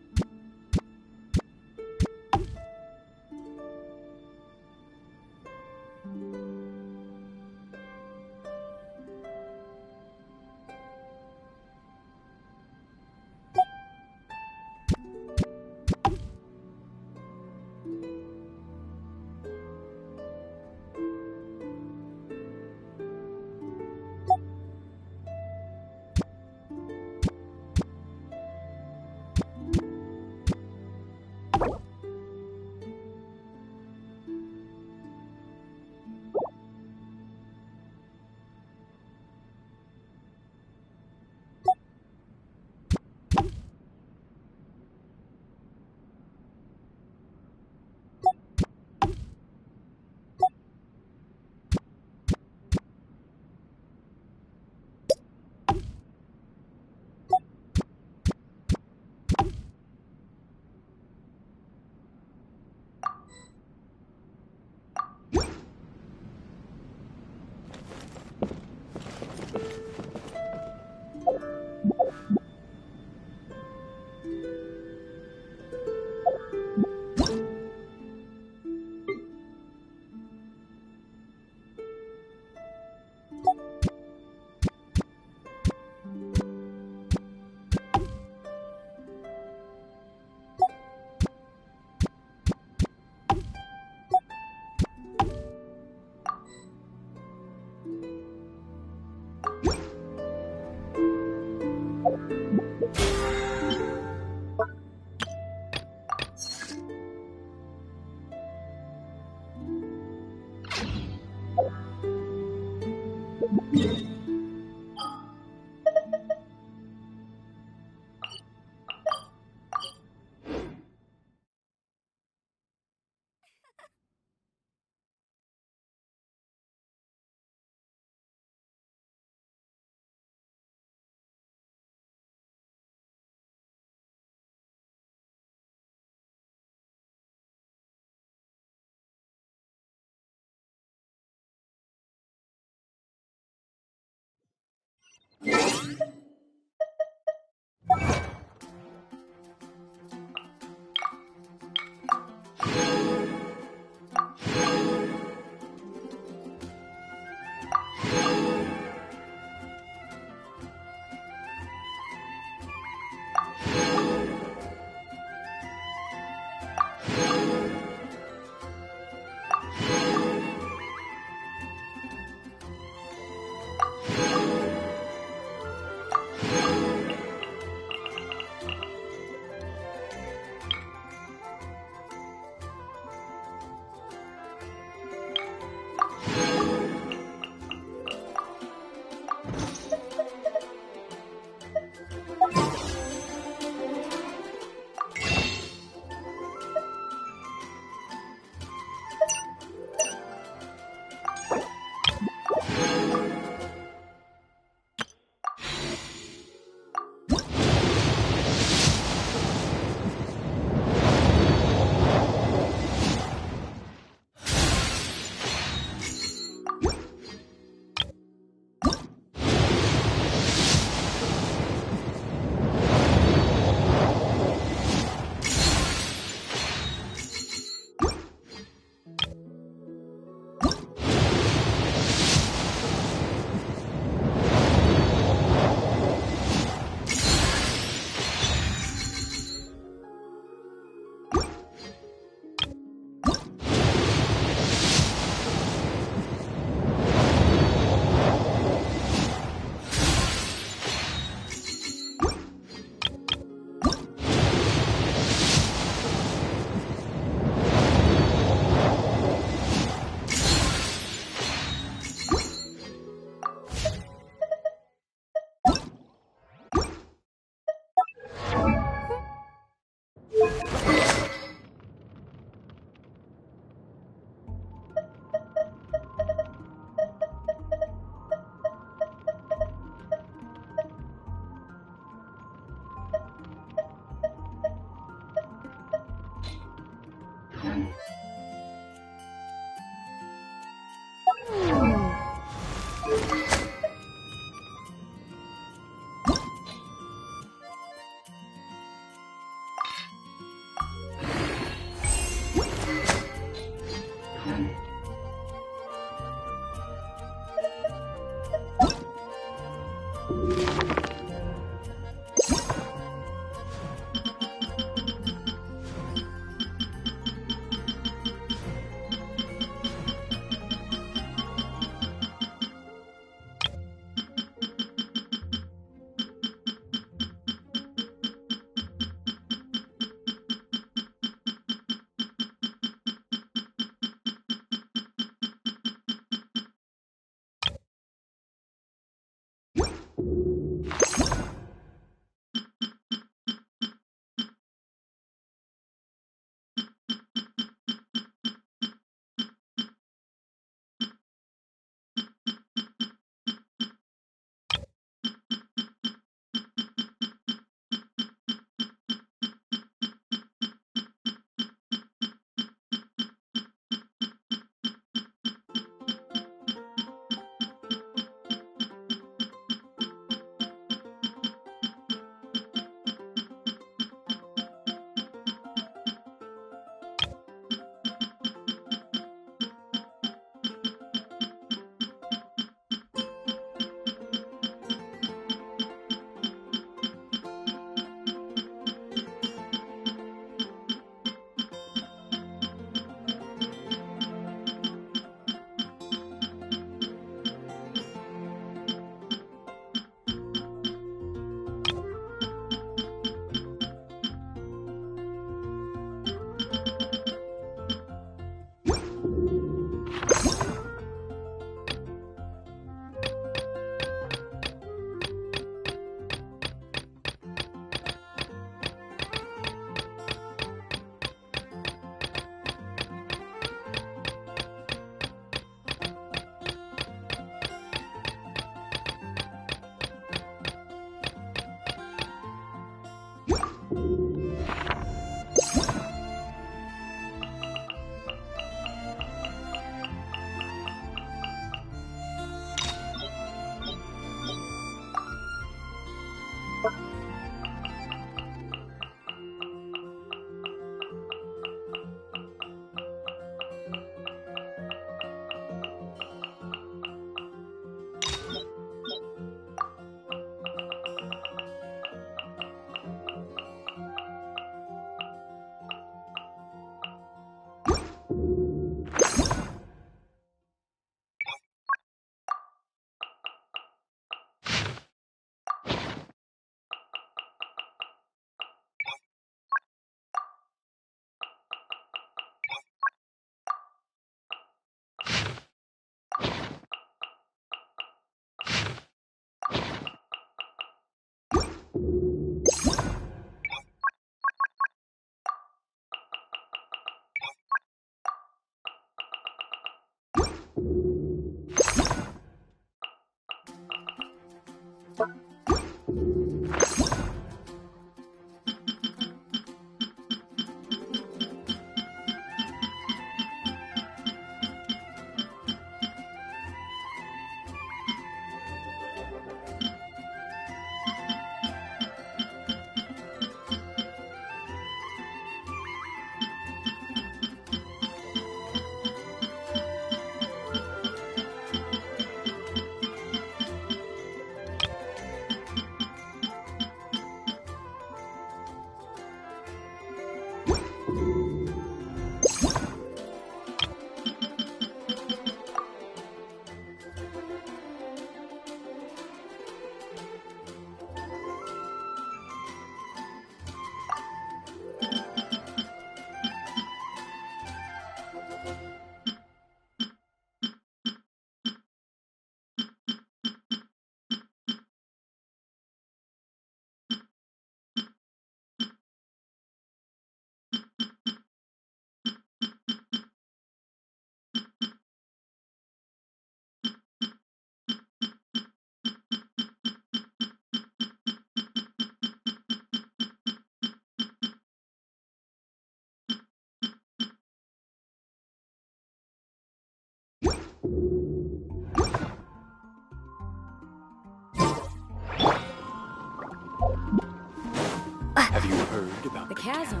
Have you heard about the chasm?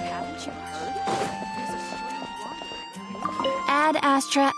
Haven't you heard? There's a strange wandering. Add Astra.